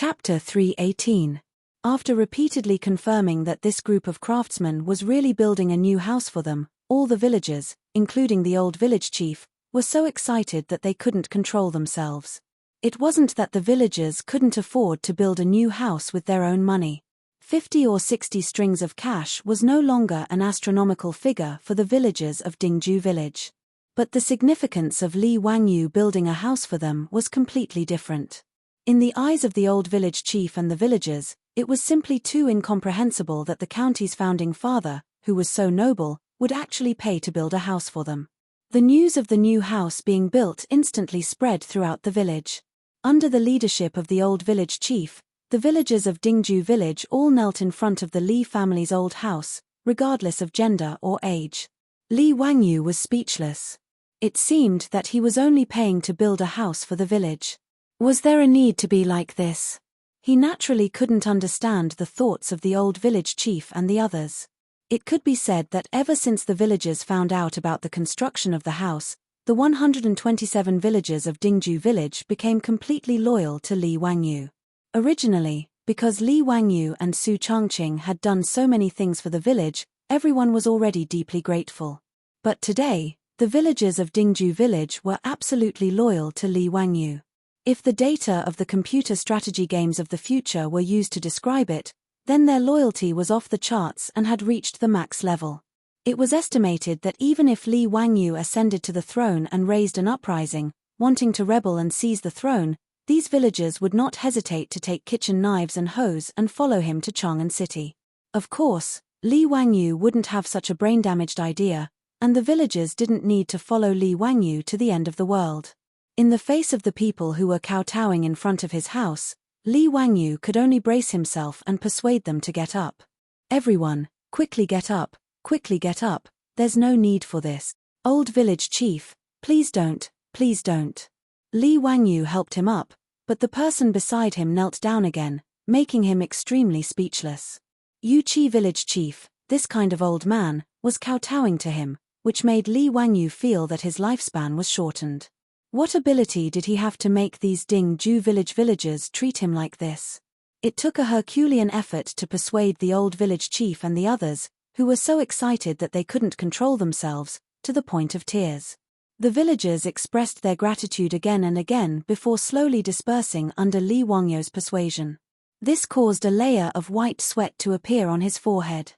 Chapter 318. After repeatedly confirming that this group of craftsmen was really building a new house for them, all the villagers, including the old village chief, were so excited that they couldn't control themselves. It wasn't that the villagers couldn't afford to build a new house with their own money. 50 or 60 strings of cash was no longer an astronomical figure for the villagers of Dingju village. But the significance of Li Wangyu building a house for them was completely different. In the eyes of the old village chief and the villagers, it was simply too incomprehensible that the county's founding father, who was so noble, would actually pay to build a house for them. The news of the new house being built instantly spread throughout the village. Under the leadership of the old village chief, the villagers of Dingju village all knelt in front of the Li family's old house, regardless of gender or age. Li Wangyu was speechless. It seemed that he was only paying to build a house for the village. Was there a need to be like this? He naturally couldn't understand the thoughts of the old village chief and the others. It could be said that ever since the villagers found out about the construction of the house, the 127 villagers of Dingju village became completely loyal to Li Wangyu. Originally, because Li Wangyu and Su Changqing had done so many things for the village, everyone was already deeply grateful. But today, the villagers of Dingju village were absolutely loyal to Li Wangyu. If the data of the computer strategy games of the future were used to describe it, then their loyalty was off the charts and had reached the max level. It was estimated that even if Li Wangyu ascended to the throne and raised an uprising, wanting to rebel and seize the throne, these villagers would not hesitate to take kitchen knives and hoes and follow him to Chang'an City. Of course, Li Wangyu wouldn't have such a brain-damaged idea, and the villagers didn't need to follow Li Wangyu to the end of the world. In the face of the people who were kowtowing in front of his house, Li Wangyu could only brace himself and persuade them to get up. Everyone, quickly get up, there's no need for this. Old village chief, please don't, please don't. Li Wangyu helped him up, but the person beside him knelt down again, making him extremely speechless. Yuqi village chief, this kind of old man, was kowtowing to him, which made Li Wangyu feel that his lifespan was shortened. What ability did he have to make these Dingju village villagers treat him like this? It took a Herculean effort to persuade the old village chief and the others, who were so excited that they couldn't control themselves, to the point of tears. The villagers expressed their gratitude again and again before slowly dispersing under Li Wangyu's persuasion. This caused a layer of white sweat to appear on his forehead.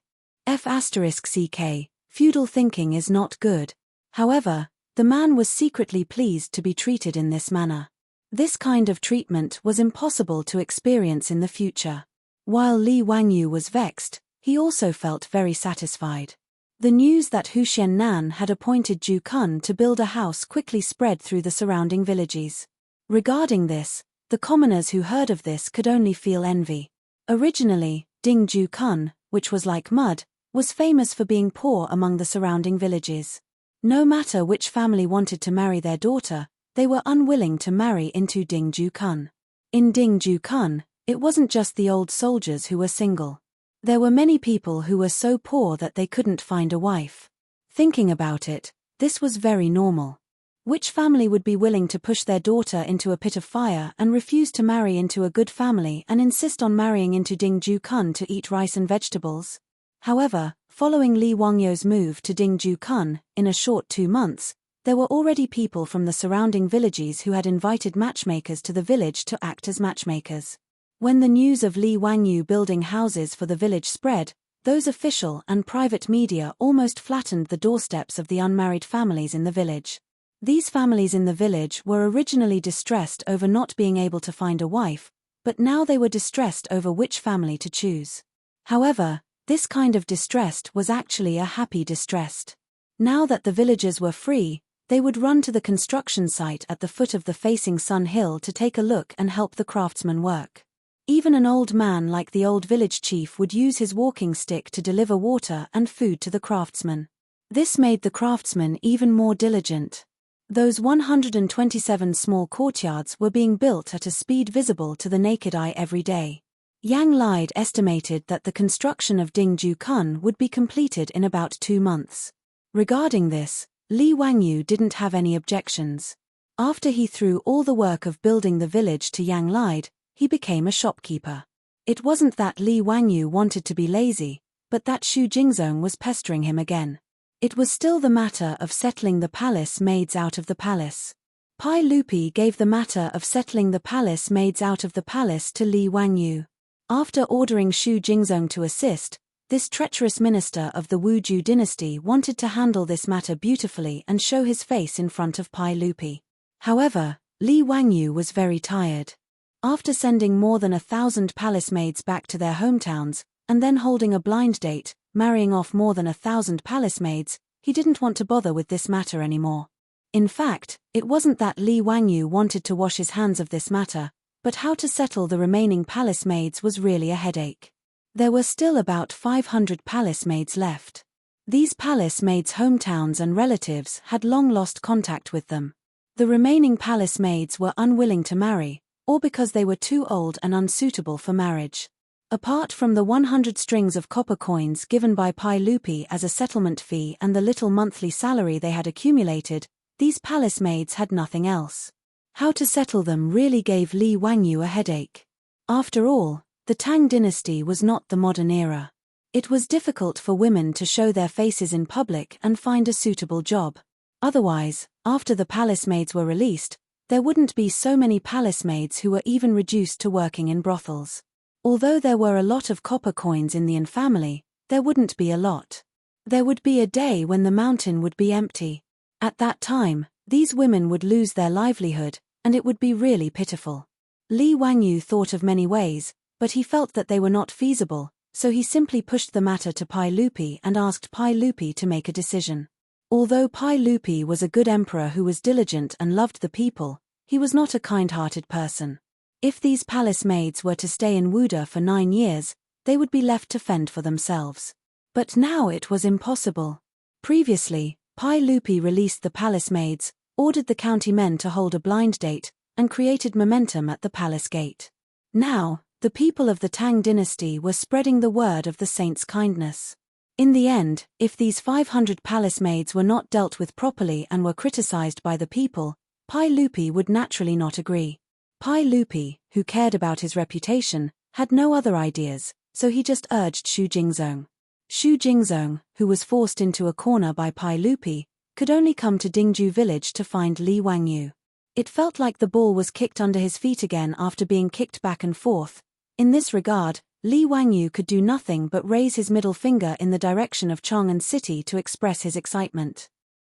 F***ck, feudal thinking is not good. However, the man was secretly pleased to be treated in this manner. This kind of treatment was impossible to experience in the future. While Li Wangyu was vexed, he also felt very satisfied. The news that Hu Xiannan had appointed Ju Kun to build a house quickly spread through the surrounding villages. Regarding this, the commoners who heard of this could only feel envy. Originally, Dingju Kun, which was like mud, was famous for being poor among the surrounding villages. No matter which family wanted to marry their daughter, they were unwilling to marry into Dingju Kun. In Dingju Kun, it wasn't just the old soldiers who were single. There were many people who were so poor that they couldn't find a wife. Thinking about it, this was very normal. Which family would be willing to push their daughter into a pit of fire and refuse to marry into a good family and insist on marrying into Dingju Kun to eat rice and vegetables? However, following Li Wangyu's move to Dingju Kun, in a short 2 months, there were already people from the surrounding villages who had invited matchmakers to the village to act as matchmakers. When the news of Li Wangyu building houses for the village spread, those official and private media almost flattened the doorsteps of the unmarried families in the village. These families in the village were originally distressed over not being able to find a wife, but now they were distressed over which family to choose. However, this kind of distressed was actually a happy distressed. Now that the villagers were free, they would run to the construction site at the foot of the facing Sun Hill to take a look and help the craftsmen work. Even an old man like the old village chief would use his walking stick to deliver water and food to the craftsmen. This made the craftsmen even more diligent. Those 127 small courtyards were being built at a speed visible to the naked eye every day. Yang Lied estimated that the construction of Dingju Kun would be completed in about 2 months. Regarding this, Li Wangyu didn't have any objections. After he threw all the work of building the village to Yang Lied, he became a shopkeeper. It wasn't that Li Wangyu wanted to be lazy, but that Xu Jingzong was pestering him again. It was still the matter of settling the palace maids out of the palace. Pai Lupi gave the matter of settling the palace maids out of the palace to Li Wangyu. After ordering Xu Jingzong to assist, this treacherous minister of the Wuju dynasty wanted to handle this matter beautifully and show his face in front of Pai Lupi. However, Li Wangyu was very tired. After sending more than 1,000 palace maids back to their hometowns, and then holding a blind date, marrying off more than 1,000 palace maids, he didn't want to bother with this matter anymore. In fact, it wasn't that Li Wangyu wanted to wash his hands of this matter, but how to settle the remaining palace maids was really a headache. There were still about 500 palace maids left. These palace maids' hometowns and relatives had long lost contact with them. The remaining palace maids were unwilling to marry, or because they were too old and unsuitable for marriage. Apart from the 100 strings of copper coins given by Pai Lupi as a settlement fee and the little monthly salary they had accumulated, these palace maids had nothing else. How to settle them really gave Li Wangyu a headache. After all, the Tang dynasty was not the modern era. It was difficult for women to show their faces in public and find a suitable job. Otherwise, after the palace maids were released, there wouldn't be so many palace maids who were even reduced to working in brothels. Although there were a lot of copper coins in the family, there wouldn't be a lot. There would be a day when the mountain would be empty. At that time, these women would lose their livelihood, and it would be really pitiful. Li Wangyu thought of many ways, but he felt that they were not feasible, so he simply pushed the matter to Pai Lupi and asked Pai Lupi to make a decision. Although Pai Lupi was a good emperor who was diligent and loved the people, he was not a kind-hearted person. If these palace maids were to stay in Wuda for 9 years, they would be left to fend for themselves. But now it was impossible. Previously, Pai Lupi released the palace maids, ordered the county men to hold a blind date, and created momentum at the palace gate. Now, the people of the Tang dynasty were spreading the word of the saint's kindness. In the end, if these 500 palace maids were not dealt with properly and were criticized by the people, Pai Lupi would naturally not agree. Pai Lupi, who cared about his reputation, had no other ideas, so he just urged Xu Jingzong. Xu Jingzong, who was forced into a corner by Pai Lupi, could only come to Dingju village to find Li Wangyu. It felt like the ball was kicked under his feet again after being kicked back and forth. In this regard, Li Wangyu could do nothing but raise his middle finger in the direction of Chang'an City to express his excitement.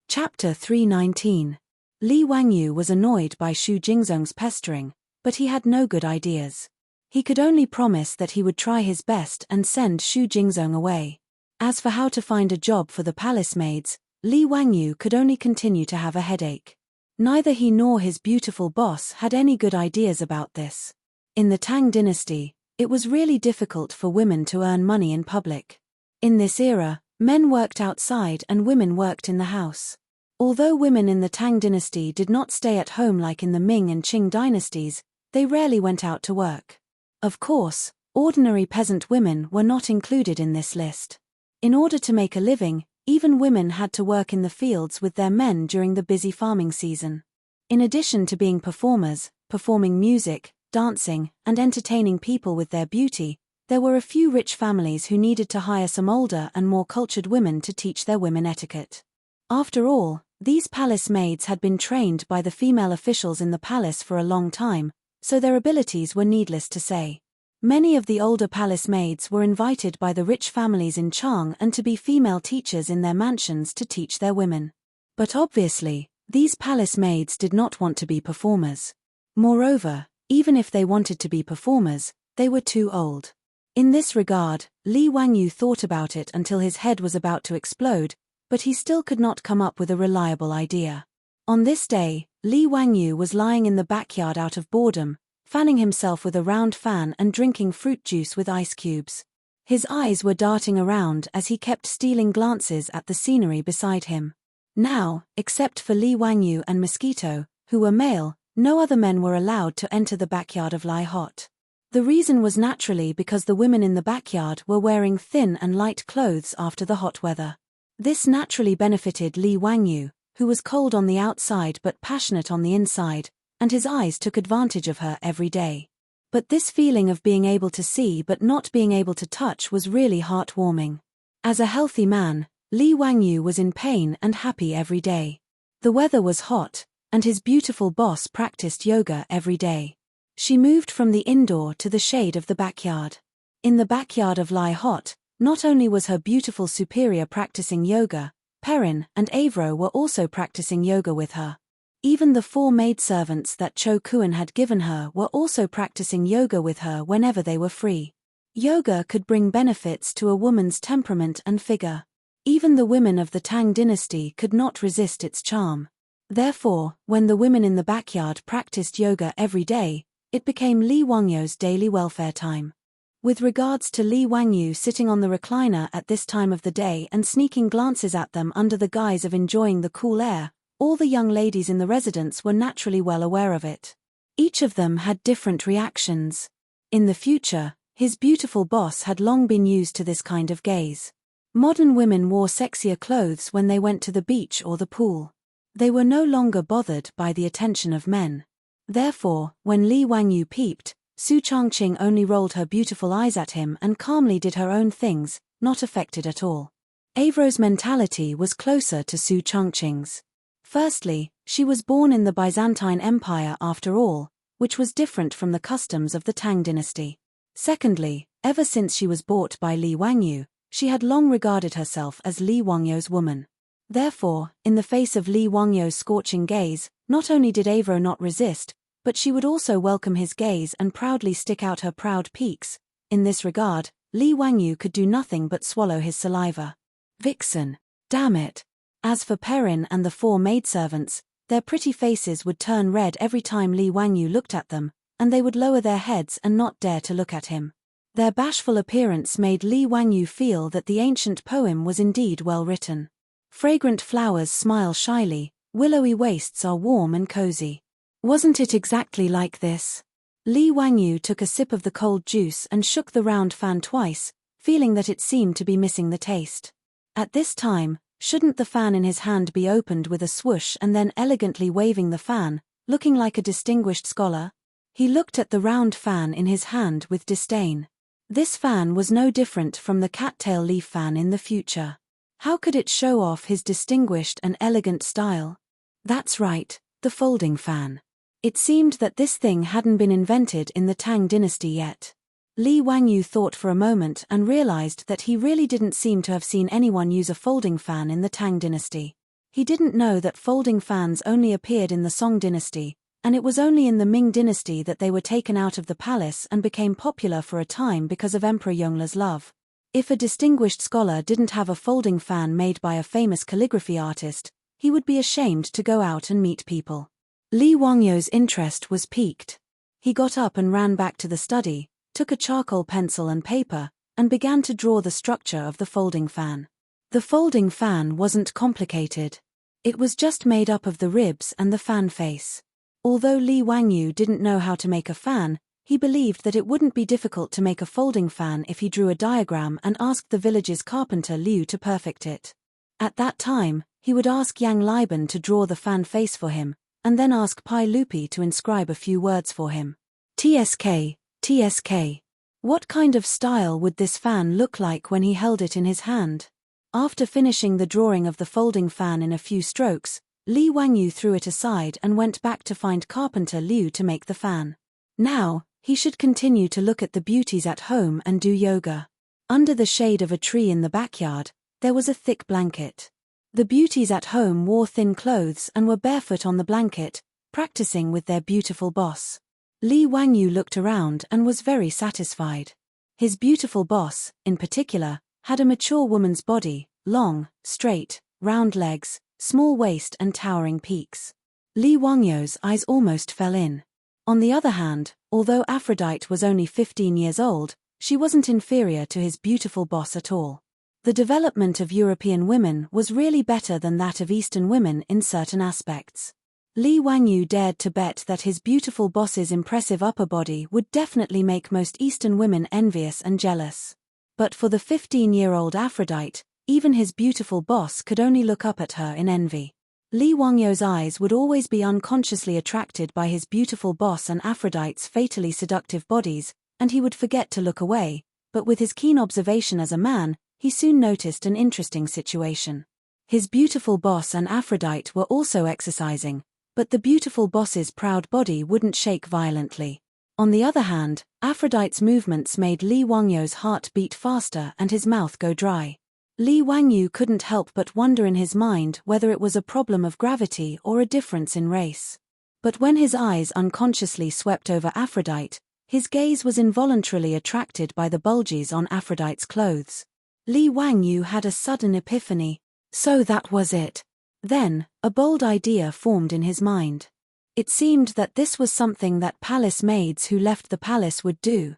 Chapter 319. Li Wangyu was annoyed by Xu Jingzong's pestering, but he had no good ideas. He could only promise that he would try his best and send Xu Jingzong away. As for how to find a job for the palace maids, Li Wangyu could only continue to have a headache. Neither he nor his beautiful boss had any good ideas about this. In the Tang dynasty, it was really difficult for women to earn money in public. In this era, men worked outside and women worked in the house. Although women in the Tang dynasty did not stay at home like in the Ming and Qing dynasties, they rarely went out to work. Of course, ordinary peasant women were not included in this list. In order to make a living, even women had to work in the fields with their men during the busy farming season. In addition to being performers, performing music, dancing, and entertaining people with their beauty, there were a few rich families who needed to hire some older and more cultured women to teach their women etiquette. After all, these palace maids had been trained by the female officials in the palace for a long time, so their abilities were needless to say. Many of the older palace maids were invited by the rich families in Chang and to be female teachers in their mansions to teach their women. But obviously, these palace maids did not want to be performers. Moreover, even if they wanted to be performers, they were too old. In this regard, Li Wangyu thought about it until his head was about to explode, but he still could not come up with a reliable idea. On this day, Li Wangyu was lying in the backyard out of boredom, fanning himself with a round fan and drinking fruit juice with ice cubes. His eyes were darting around as he kept stealing glances at the scenery beside him. Now, except for Li Wangyu and Mosquito, who were male, no other men were allowed to enter the backyard of Lai Hot. The reason was naturally because the women in the backyard were wearing thin and light clothes after the hot weather. This naturally benefited Li Wangyu, who was cold on the outside but passionate on the inside, and his eyes took advantage of her every day. But this feeling of being able to see but not being able to touch was really heartwarming. As a healthy man, Li Wangyu was in pain and happy every day. The weather was hot, and his beautiful boss practiced yoga every day. She moved from the indoor to the shade of the backyard. In the backyard of Li Hot, not only was her beautiful superior practicing yoga, Perrin and Avro were also practicing yoga with her. Even the 4 maidservants that Cho Kuan had given her were also practicing yoga with her whenever they were free. Yoga could bring benefits to a woman's temperament and figure. Even the women of the Tang dynasty could not resist its charm. Therefore, when the women in the backyard practiced yoga every day, it became Li Wangyu's daily welfare time. With regards to Li Wangyu sitting on the recliner at this time of the day and sneaking glances at them under the guise of enjoying the cool air, all the young ladies in the residence were naturally well aware of it. Each of them had different reactions. In the future, his beautiful boss had long been used to this kind of gaze. Modern women wore sexier clothes when they went to the beach or the pool. They were no longer bothered by the attention of men. Therefore, when Li Wangyu peeped, Su Changqing only rolled her beautiful eyes at him and calmly did her own things, not affected at all. Avro's mentality was closer to Su Changqing's. Firstly, she was born in the Byzantine Empire after all, which was different from the customs of the Tang dynasty. Secondly, ever since she was bought by Li Wangyu, she had long regarded herself as Li Wangyu's woman. Therefore, in the face of Li Wangyu's scorching gaze, not only did Avro not resist, but she would also welcome his gaze and proudly stick out her proud peaks. In this regard, Li Wangyu could do nothing but swallow his saliva. Vixen. Damn it. As for Perrin and the 4 maidservants, their pretty faces would turn red every time Li Wangyu looked at them, and they would lower their heads and not dare to look at him. Their bashful appearance made Li Wangyu feel that the ancient poem was indeed well written. Fragrant flowers smile shyly, willowy wastes are warm and cozy. Wasn't it exactly like this? Li Wangyu took a sip of the cold juice and shook the round fan twice, feeling that it seemed to be missing the taste. At this time, shouldn't the fan in his hand be opened with a swoosh and then elegantly waving the fan, looking like a distinguished scholar? He looked at the round fan in his hand with disdain. This fan was no different from the cattail leaf fan in the future. How could it show off his distinguished and elegant style? That's right, the folding fan. It seemed that this thing hadn't been invented in the Tang dynasty yet. Li Wangyu thought for a moment and realized that he really didn't seem to have seen anyone use a folding fan in the Tang dynasty. He didn't know that folding fans only appeared in the Song dynasty, and it was only in the Ming dynasty that they were taken out of the palace and became popular for a time because of Emperor Yongl's love. If a distinguished scholar didn't have a folding fan made by a famous calligraphy artist, he would be ashamed to go out and meet people. Li Wangyu's interest was piqued. He got up and ran back to the study, took a charcoal pencil and paper, and began to draw the structure of the folding fan. The folding fan wasn't complicated. It was just made up of the ribs and the fan face. Although Li Wangyu didn't know how to make a fan, he believed that it wouldn't be difficult to make a folding fan if he drew a diagram and asked the village's carpenter Liu to perfect it. At that time, he would ask Yang Liban to draw the fan face for him, and then ask Pai Lupi to inscribe a few words for him. TSK. TSK. What kind of style would this fan look like when he held it in his hand? After finishing the drawing of the folding fan in a few strokes, Li Wangyu threw it aside and went back to find carpenter Liu to make the fan. Now, he should continue to look at the beauties at home and do yoga. Under the shade of a tree in the backyard, there was a thick blanket. The beauties at home wore thin clothes and were barefoot on the blanket, practicing with their beautiful boss. Li Wangyu looked around and was very satisfied. His beautiful boss, in particular, had a mature woman's body, long, straight, round legs, small waist and towering peaks. Li Wangyu's eyes almost fell in. On the other hand, although Aphrodite was only 15 years old, she wasn't inferior to his beautiful boss at all. The development of European women was really better than that of Eastern women in certain aspects. Li Wangyu dared to bet that his beautiful boss's impressive upper body would definitely make most Eastern women envious and jealous. But for the 15-year-old Aphrodite, even his beautiful boss could only look up at her in envy. Li Wangyo's eyes would always be unconsciously attracted by his beautiful boss and Aphrodite's fatally seductive bodies, and he would forget to look away, but with his keen observation as a man, he soon noticed an interesting situation. His beautiful boss and Aphrodite were also exercising, but the beautiful boss's proud body wouldn't shake violently. On the other hand, Aphrodite's movements made Li Wangyo's heart beat faster and his mouth go dry. Li Wangyu couldn't help but wonder in his mind whether it was a problem of gravity or a difference in race. But when his eyes unconsciously swept over Aphrodite, his gaze was involuntarily attracted by the bulges on Aphrodite's clothes. Li Wangyu had a sudden epiphany. So that was it. Then, a bold idea formed in his mind. It seemed that this was something that palace maids who left the palace would do.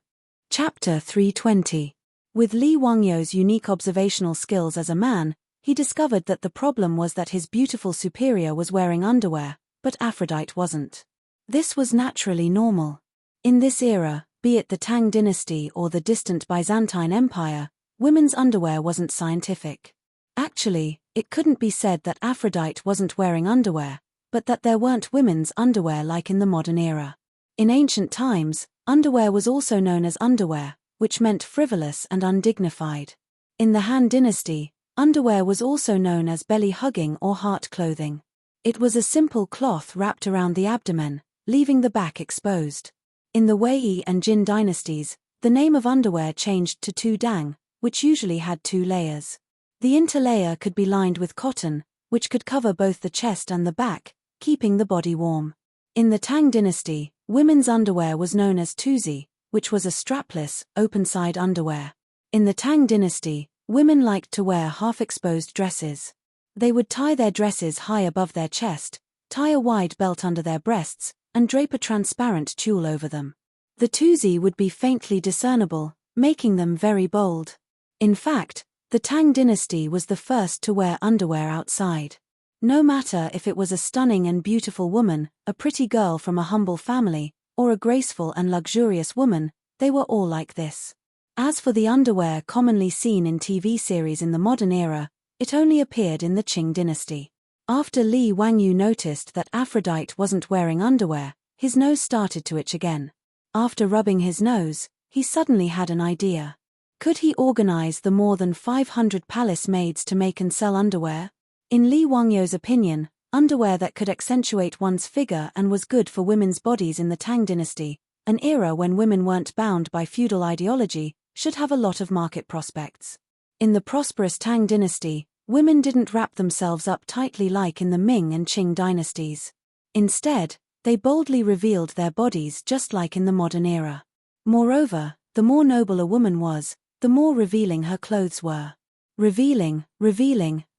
Chapter 320. With Li Wangyo's unique observational skills as a man, he discovered that the problem was that his beautiful superior was wearing underwear, but Aphrodite wasn't. This was naturally normal. In this era, be it the Tang dynasty or the distant Byzantine Empire, women's underwear wasn't scientific. Actually, it couldn't be said that Aphrodite wasn't wearing underwear, but that there weren't women's underwear like in the modern era. In ancient times, underwear was also known as underwear, which meant frivolous and undignified. In the Han dynasty, underwear was also known as belly-hugging or heart clothing. It was a simple cloth wrapped around the abdomen, leaving the back exposed. In the Wei and Jin dynasties, the name of underwear changed to tu dang, which usually had 2 layers. The interlayer could be lined with cotton, which could cover both the chest and the back, keeping the body warm. In the Tang dynasty, women's underwear was known as tuzi, which was a strapless, open-side underwear. In the Tang dynasty, women liked to wear half-exposed dresses. They would tie their dresses high above their chest, tie a wide belt under their breasts, and drape a transparent tulle over them. The tuzi would be faintly discernible, making them very bold. In fact, the Tang dynasty was the first to wear underwear outside. No matter if it was a stunning and beautiful woman, a pretty girl from a humble family, or a graceful and luxurious woman, they were all like this. As for the underwear commonly seen in TV series in the modern era, it only appeared in the Qing dynasty. After Li Wangyu noticed that Aphrodite wasn't wearing underwear, his nose started to itch again. After rubbing his nose, he suddenly had an idea. Could he organize the more than 500 palace maids to make and sell underwear? In Li Wangyo's opinion, underwear that could accentuate one's figure and was good for women's bodies in the Tang dynasty, an era when women weren't bound by feudal ideology, should have a lot of market prospects. In the prosperous Tang dynasty, women didn't wrap themselves up tightly like in the Ming and Qing dynasties. Instead, they boldly revealed their bodies just like in the modern era. Moreover, the more noble a woman was, the more revealing her clothes were. Revealing,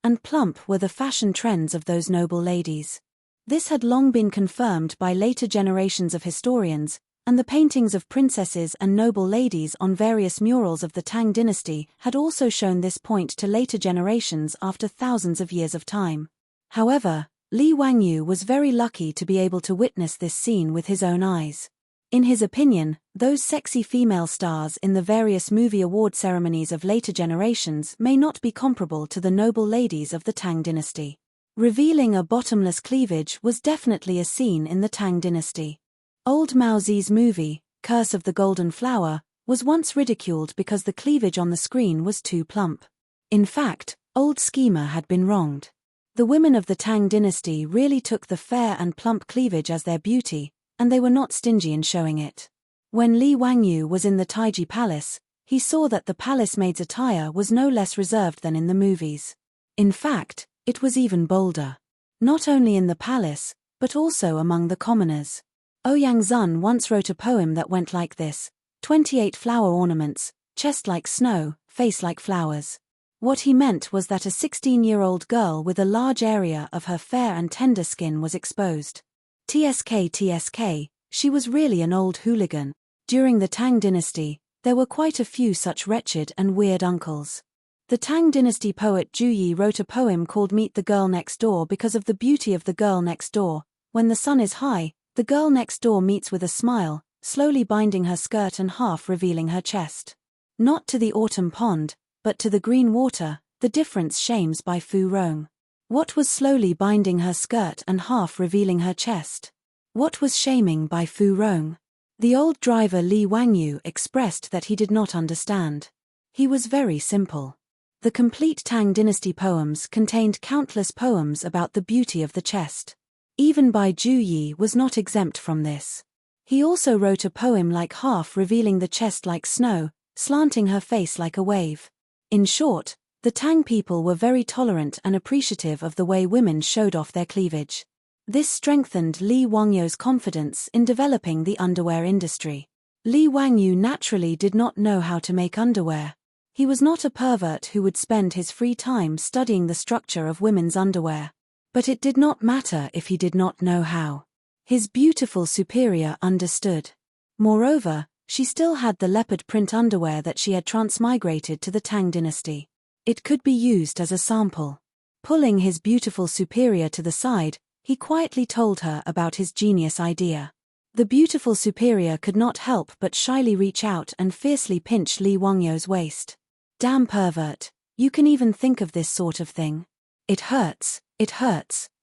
and plump were the fashion trends of those noble ladies. This had long been confirmed by later generations of historians, and the paintings of princesses and noble ladies on various murals of the Tang dynasty had also shown this point to later generations after thousands of years of time. However, Li Wangyu was very lucky to be able to witness this scene with his own eyes. In his opinion, those sexy female stars in the various movie award ceremonies of later generations may not be comparable to the noble ladies of the Tang dynasty. Revealing a bottomless cleavage was definitely a scene in the Tang dynasty. Old Mao Zi's movie, Curse of the Golden Flower, was once ridiculed because the cleavage on the screen was too plump. In fact, old Schema had been wronged. The women of the Tang dynasty really took the fair and plump cleavage as their beauty, and they were not stingy in showing it. When Li Wangyu was in the Taiji Palace, he saw that the palace maid's attire was no less reserved than in the movies. In fact, it was even bolder. Not only in the palace, but also among the commoners. Ouyang Zun once wrote a poem that went like this: 28 flower ornaments, chest like snow, face like flowers. What he meant was that a 16-year-old girl with a large area of her fair and tender skin was exposed. TSK, she was really an old hooligan. During the Tang dynasty, there were quite a few such wretched and weird uncles. The Tang dynasty poet Zhu Yi wrote a poem called Meet the Girl Next Door because of the beauty of the girl next door. When the sun is high, the girl next door meets with a smile, slowly binding her skirt and half revealing her chest. Not to the autumn pond, but to the green water, the difference shames by Fu Rong. What was slowly binding her skirt and half revealing her chest? What was shaming by Fu Rong? The old driver Li Wangyu expressed that he did not understand. He was very simple. The complete Tang dynasty poems contained countless poems about the beauty of the chest. Even Bai Juyi was not exempt from this. He also wrote a poem like half revealing the chest like snow, slanting her face like a wave. In short, the Tang people were very tolerant and appreciative of the way women showed off their cleavage. This strengthened Li Wangyu's confidence in developing the underwear industry. Li Wangyu naturally did not know how to make underwear. He was not a pervert who would spend his free time studying the structure of women's underwear. But it did not matter if he did not know how. His beautiful superior understood. Moreover, she still had the leopard print underwear that she had transmigrated to the Tang dynasty. It could be used as a sample. Pulling his beautiful superior to the side, he quietly told her about his genius idea. The beautiful superior could not help but shyly reach out and fiercely pinch Li Wangyu's waist. Damn pervert, you can even think of this sort of thing. It hurts,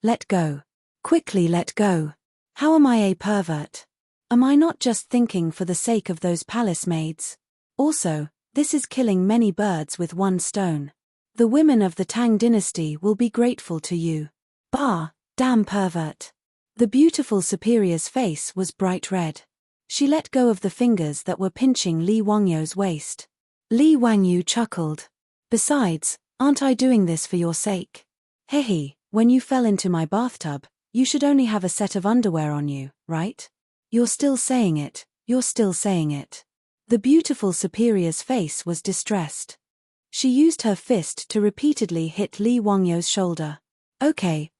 let go. Quickly let go. How am I a pervert? Am I not just thinking for the sake of those palace maids? Also, this is killing many birds with one stone. The women of the Tang dynasty will be grateful to you. Bah, damn pervert. The beautiful superior's face was bright red. She let go of the fingers that were pinching Li Wangyu's waist. Li Wangyu chuckled. Besides, aren't I doing this for your sake? Hehe, when you fell into my bathtub, you should only have a set of underwear on you, right? You're still saying it. The beautiful superior's face was distressed. She used her fist to repeatedly hit Li Wangyu's shoulder. Okay,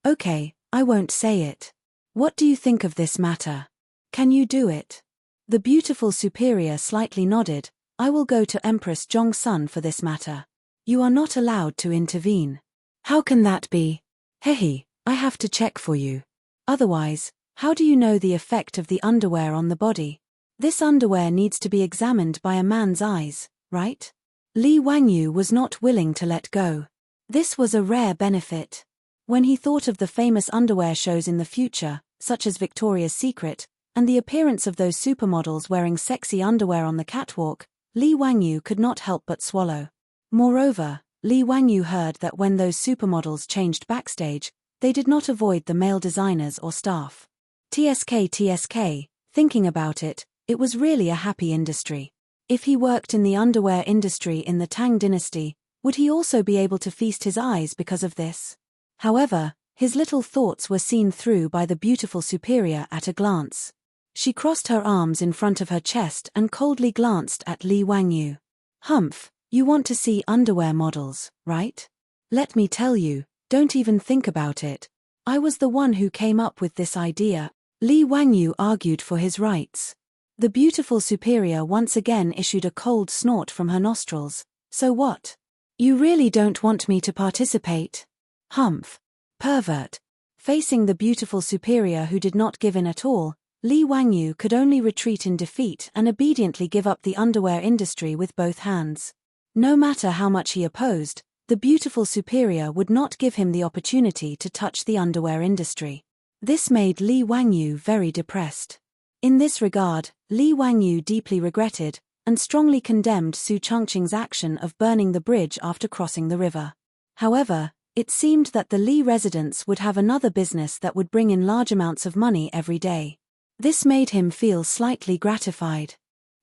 I won't say it. What do you think of this matter? Can you do it? The beautiful superior slightly nodded. I will go to Empress Zhongsun for this matter. You are not allowed to intervene. How can that be? Hehe, I have to check for you. Otherwise, how do you know the effect of the underwear on the body? This underwear needs to be examined by a man's eyes, right? Li Wangyu was not willing to let go. This was a rare benefit. When he thought of the famous underwear shows in the future, such as Victoria's Secret, and the appearance of those supermodels wearing sexy underwear on the catwalk, Li Wangyu could not help but swallow. Moreover, Li Wangyu heard that when those supermodels changed backstage, they did not avoid the male designers or staff. TSK, thinking about it, it was really a happy industry. If he worked in the underwear industry in the Tang dynasty, would he also be able to feast his eyes because of this? However, his little thoughts were seen through by the beautiful superior at a glance. She crossed her arms in front of her chest and coldly glanced at Li Wangyu. Humph, you want to see underwear models, right? Let me tell you, don't even think about it. I was the one who came up with this idea. Li Wangyu argued for his rights. The beautiful superior once again issued a cold snort from her nostrils. So what? You really don't want me to participate? Humph. Pervert. Facing the beautiful superior who did not give in at all, Li Wangyu could only retreat in defeat and obediently give up the underwear industry with both hands. No matter how much he opposed, the beautiful superior would not give him the opportunity to touch the underwear industry. This made Li Wangyu very depressed. In this regard, Li Wangyu deeply regretted and strongly condemned Su Chongqing's action of burning the bridge after crossing the river. However, it seemed that the Li residents would have another business that would bring in large amounts of money every day. This made him feel slightly gratified.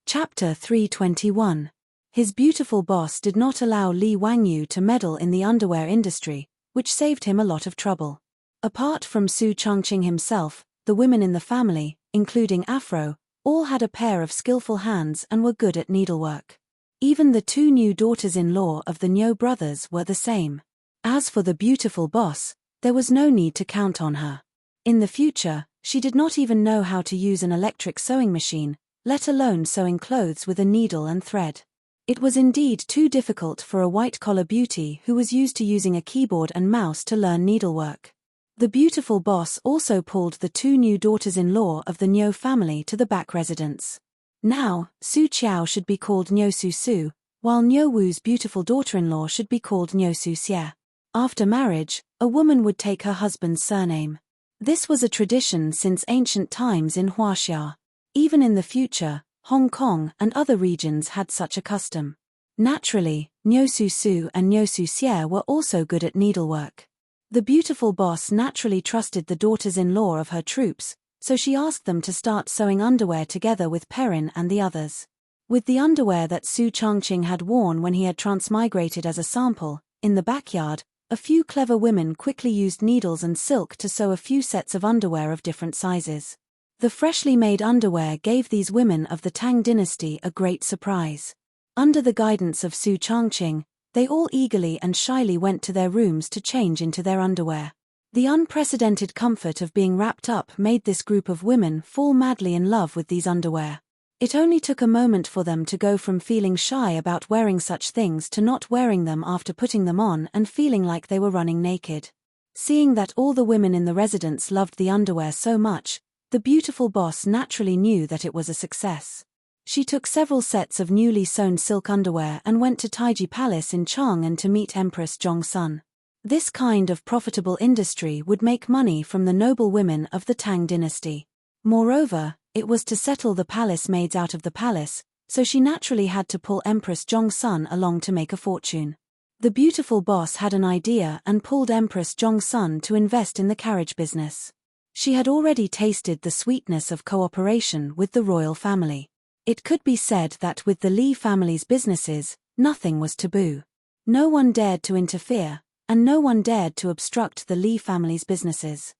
Chapter 321. His beautiful boss did not allow Li Wangyu to meddle in the underwear industry, which saved him a lot of trouble. Apart from Su Chongqing himself, the women in the family, including Afro, all had a pair of skillful hands and were good at needlework. Even the two new daughters-in-law of the Nyo brothers were the same. As for the beautiful boss, there was no need to count on her. In the future, she did not even know how to use an electric sewing machine, let alone sewing clothes with a needle and thread. It was indeed too difficult for a white-collar beauty who was used to using a keyboard and mouse to learn needlework. The beautiful boss also pulled the two new daughters-in-law of the Nyo family to the back residence. Now, Su Qiao should be called Nyo Su Su, while Nyo Wu's beautiful daughter-in-law should be called Nyo Su Xie. After marriage, a woman would take her husband's surname. This was a tradition since ancient times in Huaxia. Even in the future, Hong Kong and other regions had such a custom. Naturally, Niu Su Su and Niu Su Xie were also good at needlework. The beautiful boss naturally trusted the daughters-in-law of her troops, so she asked them to start sewing underwear together with Perrin and the others. With the underwear that Su Changqing had worn when he had transmigrated as a sample, in the backyard, a few clever women quickly used needles and silk to sew a few sets of underwear of different sizes. The freshly made underwear gave these women of the Tang dynasty a great surprise. Under the guidance of Su Changqing, they all eagerly and shyly went to their rooms to change into their underwear. The unprecedented comfort of being wrapped up made this group of women fall madly in love with these underwear. It only took a moment for them to go from feeling shy about wearing such things to not wearing them after putting them on and feeling like they were running naked. Seeing that all the women in the residence loved the underwear so much, the beautiful boss naturally knew that it was a success. She took several sets of newly sewn silk underwear and went to Taiji Palace in Chang'an to meet Empress Zhongsun. This kind of profitable industry would make money from the noble women of the Tang dynasty. Moreover, it was to settle the palace maids out of the palace, so she naturally had to pull Empress Zhongsun along to make a fortune. The beautiful boss had an idea and pulled Empress Zhongsun to invest in the carriage business. She had already tasted the sweetness of cooperation with the royal family. It could be said that with the Li family's businesses, nothing was taboo. No one dared to interfere, and no one dared to obstruct the Li family's businesses.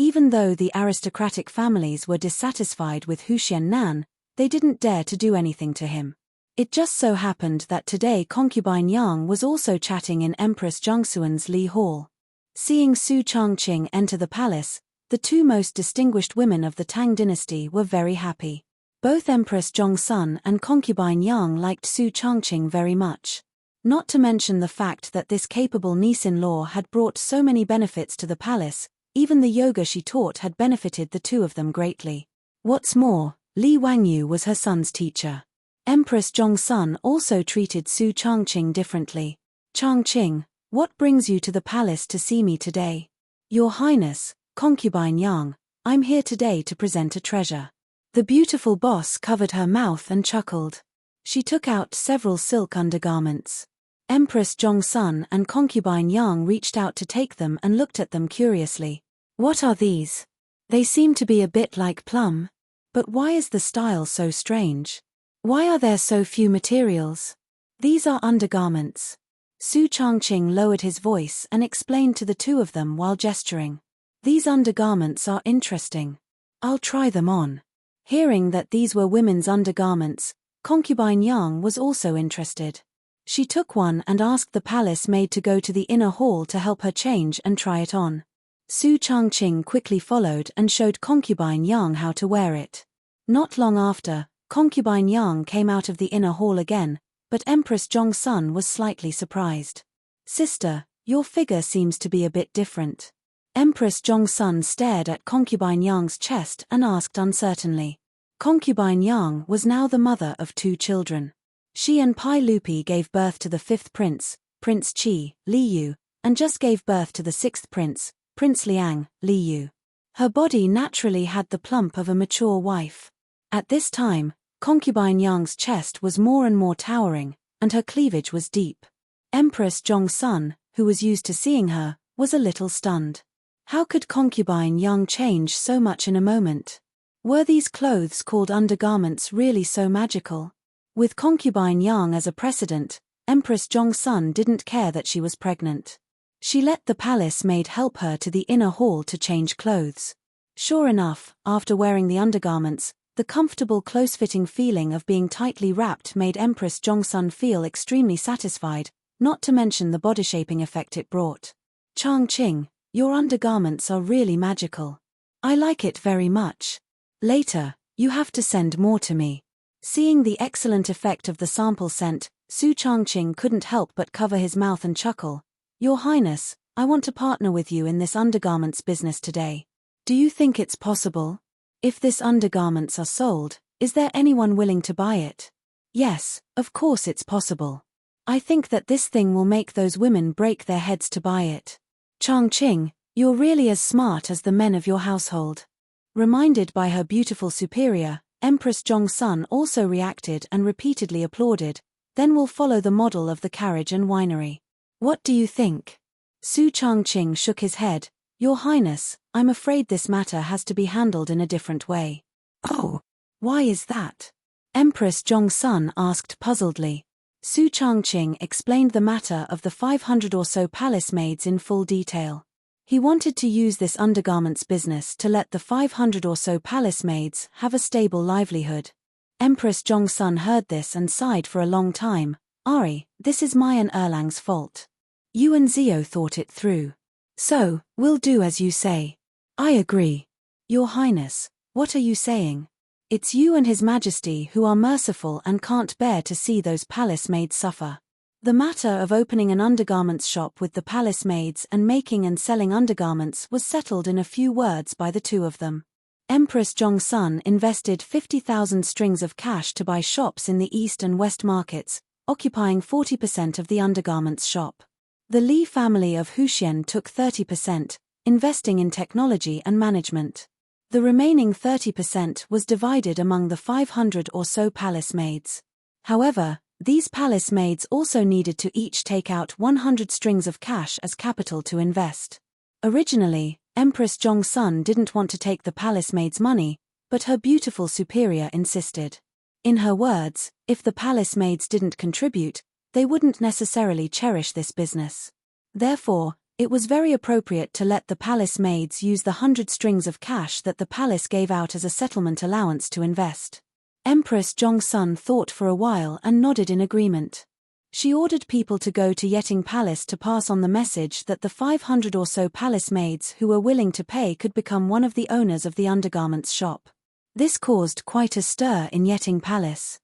Even though the aristocratic families were dissatisfied with Huxian Nan, they didn't dare to do anything to him. It just so happened that today concubine Yang was also chatting in Empress Zhongxuan's Li Hall. Seeing Su Changqing enter the palace, the two most distinguished women of the Tang dynasty were very happy. Both Empress Zhongsun and concubine Yang liked Su Changqing very much. Not to mention the fact that this capable niece-in-law had brought so many benefits to the palace, even the yoga she taught had benefited the two of them greatly. What's more, Li Wangyu was her son's teacher. Empress Zhongsun also treated Su Changqing differently. "Changqing, what brings you to the palace to see me today?" "Your Highness, concubine Yang, I'm here today to present a treasure." The beautiful boss covered her mouth and chuckled. She took out several silk undergarments. Empress Zhongsun and concubine Yang reached out to take them and looked at them curiously. "What are these? They seem to be a bit like plum. But why is the style so strange? Why are there so few materials?" "These are undergarments." Su Changqing lowered his voice and explained to the two of them while gesturing. "These undergarments are interesting. I'll try them on." Hearing that these were women's undergarments, concubine Yang was also interested. She took one and asked the palace maid to go to the inner hall to help her change and try it on. Su Changqing quickly followed and showed concubine Yang how to wear it. Not long after, concubine Yang came out of the inner hall again, but Empress Zhongsun was slightly surprised. "Sister, your figure seems to be a bit different." Empress Zhongsun stared at concubine Yang's chest and asked uncertainly. Concubine Yang was now the mother of two children. She and Pai Lupi gave birth to the fifth prince, Prince Qi, Li Yu, and just gave birth to the sixth prince, Prince Liang, Li Yu. Her body naturally had the plump of a mature wife. At this time, concubine Yang's chest was more and more towering, and her cleavage was deep. Empress Zhongsun, who was used to seeing her, was a little stunned. How could concubine Yang change so much in a moment? Were these clothes called undergarments really so magical? With concubine Yang as a precedent, Empress Zhongsun didn't care that she was pregnant. She let the palace maid help her to the inner hall to change clothes. Sure enough, after wearing the undergarments, the comfortable close-fitting feeling of being tightly wrapped made Empress Zhongsun feel extremely satisfied, not to mention the body-shaping effect it brought. "Changqing, your undergarments are really magical. I like it very much. Later, you have to send more to me." Seeing the excellent effect of the sample sent, Su Changqing couldn't help but cover his mouth and chuckle. "Your Highness, I want to partner with you in this undergarments business today. Do you think it's possible? If this undergarments are sold, is there anyone willing to buy it?" "Yes, of course it's possible. I think that this thing will make those women break their heads to buy it." Chang-Ching, you're really as smart as the men of your household. Reminded by her beautiful superior, Empress Zhongsun also reacted and repeatedly applauded, then we'll follow the model of the carriage and winery. What do you think? Su Chang-Ching shook his head. Your Highness, I'm afraid this matter has to be handled in a different way. Oh, why is that? Empress Zhongsun asked puzzledly. Su Changqing explained the matter of the 500 or so palace maids in full detail. He wanted to use this undergarments business to let the 500 or so palace maids have a stable livelihood. Empress Zhongsun heard this and sighed for a long time. Ari, this is Mayan Erlang's fault. Yuan Zio thought it through. So, we'll do as you say. I agree. Your Highness, what are you saying? It's you and His Majesty who are merciful and can't bear to see those palace maids suffer. The matter of opening an undergarments shop with the palace maids and making and selling undergarments was settled in a few words by the two of them. Empress Zhongsun invested 50,000 strings of cash to buy shops in the east and west markets, occupying 40% of the undergarments shop. The Li family of Huxian took 30%, investing in technology and management. The remaining 30% was divided among the 500 or so palace maids. However, these palace maids also needed to each take out 100 strings of cash as capital to invest. Originally, Empress Zhongsun didn't want to take the palace maids' money, but her beautiful superior insisted. In her words, if the palace maids didn't contribute, they wouldn't necessarily cherish this business. Therefore, it was very appropriate to let the palace maids use the 100 strings of cash that the palace gave out as a settlement allowance to invest. Empress Zhongsun thought for a while and nodded in agreement. She ordered people to go to Yeting Palace to pass on the message that the 500 or so palace maids who were willing to pay could become one of the owners of the undergarments shop. This caused quite a stir in Yeting Palace.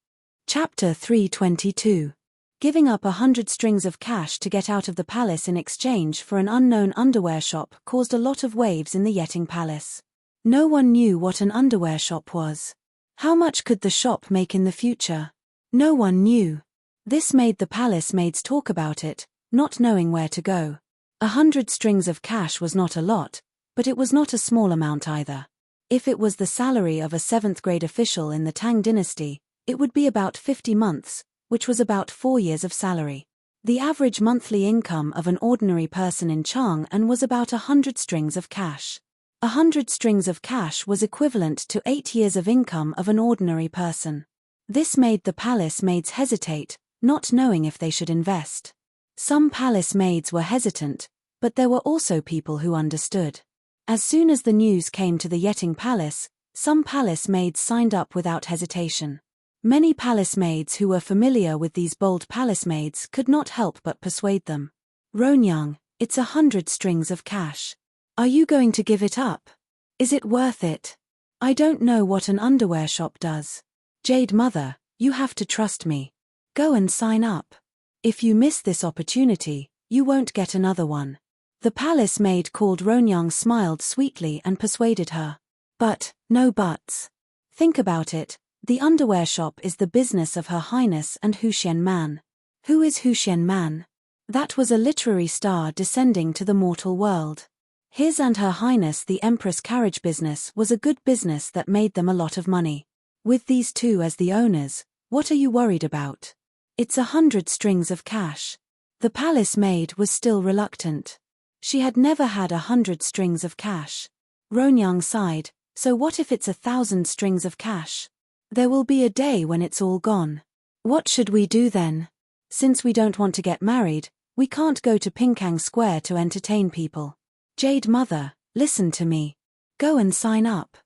Chapter 322. Giving up 100 strings of cash to get out of the palace in exchange for an unknown underwear shop caused a lot of waves in the Yeting Palace. No one knew what an underwear shop was. How much could the shop make in the future? No one knew. This made the palace maids talk about it, not knowing where to go. 100 strings of cash was not a lot, but it was not a small amount either. If it was the salary of a 7th-grade official in the Tang dynasty, it would be about 50 months, which was about 4 years of salary. The average monthly income of an ordinary person in Chang'an was about 100 strings of cash. 100 strings of cash was equivalent to 8 years of income of an ordinary person. This made the palace maids hesitate, not knowing if they should invest. Some palace maids were hesitant, but there were also people who understood. As soon as the news came to the Yeting Palace, some palace maids signed up without hesitation. Many palace maids who were familiar with these bold palace maids could not help but persuade them. Ronyang, it's 100 strings of cash. Are you going to give it up? Is it worth it? I don't know what an underwear shop does. Jade Mother, you have to trust me. Go and sign up. If you miss this opportunity, you won't get another one. The palace maid called Ronyang smiled sweetly and persuaded her. But, no buts. Think about it. The underwear shop is the business of Her Highness and Huxian Man. Who is Huxian Man? That was a literary star descending to the mortal world. His and Her Highness the Empress carriage business was a good business that made them a lot of money. With these two as the owners, what are you worried about? It's 100 strings of cash. The palace maid was still reluctant. She had never had 100 strings of cash. Ronyang sighed, so what if it's 1,000 strings of cash? There will be a day when it's all gone. What should we do then? Since we don't want to get married, we can't go to Pinkang Square to entertain people. Jade Mother, listen to me. Go and sign up.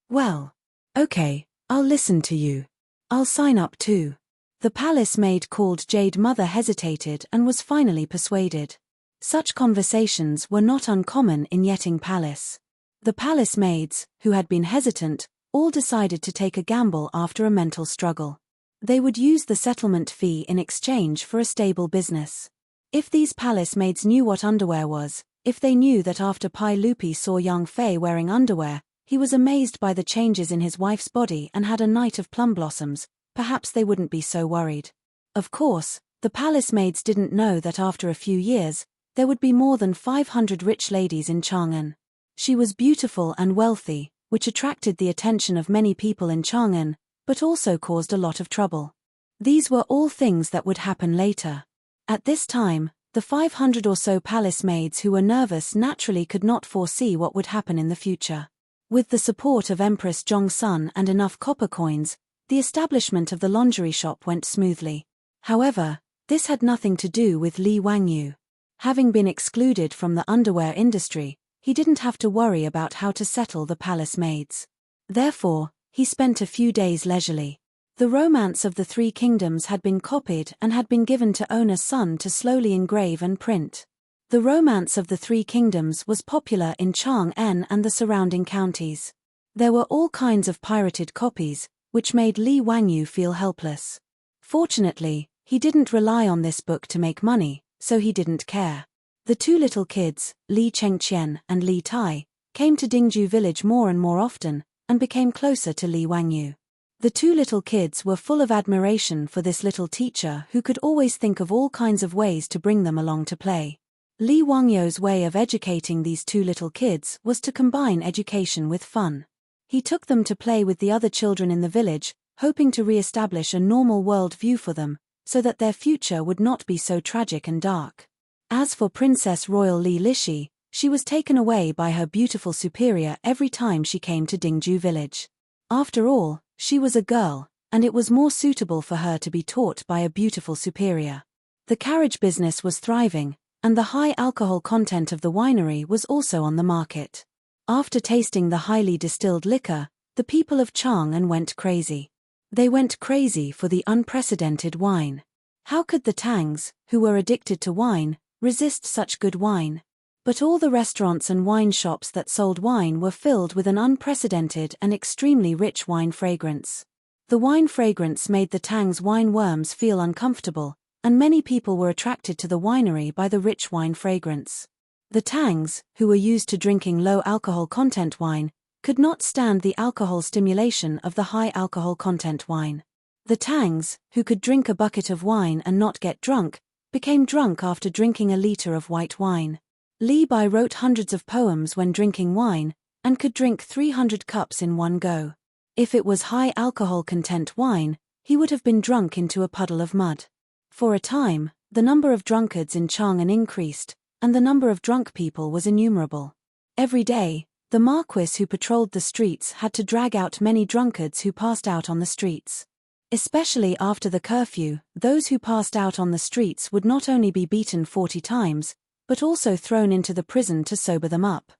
Well, okay, I'll listen to you. I'll sign up too. The palace maid called Jade Mother hesitated and was finally persuaded. Such conversations were not uncommon in Yeting Palace. The palace maids, who had been hesitant, all decided to take a gamble after a mental struggle. They would use the settlement fee in exchange for a stable business. If these palace maids knew what underwear was, if they knew that after Pai Lupi saw young Fei wearing underwear, he was amazed by the changes in his wife's body and had a night of plum blossoms, perhaps they wouldn't be so worried. Of course, the palace maids didn't know that after a few years, there would be more than 500 rich ladies in Chang'an. She was beautiful and wealthy, which attracted the attention of many people in Chang'an, but also caused a lot of trouble. These were all things that would happen later. At this time, the 500 or so palace maids who were nervous naturally could not foresee what would happen in the future. With the support of Empress Zhongsun and enough copper coins, the establishment of the lingerie shop went smoothly. However, this had nothing to do with Li Wangyu. Having been excluded from the underwear industry, he didn't have to worry about how to settle the palace maids. Therefore, he spent a few days leisurely. The Romance of the Three Kingdoms had been copied and had been given to owner's son to slowly engrave and print. The Romance of the Three Kingdoms was popular in Chang'an and the surrounding counties. There were all kinds of pirated copies, which made Li Wangyu feel helpless. Fortunately, he didn't rely on this book to make money, so he didn't care. The two little kids, Li Chengqian and Li Tai, came to Dingju village more and more often, and became closer to Li Wangyu. The two little kids were full of admiration for this little teacher who could always think of all kinds of ways to bring them along to play. Li Wangyu's way of educating these two little kids was to combine education with fun. He took them to play with the other children in the village, hoping to re-establish a normal world view for them, so that their future would not be so tragic and dark. As for Princess Royal Li Lishi, she was taken away by her beautiful superior every time she came to Dingju village. After all, she was a girl, and it was more suitable for her to be taught by a beautiful superior. The carriage business was thriving, and the high alcohol content of the winery was also on the market. After tasting the highly distilled liquor, the people of Chang'an went crazy. They went crazy for the unprecedented wine. How could the Tangs, who were addicted to wine, resist such good wine? But all the restaurants and wine shops that sold wine were filled with an unprecedented and extremely rich wine fragrance. The wine fragrance made the Tang's wine worms feel uncomfortable, and many people were attracted to the winery by the rich wine fragrance. The Tangs, who were used to drinking low alcohol content wine, could not stand the alcohol stimulation of the high alcohol content wine. The Tangs, who could drink a bucket of wine and not get drunk, became drunk after drinking a liter of white wine. Li Bai wrote hundreds of poems when drinking wine, and could drink 300 cups in one go. If it was high alcohol content wine, he would have been drunk into a puddle of mud. For a time, the number of drunkards in Chang'an increased, and the number of drunk people was innumerable. Every day, the marquis who patrolled the streets had to drag out many drunkards who passed out on the streets. Especially after the curfew, those who passed out on the streets would not only be beaten 40 times, but also thrown into the prison to sober them up.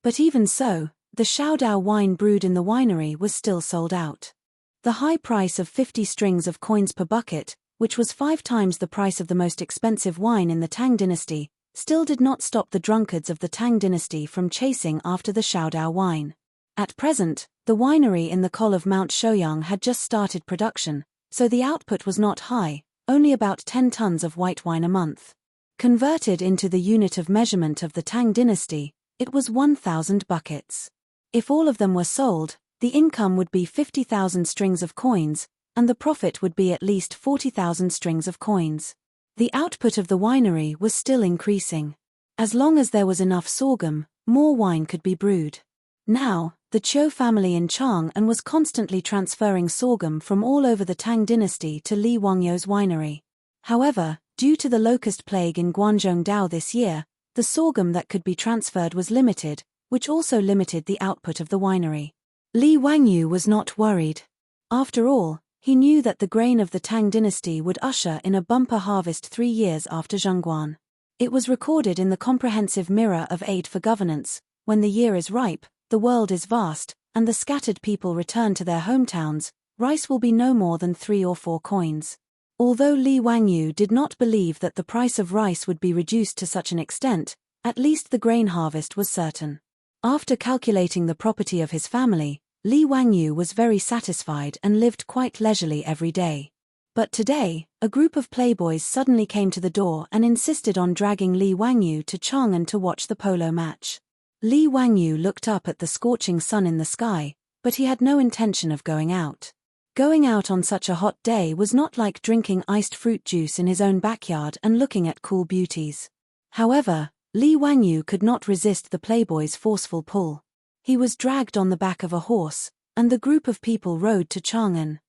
But even so, the Shaodao wine brewed in the winery was still sold out. The high price of 50 strings of coins per bucket, which was 5 times the price of the most expensive wine in the Tang dynasty, still did not stop the drunkards of the Tang dynasty from chasing after the Shaodao wine. At present, the winery in the Col of Mount Shouyang had just started production, so the output was not high, only about 10 tons of white wine a month. Converted into the unit of measurement of the Tang dynasty, it was 1,000 buckets. If all of them were sold, the income would be 50,000 strings of coins, and the profit would be at least 40,000 strings of coins. The output of the winery was still increasing. As long as there was enough sorghum, more wine could be brewed. Now, the Qiu family in Chang'an was constantly transferring sorghum from all over the Tang dynasty to Li Wangyu's winery. However, due to the locust plague in Guangzhou this year, the sorghum that could be transferred was limited, which also limited the output of the winery. Li Wangyu was not worried. After all, he knew that the grain of the Tang dynasty would usher in a bumper harvest 3 years after Zhongguan. It was recorded in the comprehensive mirror of aid for governance, when the year is ripe, the world is vast, and the scattered people return to their hometowns, rice will be no more than 3 or 4 coins. Although Li Wangyu did not believe that the price of rice would be reduced to such an extent, at least the grain harvest was certain. After calculating the property of his family, Li Wangyu was very satisfied and lived quite leisurely every day. But today, a group of playboys suddenly came to the door and insisted on dragging Li Wangyu to Chang'an to watch the polo match. Li Wangyu looked up at the scorching sun in the sky, but he had no intention of going out. Going out on such a hot day was not like drinking iced fruit juice in his own backyard and looking at cool beauties. However, Li Wangyu could not resist the playboy's forceful pull. He was dragged on the back of a horse, and the group of people rode to Chang'an.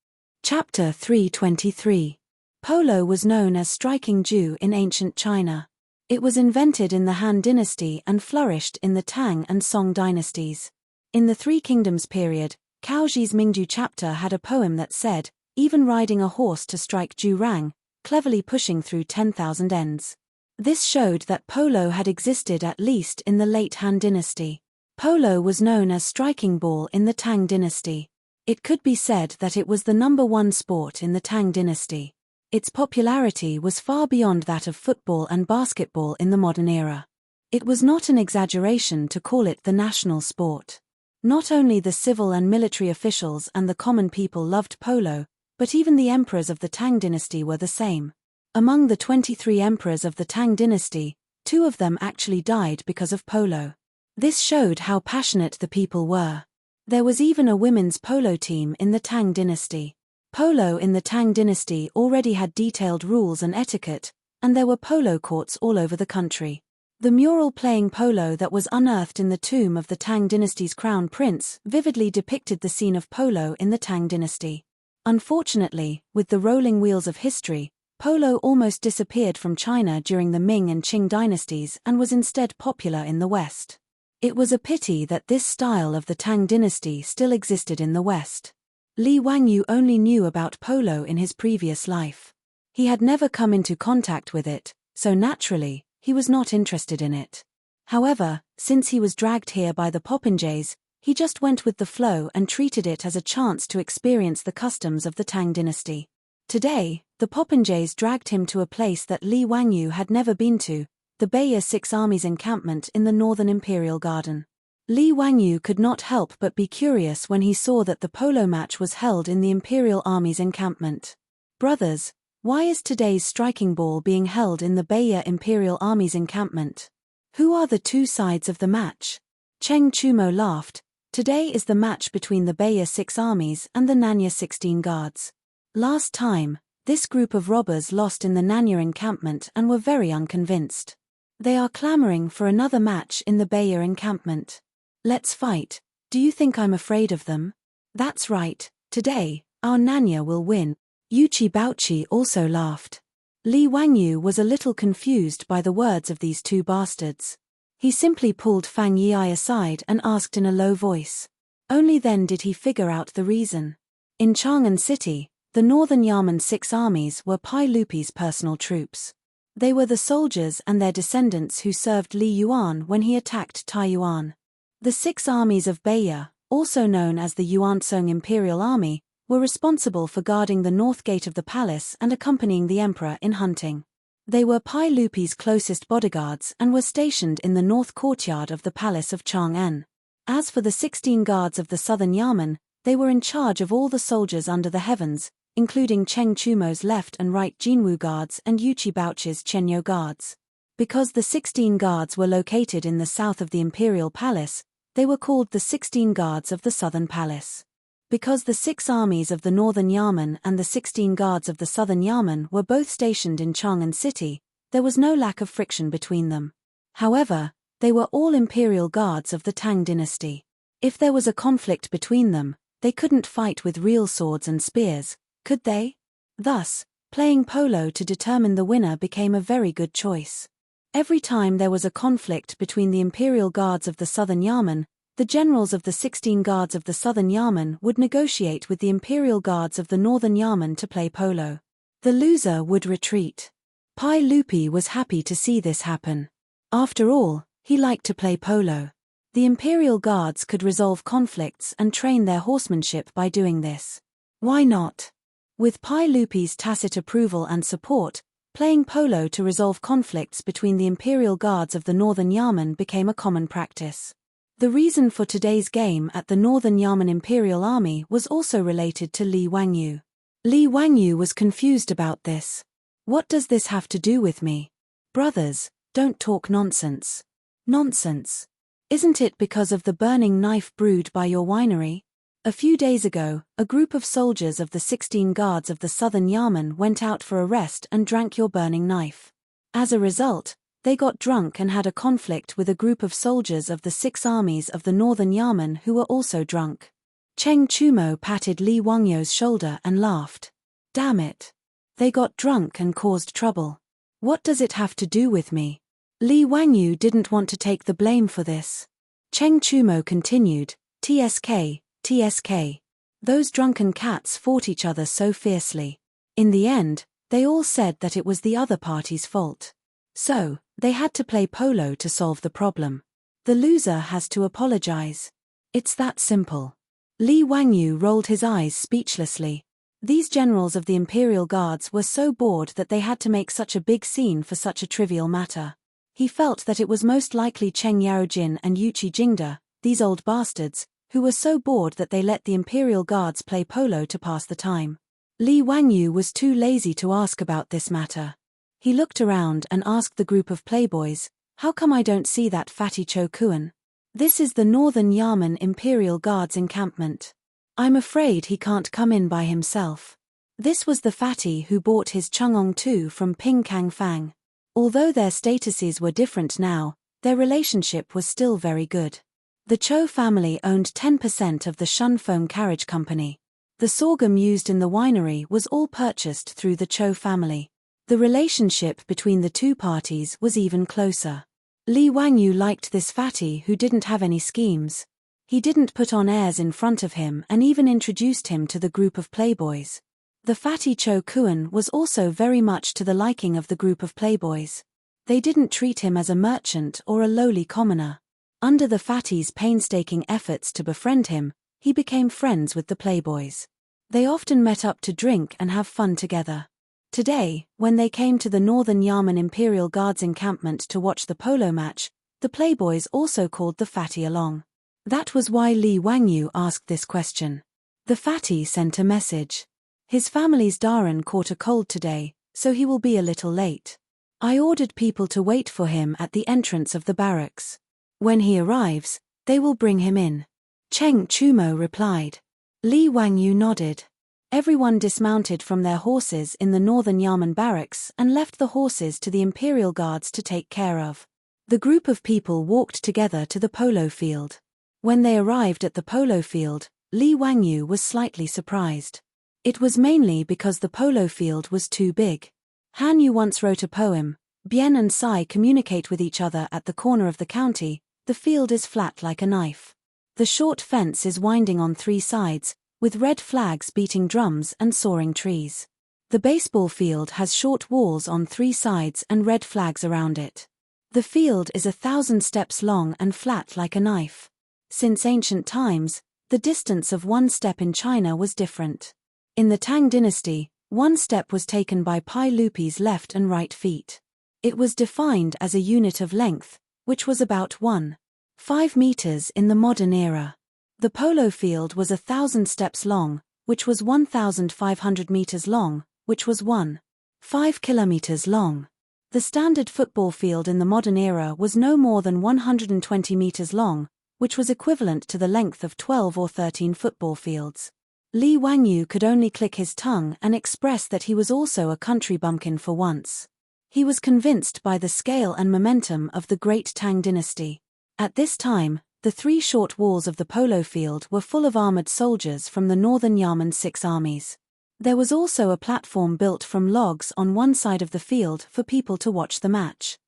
Chapter 323. Polo was known as striking Ju in ancient China. It was invented in the Han dynasty and flourished in the Tang and Song dynasties. In the Three Kingdoms period, Cao Zhi's Mingju chapter had a poem that said, even riding a horse to strike Ju rang, cleverly pushing through 10,000 ends. This showed that polo had existed at least in the late Han dynasty. Polo was known as striking ball in the Tang dynasty. It could be said that it was the #1 sport in the Tang dynasty. Its popularity was far beyond that of football and basketball in the modern era. It was not an exaggeration to call it the national sport. Not only the civil and military officials and the common people loved polo, but even the emperors of the Tang dynasty were the same. Among the 23 emperors of the Tang dynasty, 2 of them actually died because of polo. This showed how passionate the people were. There was even a women's polo team in the Tang dynasty. Polo in the Tang dynasty already had detailed rules and etiquette, and there were polo courts all over the country. The mural playing polo that was unearthed in the tomb of the Tang dynasty's crown prince vividly depicted the scene of polo in the Tang dynasty. Unfortunately, with the rolling wheels of history, polo almost disappeared from China during the Ming and Qing dynasties and was instead popular in the West. It was a pity that this style of the Tang dynasty still existed in the West. Li Wangyu only knew about polo in his previous life. He had never come into contact with it, so naturally, he was not interested in it. However, since he was dragged here by the popinjays, he just went with the flow and treated it as a chance to experience the customs of the Tang dynasty. Today, the popinjays dragged him to a place that Li Wangyu had never been to, the Beiyar Six Army's encampment in the northern imperial garden. Li Wangyu could not help but be curious when he saw that the polo match was held in the imperial army's encampment. Brothers, why is today's striking ball being held in the Beiyar Imperial Army's encampment? Who are the 2 sides of the match? Cheng Chumo laughed. Today is the match between the Beiyar Six Armies and the Nanya 16 Guards. Last time, this group of robbers lost in the Nanya encampment and were very unconvinced. They are clamoring for another match in the Beiyar encampment. Let's fight. Do you think I'm afraid of them? That's right, today, our Nanya will win. Yuchi Baochi also laughed. Li Wangyu was a little confused by the words of these 2 bastards. He simply pulled Fang Yi aside and asked in a low voice. Only then did he figure out the reason. In Chang'an City, the Northern Yamen 6 armies were Pai Lupi's personal troops. They were the soldiers and their descendants who served Li Yuan when he attacked Taiyuan. The 6 armies of Beiyar, also known as the Yuansong Imperial Army, were responsible for guarding the north gate of the palace and accompanying the emperor in hunting. They were Pai Lupi's closest bodyguards and were stationed in the north courtyard of the palace of Chang'an. As for the 16 guards of the southern Yamen, they were in charge of all the soldiers under the heavens, including Cheng Chumo's left and right Jinwu guards and Yuchi Baochi's Chenyo guards. Because the 16 guards were located in the south of the imperial palace, they were called the 16 guards of the southern palace. Because the 6 armies of the northern Yamen and the 16 guards of the southern Yamen were both stationed in Chang'an City, there was no lack of friction between them. However, they were all imperial guards of the Tang dynasty. If there was a conflict between them, they couldn't fight with real swords and spears, could they? Thus, playing polo to determine the winner became a very good choice. Every time there was a conflict between the imperial guards of the southern Yamen, the generals of the 16 guards of the southern Yamen would negotiate with the imperial guards of the northern Yamen to play polo. The loser would retreat. Pai Lupi was happy to see this happen. After all, he liked to play polo. The imperial guards could resolve conflicts and train their horsemanship by doing this. Why not? With Pai Lupi's tacit approval and support, playing polo to resolve conflicts between the imperial guards of the northern Yamen became a common practice. The reason for today's game at the Northern Yamen Imperial Army was also related to Li Wangyu. Li Wangyu was confused about this. What does this have to do with me? Brothers, don't talk nonsense. Nonsense. Isn't it because of the burning knife brewed by your winery? A few days ago, a group of soldiers of the 16 guards of the southern Yamen went out for a rest and drank your burning knife. As a result, They got drunk and had a conflict with a group of soldiers of the 6 armies of the northern Yamen who were also drunk. Cheng Chumo patted Li Wangyu's shoulder and laughed. Damn it. They got drunk and caused trouble. What does it have to do with me? Li Wangyu didn't want to take the blame for this. Cheng Chumo continued, TSK, TSK. Those drunken cats fought each other so fiercely. In the end, they all said that it was the other party's fault. So, they had to play polo to solve the problem. The loser has to apologize. It's that simple. Li Wangyu rolled his eyes speechlessly. These generals of the Imperial Guards were so bored that they had to make such a big scene for such a trivial matter. He felt that it was most likely Cheng Yaojin and Yuqi Jingda, these old bastards, who were so bored that they let the Imperial Guards play polo to pass the time. Li Wangyu was too lazy to ask about this matter. He looked around and asked the group of playboys, "How come I don't see that fatty Cho Kuan? This is the Northern Yamen Imperial Guards encampment. I'm afraid he can't come in by himself." This was the fatty who bought his Chang'ong Tu from Ping Kang Fang. Although their statuses were different now, their relationship was still very good. The Cho family owned 10% of the Shun Foam Carriage Company. The sorghum used in the winery was all purchased through the Cho family. The relationship between the two parties was even closer. Li Wangyu liked this fatty who didn't have any schemes. He didn't put on airs in front of him and even introduced him to the group of playboys. The fatty Cho Kuan was also very much to the liking of the group of playboys. They didn't treat him as a merchant or a lowly commoner. Under the fatty's painstaking efforts to befriend him, he became friends with the playboys. They often met up to drink and have fun together. Today, when they came to the Northern Yamen Imperial Guards encampment to watch the polo match, the playboys also called the fatty along. That was why Li Wangyu asked this question. The fatty sent a message. His family's Daran caught a cold today, so he will be a little late. I ordered people to wait for him at the entrance of the barracks. When he arrives, they will bring him in. Cheng Chumo replied. Li Wangyu nodded. Everyone dismounted from their horses in the Northern Yamen barracks and left the horses to the Imperial Guards to take care of. The group of people walked together to the polo field. When they arrived at the polo field, Li Wangyu was slightly surprised. It was mainly because the polo field was too big. Han Yu once wrote a poem, Bien and Sai communicate with each other at the corner of the county, the field is flat like a knife. The short fence is winding on 3 sides, with red flags beating drums and soaring trees. The baseball field has short walls on 3 sides and red flags around it. The field is 1,000 steps long and flat like a knife. Since ancient times, the distance of 1 step in China was different. In the Tang dynasty, 1 step was taken by Pai Lupi's left and right feet. It was defined as a unit of length, which was about 1.5 meters in the modern era. The polo field was 1,000 steps long, which was 1,500 meters long, which was 1.5 kilometers long. The standard football field in the modern era was no more than 120 meters long, which was equivalent to the length of 12 or 13 football fields. Li Wangyu could only click his tongue and express that he was also a country bumpkin for once. He was convinced by the scale and momentum of the great Tang dynasty. At this time, the 3 short walls of the polo field were full of armored soldiers from the Northern Yamen 6 armies. There was also a platform built from logs on one side of the field for people to watch the match.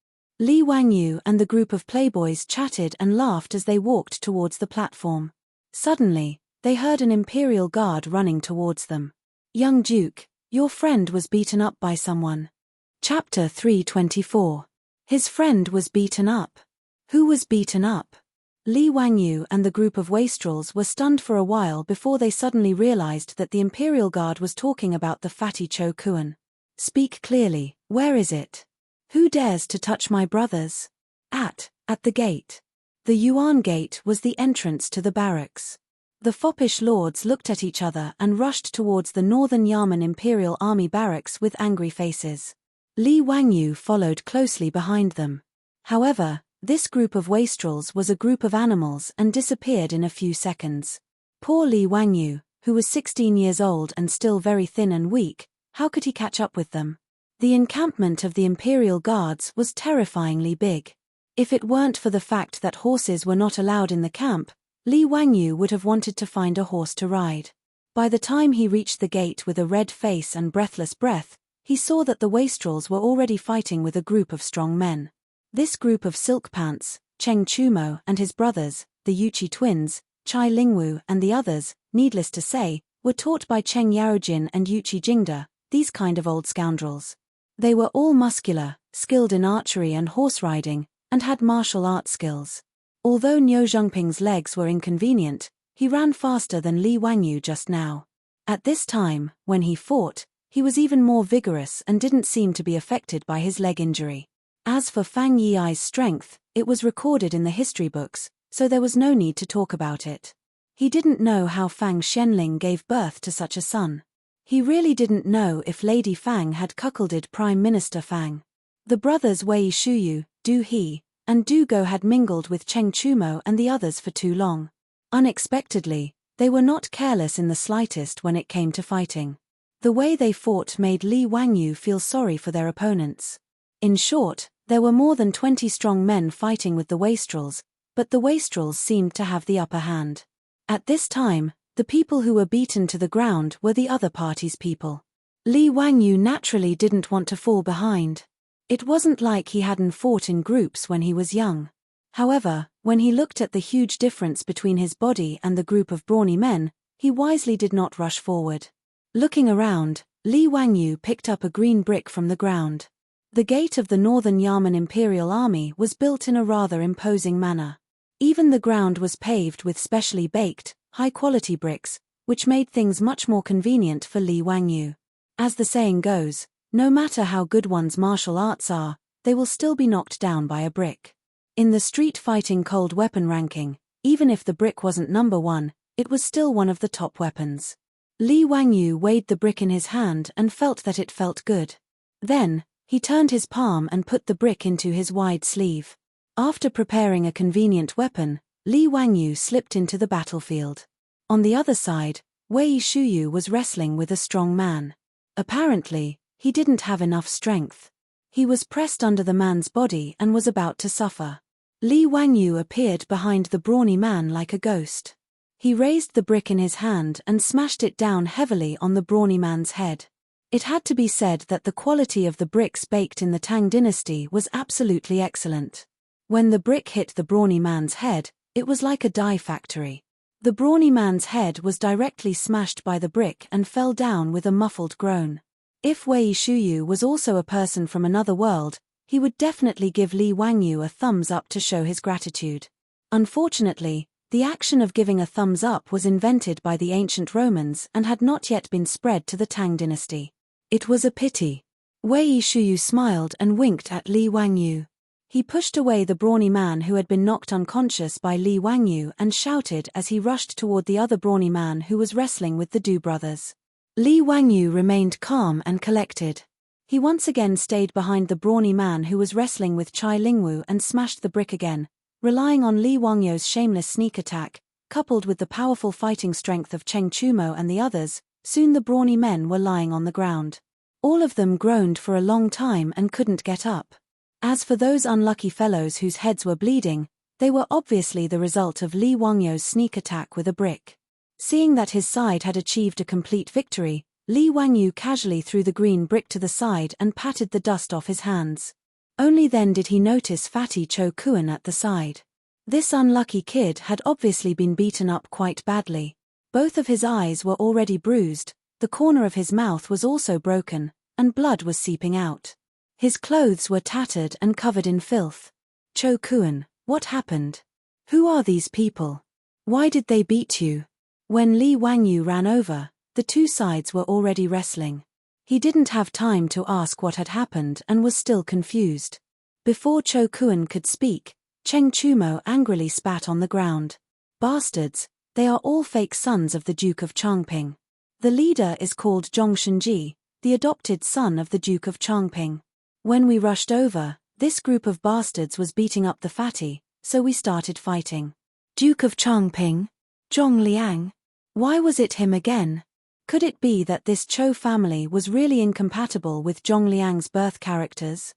Li Wangyu and the group of playboys chatted and laughed as they walked towards the platform. Suddenly, they heard an Imperial Guard running towards them. "Young Duke, your friend was beaten up by someone." Chapter 324. His friend was beaten up. Who was beaten up? Li Wangyu and the group of wastrels were stunned for a while before they suddenly realized that the Imperial Guard was talking about the fatty Cho Kuan. "Speak clearly, where is it? Who dares to touch my brothers?" At the gate. The Yuan Gate was the entrance to the barracks. The foppish lords looked at each other and rushed towards the Northern Yamen Imperial Army barracks with angry faces. Li Wangyu followed closely behind them. However, this group of wastrels was a group of animals and disappeared in a few seconds. Poor Li Wangyu, who was 16 years old and still very thin and weak, how could he catch up with them? The encampment of the Imperial Guards was terrifyingly big. If it weren't for the fact that horses were not allowed in the camp, Li Wangyu would have wanted to find a horse to ride. By the time he reached the gate with a red face and breathless breath, he saw that the wastrels were already fighting with a group of strong men. This group of Silk Pants, Cheng Chumo and his brothers, the Yuchi twins, Chai Lingwu and the others, needless to say, were taught by Cheng Yaojin and Yuchi Jingda, these kind of old scoundrels. They were all muscular, skilled in archery and horse riding, and had martial arts skills. Although Niu Zhengping's legs were inconvenient, he ran faster than Li Wangyu just now. At this time, when he fought, he was even more vigorous and didn't seem to be affected by his leg injury. As for Fang Yi's strength, it was recorded in the history books, so there was no need to talk about it. He didn't know how Fang Xianling gave birth to such a son. He really didn't know if Lady Fang had cuckolded Prime Minister Fang. The brothers Wei Shuyu, Du He, and Du Go had mingled with Cheng Chumo and the others for too long. Unexpectedly, they were not careless in the slightest when it came to fighting. The way they fought made Li Wangyu feel sorry for their opponents. In short, there were more than 20 strong men fighting with the wastrels, but the wastrels seemed to have the upper hand. At this time, the people who were beaten to the ground were the other party's people. Li Wangyu naturally didn't want to fall behind. It wasn't like he hadn't fought in groups when he was young. However, when he looked at the huge difference between his body and the group of brawny men, he wisely did not rush forward. Looking around, Li Wangyu picked up a green brick from the ground. The gate of the Northern Yamen Imperial Army was built in a rather imposing manner. Even the ground was paved with specially baked, high-quality bricks, which made things much more convenient for Li Wangyu. As the saying goes, no matter how good one's martial arts are, they will still be knocked down by a brick. In the street fighting cold weapon ranking, even if the brick wasn't number 1, it was still one of the top weapons. Li Wangyu weighed the brick in his hand and felt that it felt good. Then, he turned his palm and put the brick into his wide sleeve. After preparing a convenient weapon, Li Wangyu slipped into the battlefield. On the other side, Wei Shuyu was wrestling with a strong man. Apparently, he didn't have enough strength. He was pressed under the man's body and was about to suffer. Li Wangyu appeared behind the brawny man like a ghost. He raised the brick in his hand and smashed it down heavily on the brawny man's head. It had to be said that the quality of the bricks baked in the Tang dynasty was absolutely excellent. When the brick hit the brawny man's head, it was like a die factory. The brawny man's head was directly smashed by the brick and fell down with a muffled groan. If Wei Shuyu was also a person from another world, he would definitely give Li Wangyu a thumbs up to show his gratitude. Unfortunately, the action of giving a thumbs up was invented by the ancient Romans and had not yet been spread to the Tang dynasty. It was a pity. Wei Shuyu smiled and winked at Li Wangyu. He pushed away the brawny man who had been knocked unconscious by Li Wangyu and shouted as he rushed toward the other brawny man who was wrestling with the Du brothers. Li Wangyu remained calm and collected. He once again stayed behind the brawny man who was wrestling with Chai Lingwu and smashed the brick again, relying on Li Wangyu's shameless sneak attack, coupled with the powerful fighting strength of Cheng Chumo and the others. Soon the brawny men were lying on the ground. All of them groaned for a long time and couldn't get up. As for those unlucky fellows whose heads were bleeding, they were obviously the result of Li Wangyu's sneak attack with a brick. Seeing that his side had achieved a complete victory, Li Wangyu casually threw the green brick to the side and patted the dust off his hands. Only then did he notice Fatty Cho Kuan at the side. This unlucky kid had obviously been beaten up quite badly. Both of his eyes were already bruised, the corner of his mouth was also broken, and blood was seeping out. His clothes were tattered and covered in filth. Cho Kuan, what happened? Who are these people? Why did they beat you? When Li Wangyu ran over, the two sides were already wrestling. He didn't have time to ask what had happened and was still confused. Before Cho Kuan could speak, Cheng Chumo angrily spat on the ground. Bastards, they are all fake sons of the Duke of Changping. The leader is called Zhong Shenji, the adopted son of the Duke of Changping. When we rushed over, this group of bastards was beating up the fatty, so we started fighting. Duke of Changping? Zhong Liang? Why was it him again? Could it be that this Cho family was really incompatible with Zhongliang's birth characters?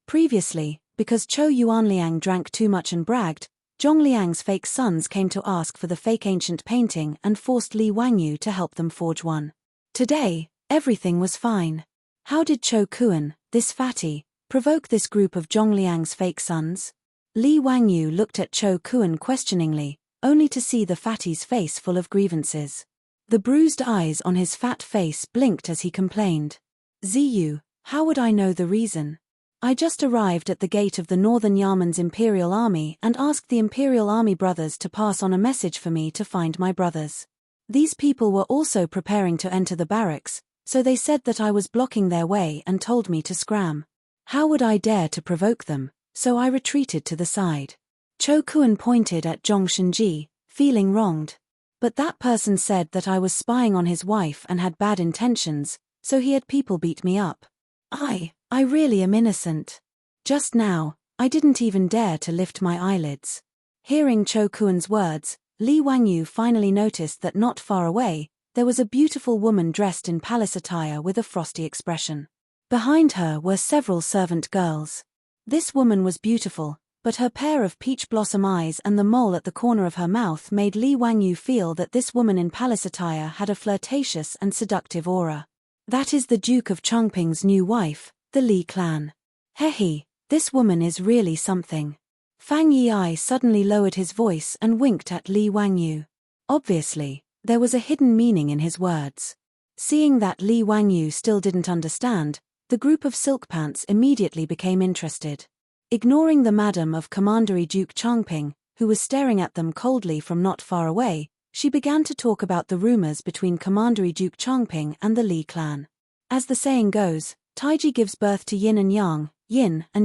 Previously, because Cho Yuanliang drank too much and bragged, Zhongliang's fake sons came to ask for the fake ancient painting and forced Li Wangyu to help them forge one. Today, everything was fine. How did Cho Kuan, this fatty, provoke this group of Zhongliang's fake sons? Li Wangyu looked at Cho Kuan questioningly, only to see the fatty's face full of grievances. The bruised eyes on his fat face blinked as he complained. Ziyu, how would I know the reason? I just arrived at the gate of the Northern Yamen's Imperial Army and asked the Imperial Army brothers to pass on a message for me to find my brothers. These people were also preparing to enter the barracks, so they said that I was blocking their way and told me to scram. How would I dare to provoke them, so I retreated to the side. Cho Kuan pointed at Zhong Shenji, feeling wronged. But that person said that I was spying on his wife and had bad intentions, so he had people beat me up. I really am innocent. Just now, I didn't even dare to lift my eyelids. Hearing Cho Kuan's words, Li Wangyu finally noticed that not far away, there was a beautiful woman dressed in palace attire with a frosty expression. Behind her were several servant girls. This woman was beautiful, but her pair of peach blossom eyes and the mole at the corner of her mouth made Li Wangyu feel that this woman in palace attire had a flirtatious and seductive aura. That is the Duke of Chongping's new wife, the Li clan. Hehe, this woman is really something. Fang Yi suddenly lowered his voice and winked at Li Wangyu. Obviously, there was a hidden meaning in his words. Seeing that Li Wangyu still didn't understand, the group of silk pants immediately became interested. Ignoring the madam of Commandery Duke Chongping, who was staring at them coldly from not far away, she began to talk about the rumors between Commandery Duke Chongping and the Li clan. As the saying goes, Taiji gives birth to yin and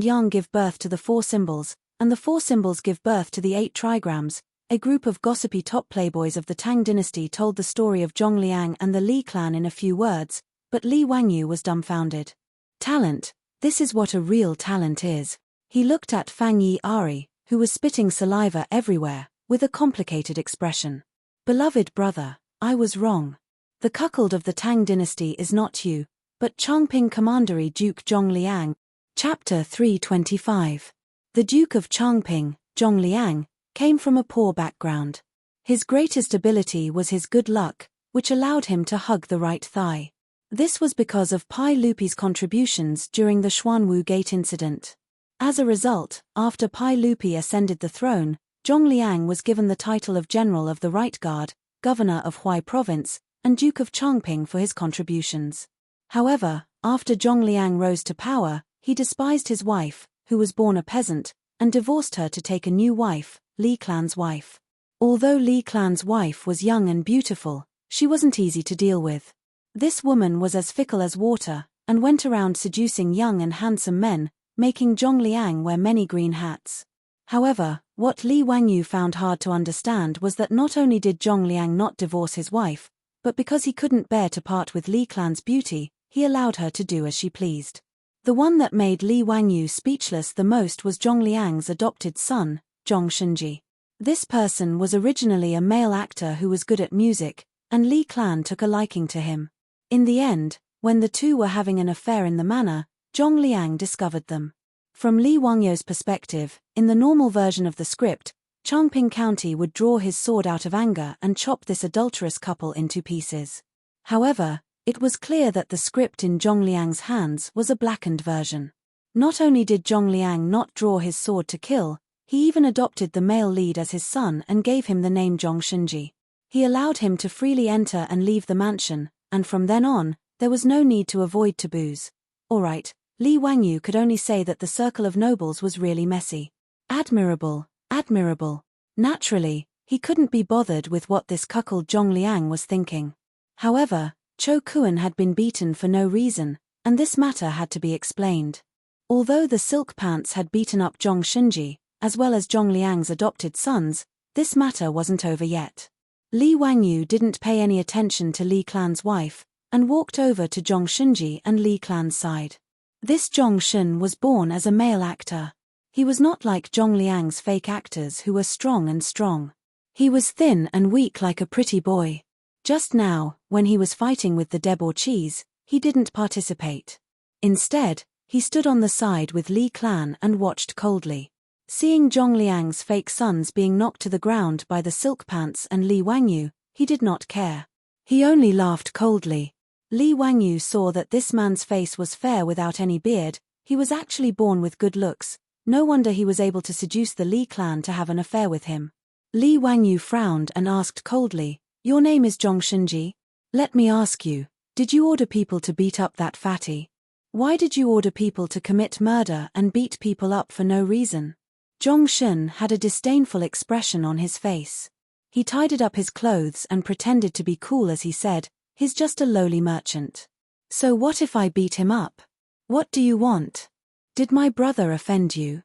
yang give birth to the four symbols, and the four symbols give birth to the 8 trigrams. A group of gossipy top playboys of the Tang dynasty told the story of Zhongliang and the Li clan in a few words, but Li Wangyu was dumbfounded. Talent, this is what a real talent is. He looked at Fang Yi, who was spitting saliva everywhere, with a complicated expression. Beloved brother, I was wrong. The cuckold of the Tang dynasty is not you, but Chongping Commandery Duke Zhongliang. Chapter 325. The Duke of Chongping, Zhongliang, came from a poor background. His greatest ability was his good luck, which allowed him to hug the right thigh. This was because of Pai Lupi's contributions during the Xuanwu Gate incident. As a result, after Pai Lupi ascended the throne, Zhongliang was given the title of General of the Right Guard, Governor of Huai Province, and Duke of Chongping for his contributions. However, after Zhongliang rose to power, he despised his wife, who was born a peasant, and divorced her to take a new wife, Li clan's wife. Although Li clan's wife was young and beautiful, she wasn't easy to deal with. This woman was as fickle as water, and went around seducing young and handsome men, making Zhongliang wear many green hats. However, what Li Wangyu found hard to understand was that not only did Zhongliang not divorce his wife, but because he couldn't bear to part with Li clan's beauty, he allowed her to do as she pleased. The one that made Li Wangyu speechless the most was Zhongliang's adopted son, Zhong Shenji. This person was originally a male actor who was good at music, and Li clan took a liking to him. In the end, when the two were having an affair in the manor, Zhongliang discovered them. From Li Wangyu's perspective, in the normal version of the script, Chongping County would draw his sword out of anger and chop this adulterous couple into pieces. However, it was clear that the script in Zhongliang's hands was a blackened version. Not only did Zhongliang not draw his sword to kill, he even adopted the male lead as his son and gave him the name Zhong Shenji. He allowed him to freely enter and leave the mansion, and from then on, there was no need to avoid taboos. Alright, Li Wangyu could only say that the circle of nobles was really messy. Admirable, admirable. Naturally, he couldn't be bothered with what this cuckold Zhongliang was thinking. However, Cho Kuan had been beaten for no reason, and this matter had to be explained. Although the silk pants had beaten up Zhong Shenji, as well as Zhongliang's adopted sons, this matter wasn't over yet. Li Wangyu didn't pay any attention to Li clan's wife, and walked over to Zhong Shenji and Li clan's side. This Zhong Shen was born as a male actor. He was not like Zhongliang's fake actors who were strong. He was thin and weak like a pretty boy. Just now, when he was fighting with the debauchees, he didn't participate. Instead, he stood on the side with Li Clan and watched coldly. Seeing Zhongliang's fake sons being knocked to the ground by the Silk Pants and Li Wangyu, he did not care. He only laughed coldly. Li Wangyu saw that this man's face was fair without any beard. He was actually born with good looks. No wonder he was able to seduce the Li clan to have an affair with him. Li Wangyu frowned and asked coldly, "Your name is Zhong Shenji? Let me ask you, did you order people to beat up that fatty? Why did you order people to commit murder and beat people up for no reason?" Zhong Shen had a disdainful expression on his face. He tidied up his clothes and pretended to be cool as he said, "He's just a lowly merchant. So what if I beat him up? What do you want? Did my brother offend you?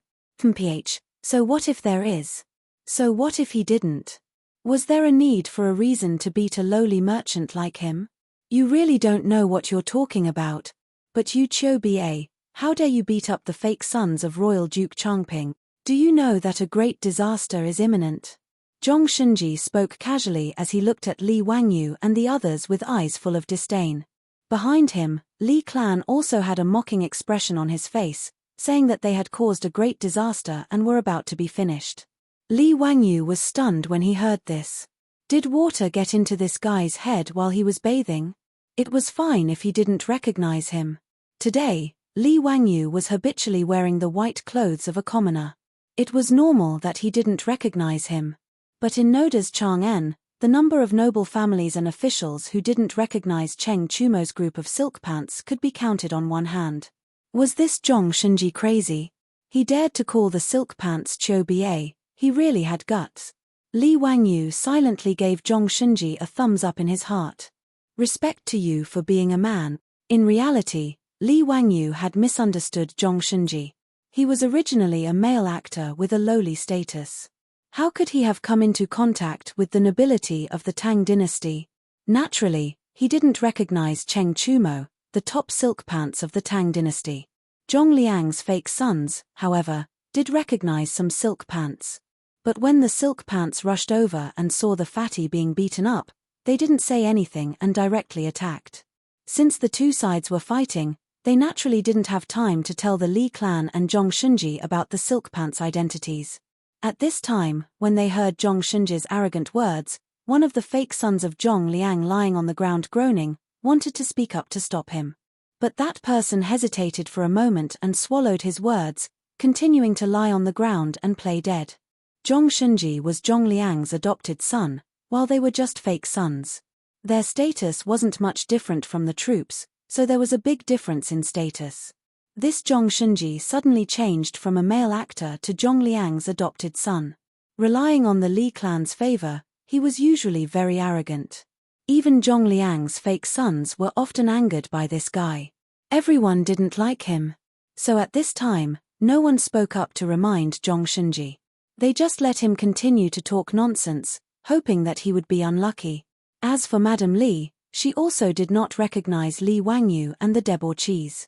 So what if there is? So what if he didn't? Was there a need for a reason to beat a lowly merchant like him? You really don't know what you're talking about. But you Qiu Ba, how dare you beat up the fake sons of Royal Duke Changping? Do you know that a great disaster is imminent?" Zhong Shenji spoke casually as he looked at Li Wangyu and the others with eyes full of disdain. Behind him, Li Clan also had a mocking expression on his face, saying that they had caused a great disaster and were about to be finished. Li Wangyu was stunned when he heard this. Did water get into this guy's head while he was bathing? It was fine if he didn't recognize him. Today, Li Wangyu was habitually wearing the white clothes of a commoner. It was normal that he didn't recognize him. But in Noda's Chang'an, the number of noble families and officials who didn't recognize Cheng Chumo's group of silk pants could be counted on one hand. Was this Zhong Shenji crazy? He dared to call the silk pants Qiu Ba, he really had guts. Li Wangyu silently gave Zhong Shenji a thumbs up in his heart. Respect to you for being a man. In reality, Li Wangyu had misunderstood Zhong Shenji. He was originally a male actor with a lowly status. How could he have come into contact with the nobility of the Tang dynasty? Naturally, he didn't recognize Cheng Chumo, the top silk pants of the Tang dynasty. Zhong Liang's fake sons, however, did recognize some silk pants. But when the silk pants rushed over and saw the fatty being beaten up, they didn't say anything and directly attacked. Since the two sides were fighting, they naturally didn't have time to tell the Li clan and Zhong Shenji about the silk pants' identities. At this time, when they heard Zhong Shenji's arrogant words, one of the fake sons of Zhong Liang lying on the ground groaning, wanted to speak up to stop him. But that person hesitated for a moment and swallowed his words, continuing to lie on the ground and play dead. Zhong Shenji was Zhong Liang's adopted son, while they were just fake sons. Their status wasn't much different from the troops, so there was a big difference in status. This Zhong Shenji suddenly changed from a male actor to Zhong Liang's adopted son. Relying on the Li clan's favor, he was usually very arrogant. Even Zhong Liang's fake sons were often angered by this guy. Everyone didn't like him. So at this time, no one spoke up to remind Zhong Shenji. They just let him continue to talk nonsense, hoping that he would be unlucky. As for Madame Li, she also did not recognize Li Wangyu and the debauchees.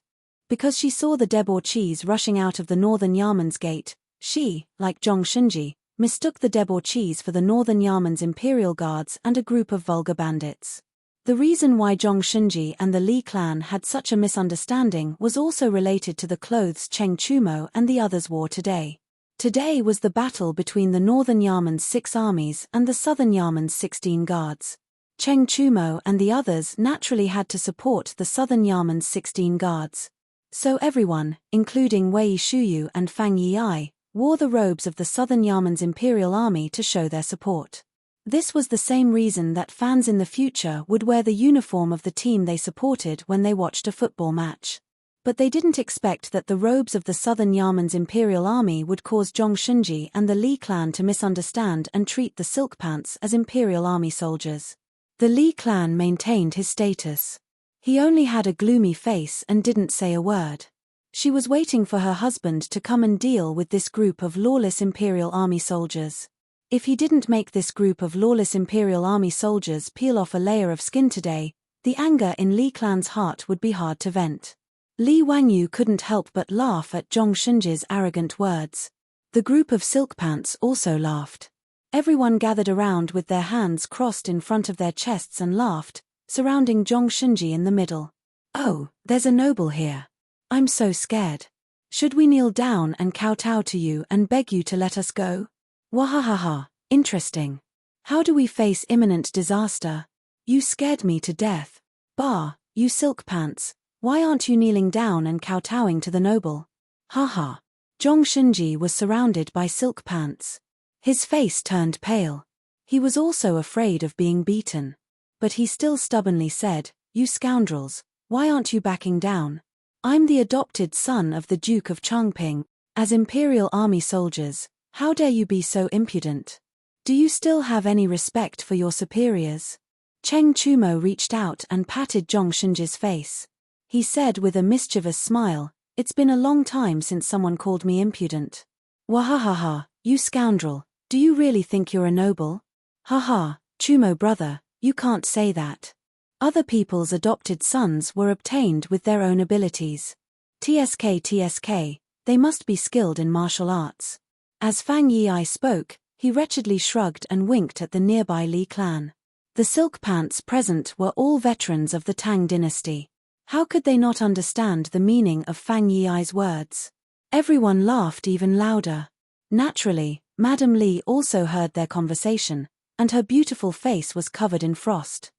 Because she saw the debauchees rushing out of the Northern Yarman's gate, she, like Zhong Shenji, mistook the debauchees for the Northern Yarman's imperial guards and a group of vulgar bandits. The reason why Zhong Shenji and the Li clan had such a misunderstanding was also related to the clothes Cheng Chumo and the others wore today. Today was the battle between the Northern Yarman's 6 armies and the Southern Yarman's 16 guards. Cheng Chumo and the others naturally had to support the Southern Yarman's 16 guards. So everyone, including Wei Shuyu and Fang Yi, wore the robes of the Southern Yarman's imperial army to show their support. This was the same reason that fans in the future would wear the uniform of the team they supported when they watched a football match. But they didn't expect that the robes of the Southern Yarman's imperial army would cause Zhong Shenji and the Li clan to misunderstand and treat the silk pants as imperial army soldiers. The Li clan maintained his status. He only had a gloomy face and didn't say a word. She was waiting for her husband to come and deal with this group of lawless imperial army soldiers. If he didn't make this group of lawless imperial army soldiers peel off a layer of skin today, the anger in Li clan's heart would be hard to vent. Li Wangyu couldn't help but laugh at Zhong Shenji's arrogant words. The group of silk pants also laughed. Everyone gathered around with their hands crossed in front of their chests and laughed, surrounding Zhong Shunji in the middle. "Oh, there's a noble here. I'm so scared. Should we kneel down and kowtow to you and beg you to let us go? Wahahaha, interesting. How do we face imminent disaster? You scared me to death. Bah, you silk pants, why aren't you kneeling down and kowtowing to the noble? Haha." Zhong Shunji was surrounded by silk pants. His face turned pale. He was also afraid of being beaten. But he still stubbornly said, "You scoundrels, why aren't you backing down? I'm the adopted son of the Duke of Changping. As Imperial Army soldiers, how dare you be so impudent? Do you still have any respect for your superiors?" Cheng Chumo reached out and patted Zhong Shunji's face. He said with a mischievous smile, "It's been a long time since someone called me impudent." "Wahahaha, you scoundrel, do you really think you're a noble? Haha, Chumo brother, you can't say that. Other people's adopted sons were obtained with their own abilities. TSK, they must be skilled in martial arts." As Fang Yi spoke, he wretchedly shrugged and winked at the nearby Li clan. The silk pants present were all veterans of the Tang dynasty. How could they not understand the meaning of Fang Yi's words? Everyone laughed even louder. Naturally, Madame Li also heard their conversation, and her beautiful face was covered in frost.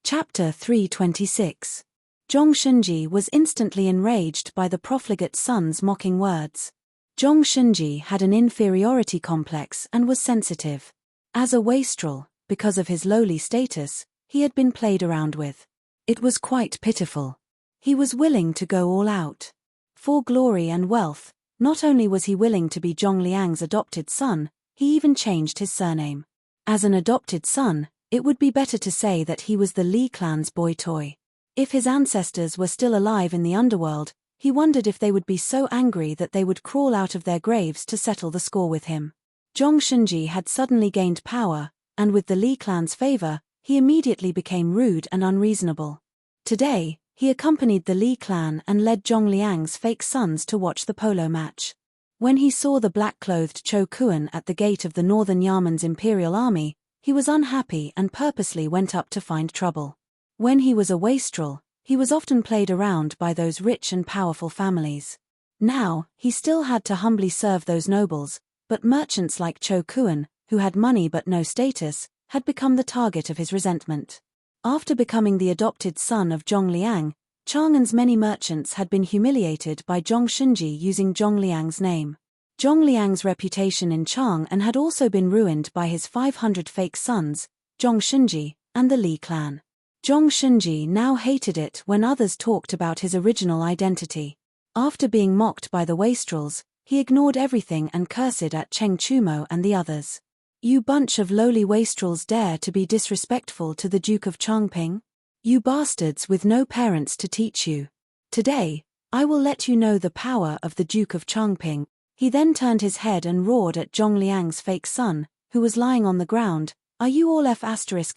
Chapter 326. Zhong Shunji was instantly enraged by the profligate son's mocking words. Zhong Shunji had an inferiority complex and was sensitive. As a wastrel, because of his lowly status, he had been played around with. It was quite pitiful. He was willing to go all out. For glory and wealth, not only was he willing to be Zhong Liang's adopted son, he even changed his surname. As an adopted son, it would be better to say that he was the Li clan's boy toy. If his ancestors were still alive in the underworld, he wondered if they would be so angry that they would crawl out of their graves to settle the score with him. Zhong Shunji had suddenly gained power, and with the Li clan's favor, he immediately became rude and unreasonable. Today, he accompanied the Li clan and led Zhong Liang's fake sons to watch the polo match. When he saw the black-clothed Cho Kuan at the gate of the Northern Yaman's Imperial Army, he was unhappy and purposely went up to find trouble. When he was a wastrel, he was often played around by those rich and powerful families. Now, he still had to humbly serve those nobles, but merchants like Cho Kuan, who had money but no status, had become the target of his resentment. After becoming the adopted son of Zhong Liang, Chang'an's many merchants had been humiliated by Zhong Shunji using Zhong Liang's name. Zhong Liang's reputation in Chang'an had also been ruined by his 500 fake sons, Zhong Shunji, and the Li clan. Zhong Shunji now hated it when others talked about his original identity. After being mocked by the wastrels, he ignored everything and cursed at Cheng Chumo and the others. "You bunch of lowly wastrels dare to be disrespectful to the Duke of Changping? You bastards with no parents to teach you. Today, I will let you know the power of the Duke of Changping." He then turned his head and roared at Zhong Liang's fake son, who was lying on the ground, "Are you all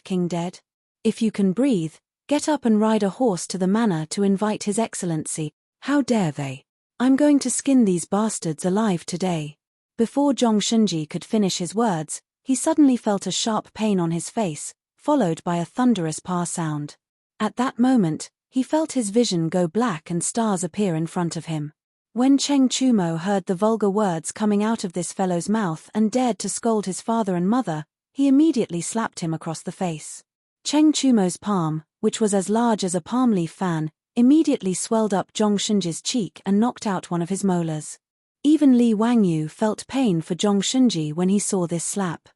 King dead? If you can breathe, get up and ride a horse to the manor to invite His Excellency. How dare they? I'm going to skin these bastards alive today." Before Zhong Shunji could finish his words, he suddenly felt a sharp pain on his face, followed by a thunderous pa sound. At that moment, he felt his vision go black and stars appear in front of him. When Cheng Chumo heard the vulgar words coming out of this fellow's mouth and dared to scold his father and mother, he immediately slapped him across the face. Cheng Chumo's palm, which was as large as a palm leaf fan, immediately swelled up Zhong Shunji's cheek and knocked out one of his molars. Even Li Wangyu felt pain for Zhong Shunji when he saw this slap.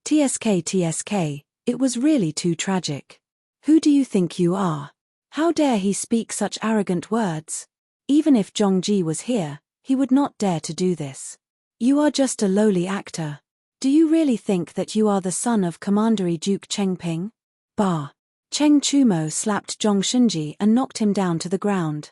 TSK, it was really too tragic. Who do you think you are? How dare he speak such arrogant words? Even if Zhongji was here, he would not dare to do this. You are just a lowly actor. Do you really think that you are the son of Commandery Duke Chengping? Bah! Cheng Chumo slapped Zhong Shunji and knocked him down to the ground.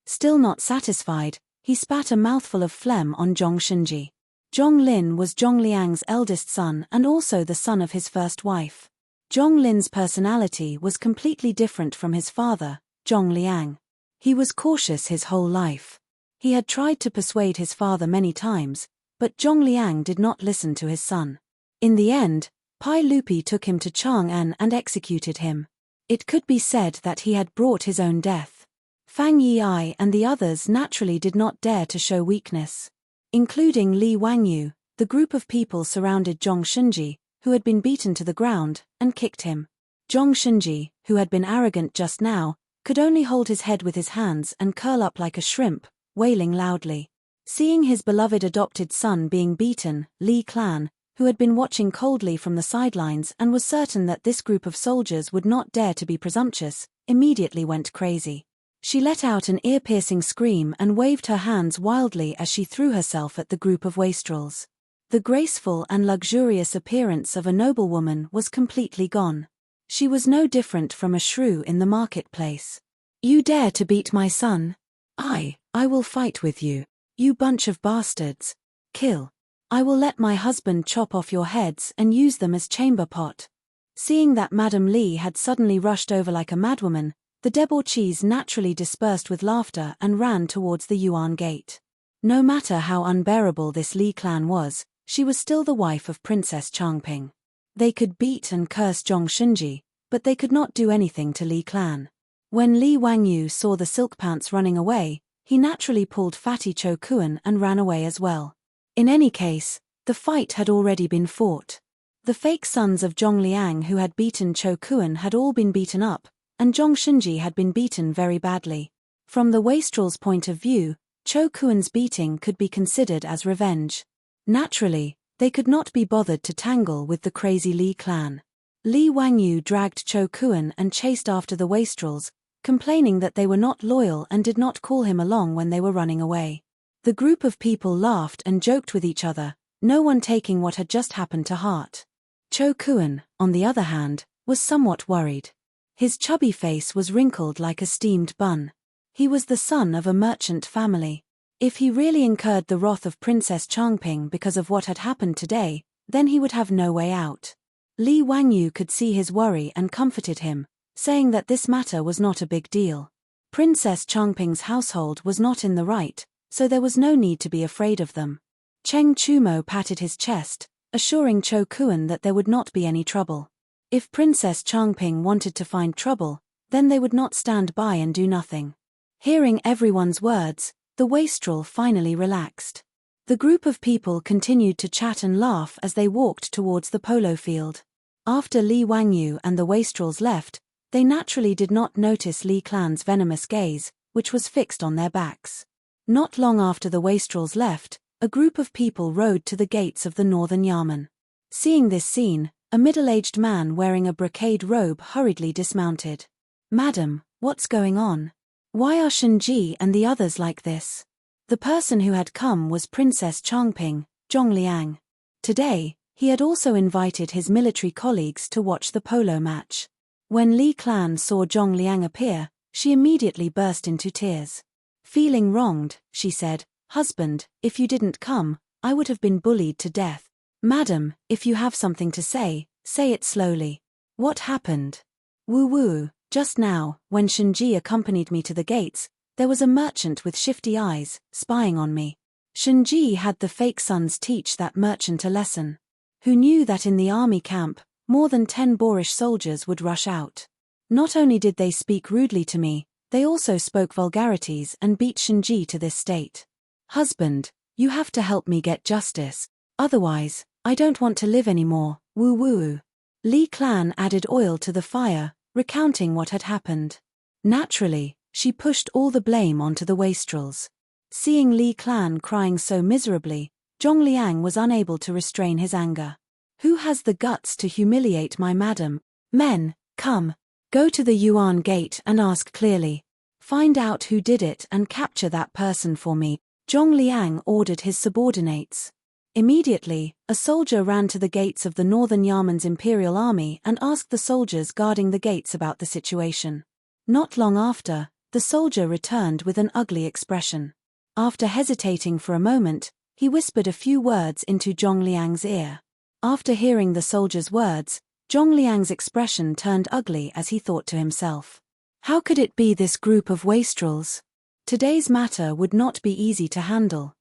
Still not satisfied, he spat a mouthful of phlegm on Zhong Shunji. Zhong Lin was Zhong Liang's eldest son and also the son of his first wife. Zhong Lin's personality was completely different from his father, Zhong Liang. He was cautious his whole life. He had tried to persuade his father many times, but Zhong Liang did not listen to his son. In the end, Pai Lupi took him to Chang'an and executed him. It could be said that he had brought his own death. Fang Yi and the others naturally did not dare to show weakness. Including Li Wangyu, the group of people surrounded Zhong Shunji, who had been beaten to the ground, and kicked him. Zhong Shunji, who had been arrogant just now, could only hold his head with his hands and curl up like a shrimp, wailing loudly. Seeing his beloved adopted son being beaten, Li Clan, who had been watching coldly from the sidelines and was certain that this group of soldiers would not dare to be presumptuous, immediately went crazy. She let out an ear-piercing scream and waved her hands wildly as she threw herself at the group of wastrels. The graceful and luxurious appearance of a noblewoman was completely gone. She was no different from a shrew in the marketplace. "You dare to beat my son? I will fight with you. You bunch of bastards. Kill. I will let my husband chop off your heads and use them as chamber pot." Seeing that Madame Li had suddenly rushed over like a madwoman, the debauchees naturally dispersed with laughter and ran towards the Yuan Gate. No matter how unbearable this Li clan was, she was still the wife of Princess Changping. They could beat and curse Zhong Shunji, but they could not do anything to Li clan. When Li Wangyu saw the silk pants running away, he naturally pulled Fatty Cho Kuan and ran away as well. In any case, the fight had already been fought. The fake sons of Zhong Liang who had beaten Cho Kuan had all been beaten up, and Zhong Shunji had been beaten very badly. From the wastrel's point of view, Cho Kuan's beating could be considered as revenge. Naturally, they could not be bothered to tangle with the crazy Li clan. Li Wangyu dragged Cho Kuan and chased after the wastrels, complaining that they were not loyal and did not call him along when they were running away. The group of people laughed and joked with each other, no one taking what had just happened to heart. Cho Kuan, on the other hand, was somewhat worried. His chubby face was wrinkled like a steamed bun. He was the son of a merchant family. If he really incurred the wrath of Princess Changping because of what had happened today, then he would have no way out. Li Wangyu could see his worry and comforted him, saying that this matter was not a big deal. Princess Changping's household was not in the right, so there was no need to be afraid of them. Cheng Chumo patted his chest, assuring Cho Kuan that there would not be any trouble. If Princess Changping wanted to find trouble, then they would not stand by and do nothing. Hearing everyone's words, the wastrel finally relaxed. The group of people continued to chat and laugh as they walked towards the polo field. After Li Wangyu and the wastrels left, they naturally did not notice Li clan's venomous gaze, which was fixed on their backs. Not long after the wastrels left, a group of people rode to the gates of the northern yamen. Seeing this scene, a middle-aged man wearing a brocade robe hurriedly dismounted. "Madam, what's going on? Why are Shunji and the others like this?" The person who had come was Princess Changping, Zhong Liang. Today, he had also invited his military colleagues to watch the polo match. When Li clan saw Zhong Liang appear, she immediately burst into tears. Feeling wronged, she said, "Husband, if you didn't come, I would have been bullied to death. Madam, if you have something to say it slowly. What happened?" "Woo-woo, just now, when Shunji accompanied me to the gates, there was a merchant with shifty eyes, spying on me. Shunji had the fake sons teach that merchant a lesson. Who knew that in the army camp, more than 10 boorish soldiers would rush out. Not only did they speak rudely to me, they also spoke vulgarities and beat Shunji to this state. Husband, you have to help me get justice, otherwise, I don't want to live anymore, woo-woo." Li clan added oil to the fire, recounting what had happened. Naturally, she pushed all the blame onto the wastrels. Seeing Li clan crying so miserably, Zhong Liang was unable to restrain his anger. "Who has the guts to humiliate my madam? Men, come. Go to the Yuan Gate and ask clearly. Find out who did it and capture that person for me," Zhong Liang ordered his subordinates. Immediately, a soldier ran to the gates of the northern Yamen's imperial army and asked the soldiers guarding the gates about the situation. Not long after, the soldier returned with an ugly expression. After hesitating for a moment, he whispered a few words into Zhong Liang's ear. After hearing the soldier's words, Zhong Liang's expression turned ugly as he thought to himself. How could it be this group of wastrels? Today's matter would not be easy to handle.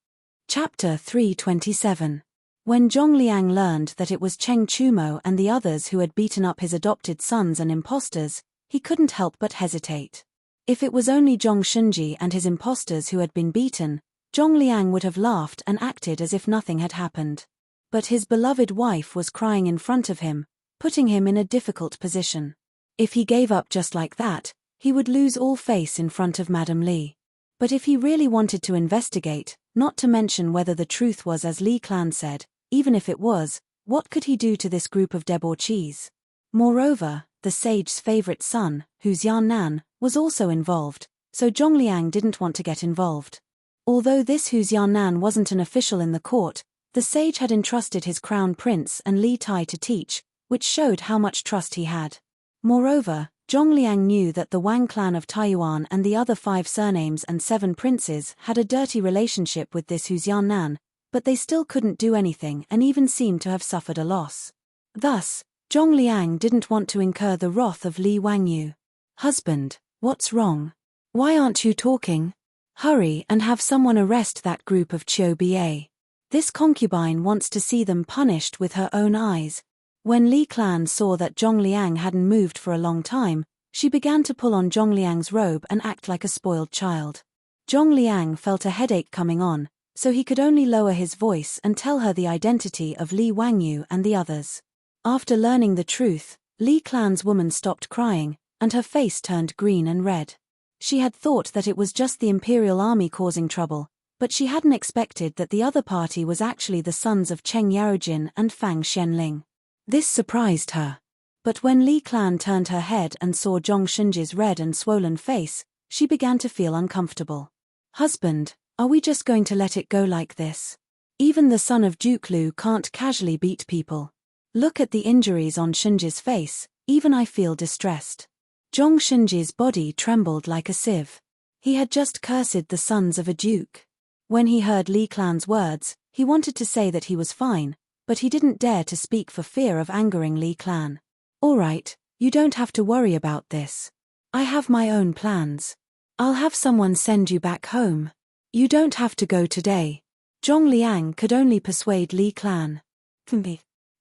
Chapter 327. When Zhongliang learned that it was Cheng Chumo and the others who had beaten up his adopted sons and impostors, he couldn't help but hesitate. If it was only Zhong Shunji and his impostors who had been beaten, Zhongliang would have laughed and acted as if nothing had happened. But his beloved wife was crying in front of him, putting him in a difficult position. If he gave up just like that, he would lose all face in front of Madame Li. But if he really wanted to investigate, not to mention whether the truth was as Li Clan said, even if it was, what could he do to this group of debauchees? Moreover, the sage's favorite son, Hu Xiannan, was also involved, so Zhongliang didn't want to get involved. Although this Hu Xiannan wasn't an official in the court, the sage had entrusted his crown prince and Li Tai to teach, which showed how much trust he had. Moreover, Zhongliang knew that the Wang clan of Taiyuan and the other 5 surnames and 7 princes had a dirty relationship with this Hu Xiannan, but they still couldn't do anything and even seemed to have suffered a loss. Thus, Zhongliang didn't want to incur the wrath of Li Wangyu. "Husband, what's wrong? Why aren't you talking? Hurry and have someone arrest that group of Qiu Ba. This concubine wants to see them punished with her own eyes." When Li Clan saw that Zhongliang hadn't moved for a long time, she began to pull on Zhongliang's robe and act like a spoiled child. Zhongliang felt a headache coming on, so he could only lower his voice and tell her the identity of Li Wangyu and the others. After learning the truth, Li Clan's woman stopped crying, and her face turned green and red. She had thought that it was just the imperial army causing trouble, but she hadn't expected that the other party was actually the sons of Cheng Yaojin and Fang Xianling. This surprised her. But when Li Clan turned her head and saw Zhong Shunji's red and swollen face, she began to feel uncomfortable. "Husband, are we just going to let it go like this? Even the son of Duke Lu can't casually beat people. Look at the injuries on Shunji's face, even I feel distressed." Zhong Shunji's body trembled like a sieve. He had just cursed the sons of a duke. When he heard Li Clan's words, he wanted to say that he was fine, but he didn't dare to speak for fear of angering Li Clan. "All right, you don't have to worry about this. I have my own plans. I'll have someone send you back home. You don't have to go today." Zhongliang could only persuade Li Clan.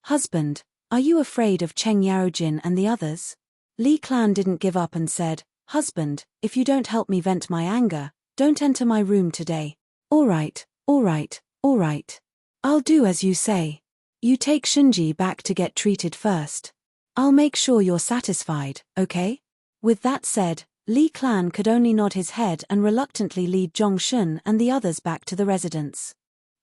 "Husband, are you afraid of Cheng Yaojin and the others?" Li Clan didn't give up and said, "Husband, if you don't help me vent my anger, don't enter my room today." All right, all right, all right. I'll do as you say. You take Shunji back to get treated first. I'll make sure you're satisfied, okay?" With that said, Li Clan could only nod his head and reluctantly lead Zhong Shun and the others back to the residence.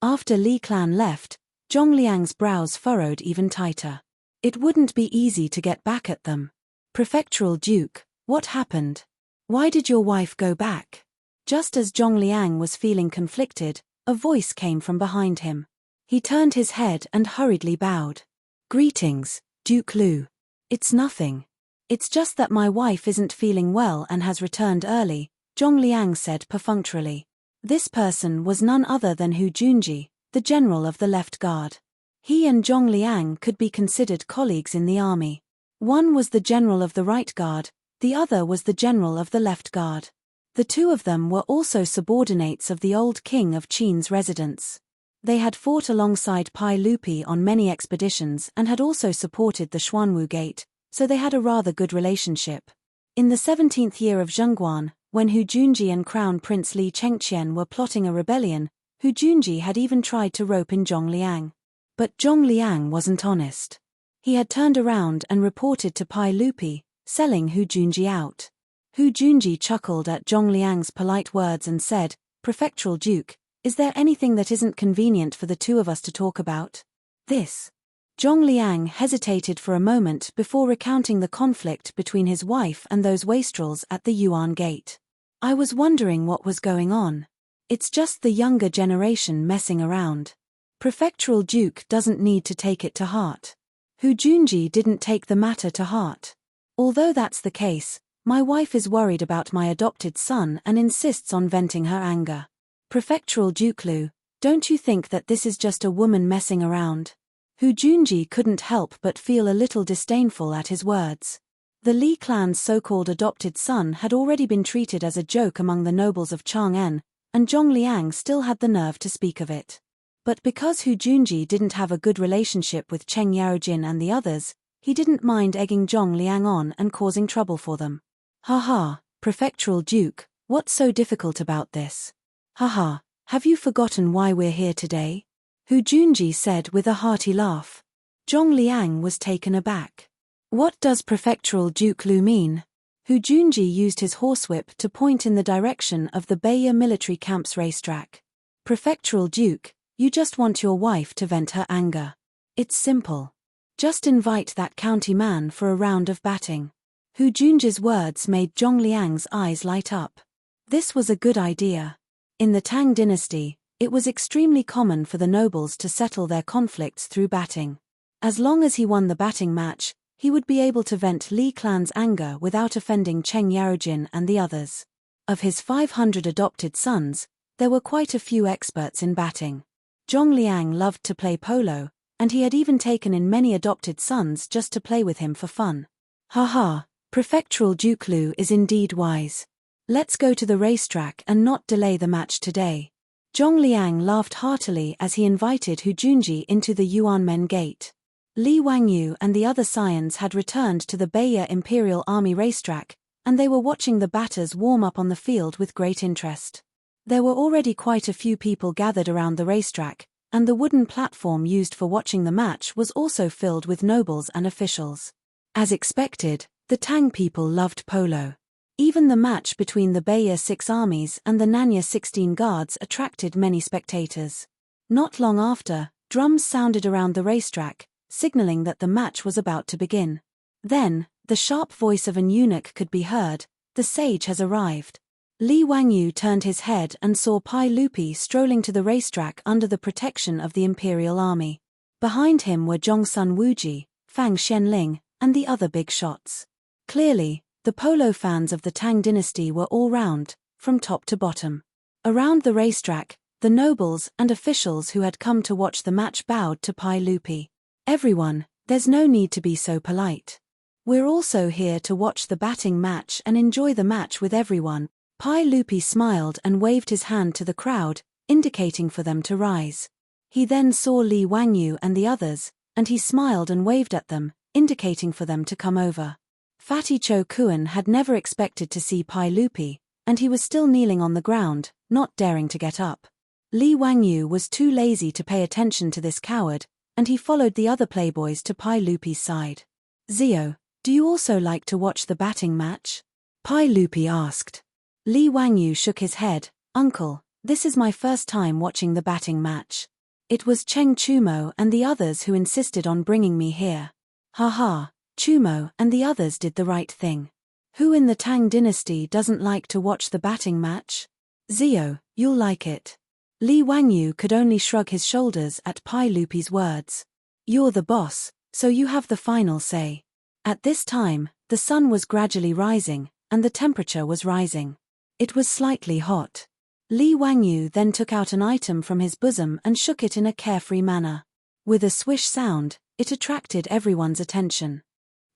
After Li Clan left, Zhongliang's brows furrowed even tighter. It wouldn't be easy to get back at them. "Prefectural Duke, what happened? Why did your wife go back?" Just as Zhongliang was feeling conflicted, a voice came from behind him. He turned his head and hurriedly bowed. "Greetings, Duke Lu. It's nothing. It's just that my wife isn't feeling well and has returned early," Zhongliang said perfunctorily. This person was none other than Hu Junji, the general of the left guard. He and Zhongliang could be considered colleagues in the army. One was the general of the right guard, the other was the general of the left guard. The two of them were also subordinates of the old king of Qin's residence. They had fought alongside Pai Lupi on many expeditions and had also supported the Xuanwu Gate, so they had a rather good relationship. In the 17th year of Zhengguan, when Hu Junji and Crown Prince Li Chengqian were plotting a rebellion, Hu Junji had even tried to rope in Zhongliang. But Zhongliang wasn't honest. He had turned around and reported to Pai Lupi, selling Hu Junji out. Hu Junji chuckled at Zhongliang's polite words and said, "Prefectural Duke, is there anything that isn't convenient for the two of us to talk about?" This. Zhongliang hesitated for a moment before recounting the conflict between his wife and those wastrels at the Yuan Gate. "I was wondering what was going on. It's just the younger generation messing around. Prefectural Duke doesn't need to take it to heart." Hu Junji didn't take the matter to heart. "Although that's the case, my wife is worried about my adopted son and insists on venting her anger. Prefectural Duke Lu, don't you think that this is just a woman messing around?" Hu Junji couldn't help but feel a little disdainful at his words. The Li clan's so-called adopted son had already been treated as a joke among the nobles of Chang'an, and Zhongliang still had the nerve to speak of it. But because Hu Junji didn't have a good relationship with Cheng Yaojin and the others, he didn't mind egging Zhong Liang on and causing trouble for them. Haha, Prefectural Duke, what's so difficult about this? Haha, have you forgotten why we're here today? Hu Junji said with a hearty laugh. Zhong Liang was taken aback. What does Prefectural Duke Lu mean? Hu Junji used his horsewhip to point in the direction of the Beiya military camp's racetrack. Prefectural Duke, you just want your wife to vent her anger. It's simple. Just invite that county man for a round of batting. Hu Junji's words made Zhong Liang's eyes light up. This was a good idea. In the Tang dynasty, it was extremely common for the nobles to settle their conflicts through batting. As long as he won the batting match, he would be able to vent Li clan's anger without offending Cheng Yaojin and the others. Of his 500 adopted sons, there were quite a few experts in batting. Zhong Liang loved to play polo, and he had even taken in many adopted sons just to play with him for fun. Haha, Prefectural Duke Lu is indeed wise. Let's go to the racetrack and not delay the match today. Zhong Liang laughed heartily as he invited Hu Junji into the Yuanmen Gate. Li Wangyu and the other scions had returned to the Beiya Imperial Army racetrack, and they were watching the batters warm up on the field with great interest. There were already quite a few people gathered around the racetrack, and the wooden platform used for watching the match was also filled with nobles and officials. As expected, the Tang people loved polo. Even the match between the Beiya 6 armies and the Nanya 16 guards attracted many spectators. Not long after, drums sounded around the racetrack, signaling that the match was about to begin. Then, the sharp voice of an eunuch could be heard, "The sage has arrived." Li Wangyu turned his head and saw Pai Lupi strolling to the racetrack under the protection of the Imperial Army. Behind him were Zhongsun Wuji, Fang Xianling, and the other big shots. Clearly, the polo fans of the Tang dynasty were all round, from top to bottom. Around the racetrack, the nobles and officials who had come to watch the match bowed to Pai Lupi. Everyone, there's no need to be so polite. We're also here to watch the batting match and enjoy the match with everyone. Pai Lupi smiled and waved his hand to the crowd, indicating for them to rise. He then saw Li Wangyu and the others, and he smiled and waved at them, indicating for them to come over. Fatty Cho Kuan had never expected to see Pai Lupi, and he was still kneeling on the ground, not daring to get up. Li Wangyu was too lazy to pay attention to this coward, and he followed the other playboys to Pai Lupi's side. "Zio, do you also like to watch the batting match?" Pai Lupi asked. Li Wangyu shook his head. "Uncle, this is my first time watching the batting match. It was Cheng Chumo and the others who insisted on bringing me here." Haha, Chumo and the others did the right thing. Who in the Tang dynasty doesn't like to watch the batting match? Zio, you'll like it. Li Wangyu could only shrug his shoulders at Pai Lupi's words. "You're the boss, so you have the final say." At this time, the sun was gradually rising, and the temperature was rising. It was slightly hot. Li Wangyu then took out an item from his bosom and shook it in a carefree manner. With a swish sound, it attracted everyone's attention.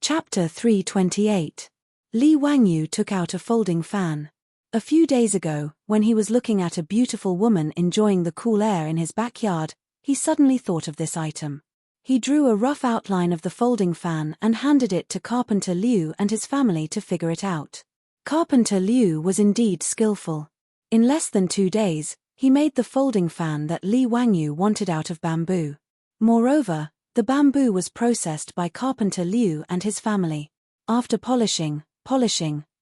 Chapter 328. Li Wangyu took out a folding fan. A few days ago, when he was looking at a beautiful woman enjoying the cool air in his backyard, he suddenly thought of this item. He drew a rough outline of the folding fan and handed it to Carpenter Liu and his family to figure it out. Carpenter Liu was indeed skillful. In less than 2 days, he made the folding fan that Li Wangyu wanted out of bamboo. Moreover, the bamboo was processed by Carpenter Liu and his family. After polishing,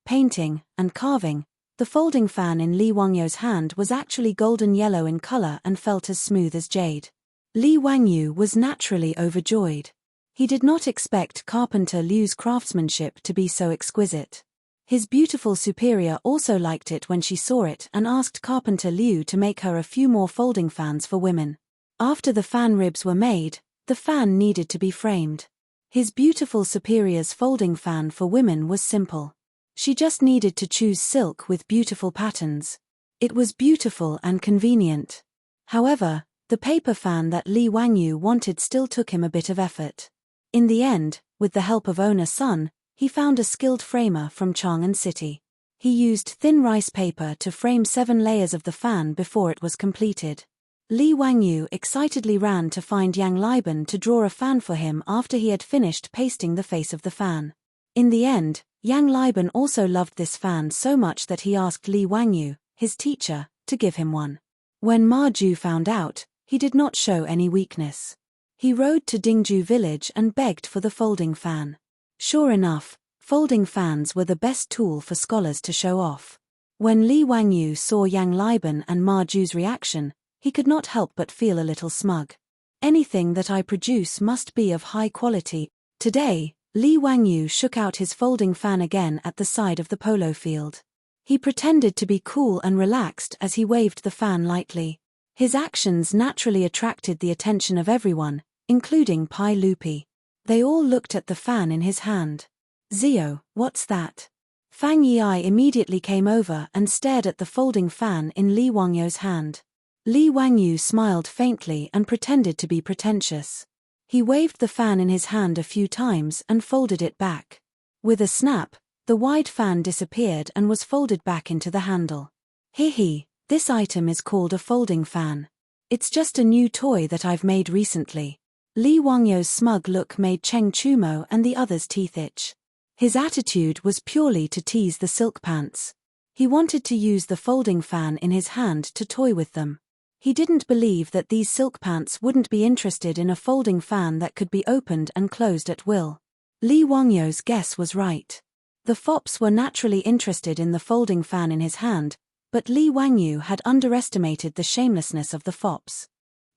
painting, and carving, the folding fan in Li Wangyu's hand was actually golden yellow in color and felt as smooth as jade. Li Wangyu was naturally overjoyed. He did not expect Carpenter Liu's craftsmanship to be so exquisite. His beautiful superior also liked it when she saw it and asked Carpenter Liu to make her a few more folding fans for women. After the fan ribs were made, the fan needed to be framed. His beautiful superior's folding fan for women was simple. She just needed to choose silk with beautiful patterns. It was beautiful and convenient. However, the paper fan that Li Wangyu wanted still took him a bit of effort. In the end, with the help of owner Sun, he found a skilled framer from Chang'an City. He used thin rice paper to frame 7 layers of the fan before it was completed. Li Wangyu excitedly ran to find Yang Liban to draw a fan for him after he had finished pasting the face of the fan. In the end, Yang Liban also loved this fan so much that he asked Li Wangyu, his teacher, to give him one. When Ma Ju found out, he did not show any weakness. He rode to Dingju village and begged for the folding fan. Sure enough, folding fans were the best tool for scholars to show off. When Li Wangyu saw Yang Liban and Ma Ju's reaction, he could not help but feel a little smug. Anything that I produce must be of high quality. Today, Li Wangyu shook out his folding fan again at the side of the polo field. He pretended to be cool and relaxed as he waved the fan lightly. His actions naturally attracted the attention of everyone, including Pai Lupi. They all looked at the fan in his hand. "Zio, what's that?" Fang Yi immediately came over and stared at the folding fan in Li Wangyu's hand. Li Wangyu smiled faintly and pretended to be pretentious. He waved the fan in his hand a few times and folded it back. With a snap, the wide fan disappeared and was folded back into the handle. "He, this item is called a folding fan. It's just a new toy that I've made recently." Li Wangyu's smug look made Cheng Chumo and the others' teeth itch. His attitude was purely to tease the silk pants. He wanted to use the folding fan in his hand to toy with them. He didn't believe that these silk pants wouldn't be interested in a folding fan that could be opened and closed at will. Li Wangyu's guess was right. The fops were naturally interested in the folding fan in his hand, but Li Wangyu had underestimated the shamelessness of the fops.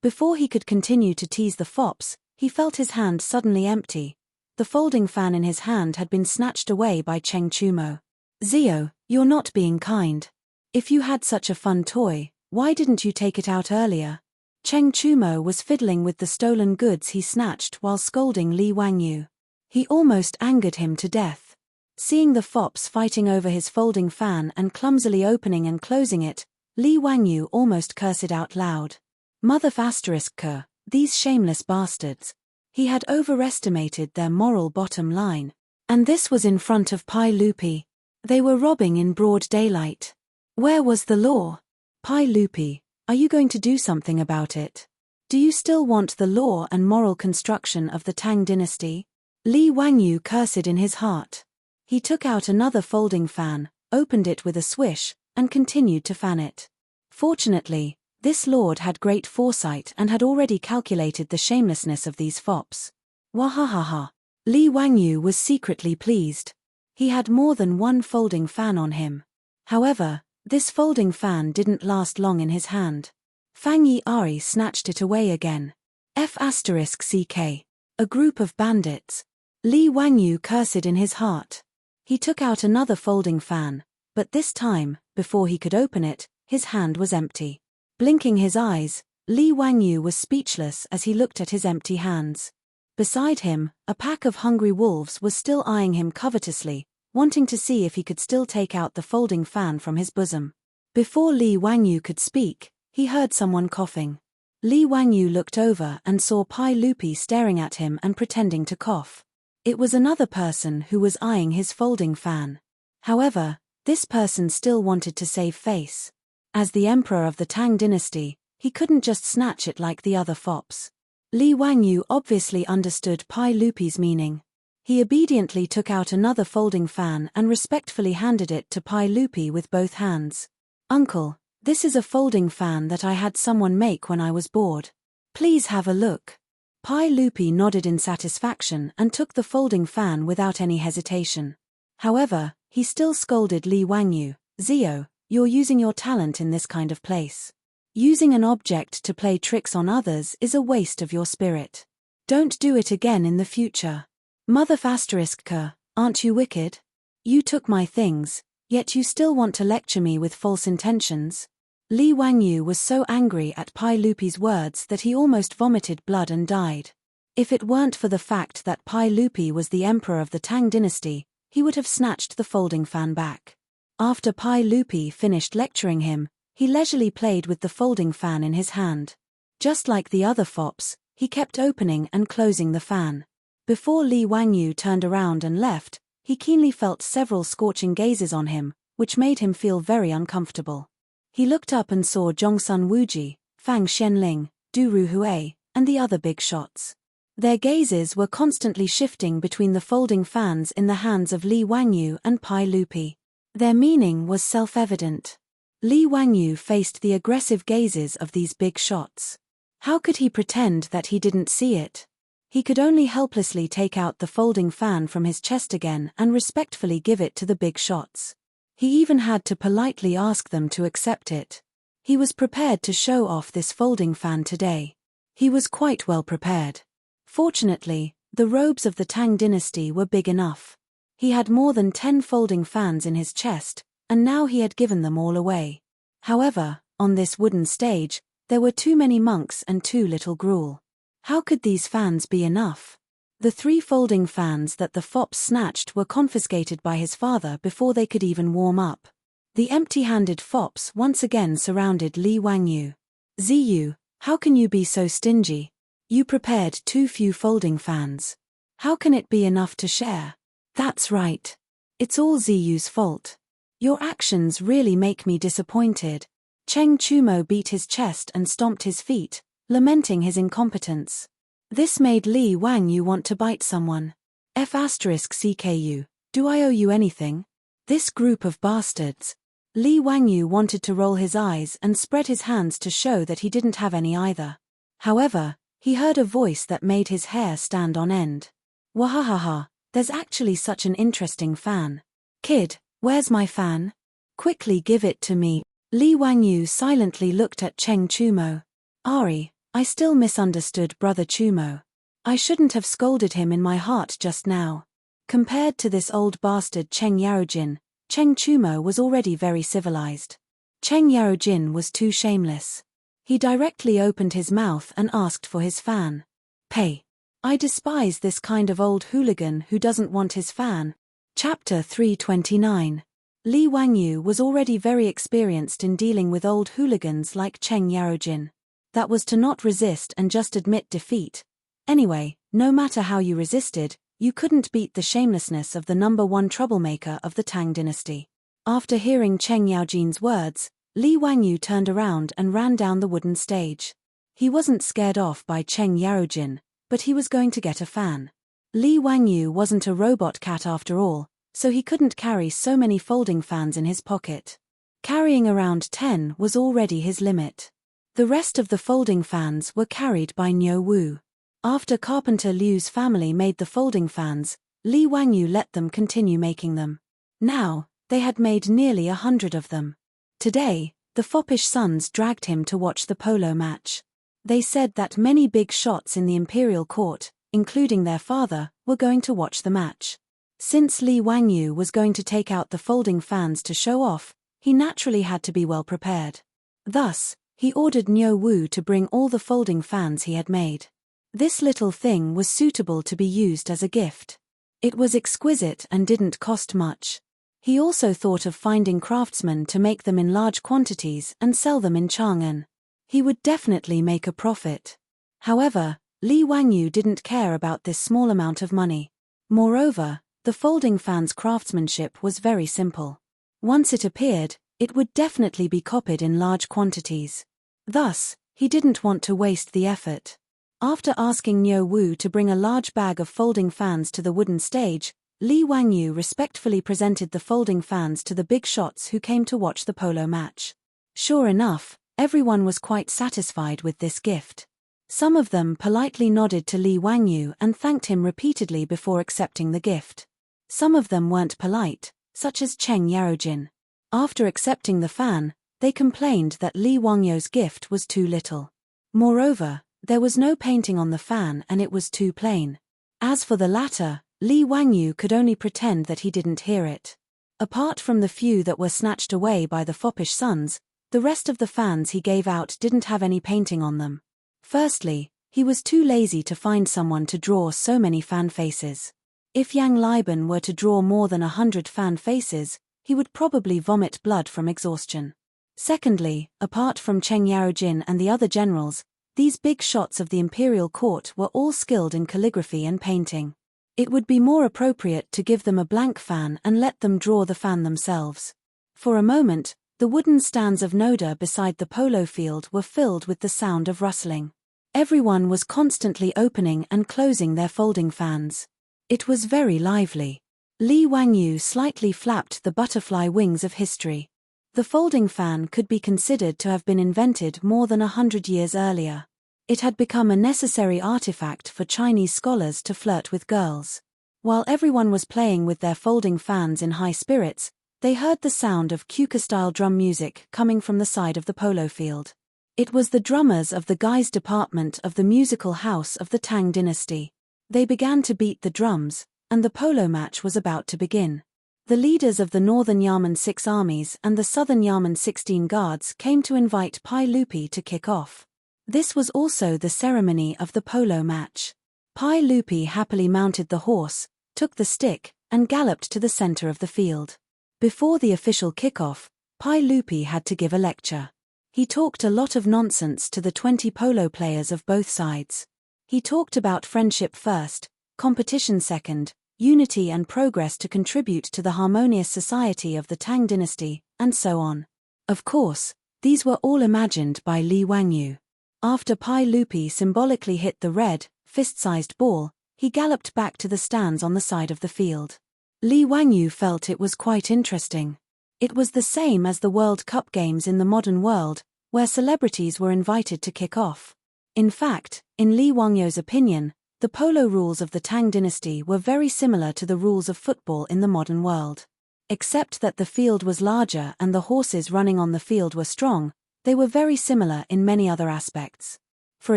Before he could continue to tease the fops, he felt his hand suddenly empty. The folding fan in his hand had been snatched away by Cheng Chumo. "Zio, you're not being kind. If you had such a fun toy, why didn't you take it out earlier?" Cheng Chumo was fiddling with the stolen goods he snatched while scolding Li Wangyu. He almost angered him to death. Seeing the fops fighting over his folding fan and clumsily opening and closing it, Li Wangyu almost cursed out loud. Mother ***, these shameless bastards. He had overestimated their moral bottom line. And this was in front of Pai Lupi. They were robbing in broad daylight. Where was the law? Pai Lupi, are you going to do something about it? Do you still want the law and moral construction of the Tang dynasty? Li Wangyu cursed in his heart. He took out another folding fan, opened it with a swish, and continued to fan it. Fortunately, this lord had great foresight and had already calculated the shamelessness of these fops. Wahahaha. Li Wangyu was secretly pleased. He had more than one folding fan on him. However, this folding fan didn't last long in his hand. Fang Yi snatched it away again. F***ck. A group of bandits. Li Wangyu cursed in his heart. He took out another folding fan, but this time, before he could open it, his hand was empty. Blinking his eyes, Li Wangyu was speechless as he looked at his empty hands. Beside him, a pack of hungry wolves was still eyeing him covetously, wanting to see if he could still take out the folding fan from his bosom. Before Li Wangyu could speak, he heard someone coughing. Li Wangyu looked over and saw Pai Lupi staring at him and pretending to cough. It was another person who was eyeing his folding fan. However, this person still wanted to save face. As the emperor of the Tang dynasty, he couldn't just snatch it like the other fops. Li Wangyu obviously understood Pai Lupi's meaning. He obediently took out another folding fan and respectfully handed it to Pai Lupi with both hands. "Uncle, this is a folding fan that I had someone make when I was bored. Please have a look." Pai Lupi nodded in satisfaction and took the folding fan without any hesitation. However, he still scolded Li Wangyu. "Zio, you're using your talent in this kind of place. Using an object to play tricks on others is a waste of your spirit. Don't do it again in the future. Mother ***, aren't you wicked? You took my things, yet you still want to lecture me with false intentions." Li Wangyu was so angry at Pai Lupi's words that he almost vomited blood and died. If it weren't for the fact that Pai Lupi was the emperor of the Tang dynasty, he would have snatched the folding fan back. After Pai Lupi finished lecturing him, he leisurely played with the folding fan in his hand. Just like the other fops, he kept opening and closing the fan. Before Li Wangyu turned around and left, he keenly felt several scorching gazes on him, which made him feel very uncomfortable. He looked up and saw Zhongsun Wuji, Fang Xianling, Du Ruhui, and the other big shots. Their gazes were constantly shifting between the folding fans in the hands of Li Wangyu and Pai Lupi. Their meaning was self-evident. Li Wangyu faced the aggressive gazes of these big shots. How could he pretend that he didn't see it? He could only helplessly take out the folding fan from his chest again and respectfully give it to the big shots. He even had to politely ask them to accept it. He was prepared to show off this folding fan today. He was quite well prepared. Fortunately, the robes of the Tang dynasty were big enough. He had more than 10 folding fans in his chest, and now he had given them all away. However, on this wooden stage, there were too many monks and too little gruel. How could these fans be enough? The 3 folding fans that the fops snatched were confiscated by his father before they could even warm up. The empty-handed fops once again surrounded Li Wangyu. Ziyu, how can you be so stingy? You prepared too few folding fans. How can it be enough to share? That's right. It's all Ziyu's fault. Your actions really make me disappointed. Cheng Chumo beat his chest and stomped his feet, lamenting his incompetence. This made Li Wangyu want to bite someone. F*CKU, do I owe you anything? This group of bastards. Li Wangyu wanted to roll his eyes and spread his hands to show that he didn't have any either. However, he heard a voice that made his hair stand on end. Wahahaha, there's actually such an interesting fan. Kid, where's my fan? Quickly give it to me. Li Wangyu silently looked at Cheng Chumo. Ari, I still misunderstood Brother Chumo. I shouldn't have scolded him in my heart just now. Compared to this old bastard Cheng Yarojin, Cheng Chumo was already very civilized. Cheng Yarojin was too shameless. He directly opened his mouth and asked for his fan. Pay. I despise this kind of old hooligan who doesn't want his fan. Chapter 329. Li Wangyu was already very experienced in dealing with old hooligans like Cheng Yarojin. That was to not resist and just admit defeat. Anyway, no matter how you resisted, you couldn't beat the shamelessness of the #1 troublemaker of the Tang dynasty. After hearing Cheng Yaojin's words, Li Wangyu turned around and ran down the wooden stage. He wasn't scared off by Cheng Yarojin, but he was going to get a fan. Li Wangyu wasn't a robot cat after all, so he couldn't carry so many folding fans in his pocket. Carrying around 10 was already his limit. The rest of the folding fans were carried by Niu Wu. After Carpenter Liu's family made the folding fans, Li Wangyu let them continue making them. Now, they had made nearly 100 of them. Today, the foppish sons dragged him to watch the polo match. They said that many big shots in the imperial court, including their father, were going to watch the match. Since Li Wangyu was going to take out the folding fans to show off, he naturally had to be well prepared. Thus, he ordered Niu Wu to bring all the folding fans he had made. This little thing was suitable to be used as a gift. It was exquisite and didn't cost much. He also thought of finding craftsmen to make them in large quantities and sell them in Chang'an. He would definitely make a profit. However, Li Wangyu didn't care about this small amount of money. Moreover, the folding fan's craftsmanship was very simple. Once it appeared, it would definitely be copied in large quantities. Thus, he didn't want to waste the effort. After asking Niu Wu to bring a large bag of folding fans to the wooden stage, Li Wangyu respectfully presented the folding fans to the big shots who came to watch the polo match. Sure enough, everyone was quite satisfied with this gift. Some of them politely nodded to Li Wangyu and thanked him repeatedly before accepting the gift. Some of them weren't polite, such as Cheng Yarojin. After accepting the fan, they complained that Li Wangyu's gift was too little. Moreover, there was no painting on the fan and it was too plain. As for the latter, Li Wangyu could only pretend that he didn't hear it. Apart from the few that were snatched away by the foppish sons, the rest of the fans he gave out didn't have any painting on them. Firstly, he was too lazy to find someone to draw so many fan faces. If Yang Liban were to draw more than 100 fan faces, he would probably vomit blood from exhaustion. Secondly, apart from Cheng Yarojin and the other generals, these big shots of the imperial court were all skilled in calligraphy and painting. It would be more appropriate to give them a blank fan and let them draw the fan themselves. For a moment, The wooden stands of Noda beside the polo field were filled with the sound of rustling. Everyone was constantly opening and closing their folding fans. It was very lively. Li Wangyu slightly flapped the butterfly wings of history. The folding fan could be considered to have been invented more than 100 years earlier. It had become a necessary artifact for Chinese scholars to flirt with girls. While everyone was playing with their folding fans in high spirits, they heard the sound of Kuka-style drum music coming from the side of the polo field. It was the drummers of the guys department of the musical house of the Tang dynasty. They began to beat the drums, and the polo match was about to begin. The leaders of the Northern Yamen 6 armies and the Southern Yamen 16 guards came to invite Pai Lupi to kick off. This was also the ceremony of the polo match. Pai Lupi happily mounted the horse, took the stick, and galloped to the center of the field. Before the official kickoff, Pai Lupi had to give a lecture. He talked a lot of nonsense to the 20 polo players of both sides. He talked about friendship first, competition second, unity and progress to contribute to the harmonious society of the Tang dynasty, and so on. Of course, these were all imagined by Li Wangyu. After Pai Lupi symbolically hit the red, fist-sized ball, he galloped back to the stands on the side of the field. Li Wangyu felt it was quite interesting. It was the same as the World Cup games in the modern world, where celebrities were invited to kick off. In fact, in Li Wangyu's opinion, the polo rules of the Tang dynasty were very similar to the rules of football in the modern world. Except that the field was larger and the horses running on the field were strong, they were very similar in many other aspects. For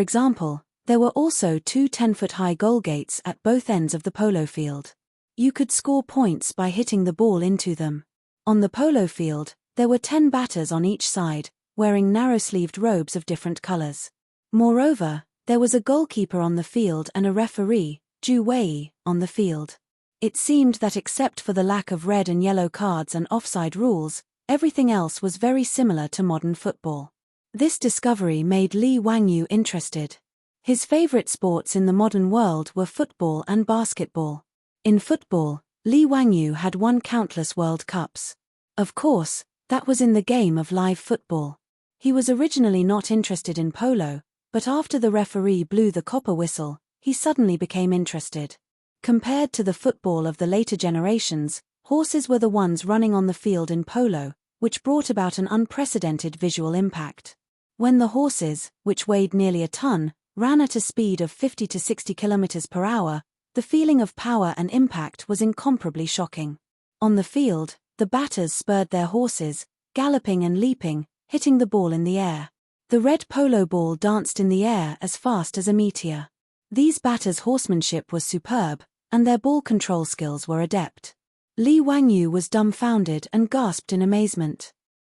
example, there were also 2 10-foot-high goal gates at both ends of the polo field. You could score points by hitting the ball into them. On the polo field, there were 10 batters on each side, wearing narrow-sleeved robes of different colors. Moreover, there was a goalkeeper on the field and a referee, Ju Wei, on the field. It seemed that except for the lack of red and yellow cards and offside rules, everything else was very similar to modern football. This discovery made Li Wangyu interested. His favorite sports in the modern world were football and basketball. In football, Li Wangyu had won countless World Cups. Of course, that was in the game of live football. He was originally not interested in polo, but after the referee blew the copper whistle, he suddenly became interested. Compared to the football of the later generations, horses were the ones running on the field in polo, which brought about an unprecedented visual impact. When the horses, which weighed nearly a ton, ran at a speed of 50 to 60 kilometers per hour, the feeling of power and impact was incomparably shocking. On the field, the batters spurred their horses, galloping and leaping, hitting the ball in the air. The red polo ball danced in the air as fast as a meteor. These batters' horsemanship was superb, and their ball control skills were adept. Li Wangyu was dumbfounded and gasped in amazement.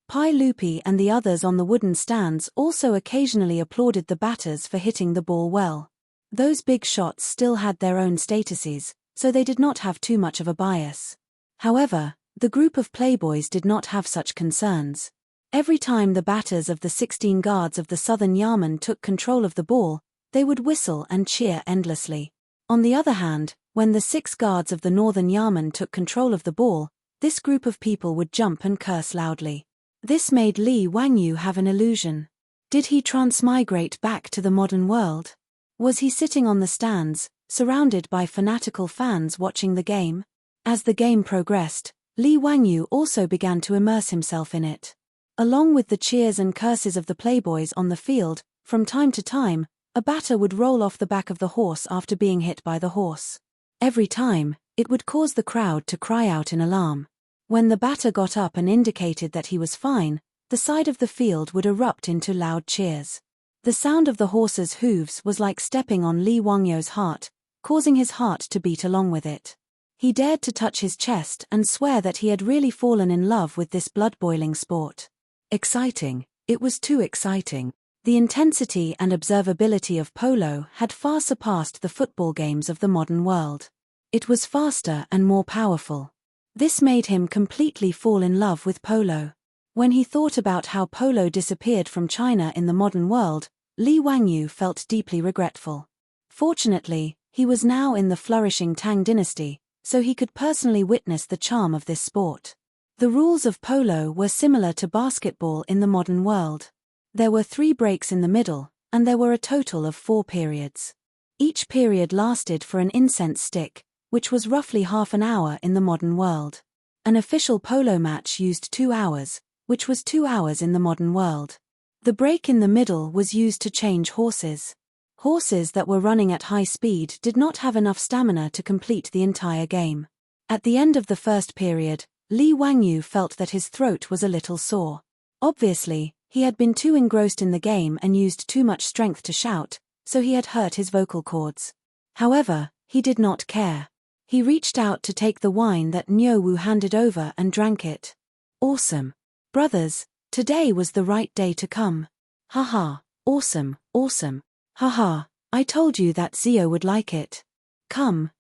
Pai Lupi and the others on the wooden stands also occasionally applauded the batters for hitting the ball well. Those big shots still had their own statuses, so they did not have too much of a bias. However, the group of playboys did not have such concerns. Every time the batters of the 16 guards of the Southern Yamen took control of the ball, they would whistle and cheer endlessly. On the other hand, when the 6 guards of the Northern Yamen took control of the ball, this group of people would jump and curse loudly. This made Li Wangyu have an illusion. Did he transmigrate back to the modern world? Was he sitting on the stands, surrounded by fanatical fans watching the game? As the game progressed, Li Wangyu also began to immerse himself in it. Along with the cheers and curses of the playboys on the field, from time to time, a batter would roll off the back of the horse after being hit by the horse. Every time, it would cause the crowd to cry out in alarm. When the batter got up and indicated that he was fine, the side of the field would erupt into loud cheers. The sound of the horse's hooves was like stepping on Li Wangyu's heart, causing his heart to beat along with it. He dared to touch his chest and swear that he had really fallen in love with this blood-boiling sport. Exciting, it was too exciting. The intensity and observability of polo had far surpassed the football games of the modern world. It was faster and more powerful. This made him completely fall in love with polo. When he thought about how polo disappeared from China in the modern world, Li Wangyu felt deeply regretful. Fortunately, he was now in the flourishing Tang dynasty, so he could personally witness the charm of this sport. The rules of polo were similar to basketball in the modern world. There were 3 breaks in the middle, and there were a total of 4 periods. Each period lasted for an incense stick, which was roughly half an hour in the modern world. An official polo match used 2 hours, which was 2 hours in the modern world. The break in the middle was used to change horses. Horses that were running at high speed did not have enough stamina to complete the entire game. At the end of the first period, Li Wangyu felt that his throat was a little sore. Obviously, he had been too engrossed in the game and used too much strength to shout, so he had hurt his vocal cords. However, he did not care. He reached out to take the wine that Niu Wu handed over and drank it. Awesome. Brothers, today was the right day to come. Haha, awesome, awesome. Haha, I told you that Zio would like it. Come,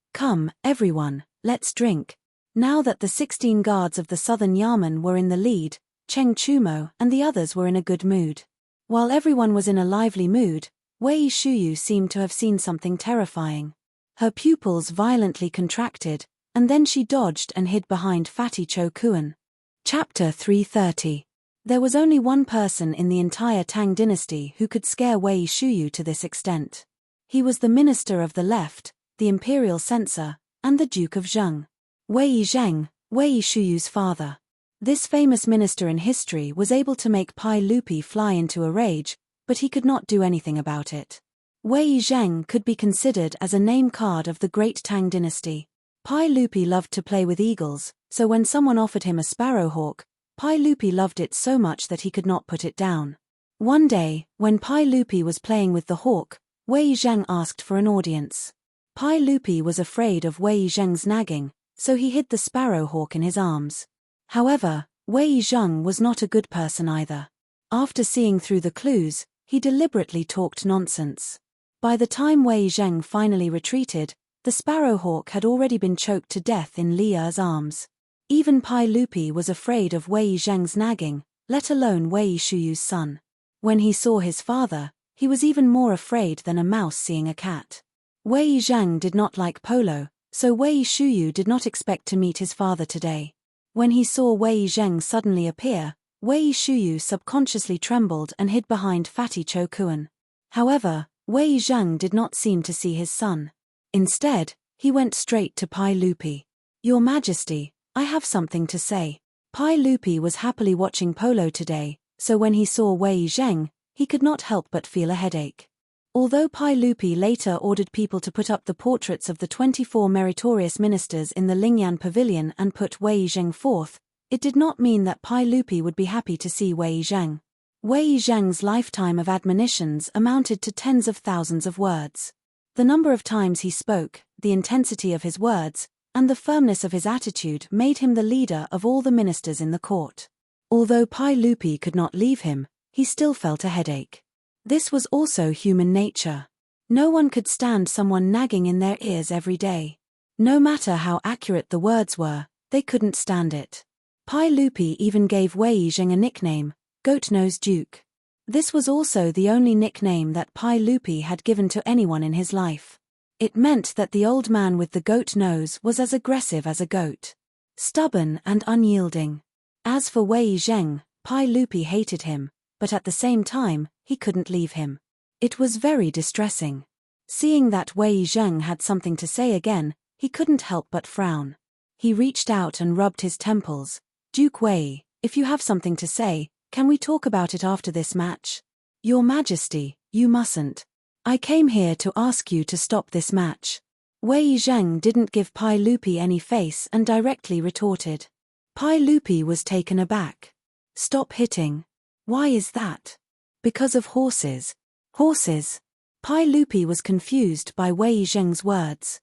everyone, let's drink. Now that the 16 guards of the southern Yamen were in the lead, Cheng Chumo and the others were in a good mood. While everyone was in a lively mood, Wei Shuyu seemed to have seen something terrifying. Her pupils violently contracted, and then she dodged and hid behind Fatty Cho Kuan. Chapter 330. There was only one person in the entire Tang dynasty who could scare Wei Shuyu to this extent. He was the minister of the left, the imperial censor, and the Duke of Zheng. Wei Zheng, Wei Shuyu's father. This famous minister in history was able to make Pai Lupi fly into a rage, but he could not do anything about it. Wei Zheng could be considered as a name card of the great Tang dynasty. Pai Lupi loved to play with eagles, so when someone offered him a sparrowhawk, Pai Lupi loved it so much that he could not put it down. One day, when Pai Lupi was playing with the hawk, Wei Zheng asked for an audience. Pai Lupi was afraid of Wei Zheng's nagging, so he hid the sparrowhawk in his arms. However, Wei Zheng was not a good person either. After seeing through the clues, he deliberately talked nonsense. By the time Wei Zheng finally retreated, the sparrowhawk had already been choked to death in Li Er's arms. Even Pai Lupi was afraid of Wei Zheng's nagging, let alone Wei Shuyu's son. When he saw his father, he was even more afraid than a mouse seeing a cat. Wei Zheng did not like polo, so Wei Shuyu did not expect to meet his father today. When he saw Wei Zheng suddenly appear, Wei Shuyu subconsciously trembled and hid behind Fatty Cho Kuan. However, Wei Zheng did not seem to see his son. Instead, he went straight to Pai Lupi. Your Majesty, I have something to say. Pai Lupi was happily watching polo today, so when he saw Wei Zheng, he could not help but feel a headache. Although Pai Lupi later ordered people to put up the portraits of the 24 meritorious ministers in the Lingyan Pavilion and put Wei Zheng forth, it did not mean that Pai Lupi would be happy to see Wei Zheng. Wei Zheng's lifetime of admonitions amounted to tens of thousands of words. The number of times he spoke, the intensity of his words, and the firmness of his attitude made him the leader of all the ministers in the court. Although Pai Lupi could not leave him, he still felt a headache. This was also human nature. No one could stand someone nagging in their ears every day. No matter how accurate the words were, they couldn't stand it. Pai Lupi even gave Wei Zheng a nickname, Goat-Nosed Duke. This was also the only nickname that Pai Lupi had given to anyone in his life. It meant that the old man with the goat nose was as aggressive as a goat. Stubborn and unyielding. As for Wei Zheng, Pai Lupi hated him, but at the same time, he couldn't leave him. It was very distressing. Seeing that Wei Zheng had something to say again, he couldn't help but frown. He reached out and rubbed his temples. Duke Wei, if you have something to say, can we talk about it after this match? Your Majesty, you mustn't. I came here to ask you to stop this match. Wei Zheng didn't give Pai Lupi any face and directly retorted. Pai Lupi was taken aback. Stop hitting. Why is that? Because of horses. Horses. Pai Lupi was confused by Wei Zheng's words.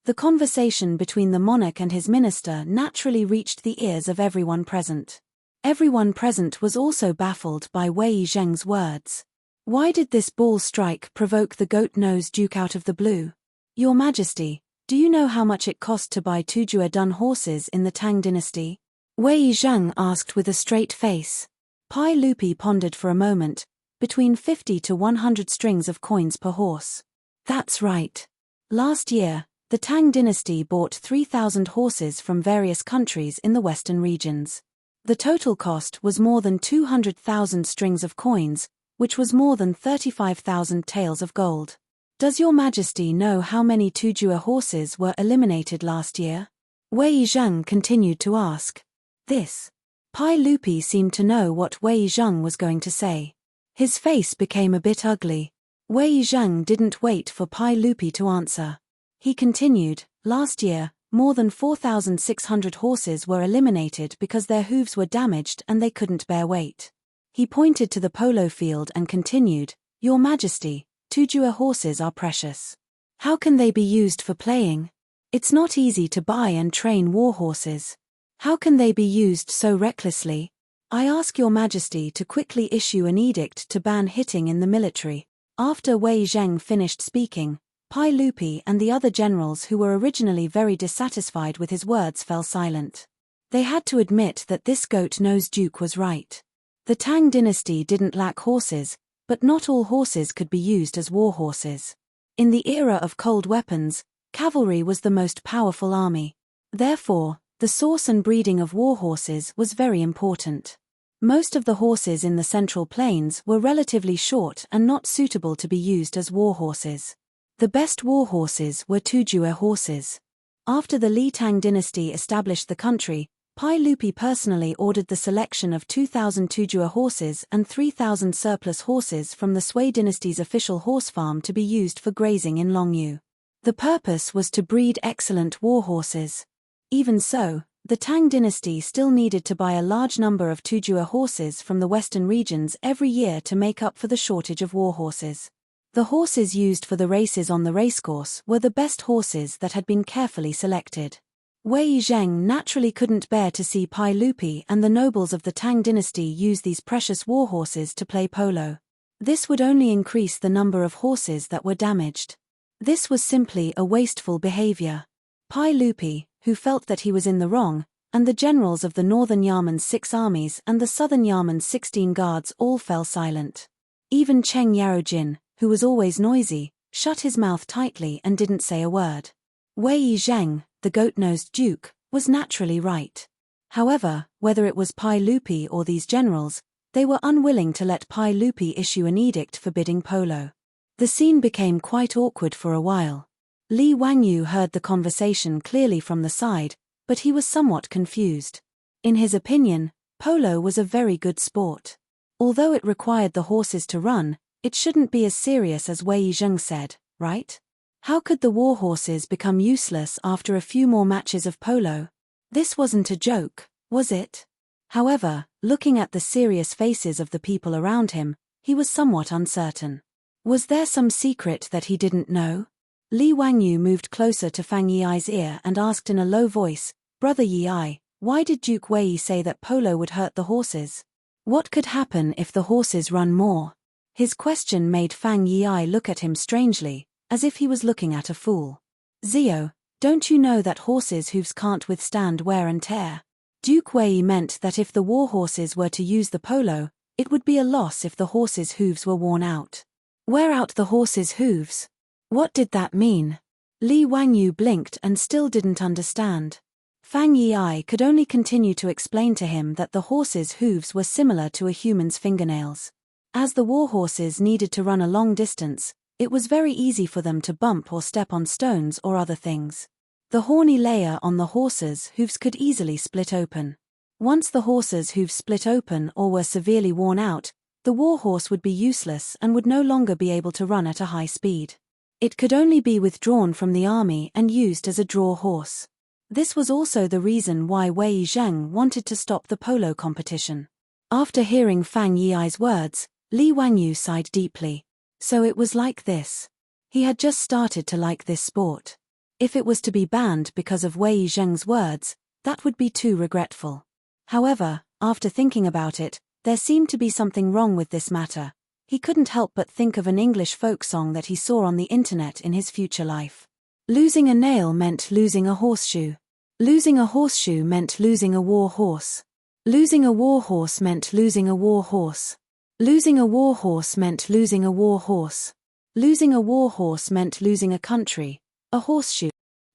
The conversation between the monarch and his minister naturally reached the ears of everyone present. Everyone present was also baffled by Wei Zheng's words. Why did this ball strike provoke the goat-nosed duke out of the blue? Your Majesty, do you know how much it cost to buy 2 Jue-dun horses in the Tang dynasty? Wei Zheng asked with a straight face. Pai Lupi pondered for a moment, between 50 to 100 strings of coins per horse. That's right. Last year, the Tang dynasty bought 3,000 horses from various countries in the western regions. The total cost was more than 200,000 strings of coins, which was more than 35,000 taels of gold. Does your majesty know how many Tujua horses were eliminated last year? Wei Zheng continued to ask. This. Pai Lupi seemed to know what Wei Zheng was going to say. His face became a bit ugly. Wei Zheng didn't wait for Pai Lupi to answer. He continued, last year, more than 4,600 horses were eliminated because their hooves were damaged and they couldn't bear weight. He pointed to the polo field and continued, Your Majesty, Tujua horses are precious. How can they be used for playing? It's not easy to buy and train war horses. How can they be used so recklessly? I ask Your Majesty to quickly issue an edict to ban hitting in the military. After Wei Zheng finished speaking, Pai Lupi and the other generals who were originally very dissatisfied with his words fell silent. They had to admit that this goat-nosed duke was right. The Tang dynasty didn't lack horses, but not all horses could be used as war horses. In the era of cold weapons, cavalry was the most powerful army. Therefore, the source and breeding of war horses was very important. Most of the horses in the Central Plains were relatively short and not suitable to be used as war horses. The best war horses were Tujua horses. After the Li Tang dynasty established the country, Pai Lupi personally ordered the selection of 2,000 Tujua horses and 3,000 surplus horses from the Sui dynasty's official horse farm to be used for grazing in Longyu. The purpose was to breed excellent war horses. Even so, the Tang dynasty still needed to buy a large number of Tujua horses from the western regions every year to make up for the shortage of war horses. The horses used for the races on the racecourse were the best horses that had been carefully selected. Wei Zheng naturally couldn't bear to see Pai Lupi and the nobles of the Tang dynasty use these precious war horses to play polo. This would only increase the number of horses that were damaged. This was simply a wasteful behavior. Pai Lupi, who felt that he was in the wrong, and the generals of the northern Yamen's 6 armies and the southern Yamen's 16 guards all fell silent. Even Cheng Yarojin, who was always noisy, shut his mouth tightly and didn't say a word. Wei Zheng, the goat-nosed duke, was naturally right. However, whether it was Pai Lupi or these generals, they were unwilling to let Pai Lupi issue an edict forbidding polo. The scene became quite awkward for a while. Li Wangyu heard the conversation clearly from the side, but he was somewhat confused. In his opinion, polo was a very good sport. Although it required the horses to run, it shouldn't be as serious as Wei Zheng said, right? How could the war horses become useless after a few more matches of polo? This wasn't a joke, was it? However, looking at the serious faces of the people around him, he was somewhat uncertain. Was there some secret that he didn't know? Li Wangyu moved closer to Fang Yi's ear and asked in a low voice, Brother Yi, why did Duke Wei say that polo would hurt the horses? What could happen if the horses run more? His question made Fang Yi look at him strangely, as if he was looking at a fool. Zio, don't you know that horses' hooves can't withstand wear and tear? Duke Wei meant that if the war horses were to use the polo, it would be a loss if the horses' hooves were worn out. Wear out the horses' hooves? What did that mean? Li Wangyu blinked and still didn't understand. Fang Yi could only continue to explain to him that the horses' hooves were similar to a human's fingernails. As the war horses needed to run a long distance, it was very easy for them to bump or step on stones or other things. The horny layer on the horses' hooves could easily split open. Once the horses' hooves split open or were severely worn out, the war horse would be useless and would no longer be able to run at a high speed. It could only be withdrawn from the army and used as a draw horse. This was also the reason why Wei Zheng wanted to stop the polo competition. After hearing Fang Yi's words, Li Wangyu sighed deeply. So it was like this. He had just started to like this sport. If it was to be banned because of Wei Zheng's words, that would be too regretful. However, after thinking about it, there seemed to be something wrong with this matter. He couldn't help but think of an English folk song that he saw on the internet in his future life. Losing a nail meant losing a horseshoe. Losing a horseshoe meant losing a war horse. Losing a war horse meant losing a war horse. Losing a war horse meant losing a war horse. Losing a war horse meant losing a country, a horseshoe.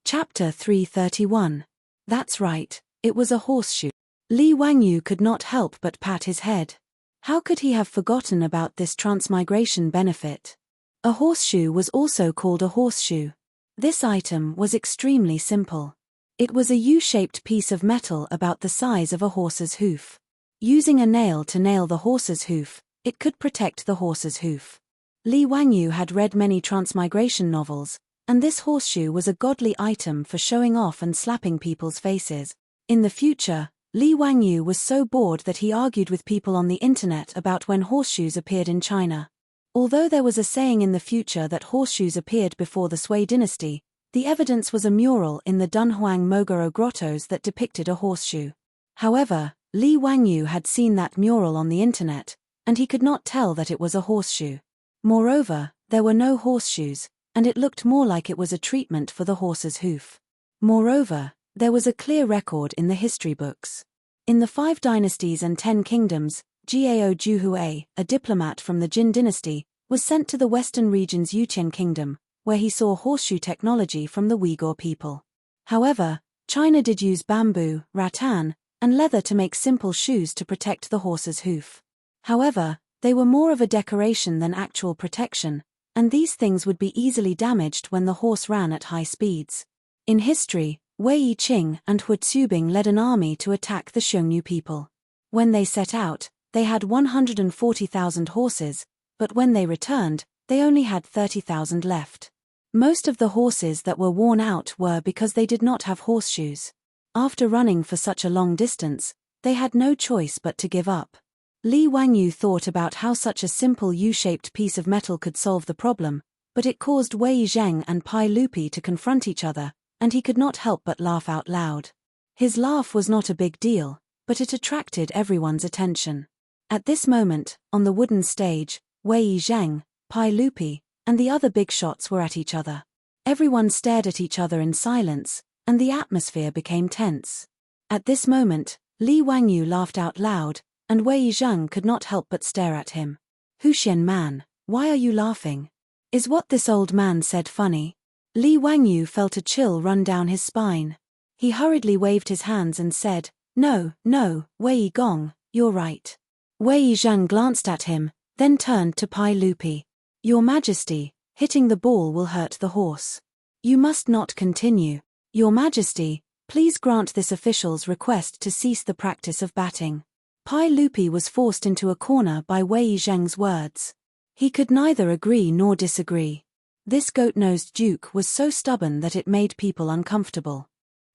Chapter 331. That's right, it was a horseshoe. Li Wangyu could not help but pat his head. How could he have forgotten about this transmigration benefit? A horseshoe was also called a horseshoe. This item was extremely simple. It was a U-shaped piece of metal about the size of a horse's hoof. Using a nail to nail the horse's hoof, it could protect the horse's hoof. Li Wangyu had read many transmigration novels, and this horseshoe was a godly item for showing off and slapping people's faces. In the future, Li Wangyu was so bored that he argued with people on the internet about when horseshoes appeared in China. Although there was a saying in the future that horseshoes appeared before the Sui dynasty, the evidence was a mural in the Dunhuang Mogoro grottos that depicted a horseshoe. However, Li Wangyu had seen that mural on the internet, and he could not tell that it was a horseshoe. Moreover, there were no horseshoes, and it looked more like it was a treatment for the horse's hoof. Moreover, there was a clear record in the history books. In the 5 dynasties and 10 kingdoms, Gao Juhui, a diplomat from the Jin dynasty, was sent to the western region's Yutian kingdom, where he saw horseshoe technology from the Uyghur people. However, China did use bamboo, rattan, and leather to make simple shoes to protect the horse's hoof. However, they were more of a decoration than actual protection, and these things would be easily damaged when the horse ran at high speeds. In history, Wei Yiqing and Hu Tsubing led an army to attack the Xiongnu people. When they set out, they had 140,000 horses, but when they returned, they only had 30,000 left. Most of the horses that were worn out were because they did not have horseshoes. After running for such a long distance, they had no choice but to give up. Li Wangyu thought about how such a simple U-shaped piece of metal could solve the problem, but it caused Wei Zheng and Pai Lupi to confront each other, and he could not help but laugh out loud. His laugh was not a big deal, but it attracted everyone's attention. At this moment, on the wooden stage, Wei Zheng, Pai Lupi, and the other big shots were at each other. Everyone stared at each other in silence, and the atmosphere became tense. At this moment, Li Wangyu laughed out loud, and Wei Zheng could not help but stare at him. "Huxian man, why are you laughing? Is what this old man said funny?" Li Wangyu felt a chill run down his spine. He hurriedly waved his hands and said, No, Wei Gong, you're right." Wei Zheng glanced at him, then turned to Pai Lupi. "Your Majesty, hitting the ball will hurt the horse. You must not continue. Your Majesty, please grant this official's request to cease the practice of batting." Pai Lupi was forced into a corner by Wei Zheng's words. He could neither agree nor disagree. This goat-nosed duke was so stubborn that it made people uncomfortable.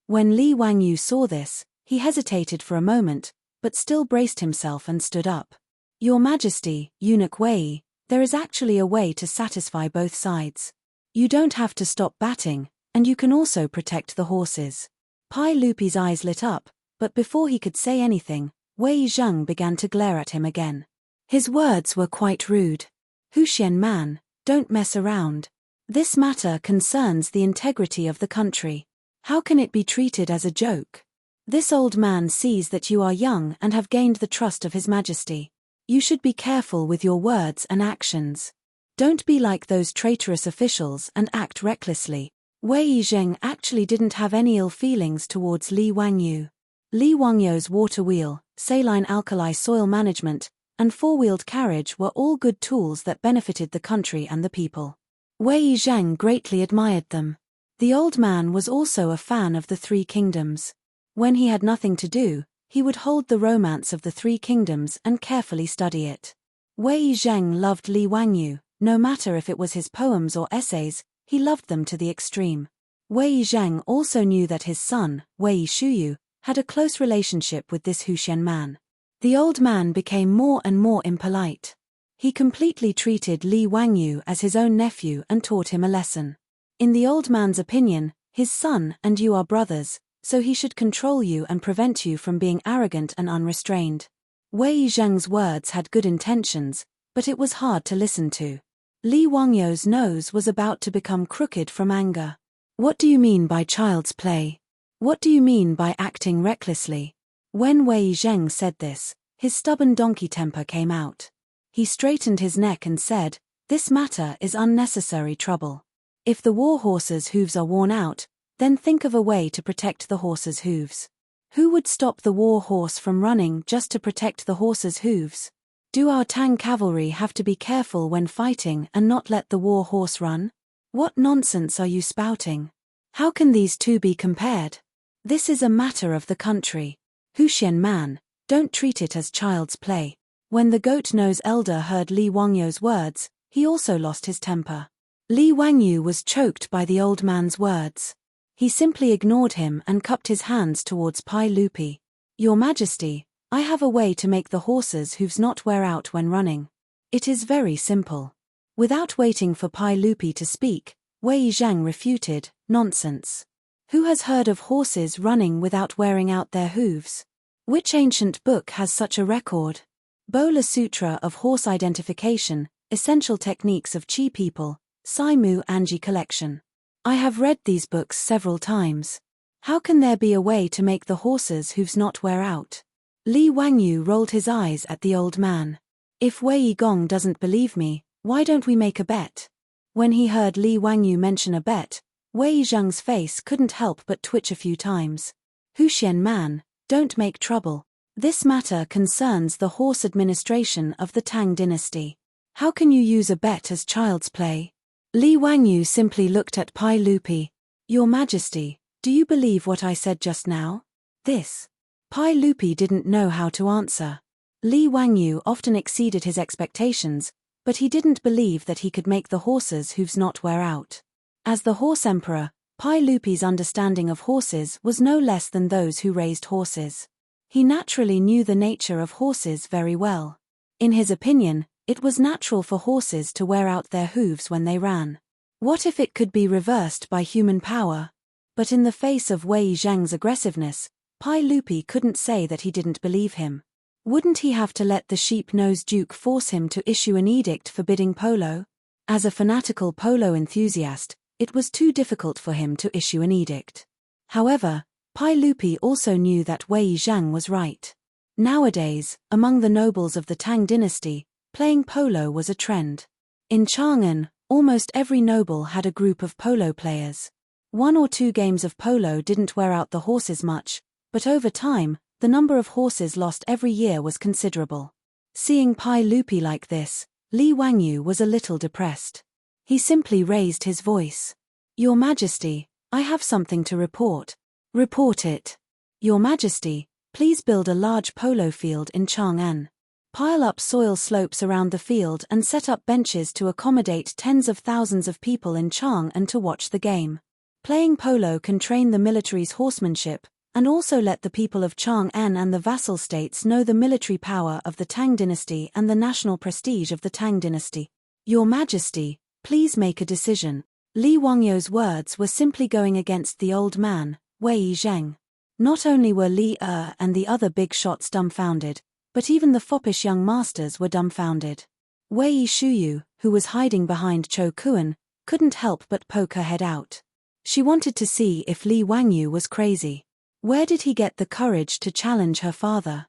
When Li Wangyu saw this, he hesitated for a moment, but still braced himself and stood up. "Your Majesty, Eunuch Wei, there is actually a way to satisfy both sides. You don't have to stop batting, and you can also protect the horses." Pai Lupi's eyes lit up, but before he could say anything, Wei Zheng began to glare at him again. His words were quite rude. "Huxian man, don't mess around. This matter concerns the integrity of the country. How can it be treated as a joke? This old man sees that you are young and have gained the trust of His Majesty. You should be careful with your words and actions. Don't be like those traitorous officials and act recklessly." Wei Zheng actually didn't have any ill feelings towards Li Wangyu. Li Wangyu's water wheel, saline alkali soil management, and four-wheeled carriage were all good tools that benefited the country and the people. Wei Zheng greatly admired them. The old man was also a fan of the Three Kingdoms. When he had nothing to do, he would hold the romance of the Three Kingdoms and carefully study it. Wei Zheng loved Li Wangyu, no matter if it was his poems or essays, he loved them to the extreme. Wei Zheng also knew that his son, Wei Shuyu, had a close relationship with this Huxian man. The old man became more and more impolite. He completely treated Li Wangyu as his own nephew and taught him a lesson. In the old man's opinion, his son and you are brothers, so he should control you and prevent you from being arrogant and unrestrained. Wei Zheng's words had good intentions, but it was hard to listen to. Li Wangyu's nose was about to become crooked from anger. "What do you mean by child's play? What do you mean by acting recklessly?" When Wei Zheng said this, his stubborn donkey temper came out. He straightened his neck and said, "This matter is unnecessary trouble. If the war horse's hooves are worn out, then think of a way to protect the horse's hooves. Who would stop the war horse from running just to protect the horse's hooves? Do our Tang cavalry have to be careful when fighting and not let the war horse run? What nonsense are you spouting? How can these two be compared? This is a matter of the country. Huxian man, don't treat it as child's play. When the goat-nose elder heard Li Wangyu's words, he also lost his temper. Li Wangyu was choked by the old man's words. He simply ignored him and cupped his hands towards Pai Lupi. Your Majesty, I have a way to make the horses' hooves not wear out when running. It is very simple. Without waiting for Pai Lupi to speak, Wei Zhang refuted, nonsense. Who has heard of horses running without wearing out their hooves? Which ancient book has such a record? Bola Sutra of Horse Identification, Essential Techniques of Qi People, Saimu Anji Collection. I have read these books several times. How can there be a way to make the horses' hooves not wear out? Li Wangyu rolled his eyes at the old man. If Wei Gong doesn't believe me, why don't we make a bet? When he heard Li Wangyu mention a bet, Wei Zhang's face couldn't help but twitch a few times. Huxian man, don't make trouble. This matter concerns the horse administration of the Tang dynasty. How can you use a bet as child's play? Li Wangyu simply looked at Pai Lupi. Your Majesty, do you believe what I said just now? This. Pai Lupi didn't know how to answer. Li Wangyu often exceeded his expectations, but he didn't believe that he could make the horses' hooves not wear out. As the horse emperor, Pai Lupi's understanding of horses was no less than those who raised horses. He naturally knew the nature of horses very well. In his opinion, it was natural for horses to wear out their hooves when they ran. What if it could be reversed by human power? But in the face of Wei Zhang's aggressiveness, Pai Lupi couldn't say that he didn't believe him. Wouldn't he have to let the sheep-nosed duke force him to issue an edict forbidding polo? As a fanatical polo enthusiast, it was too difficult for him to issue an edict. However, Pai Lupi also knew that Wei Zhang was right. Nowadays, among the nobles of the Tang dynasty, playing polo was a trend. In Chang'an, almost every noble had a group of polo players. 1 or 2 games of polo didn't wear out the horses much, but over time, the number of horses lost every year was considerable. Seeing Pai Lupi like this, Li Wangyu was a little depressed. He simply raised his voice. Your Majesty, I have something to report. Report it. Your Majesty, please build a large polo field in Chang'an. Pile up soil slopes around the field and set up benches to accommodate tens of thousands of people in Chang'an to watch the game. Playing polo can train the military's horsemanship, and also let the people of Chang'an and the vassal states know the military power of the Tang dynasty and the national prestige of the Tang dynasty. Your Majesty, please make a decision. Li Wangyu's words were simply going against the old man, Wei Zhang. Not only were Li and the other big shots dumbfounded, but even the foppish young masters were dumbfounded. Wei Shuyu, who was hiding behind Cho Kuan, couldn't help but poke her head out. She wanted to see if Li Wangyu was crazy. Where did he get the courage to challenge her father?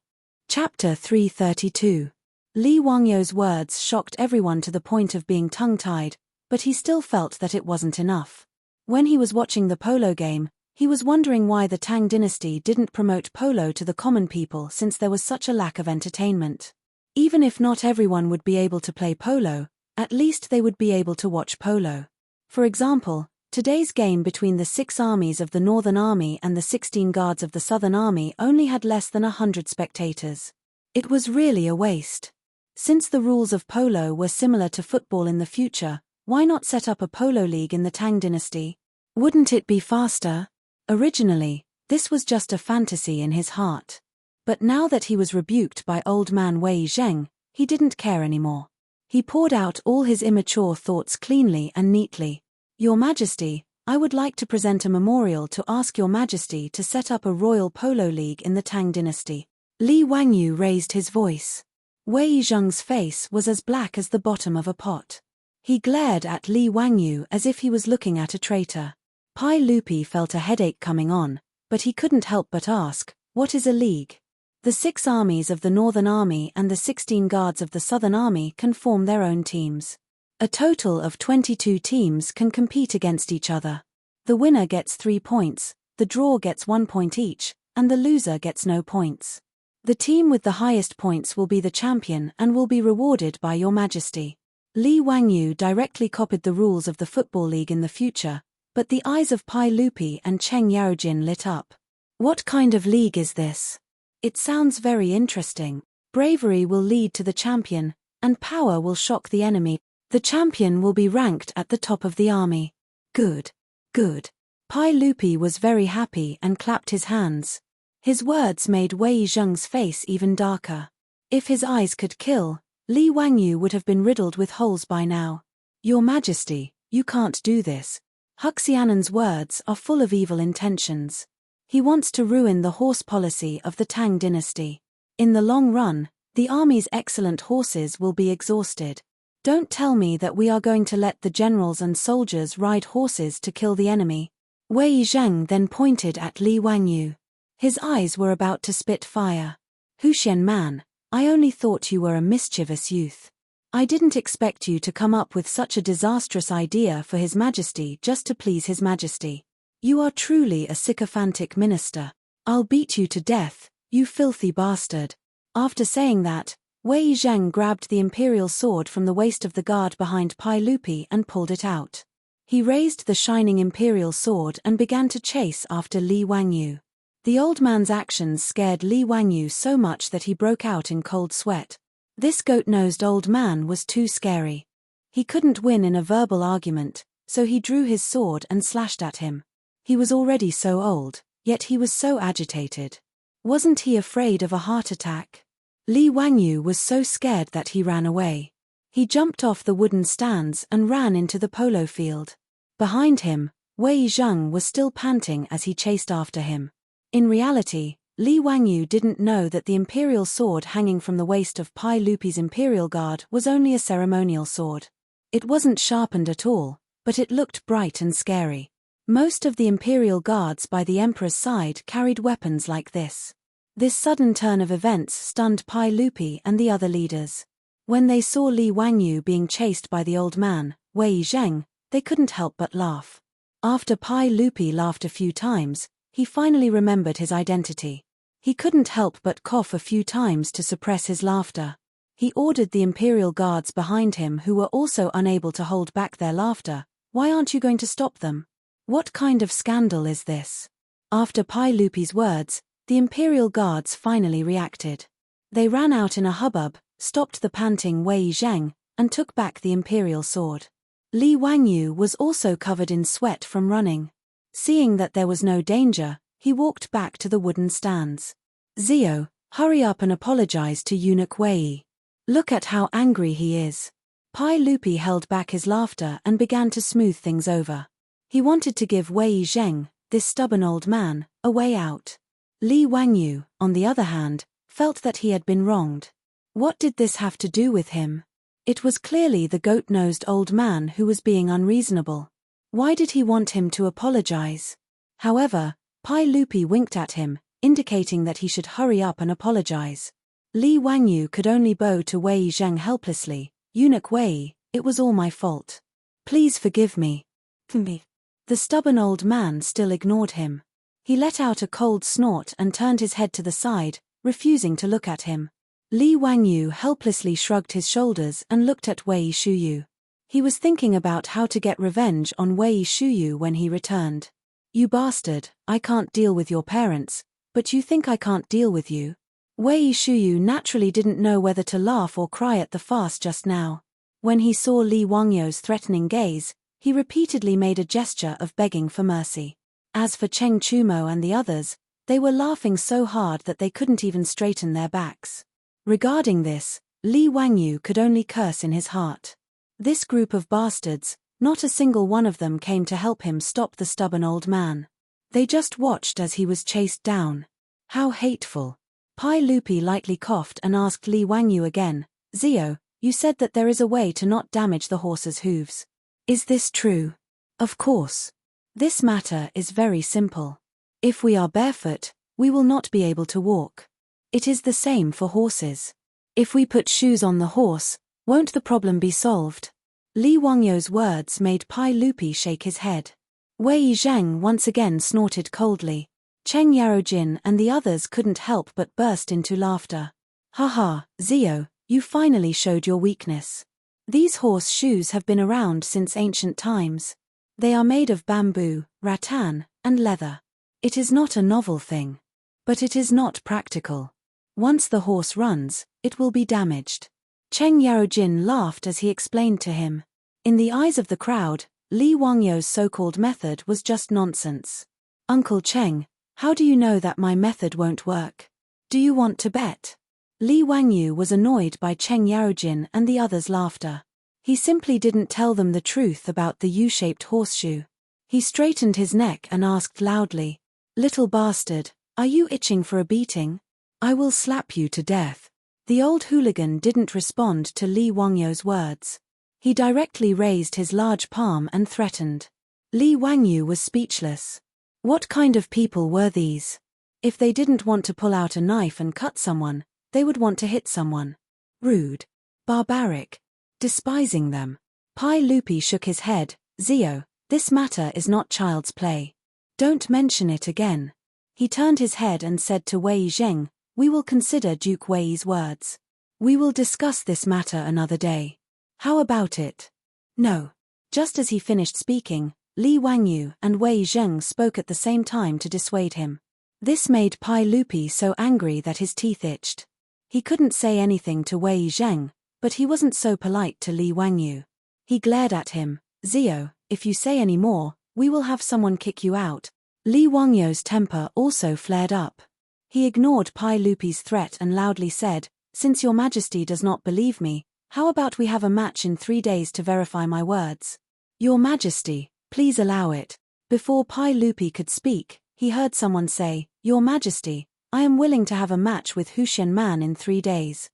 Chapter 332. Li Wangyu's words shocked everyone to the point of being tongue-tied, but he still felt that it wasn't enough. When he was watching the polo game, he was wondering why the Tang dynasty didn't promote polo to the common people since there was such a lack of entertainment. Even if not everyone would be able to play polo, at least they would be able to watch polo. For example, today's game between the 6 armies of the Northern Army and the 16 guards of the Southern Army only had less than 100 spectators. It was really a waste. Since the rules of polo were similar to football in the future, why not set up a polo league in the Tang dynasty? Wouldn't it be faster? Originally, this was just a fantasy in his heart. But now that he was rebuked by old man Wei Zheng, he didn't care anymore. He poured out all his immature thoughts cleanly and neatly. Your Majesty, I would like to present a memorial to ask Your Majesty to set up a royal polo league in the Tang dynasty. Li Wangyu raised his voice. Wei Zheng's face was as black as the bottom of a pot. He glared at Li Wangyu as if he was looking at a traitor. Pai Lupi felt a headache coming on, but he couldn't help but ask, what is a league? The 6 armies of the Northern Army and the 16 guards of the Southern Army can form their own teams. A total of 22 teams can compete against each other. The winner gets 3 points, the draw gets 1 point each, and the loser gets no points. The team with the highest points will be the champion and will be rewarded by your majesty. Li Wangyu directly copied the rules of the Football League in the future, but the eyes of Pai Lupi and Cheng Yaojin lit up. What kind of league is this? It sounds very interesting. Bravery will lead to the champion, and power will shock the enemy. The champion will be ranked at the top of the army. Good. Good. Pai Lupi was very happy and clapped his hands. His words made Wei Zheng's face even darker. If his eyes could kill, Li Wangyu would have been riddled with holes by now. Your Majesty, you can't do this. Huxianen's words are full of evil intentions. He wants to ruin the horse policy of the Tang dynasty. In the long run, the army's excellent horses will be exhausted. Don't tell me that we are going to let the generals and soldiers ride horses to kill the enemy. Wei Zheng then pointed at Li Wangyu. His eyes were about to spit fire. Huxian man, I only thought you were a mischievous youth. I didn't expect you to come up with such a disastrous idea for His Majesty just to please His Majesty. You are truly a sycophantic minister. I'll beat you to death, you filthy bastard. After saying that, Wei Zheng grabbed the imperial sword from the waist of the guard behind Pai Lupi and pulled it out. He raised the shining imperial sword and began to chase after Li Wangyu. The old man's actions scared Li Wangyu so much that he broke out in cold sweat. This goat-nosed old man was too scary. He couldn't win in a verbal argument, so he drew his sword and slashed at him. He was already so old, yet he was so agitated. Wasn't he afraid of a heart attack? Li Wangyu was so scared that he ran away. He jumped off the wooden stands and ran into the polo field. Behind him, Wei Zheng was still panting as he chased after him. In reality, Li Wangyu didn't know that the imperial sword hanging from the waist of Pai Lupi's imperial guard was only a ceremonial sword. It wasn't sharpened at all, but it looked bright and scary. Most of the imperial guards by the emperor's side carried weapons like this. This sudden turn of events stunned Pai Lupi and the other leaders. When they saw Li Wangyu being chased by the old man, Wei Zheng, they couldn't help but laugh. After Pai Lupi laughed a few times, he finally remembered his identity. He couldn't help but cough a few times to suppress his laughter. He ordered the imperial guards behind him, who were also unable to hold back their laughter. Why aren't you going to stop them? What kind of scandal is this? After Pai Lupi's words, the imperial guards finally reacted. They ran out in a hubbub, stopped the panting Wei Zheng, and took back the imperial sword. Li Wangyu was also covered in sweat from running. Seeing that there was no danger, he walked back to the wooden stands. Zio, hurry up and apologize to eunuch Wei. Look at how angry he is. Pai Lupi held back his laughter and began to smooth things over. He wanted to give Wei Zheng, this stubborn old man, a way out. Li Wangyu, on the other hand, felt that he had been wronged. What did this have to do with him? It was clearly the goat-nosed old man who was being unreasonable. Why did he want him to apologize? However, Pai Lupi winked at him, indicating that he should hurry up and apologize. Li Wangyu could only bow to Wei Zheng helplessly. Eunuch Wei, it was all my fault. Please forgive me. The stubborn old man still ignored him. He let out a cold snort and turned his head to the side, refusing to look at him. Li Wangyu helplessly shrugged his shoulders and looked at Wei Shuyu. He was thinking about how to get revenge on Wei Shuyu when he returned. You bastard, I can't deal with your parents, but you think I can't deal with you? Wei Shuyu naturally didn't know whether to laugh or cry at the farce just now. When he saw Li Wangyu's threatening gaze, he repeatedly made a gesture of begging for mercy. As for Cheng Chumo and the others, they were laughing so hard that they couldn't even straighten their backs. Regarding this, Li Wangyu could only curse in his heart. This group of bastards, not a single one of them came to help him stop the stubborn old man. They just watched as he was chased down. How hateful. Pai Lupi lightly coughed and asked Li Wangyu again, Zio, you said that there is a way to not damage the horse's hooves. Is this true? Of course. This matter is very simple. If we are barefoot, we will not be able to walk. It is the same for horses. If we put shoes on the horse, won't the problem be solved? Li Wangyu's words made Pai Lupi shake his head. Wei Zheng once again snorted coldly. Cheng Yarojin and the others couldn't help but burst into laughter. Haha, Zio, you finally showed your weakness. These horse shoes have been around since ancient times. They are made of bamboo, rattan, and leather. It is not a novel thing. But it is not practical. Once the horse runs, it will be damaged. Cheng Yarojin laughed as he explained to him. In the eyes of the crowd, Li Wangyou's so-called method was just nonsense. Uncle Cheng, how do you know that my method won't work? Do you want to bet? Li Wangyou was annoyed by Cheng Yarojin and the others' laughter. He simply didn't tell them the truth about the U-shaped horseshoe. He straightened his neck and asked loudly, "Little bastard, are you itching for a beating? I will slap you to death." The old hooligan didn't respond to Li Wangyou's words. He directly raised his large palm and threatened. Li Wangyou was speechless. What kind of people were these? If they didn't want to pull out a knife and cut someone, they would want to hit someone. Rude. Barbaric. Despising them. Pai Lupi shook his head. Zio, this matter is not child's play. Don't mention it again. He turned his head and said to Wei Zheng, "We will consider Duke Wei's words. We will discuss this matter another day. How about it?" No. Just as he finished speaking, Li Wangyou and Wei Zheng spoke at the same time to dissuade him. This made Pai Lupi so angry that his teeth itched. He couldn't say anything to Wei Zheng, but he wasn't so polite to Li Wangyou. He glared at him. "Zio, if you say any more, we will have someone kick you out." Li Wangyou's temper also flared up. He ignored Pai Lupi's threat and loudly said, "Since your majesty does not believe me, how about we have a match in 3 days to verify my words? Your majesty, please allow it." Before Pai Lupi could speak, he heard someone say, "Your majesty, I am willing to have a match with Huxian Man in 3 days.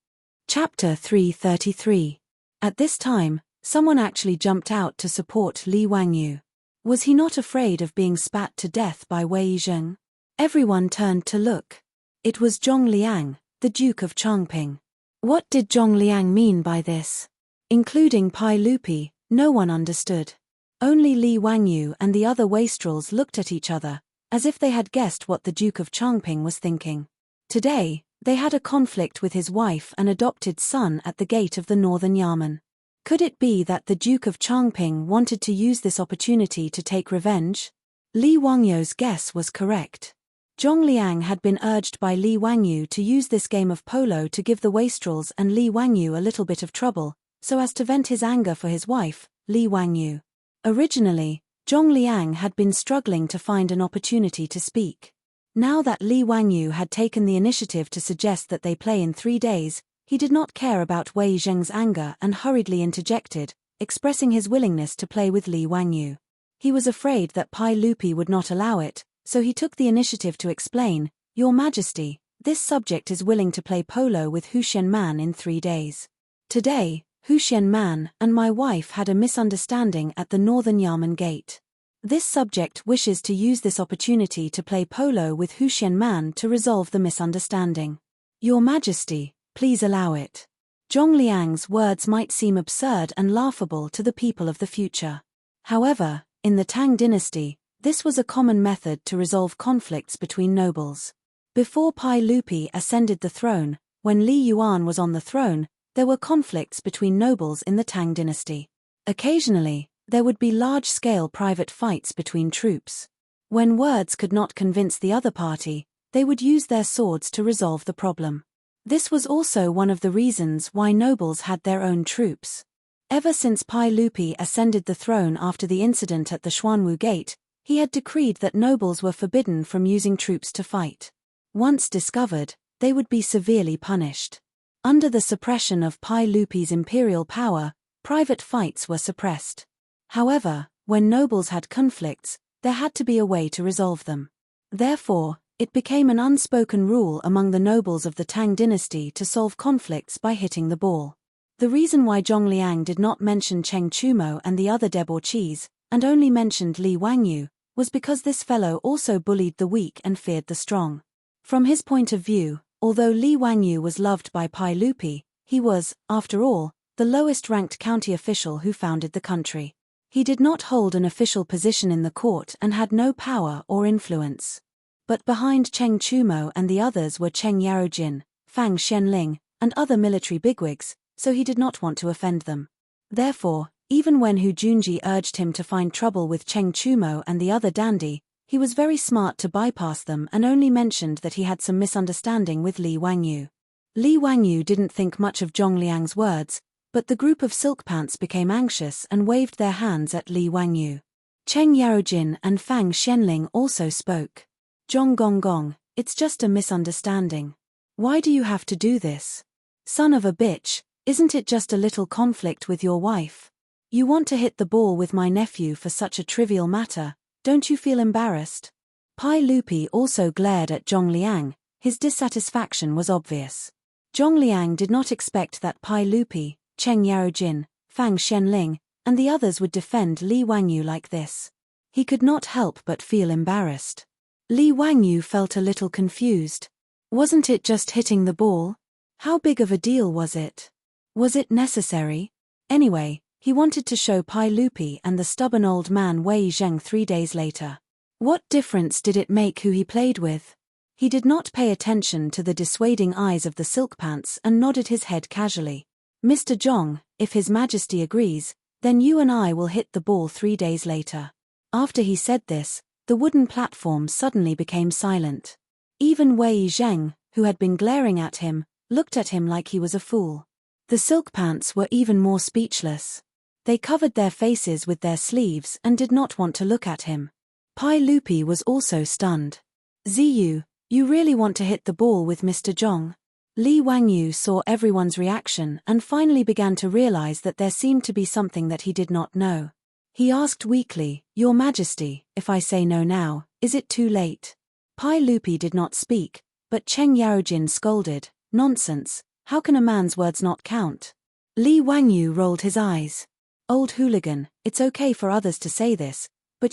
Chapter 333. At this time, someone actually jumped out to support Li Wangyou. Was he not afraid of being spat to death by Wei Zheng? Everyone turned to look. It was Zhong Liang, the Duke of Chongping. What did Zhong Liang mean by this? Including Pai Lupi, no one understood. Only Li Wangyou and the other wastrels looked at each other, as if they had guessed what the Duke of Chongping was thinking. Today, they had a conflict with his wife and adopted son at the gate of the northern Yamen. Could it be that the Duke of Chongping wanted to use this opportunity to take revenge? Li Wangyou's guess was correct. Zhong Liang had been urged by Li Wangyou to use this game of polo to give the wastrels and Li Wangyou a little bit of trouble, so as to vent his anger for his wife, Li Wangyou. Originally, Zhong Liang had been struggling to find an opportunity to speak. Now that Li Wangyou had taken the initiative to suggest that they play in 3 days, he did not care about Wei Zheng's anger and hurriedly interjected, expressing his willingness to play with Li Wangyou. He was afraid that Pai Lupi would not allow it, so he took the initiative to explain, "Your Majesty, this subject is willing to play polo with Huxian Man in 3 days. Today, Huxian Man and my wife had a misunderstanding at the northern Yamen gate. This subject wishes to use this opportunity to play polo with Huxian Man to resolve the misunderstanding. Your Majesty, please allow it." Zhong Liang's words might seem absurd and laughable to the people of the future. However, in the Tang dynasty, this was a common method to resolve conflicts between nobles. Before Pai Lupi ascended the throne, when Li Yuan was on the throne, there were conflicts between nobles in the Tang dynasty. Occasionally, there would be large-scale private fights between troops. When words could not convince the other party, they would use their swords to resolve the problem. This was also one of the reasons why nobles had their own troops. Ever since Pai Lupi ascended the throne after the incident at the Xuanwu Gate, he had decreed that nobles were forbidden from using troops to fight. Once discovered, they would be severely punished. Under the suppression of Pai Lupi's imperial power, private fights were suppressed. However, when nobles had conflicts, there had to be a way to resolve them. Therefore, it became an unspoken rule among the nobles of the Tang dynasty to solve conflicts by hitting the ball. The reason why Zhong Liang did not mention Cheng Chumo and the other debauchees, and only mentioned Li Wangyou, was because this fellow also bullied the weak and feared the strong. From his point of view, although Li Wangyou was loved by Pai Lupi, he was, after all, the lowest-ranked county official who founded the country. He did not hold an official position in the court and had no power or influence. But behind Cheng Chumo and the others were Cheng Yarojin, Fang Xianling, and other military bigwigs, so he did not want to offend them. Therefore, even when Hu Junji urged him to find trouble with Cheng Chumo and the other dandy, he was very smart to bypass them and only mentioned that he had some misunderstanding with Li Wangyu. Li Wangyu didn't think much of Zhong Liang's words, but the group of silk pants became anxious and waved their hands at Li Wangyu. Cheng Yarojin and Fang Xianling also spoke. Zhong Gong Gong, it's just a misunderstanding. Why do you have to do this? Son of a bitch, isn't it just a little conflict with your wife? You want to hit the ball with my nephew for such a trivial matter, don't you feel embarrassed? Pai Lupi also glared at Zhong Liang, his dissatisfaction was obvious. Zhong Liang did not expect that Pai Lupi, Cheng Yarojin, Fang Xianling, and the others would defend Li Wangyu like this. He could not help but feel embarrassed. Li Wangyu felt a little confused. Wasn't it just hitting the ball? How big of a deal was it? Was it necessary? Anyway, he wanted to show Pai Lupi and the stubborn old man Wei Zheng 3 days later. What difference did it make who he played with? He did not pay attention to the dissuading eyes of the silk pants and nodded his head casually. Mr. Zhong, if His Majesty agrees, then you and I will hit the ball 3 days later. After he said this, the wooden platform suddenly became silent. Even Wei Zheng, who had been glaring at him, looked at him like he was a fool. The silk pants were even more speechless. They covered their faces with their sleeves and did not want to look at him. Pai Lupi was also stunned. Ziyu, you really want to hit the ball with Mr. Zhong? Li Wangyu saw everyone's reaction and finally began to realize that there seemed to be something that he did not know. He asked weakly, Your Majesty, if I say no now, is it too late? Pai Lupi did not speak, but Cheng Yarojin scolded, Nonsense, how can a man's words not count? Li Wangyu rolled his eyes. Old hooligan, it's okay for others to say this, but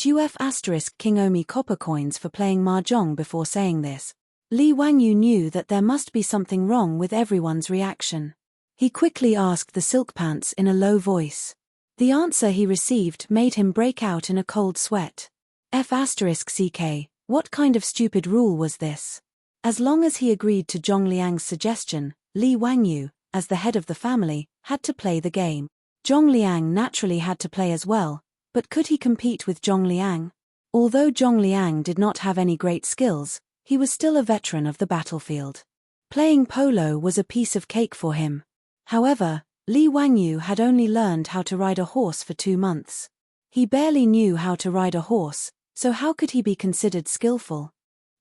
King owe me copper coins for playing mahjong before saying this. Li Wangyu knew that there must be something wrong with everyone's reaction. He quickly asked the silk pants in a low voice. The answer he received made him break out in a cold sweat. CK, what kind of stupid rule was this? As long as he agreed to Zhong Liang's suggestion, Li Wangyu, as the head of the family, had to play the game. Zhong Liang naturally had to play as well, but could he compete with Zhong Liang? Although Zhong Liang did not have any great skills, he was still a veteran of the battlefield. Playing polo was a piece of cake for him. However, Li Wangyu had only learned how to ride a horse for 2 months. He barely knew how to ride a horse, so how could he be considered skillful?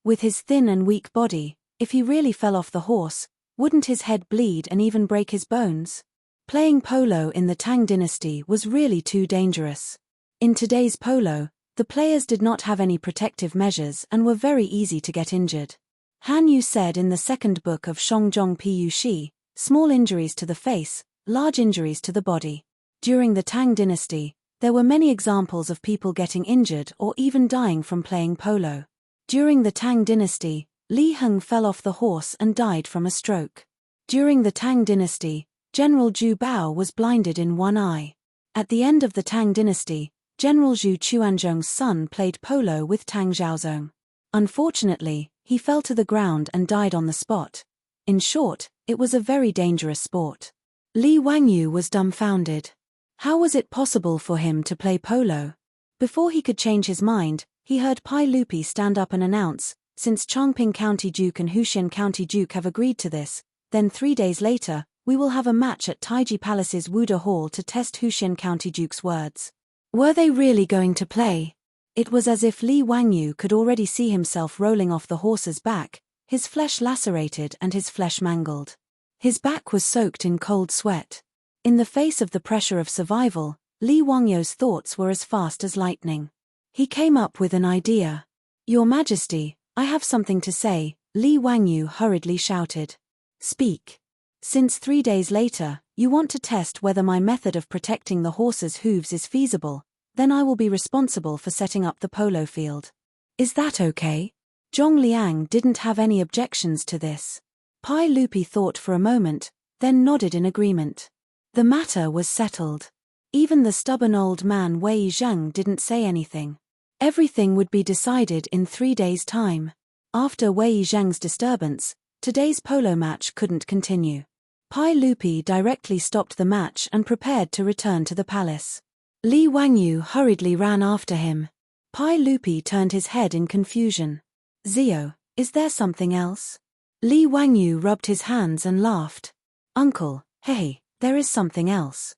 With his thin and weak body, if he really fell off the horse, wouldn't his head bleed and even break his bones? Playing polo in the Tang dynasty was really too dangerous. In today's polo, the players did not have any protective measures and were very easy to get injured. Han Yu said in the second book of Shongjong Pu Shi, small injuries to the face, large injuries to the body. During the Tang dynasty, there were many examples of people getting injured or even dying from playing polo. During the Tang dynasty, Li Heng fell off the horse and died from a stroke. During the Tang dynasty, General Zhu Bao was blinded in one eye. At the end of the Tang dynasty, General Zhu Chuanzhong's son played polo with Tang Xiaozong. Unfortunately, he fell to the ground and died on the spot. In short, it was a very dangerous sport. Li Wangyu was dumbfounded. How was it possible for him to play polo? Before he could change his mind, he heard Pai Lupi stand up and announce, since Chongping County Duke and Huxian County Duke have agreed to this, then 3 days later, we will have a match at Taiji Palace's Wuda Hall to test Huxian County Duke's words. Were they really going to play? It was as if Li Wangyu could already see himself rolling off the horse's back, his flesh lacerated and his flesh mangled. His back was soaked in cold sweat. In the face of the pressure of survival, Li Wangyu's thoughts were as fast as lightning. He came up with an idea. Your Majesty, I have something to say, Li Wangyu hurriedly shouted. Speak. Since 3 days later, you want to test whether my method of protecting the horse's hooves is feasible, then I will be responsible for setting up the polo field. Is that okay? Zhong Liang didn't have any objections to this. Pai Lupi thought for a moment, then nodded in agreement. The matter was settled. Even the stubborn old man Wei Zheng didn't say anything. Everything would be decided in 3 days' time. After Wei Zhang's disturbance, today's polo match couldn't continue. Pai Lupi directly stopped the match and prepared to return to the palace. Li Wangyu hurriedly ran after him. Pai Lupi turned his head in confusion. Zio, is there something else? Li Wangyu rubbed his hands and laughed. Uncle, hey, there is something else.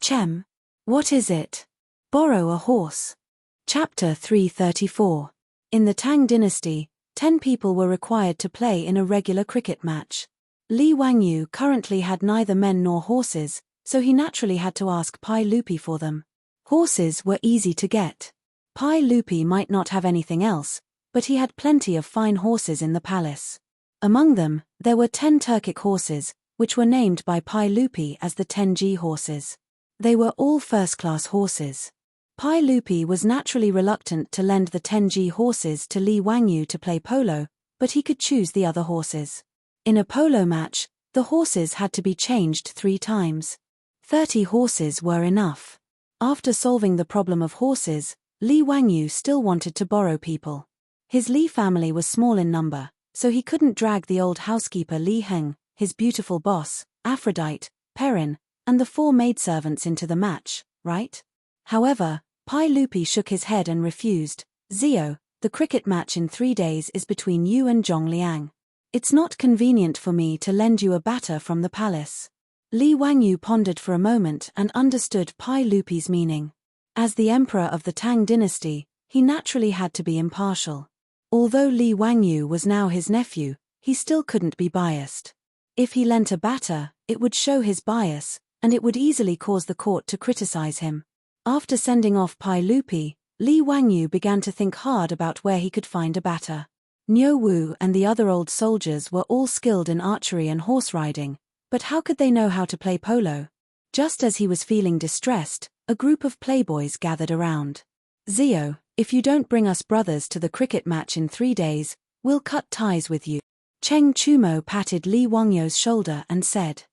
Chem. What is it? Borrow a horse. Chapter 334. In the Tang dynasty, 10 people were required to play in a regular cricket match. Li Wangyu currently had neither men nor horses, so he naturally had to ask Pai Lupi for them. Horses were easy to get. Pai Lupi might not have anything else, but he had plenty of fine horses in the palace. Among them, there were 10 Turkic horses, which were named by Pai Lupi as the 10G horses. They were all first-class horses. Pai Lupi was naturally reluctant to lend the 10G horses to Li Wangyu to play polo, but he could choose the other horses. In a polo match, the horses had to be changed 3 times. 30 horses were enough. After solving the problem of horses, Li Wangyu still wanted to borrow people. His Li family was small in number, so he couldn't drag the old housekeeper Li Heng, his beautiful boss, Aphrodite, Perrin, and the 4 maidservants into the match, right? However, Pai Lupi shook his head and refused. Zio, the cricket match in 3 days is between you and Zhong Liang. It's not convenient for me to lend you a batter from the palace. Li Wangyu pondered for a moment and understood Pai Lupi's meaning. As the emperor of the Tang dynasty, he naturally had to be impartial. Although Li Wangyu was now his nephew, he still couldn't be biased. If he lent a batter, it would show his bias, and it would easily cause the court to criticize him. After sending off Pai Lupi, Li Wangyu began to think hard about where he could find a batter. Niu Wu and the other old soldiers were all skilled in archery and horse riding, but how could they know how to play polo? Just as he was feeling distressed, a group of playboys gathered around. Zio, if you don't bring us brothers to the cricket match in 3 days, we'll cut ties with you. Cheng Chumo patted Li Wangyu's shoulder and said.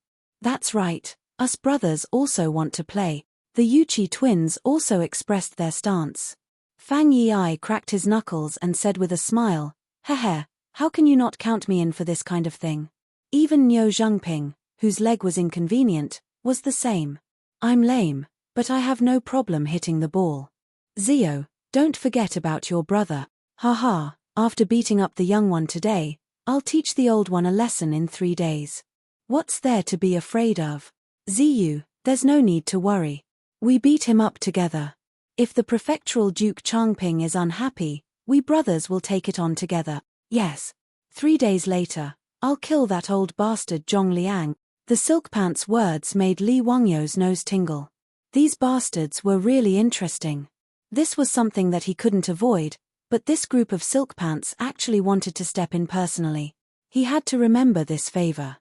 That's right, us brothers also want to play. The Yuchi twins also expressed their stance. Fang Yi cracked his knuckles and said with a smile, Hehe, how can you not count me in for this kind of thing? Even Niu Zhengping, whose leg was inconvenient, was the same. I'm lame, but I have no problem hitting the ball. Zio, don't forget about your brother. Haha, after beating up the young one today, I'll teach the old one a lesson in 3 days. What's there to be afraid of? Ziyu, there's no need to worry. We beat him up together. If the prefectural Duke Changping is unhappy, we brothers will take it on together. Yes. 3 days later, I'll kill that old bastard Zhong Liang. The silk pants words made Li Wangyu's nose tingle. These bastards were really interesting. This was something that he couldn't avoid, but this group of silk pants actually wanted to step in personally. He had to remember this favor.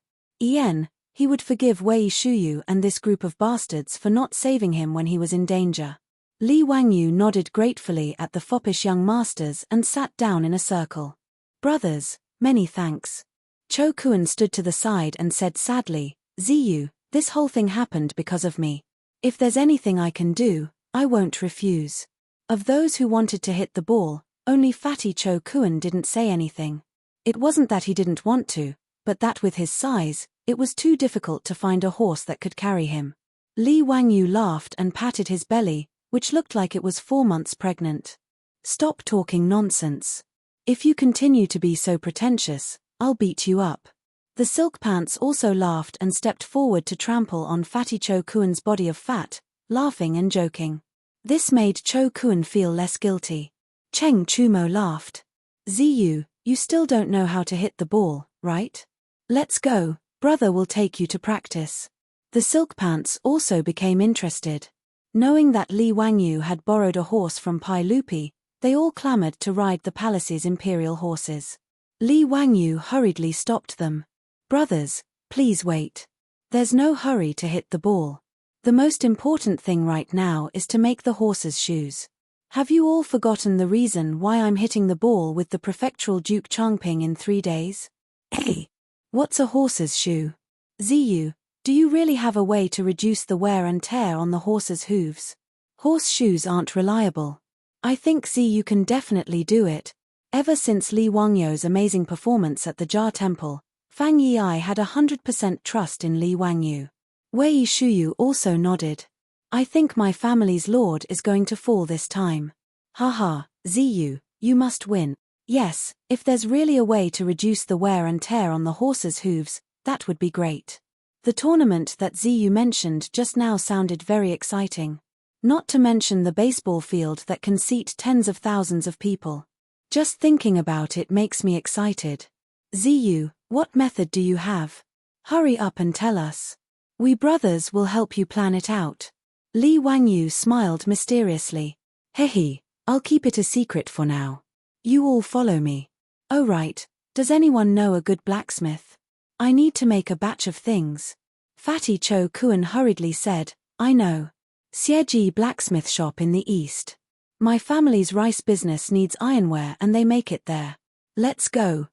He would forgive Wei Shuyu and this group of bastards for not saving him when he was in danger. Li Wangyu nodded gratefully at the foppish young masters and sat down in a circle. Brothers, many thanks. Cho Kuan stood to the side and said sadly, Ziyu, this whole thing happened because of me. If there's anything I can do, I won't refuse. Of those who wanted to hit the ball, only Fatty Cho Kuan didn't say anything. It wasn't that he didn't want to, but that with his size, it was too difficult to find a horse that could carry him. Li Wangyu laughed and patted his belly, which looked like it was 4 months pregnant. Stop talking nonsense. If you continue to be so pretentious, I'll beat you up. The silk pants also laughed and stepped forward to trample on Fatty Cho Kuan's body of fat, laughing and joking. This made Cho Kuan feel less guilty. Cheng Chumo laughed. Ziyu, you still don't know how to hit the ball, right? Let's go, brother will take you to practice. The silk pants also became interested. Knowing that Li Wangyu had borrowed a horse from Pai Lupi, they all clamored to ride the palace's imperial horses. Li Wangyu hurriedly stopped them. Brothers, please wait. There's no hurry to hit the ball. The most important thing right now is to make the horses' shoes. Have you all forgotten the reason why I'm hitting the ball with the prefectural Duke Changping in 3 days? Hey, what's a horse's shoe? Ziyu, do you really have a way to reduce the wear and tear on the horse's hooves? Horse shoes aren't reliable. I think Ziyu can definitely do it. Ever since Li Wangyu's amazing performance at the Jia Temple, Fang Yi had 100% trust in Li Wangyu. Wei Shuyu also nodded. I think my family's lord is going to fall this time. Haha, Ziyu, you must win. Yes, if there's really a way to reduce the wear and tear on the horse's hooves, that would be great. The tournament that Ziyu mentioned just now sounded very exciting. Not to mention the baseball field that can seat tens of thousands of people. Just thinking about it makes me excited. Ziyu, what method do you have? Hurry up and tell us. We brothers will help you plan it out. Li Wangyu smiled mysteriously. Hehe, I'll keep it a secret for now. You all follow me. Oh right, does anyone know a good blacksmith? I need to make a batch of things. Fatty Cho Kuan hurriedly said, I know. Xieji blacksmith shop in the east. My family's rice business needs ironware and they make it there. Let's go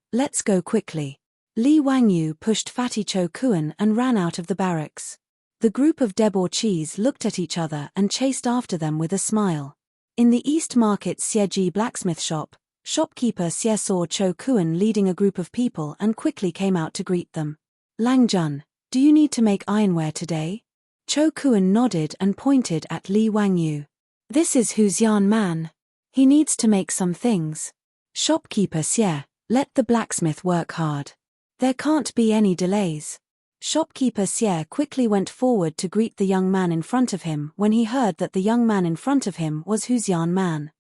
quickly. Li Wangyu pushed Fatty Cho Kuan and ran out of the barracks. The group of debauchees looked at each other and chased after them with a smile. In the East Market's Xieji blacksmith shop, shopkeeper Xie saw Cho Kuan leading a group of people and quickly came out to greet them. Lang Jun, do you need to make ironware today? Cho Kuan nodded and pointed at Li Wangyu. This is Huxian man. He needs to make some things. Shopkeeper Xie, let the blacksmith work hard. There can't be any delays. Shopkeeper Xie quickly went forward to greet the young man in front of him when he heard that the young man in front of him was Huxian man.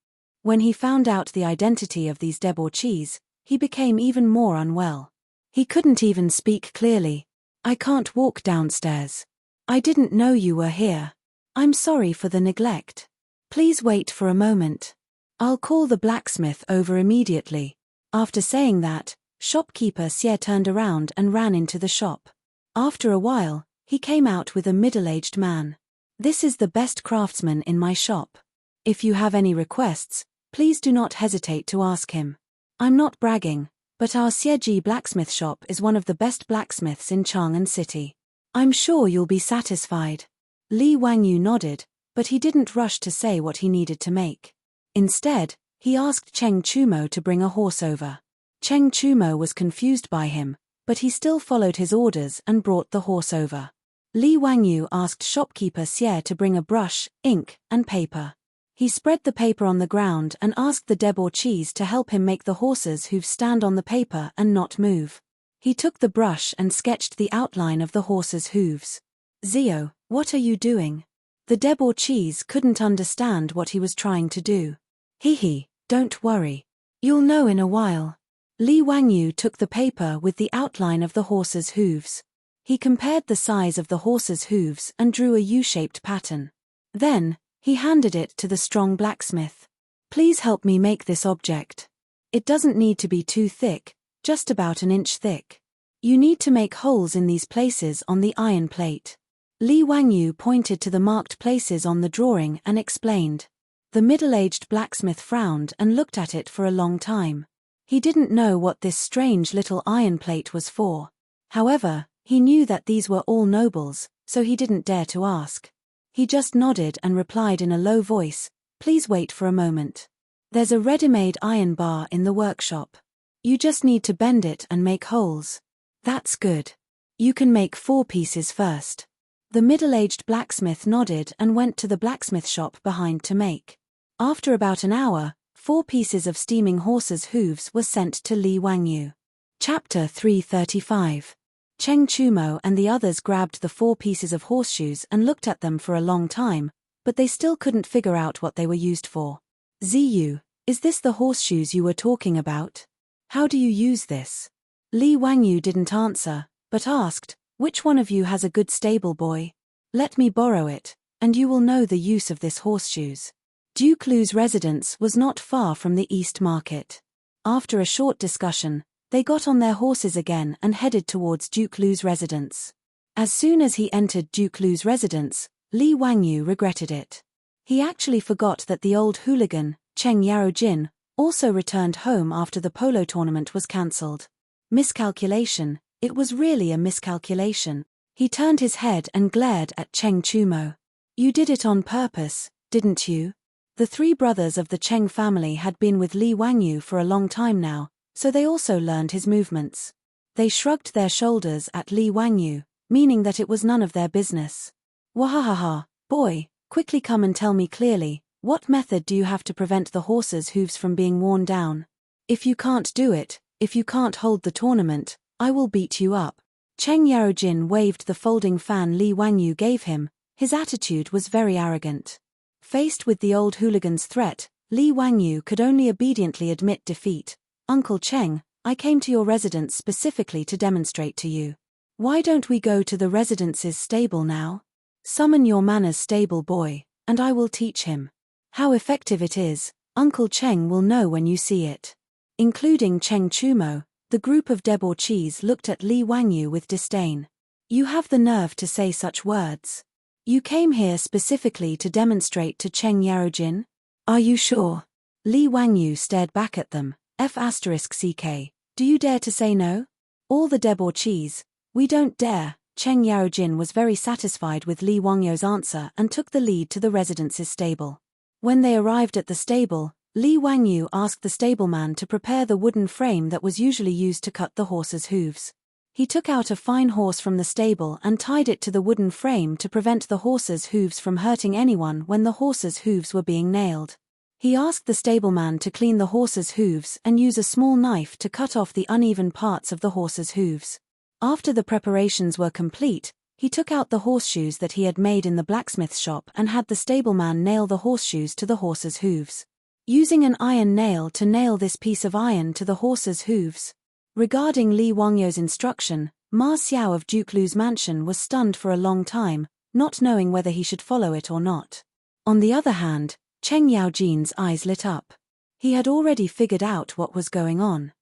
When he found out the identity of these debauchees, he became even more unwell. He couldn't even speak clearly. I can't walk downstairs. I didn't know you were here. I'm sorry for the neglect. Please wait for a moment. I'll call the blacksmith over immediately. After saying that, shopkeeper Xie turned around and ran into the shop. After a while, he came out with a middle-aged man. This is the best craftsman in my shop. If you have any requests, please do not hesitate to ask him. I'm not bragging, but our Xieji blacksmith shop is one of the best blacksmiths in Chang'an City. I'm sure you'll be satisfied. Li Wangyu nodded, but he didn't rush to say what he needed to make. Instead, he asked Cheng Chumo to bring a horse over. Cheng Chumo was confused by him, but he still followed his orders and brought the horse over. Li Wangyu asked shopkeeper Xie to bring a brush, ink, and paper. He spread the paper on the ground and asked the debauchees to help him make the horses' hooves stand on the paper and not move. He took the brush and sketched the outline of the horses' hooves. Zio, what are you doing? The debauchees couldn't understand what he was trying to do. Hehe, don't worry. You'll know in a while. Li Wangyu took the paper with the outline of the horses' hooves. He compared the size of the horses' hooves and drew a U-shaped pattern. Then, he handed it to the strong blacksmith. Please help me make this object. It doesn't need to be too thick, just about an inch thick. You need to make holes in these places on the iron plate. Li Wangyu pointed to the marked places on the drawing and explained. The middle-aged blacksmith frowned and looked at it for a long time. He didn't know what this strange little iron plate was for. However, he knew that these were all nobles, so he didn't dare to ask. He just nodded and replied in a low voice, please wait for a moment. There's a ready-made iron bar in the workshop. You just need to bend it and make holes. That's good. You can make 4 pieces first. The middle-aged blacksmith nodded and went to the blacksmith shop behind to make. After about an hour, 4 pieces of steaming horses' hooves were sent to Li Wangyu. Chapter 335. Cheng Chumo and the others grabbed the 4 pieces of horseshoes and looked at them for a long time, but they still couldn't figure out what they were used for. Ziyu, is this the horseshoes you were talking about? How do you use this? Li Wangyu didn't answer, but asked, which one of you has a good stable boy? Let me borrow it, and you will know the use of this horseshoes. Duke Lu's residence was not far from the East Market. After a short discussion, they got on their horses again and headed towards Duke Lu's residence. As soon as he entered Duke Lu's residence, Li Wangyu regretted it. He actually forgot that the old hooligan, Cheng Yarojin, also returned home after the polo tournament was cancelled. Miscalculation, it was really a miscalculation. He turned his head and glared at Cheng Chumo. You did it on purpose, didn't you? The three brothers of the Cheng family had been with Li Wangyu for a long time now, so they also learned his movements. They shrugged their shoulders at Li Wangyu, meaning that it was none of their business. Wahahaha, boy, quickly come and tell me clearly, what method do you have to prevent the horse's hooves from being worn down? If you can't do it, if you can't hold the tournament, I will beat you up. Cheng Yarojin waved the folding fan Li Wangyu gave him. His attitude was very arrogant. Faced with the old hooligan's threat, Li Wangyu could only obediently admit defeat. Uncle Cheng, I came to your residence specifically to demonstrate to you. Why don't we go to the residence's stable now? Summon your manners stable boy, and I will teach him. How effective it is, Uncle Cheng will know when you see it. Including Cheng Chumo, the group of debauchees looked at Li Wangyu with disdain. You have the nerve to say such words. You came here specifically to demonstrate to Cheng Yarojin? Are you sure? Li Wangyu stared back at them. F***ck, do you dare to say no? All the debauchees, we don't dare. Cheng Yarojin was very satisfied with Li Wangyu's answer and took the lead to the residence's stable. When they arrived at the stable, Li Wangyu asked the stableman to prepare the wooden frame that was usually used to cut the horse's hooves. He took out a fine horse from the stable and tied it to the wooden frame to prevent the horse's hooves from hurting anyone when the horse's hooves were being nailed. He asked the stableman to clean the horse's hooves and use a small knife to cut off the uneven parts of the horse's hooves. After the preparations were complete, he took out the horseshoes that he had made in the blacksmith's shop and had the stableman nail the horseshoes to the horse's hooves. Using an iron nail to nail this piece of iron to the horse's hooves. Regarding Li Wangyu's instruction, Ma Xiao of Duke Lu's mansion was stunned for a long time, not knowing whether he should follow it or not. On the other hand, Cheng Yaojin's eyes lit up. He had already figured out what was going on.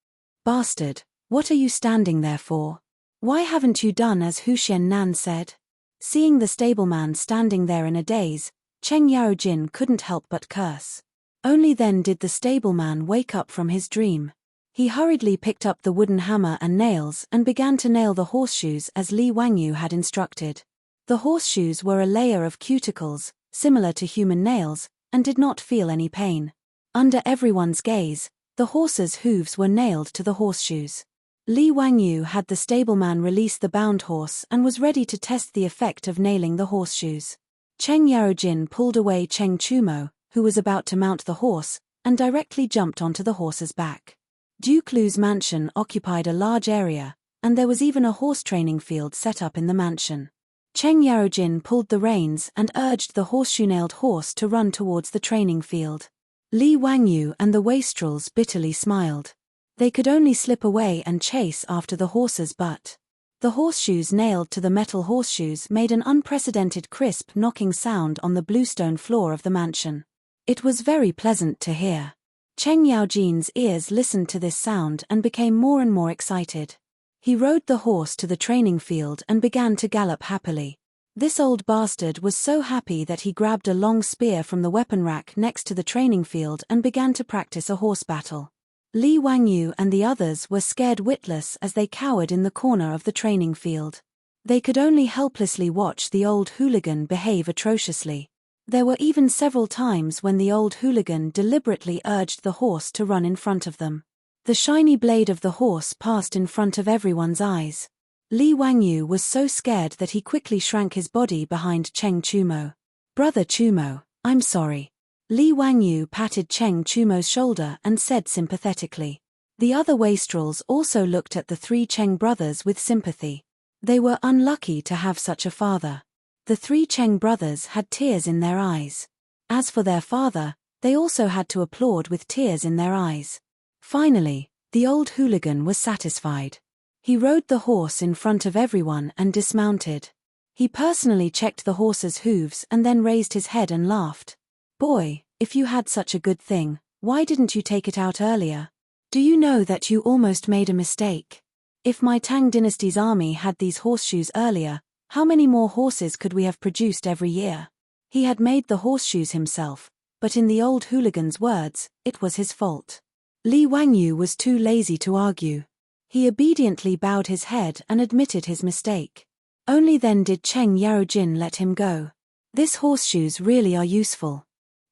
Bastard, what are you standing there for? Why haven't you done as Hu Xiannan said? Seeing the stableman standing there in a daze, Cheng Yaojin couldn't help but curse. Only then did the stableman wake up from his dream. He hurriedly picked up the wooden hammer and nails and began to nail the horseshoes as Li Wangyu had instructed. The horseshoes were a layer of cuticles, similar to human nails, and did not feel any pain. Under everyone's gaze, the horse's hooves were nailed to the horseshoes. Li Wangyu had the stableman release the bound horse and was ready to test the effect of nailing the horseshoes. Cheng Yarojin pulled away Cheng Chumo, who was about to mount the horse, and directly jumped onto the horse's back. Duke Lu's mansion occupied a large area, and there was even a horse training field set up in the mansion. Cheng Yarojin pulled the reins and urged the horseshoe-nailed horse to run towards the training field. Li Wangyu and the wastrels bitterly smiled. They could only slip away and chase after the horse's butt. The horseshoes nailed to the metal horseshoes made an unprecedented crisp knocking sound on the bluestone floor of the mansion. It was very pleasant to hear. Cheng Yaojin's ears listened to this sound and became more and more excited. He rode the horse to the training field and began to gallop happily. This old bastard was so happy that he grabbed a long spear from the weapon rack next to the training field and began to practice a horse battle. Li Wangyu and the others were scared witless as they cowered in the corner of the training field. They could only helplessly watch the old hooligan behave atrociously. There were even several times when the old hooligan deliberately urged the horse to run in front of them. The shiny blade of the horse passed in front of everyone's eyes. Li Wangyu was so scared that he quickly shrank his body behind Cheng Chumo. Brother Chumo, I'm sorry. Li Wangyu patted Cheng Chumo's shoulder and said sympathetically. The other wastrels also looked at the three Cheng brothers with sympathy. They were unlucky to have such a father. The three Cheng brothers had tears in their eyes. As for their father, they also had to applaud with tears in their eyes. Finally, the old hooligan was satisfied. He rode the horse in front of everyone and dismounted. He personally checked the horse's hooves and then raised his head and laughed. Boy, if you had such a good thing, why didn't you take it out earlier? Do you know that you almost made a mistake? If my Tang dynasty's army had these horseshoes earlier, how many more horses could we have produced every year? He had made the horseshoes himself, but in the old hooligan's words, it was his fault. Li Wangyu was too lazy to argue. He obediently bowed his head and admitted his mistake. Only then did Cheng Yarojin let him go. These horseshoes really are useful.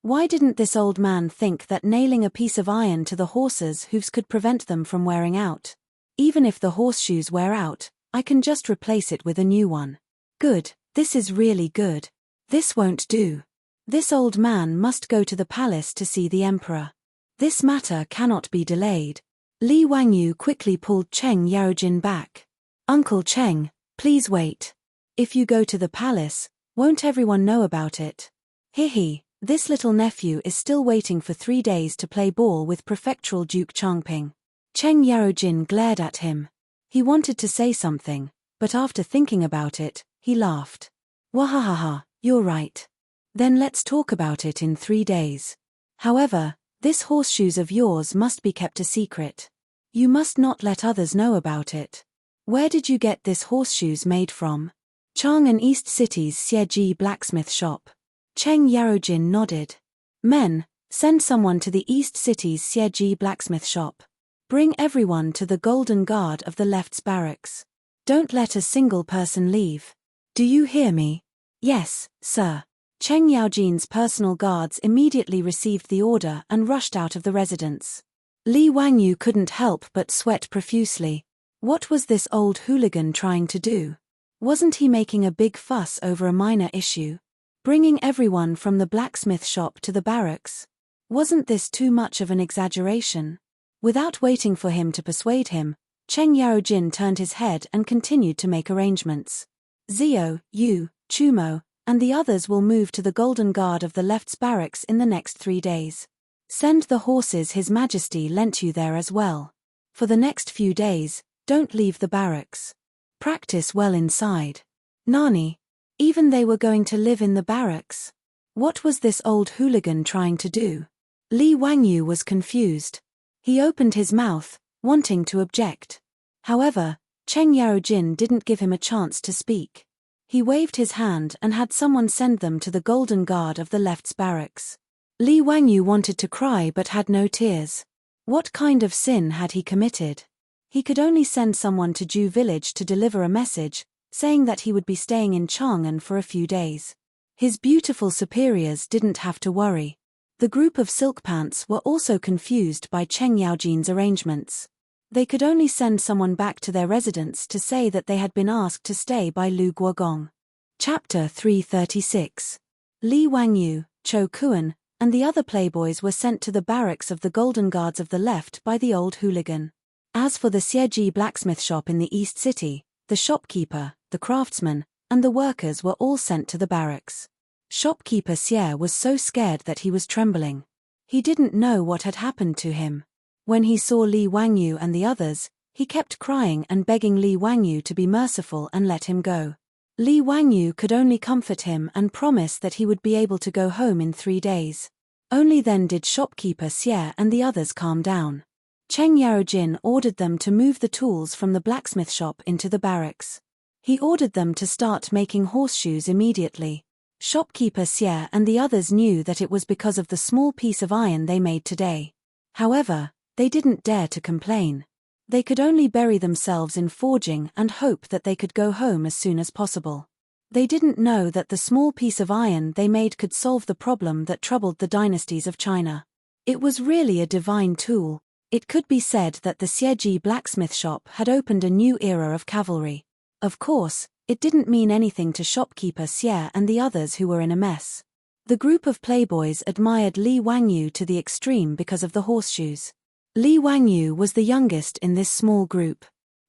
Why didn't this old man think that nailing a piece of iron to the horses' hooves could prevent them from wearing out? Even if the horseshoes wear out, I can just replace it with a new one. Good, this is really good. This won't do. This old man must go to the palace to see the emperor. This matter cannot be delayed. Li Wangyu quickly pulled Cheng Yaojin back. Uncle Cheng, please wait. If you go to the palace, won't everyone know about it? Hihi, this little nephew is still waiting for 3 days to play ball with Prefectural Duke Changping. Cheng Yaojin glared at him. He wanted to say something, but after thinking about it, he laughed. Wahahaha, you're right. Then let's talk about it in 3 days. However, this horseshoes of yours must be kept a secret. You must not let others know about it. Where did you get this horseshoes made from? Chang'an East City's Xieji blacksmith shop. Cheng Yaojin nodded. Men, send someone to the East City's Xieji blacksmith shop. Bring everyone to the Golden Guard of the Left's barracks. Don't let a single person leave. Do you hear me? Yes, sir. Cheng Yaojin's personal guards immediately received the order and rushed out of the residence. Li Wangyu couldn't help but sweat profusely. What was this old hooligan trying to do? Wasn't he making a big fuss over a minor issue? Bringing everyone from the blacksmith shop to the barracks? Wasn't this too much of an exaggeration? Without waiting for him to persuade him, Cheng Yaojin turned his head and continued to make arrangements. Zio, Yu, Chumo, and the others will move to the Golden Guard of the Left's barracks in the next 3 days. Send the horses His Majesty lent you there as well. For the next few days, don't leave the barracks. Practice well inside. Nani? Even they were going to live in the barracks? What was this old hooligan trying to do? Li Wangyu was confused. He opened his mouth, wanting to object. However, Cheng Yaojin didn't give him a chance to speak. He waved his hand and had someone send them to the Golden Guard of the Left's barracks. Li Wangyu wanted to cry but had no tears. What kind of sin had he committed? He could only send someone to Ju village to deliver a message, saying that he would be staying in Chang'an for a few days. His beautiful superiors didn't have to worry. The group of silk pants were also confused by Cheng Yaojin's arrangements. They could only send someone back to their residence to say that they had been asked to stay by Lu Guogong. Chapter 336. Li Wangyu, Cho Kuan, and the other playboys were sent to the barracks of the Golden Guards of the Left by the old hooligan. As for the Xieji blacksmith shop in the East City, the shopkeeper, the craftsman, and the workers were all sent to the barracks. Shopkeeper Xie was so scared that he was trembling. He didn't know what had happened to him. When he saw Li Wangyu and the others, he kept crying and begging Li Wangyu to be merciful and let him go. Li Wangyu could only comfort him and promise that he would be able to go home in 3 days. Only then did shopkeeper Xie and the others calm down. Cheng Yaojin ordered them to move the tools from the blacksmith shop into the barracks. He ordered them to start making horseshoes immediately. Shopkeeper Xie and the others knew that it was because of the small piece of iron they made today. However, they didn't dare to complain. They could only bury themselves in forging and hope that they could go home as soon as possible. They didn't know that the small piece of iron they made could solve the problem that troubled the dynasties of China. It was really a divine tool. It could be said that the Xieji blacksmith shop had opened a new era of cavalry. Of course, it didn't mean anything to shopkeeper Xie and the others who were in a mess. The group of playboys admired Li Wangyu to the extreme because of the horseshoes. Li Wangyu was the youngest in this small group.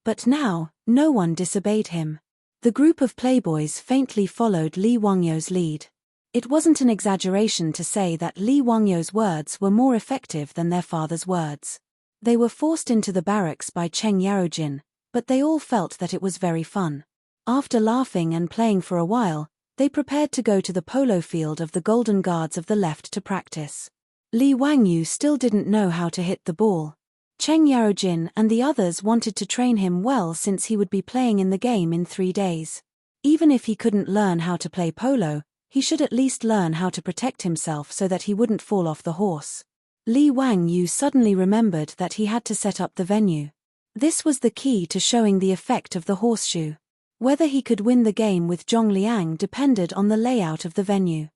But now, no one disobeyed him. The group of playboys faintly followed Li Wangyu's lead. It wasn't an exaggeration to say that Li Wangyu's words were more effective than their father's words. They were forced into the barracks by Cheng Yaojin, but they all felt that it was very fun. After laughing and playing for a while, they prepared to go to the polo field of the Golden Guards of the Left to practice. Li Wangyu still didn't know how to hit the ball. Cheng Yaojin and the others wanted to train him well since he would be playing in the game in 3 days. Even if he couldn't learn how to play polo, he should at least learn how to protect himself so that he wouldn't fall off the horse. Li Wangyu suddenly remembered that he had to set up the venue. This was the key to showing the effect of the horseshoe. Whether he could win the game with Zhongliang depended on the layout of the venue.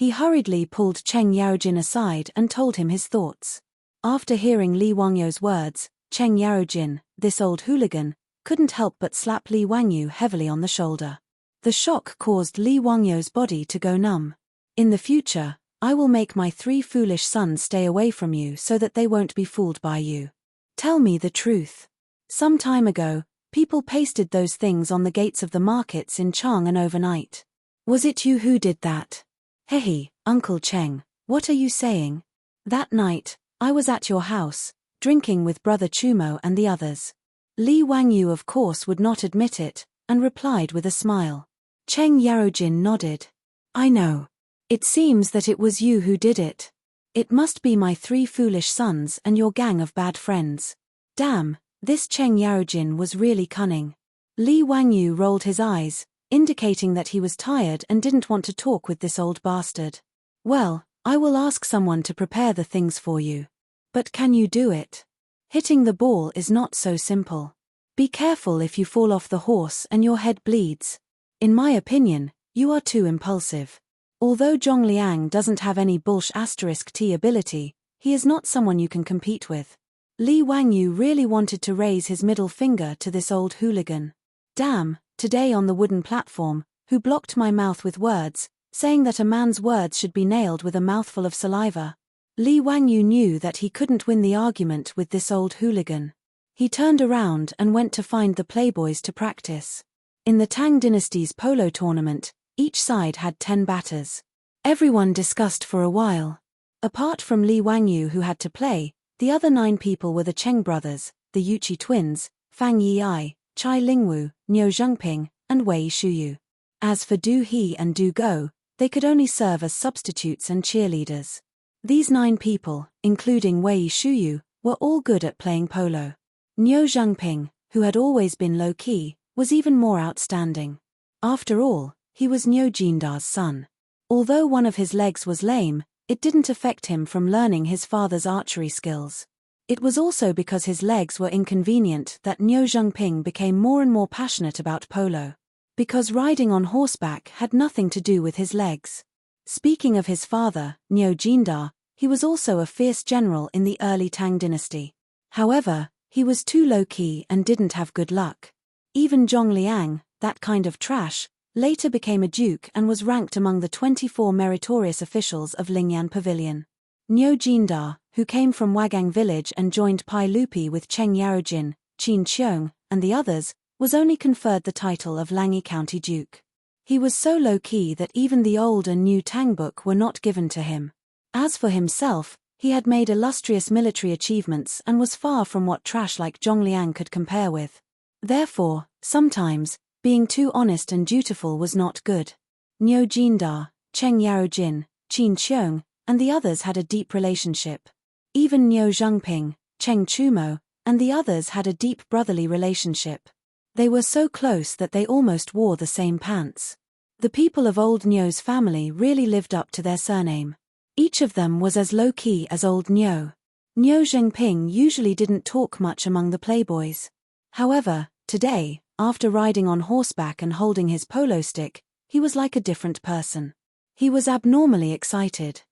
He hurriedly pulled Cheng Yarojin aside and told him his thoughts. After hearing Li Wangyu's words, Cheng Yarojin, this old hooligan, couldn't help but slap Li Wangyu heavily on the shoulder. The shock caused Li Wangyu's body to go numb. In the future, I will make my 3 foolish sons stay away from you so that they won't be fooled by you. Tell me the truth. Some time ago, people pasted those things on the gates of the markets in Chang'an overnight. Was it you who did that? Hehe, Uncle Cheng, what are you saying? That night, I was at your house, drinking with Brother Chumo and the others. Li Wangyu of course would not admit it, and replied with a smile. Cheng Yarojin nodded. I know. It seems that it was you who did it. It must be my 3 foolish sons and your gang of bad friends. Damn, this Cheng Yarojin was really cunning. Li Wangyu rolled his eyes, indicating that he was tired and didn't want to talk with this old bastard. Well, I will ask someone to prepare the things for you. But can you do it? Hitting the ball is not so simple. Be careful if you fall off the horse and your head bleeds. In my opinion, you are too impulsive. Although Zhongliang doesn't have any *T ability, he is not someone you can compete with. Li Wangyu really wanted to raise his middle finger to this old hooligan. Damn, today on the wooden platform, who blocked my mouth with words, saying that a man's words should be nailed with a mouthful of saliva. Li Wangyu knew that he couldn't win the argument with this old hooligan. He turned around and went to find the playboys to practice. In the Tang dynasty's polo tournament, each side had 10 batters. Everyone discussed for a while. Apart from Li Wangyu who had to play, the other 9 people were the Cheng brothers, the Yuqi twins, Fang Yi, Chai Lingwu, Niu Zhengping, and Wei Shuyu. As for Du He and Du Go, they could only serve as substitutes and cheerleaders. These 9 people, including Wei Shuyu, were all good at playing polo. Niu Zhengping, who had always been low-key, was even more outstanding. After all, he was Niu Jinda's son. Although one of his legs was lame, it didn't affect him from learning his father's archery skills. It was also because his legs were inconvenient that Niu Zhengping became more and more passionate about polo. Because riding on horseback had nothing to do with his legs. Speaking of his father, Niu Jinda, he was also a fierce general in the early Tang dynasty. However, he was too low-key and didn't have good luck. Even Zhongliang, that kind of trash, later became a duke and was ranked among the 24 meritorious officials of Lingyan Pavilion. Niu Jinda, who came from Wagang village and joined Pai Lupi with Cheng Yarojin, Qin Qiong, and the others, was only conferred the title of Langi County Duke. He was so low-key that even the old and new Tang book were not given to him. As for himself, he had made illustrious military achievements and was far from what trash like Zhongliang could compare with. Therefore, sometimes, being too honest and dutiful was not good. Niu Jinda, Cheng Yarojin, Qin Qiong, and the others had a deep relationship. Even Niu Zhengping, Cheng Chumo, and the others had a deep brotherly relationship. They were so close that they almost wore the same pants. The people of old Niu's family really lived up to their surname. Each of them was as low-key as old Niu. Niu Zhengping usually didn't talk much among the playboys. However, today, after riding on horseback and holding his polo stick, he was like a different person. He was abnormally excited.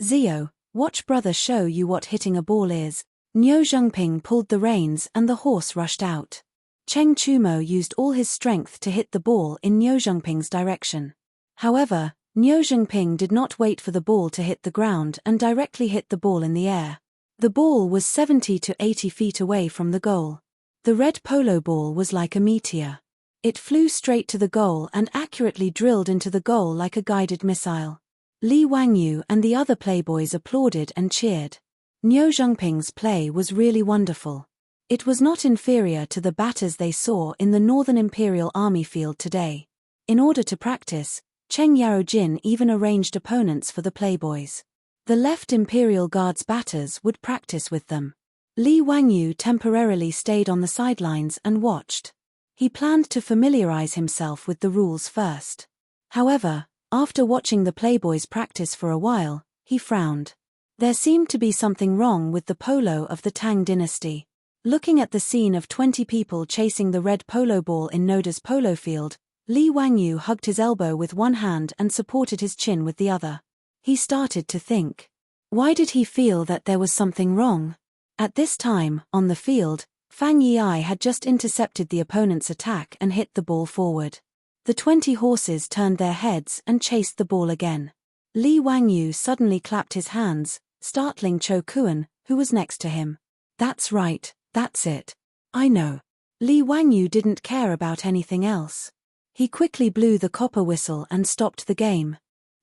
Zio, watch brother show you what hitting a ball is. Niu Zhengping pulled the reins and the horse rushed out. Cheng Chumo used all his strength to hit the ball in Niu Zhengping's direction. However, Niu Zhengping did not wait for the ball to hit the ground and directly hit the ball in the air. The ball was 70 to 80 feet away from the goal. The red polo ball was like a meteor. It flew straight to the goal and accurately drilled into the goal like a guided missile. Li Wangyu and the other playboys applauded and cheered. Niu Zhengping's play was really wonderful. It was not inferior to the batters they saw in the Northern Imperial Army field today. In order to practice, Cheng Yarojin even arranged opponents for the playboys. The left Imperial Guard's batters would practice with them. Li Wangyu temporarily stayed on the sidelines and watched. He planned to familiarize himself with the rules first. However, after watching the playboys practice for a while, he frowned. There seemed to be something wrong with the polo of the Tang dynasty. Looking at the scene of 20 people chasing the red polo ball in Noda's polo field, Li Wangyu hugged his elbow with one hand and supported his chin with the other. He started to think. Why did he feel that there was something wrong? At this time, on the field, Fang Yi had just intercepted the opponent's attack and hit the ball forward. The 20 horses turned their heads and chased the ball again. Li Wangyu suddenly clapped his hands, startling Cho Kuan, who was next to him. That's right, that's it. I know. Li Wangyu didn't care about anything else. He quickly blew the copper whistle and stopped the game.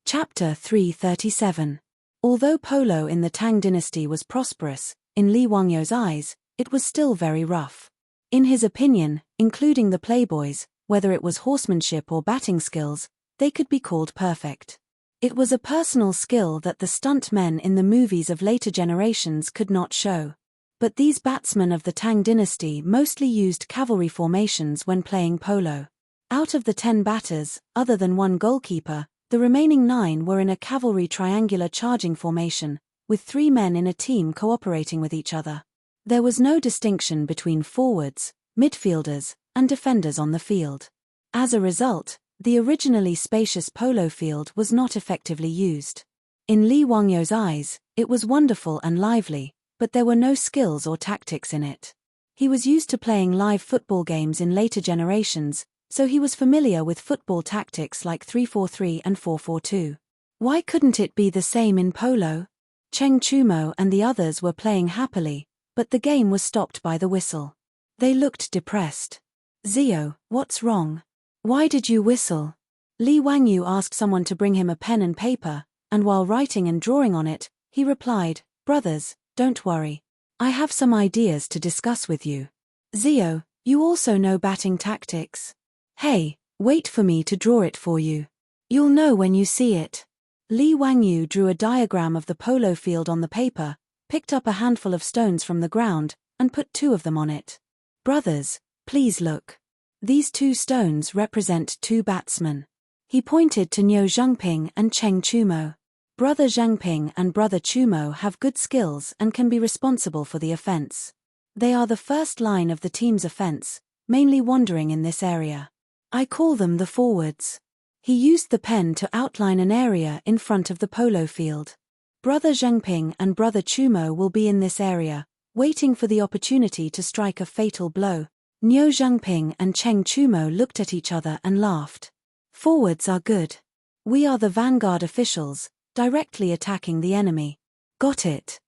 Chapter 337. Although polo in the Tang dynasty was prosperous, in Li Wangyu's eyes, it was still very rough. In his opinion, including the playboys, whether it was horsemanship or batting skills, they could be called perfect. It was a personal skill that the stunt men in the movies of later generations could not show. But these batsmen of the Tang dynasty mostly used cavalry formations when playing polo. Out of the 10 batters, other than one goalkeeper, the remaining 9 were in a cavalry triangular charging formation, with 3 men in a team cooperating with each other. There was no distinction between forwards, midfielders, and defenders on the field. As a result, the originally spacious polo field was not effectively used. In Li Wangyu's eyes, it was wonderful and lively, but there were no skills or tactics in it. He was used to playing live football games in later generations, so he was familiar with football tactics like 3-4-3 and 4-4-2. Why couldn't it be the same in polo? Cheng Chumo and the others were playing happily, but the game was stopped by the whistle. They looked depressed. Zio, what's wrong? Why did you whistle? Li Wangyu asked someone to bring him a pen and paper, and while writing and drawing on it, he replied, Brothers, don't worry. I have some ideas to discuss with you. Zio, you also know batting tactics. Hey, wait for me to draw it for you. You'll know when you see it. Li Wangyu drew a diagram of the polo field on the paper, picked up a handful of stones from the ground, and put 2 of them on it. Brothers, please look. These 2 stones represent 2 batsmen. He pointed to Niu Zhengping and Cheng Chumo. Brother Zhengping and brother Chumo have good skills and can be responsible for the offense. They are the first line of the team's offense, mainly wandering in this area. I call them the forwards. He used the pen to outline an area in front of the polo field. Brother Zhengping and brother Chumo will be in this area, waiting for the opportunity to strike a fatal blow. Niu Zhengping and Cheng Chumo looked at each other and laughed. Forwards are good. We are the vanguard officials, directly attacking the enemy. Got it.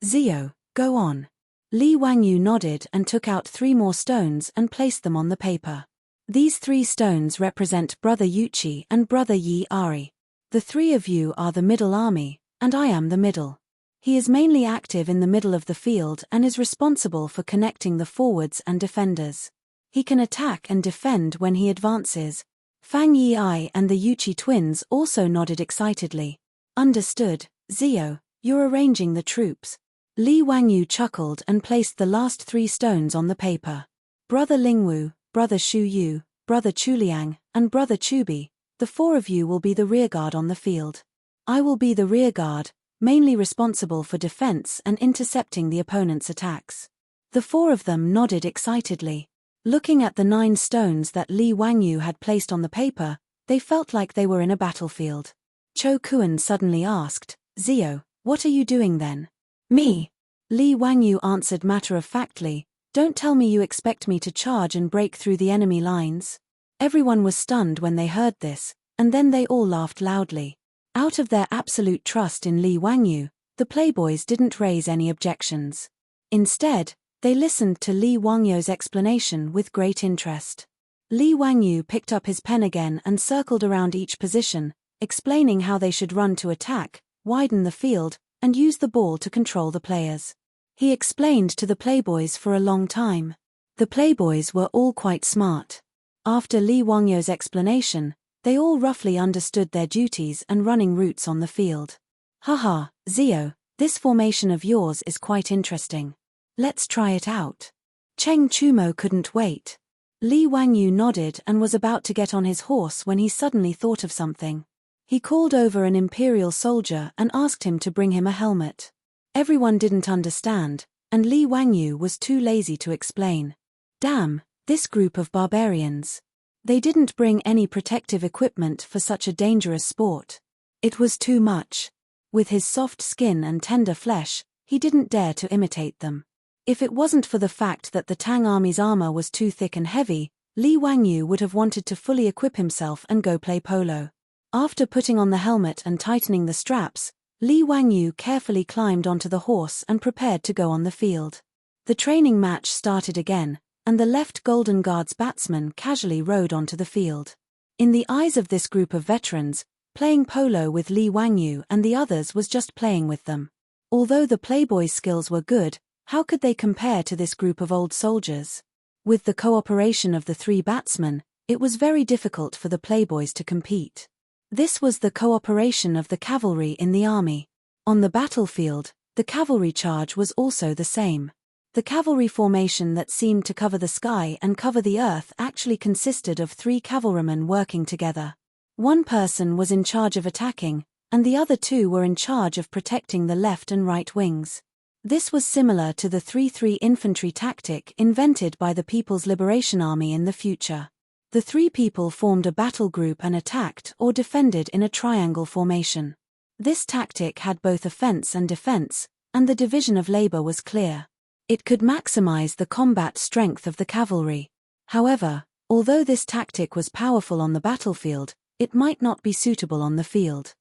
Zio, go on. Li Wangyu nodded and took out 3 more stones and placed them on the paper. These 3 stones represent brother Yuchi and brother Yi Ari. The 3 of you are the middle army, and I am the middle. He is mainly active in the middle of the field and is responsible for connecting the forwards and defenders. He can attack and defend when he advances. Fang Yi and the Yuchi twins also nodded excitedly. Understood, Zio, you're arranging the troops. Li Wangyu chuckled and placed the last 3 stones on the paper. Brother Lingwu, brother Shu Yu, brother Chuliang, and brother Chubi, the 4 of you will be the rearguard on the field. I will be the rearguard, mainly responsible for defense and intercepting the opponent's attacks. The 4 of them nodded excitedly. Looking at the 9 stones that Li Wangyu had placed on the paper, they felt like they were in a battlefield. Cho Kuan suddenly asked, Zio, what are you doing then? Me. Li Wangyu answered matter-of-factly, don't tell me you expect me to charge and break through the enemy lines. Everyone was stunned when they heard this, and then they all laughed loudly. Out of their absolute trust in Li Wangyu, the playboys didn't raise any objections. Instead, they listened to Li Wangyu's explanation with great interest. Li Wangyu picked up his pen again and circled around each position, explaining how they should run to attack, widen the field, and use the ball to control the players. He explained to the playboys for a long time. The playboys were all quite smart. After Li Wangyu's explanation, they all roughly understood their duties and running routes on the field. Haha, Zio, this formation of yours is quite interesting. Let's try it out. Cheng Chumo couldn't wait. Li Wangyu nodded and was about to get on his horse when he suddenly thought of something. He called over an imperial soldier and asked him to bring him a helmet. Everyone didn't understand, and Li Wangyu was too lazy to explain. Damn, this group of barbarians. They didn't bring any protective equipment for such a dangerous sport. It was too much. With his soft skin and tender flesh, he didn't dare to imitate them. If it wasn't for the fact that the Tang army's armor was too thick and heavy, Li Wangyu would have wanted to fully equip himself and go play polo. After putting on the helmet and tightening the straps, Li Wangyu carefully climbed onto the horse and prepared to go on the field. The training match started again, and the left Golden Guard's batsman casually rode onto the field. In the eyes of this group of veterans, playing polo with Li Wangyu and the others was just playing with them. Although the playboys' skills were good, how could they compare to this group of old soldiers? With the cooperation of the three batsmen, it was very difficult for the playboys to compete. This was the cooperation of the cavalry in the army. On the battlefield, the cavalry charge was also the same. The cavalry formation that seemed to cover the sky and cover the earth actually consisted of 3 cavalrymen working together. One person was in charge of attacking, and the other 2 were in charge of protecting the left and right wings. This was similar to the 3-3 infantry tactic invented by the People's Liberation Army in the future. The 3 people formed a battle group and attacked or defended in a triangle formation. This tactic had both offense and defense, and the division of labor was clear. It could maximize the combat strength of the cavalry. However, although this tactic was powerful on the battlefield, it might not be suitable on the field.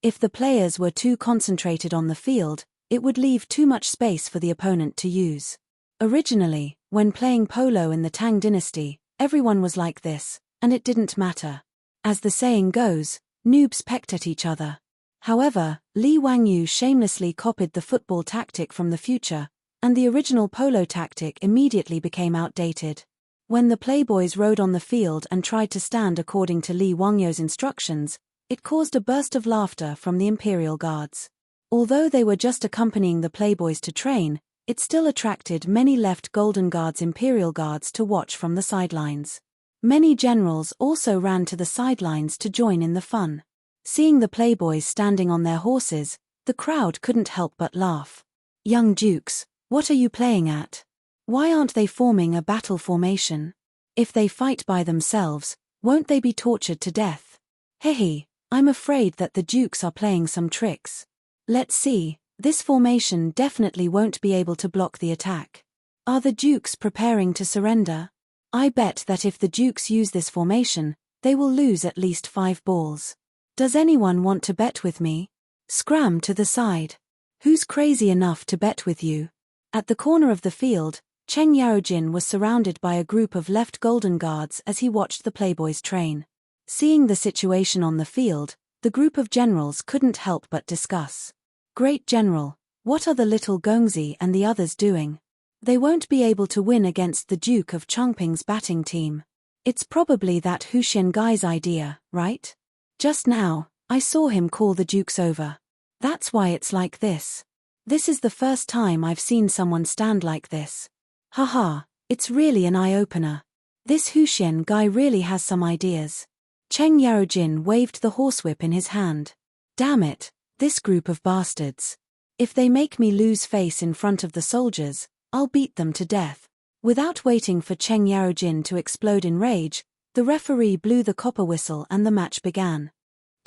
If the players were too concentrated on the field, it would leave too much space for the opponent to use. Originally, when playing polo in the Tang dynasty, everyone was like this, and it didn't matter. As the saying goes, noobs pecked at each other. However, Li Wangyu shamelessly copied the football tactic from the future, and the original polo tactic immediately became outdated. When the playboys rode on the field and tried to stand according to Li Wangyu's instructions, it caused a burst of laughter from the Imperial Guards. Although they were just accompanying the playboys to train, it still attracted many left Golden Guard's Imperial Guards to watch from the sidelines. Many generals also ran to the sidelines to join in the fun. Seeing the playboys standing on their horses, the crowd couldn't help but laugh. "Young dukes, what are you playing at? Why aren't they forming a battle formation? If they fight by themselves, won't they be tortured to death? Hehe, I'm afraid that the dukes are playing some tricks. Let's see, this formation definitely won't be able to block the attack. Are the dukes preparing to surrender? I bet that if the dukes use this formation, they will lose at least 5 balls. Does anyone want to bet with me? Scram to the side. Who's crazy enough to bet with you?" At the corner of the field, Cheng Yaojin was surrounded by a group of left Golden Guards as he watched the playboys train. Seeing the situation on the field, the group of generals couldn't help but discuss. "Great General, what are the little Gongzi and the others doing? They won't be able to win against the Duke of Chongping's batting team. It's probably that Huxian guy's idea, right? Just now, I saw him call the dukes over. That's why it's like this. This is the first time I've seen someone stand like this. Haha, it's really an eye-opener. This Huxian guy really has some ideas." Cheng Yaojin waved the horsewhip in his hand. "Damn it, this group of bastards. If they make me lose face in front of the soldiers, I'll beat them to death." Without waiting for Cheng Yaojin to explode in rage, the referee blew the copper whistle and the match began.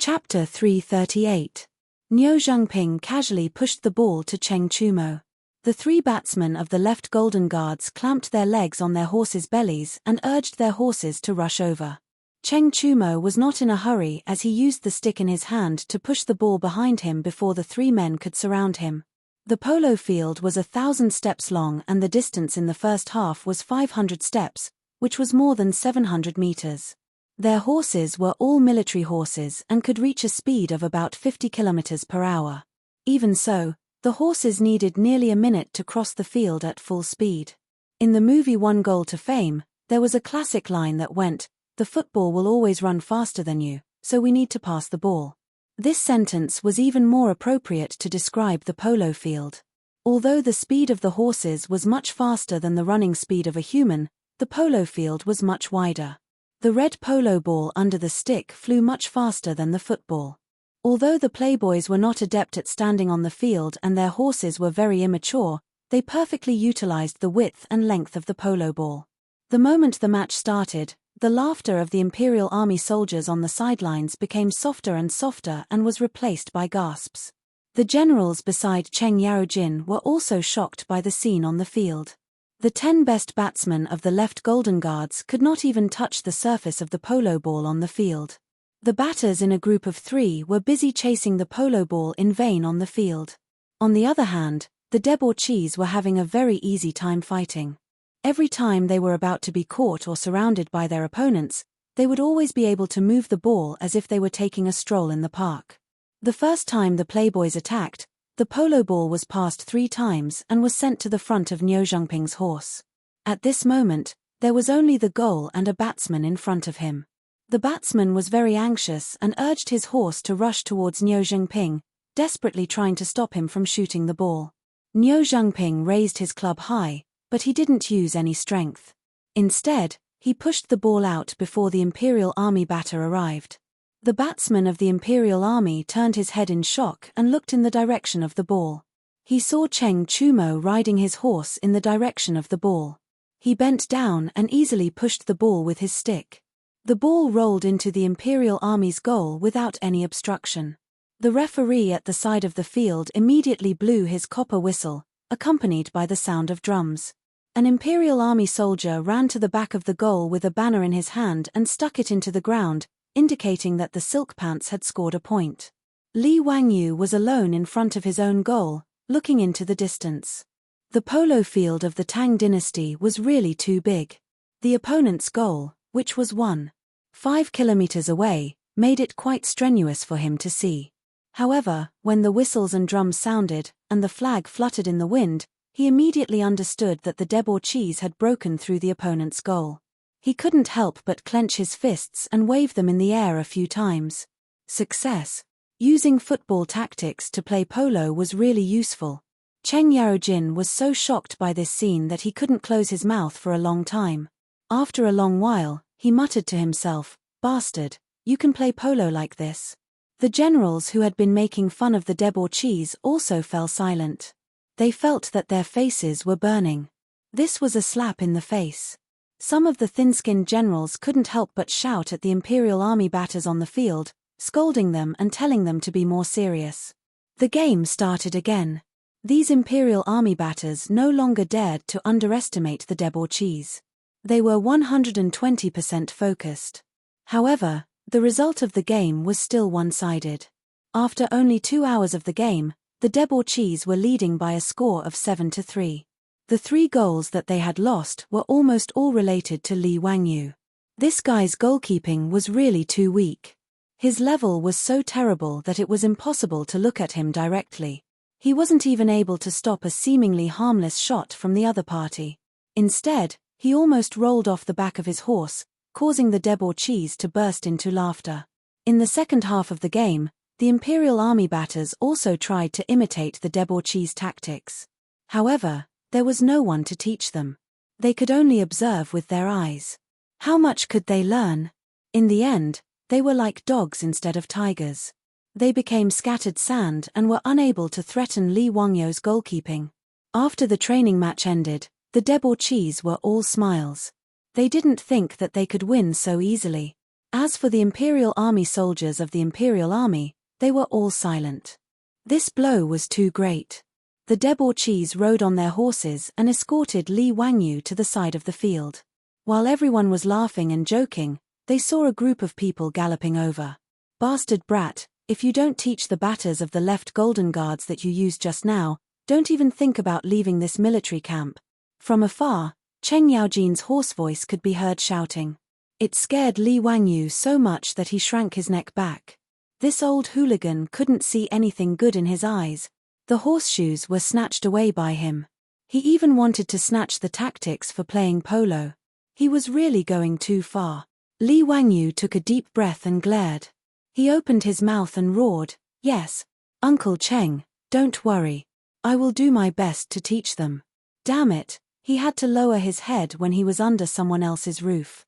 Chapter 338. Niu Zhengping casually pushed the ball to Cheng Chumo. The 3 batsmen of the left Golden Guards clamped their legs on their horses' bellies and urged their horses to rush over. Cheng Chumo was not in a hurry as he used the stick in his hand to push the ball behind him before the 3 men could surround him. The polo field was 1,000 steps long and the distance in the first half was 500 steps, which was more than 700 meters. Their horses were all military horses and could reach a speed of about 50 kilometers per hour. Even so, the horses needed nearly a minute to cross the field at full speed. In the movie One Goal to Fame, there was a classic line that went, "The football will always run faster than you, so we need to pass the ball." This sentence was even more appropriate to describe the polo field. Although the speed of the horses was much faster than the running speed of a human, the polo field was much wider. The red polo ball under the stick flew much faster than the football. Although the playboys were not adept at standing on the field and their horses were very immature, they perfectly utilized the width and length of the polo ball. The moment the match started, the laughter of the Imperial Army soldiers on the sidelines became softer and softer and was replaced by gasps. The generals beside Cheng Yaojin were also shocked by the scene on the field. The 10 best batsmen of the left Golden Guards could not even touch the surface of the polo ball on the field. The batters in a group of 3 were busy chasing the polo ball in vain on the field. On the other hand, the debauchees were having a very easy time fighting. Every time they were about to be caught or surrounded by their opponents, they would always be able to move the ball as if they were taking a stroll in the park. The first time the Playboys attacked, the polo ball was passed 3 times and was sent to the front of Niu Zhengping's horse. At this moment, there was only the goal and a batsman in front of him. The batsman was very anxious and urged his horse to rush towards Niu Zhengping, desperately trying to stop him from shooting the ball. Niu Zhengping raised his club high, but he didn't use any strength. Instead, he pushed the ball out before the Imperial Army batter arrived. The batsman of the Imperial Army turned his head in shock and looked in the direction of the ball. He saw Cheng Chumo riding his horse in the direction of the ball. He bent down and easily pushed the ball with his stick. The ball rolled into the Imperial Army's goal without any obstruction. The referee at the side of the field immediately blew his copper whistle, accompanied by the sound of drums. An Imperial Army soldier ran to the back of the goal with a banner in his hand and stuck it into the ground, indicating that the Silk Pants had scored a point. Li Wangyu was alone in front of his own goal, looking into the distance. The polo field of the Tang dynasty was really too big. The opponent's goal, which was 1.5 kilometers away, made it quite strenuous for him to see. However, when the whistles and drums sounded, and the flag fluttered in the wind, he immediately understood that the debauchees had broken through the opponent's goal. He couldn't help but clench his fists and wave them in the air a few times. Success. Using football tactics to play polo was really useful. Cheng Yaojin was so shocked by this scene that he couldn't close his mouth for a long time. After a long while, he muttered to himself, "Bastard, you can play polo like this." The generals who had been making fun of the debauchees also fell silent. They felt that their faces were burning. This was a slap in the face. Some of the thin-skinned generals couldn't help but shout at the Imperial Army batters on the field, scolding them and telling them to be more serious. The game started again. These Imperial Army batters no longer dared to underestimate the debauchees. They were 120% focused. However, the result of the game was still one-sided. After only 2 hours of the game, the debauchees were leading by a score of 7-3. The 3 goals that they had lost were almost all related to Li Wangyu. This guy's goalkeeping was really too weak. His level was so terrible that it was impossible to look at him directly. He wasn't even able to stop a seemingly harmless shot from the other party. Instead, he almost rolled off the back of his horse, causing the debauchees to burst into laughter. In the second half of the game, the Imperial Army batters also tried to imitate the debauchees' tactics. However, there was no one to teach them. They could only observe with their eyes. How much could they learn? In the end, they were like dogs instead of tigers. They became scattered sand and were unable to threaten Li Wangyu's goalkeeping. After the training match ended, the debauchees were all smiles. They didn't think that they could win so easily. As for the Imperial Army soldiers of the Imperial Army, they were all silent. This blow was too great. The debauchees rode on their horses and escorted Li Wangyu to the side of the field. While everyone was laughing and joking, they saw a group of people galloping over. "Bastard brat, if you don't teach the batters of the left Golden Guards that you used just now, don't even think about leaving this military camp." From afar, Cheng Yaojin's hoarse voice could be heard shouting. It scared Li Wangyu so much that he shrank his neck back. This old hooligan couldn't see anything good in his eyes. The horseshoes were snatched away by him. He even wanted to snatch the tactics for playing polo. He was really going too far. Li Wangyu took a deep breath and glared. He opened his mouth and roared, "Yes, Uncle Cheng, don't worry. I will do my best to teach them." Damn it, he had to lower his head when he was under someone else's roof.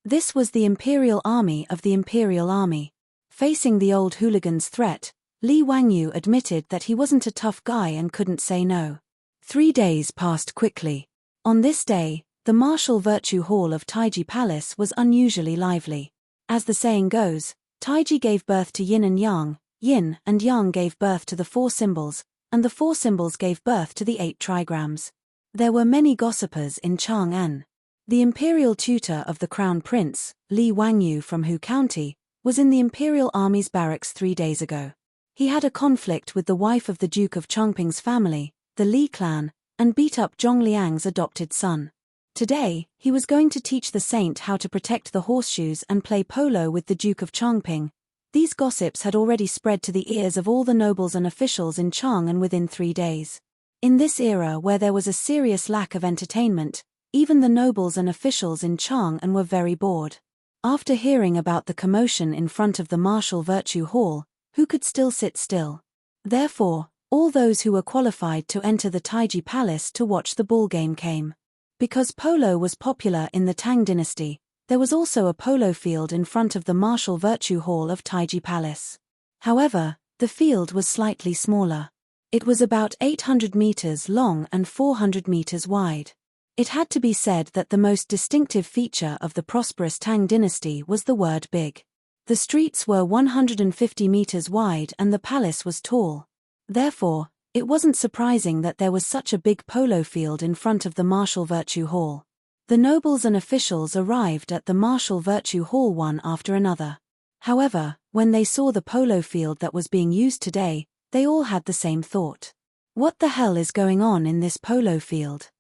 This was the Imperial Army of the Imperial Army. Facing the old hooligan's threat, Li Wangyu admitted that he wasn't a tough guy and couldn't say no. 3 days passed quickly. On this day, the martial virtue hall of Taiji Palace was unusually lively. As the saying goes, Taiji gave birth to yin and yang, yin and yang gave birth to the 4 symbols, and the 4 symbols gave birth to the 8 trigrams. There were many gossipers in Chang'an. The imperial tutor of the crown prince, Li Wangyu from Hu County, was in the imperial army's barracks 3 days ago. He had a conflict with the wife of the Duke of Chongping's family, the Li clan, and beat up Zhong Liang's adopted son. Today, he was going to teach the saint how to protect the horseshoes and play polo with the Duke of Chongping. These gossips had already spread to the ears of all the nobles and officials in Chang'an within 3 days. In this era where there was a serious lack of entertainment, even the nobles and officials in Chang'an were very bored. After hearing about the commotion in front of the Martial Virtue Hall, who could still sit still? Therefore, all those who were qualified to enter the Taiji Palace to watch the ball game came. Because polo was popular in the Tang dynasty, there was also a polo field in front of the Martial Virtue Hall of Taiji Palace. However, the field was slightly smaller. It was about 800 meters long and 400 meters wide. It had to be said that the most distinctive feature of the prosperous Tang dynasty was the word big. The streets were 150 meters wide and the palace was tall. Therefore, it wasn't surprising that there was such a big polo field in front of the Martial Virtue Hall. The nobles and officials arrived at the Martial Virtue Hall one after another. However, when they saw the polo field that was being used today, they all had the same thought. What the hell is going on in this polo field?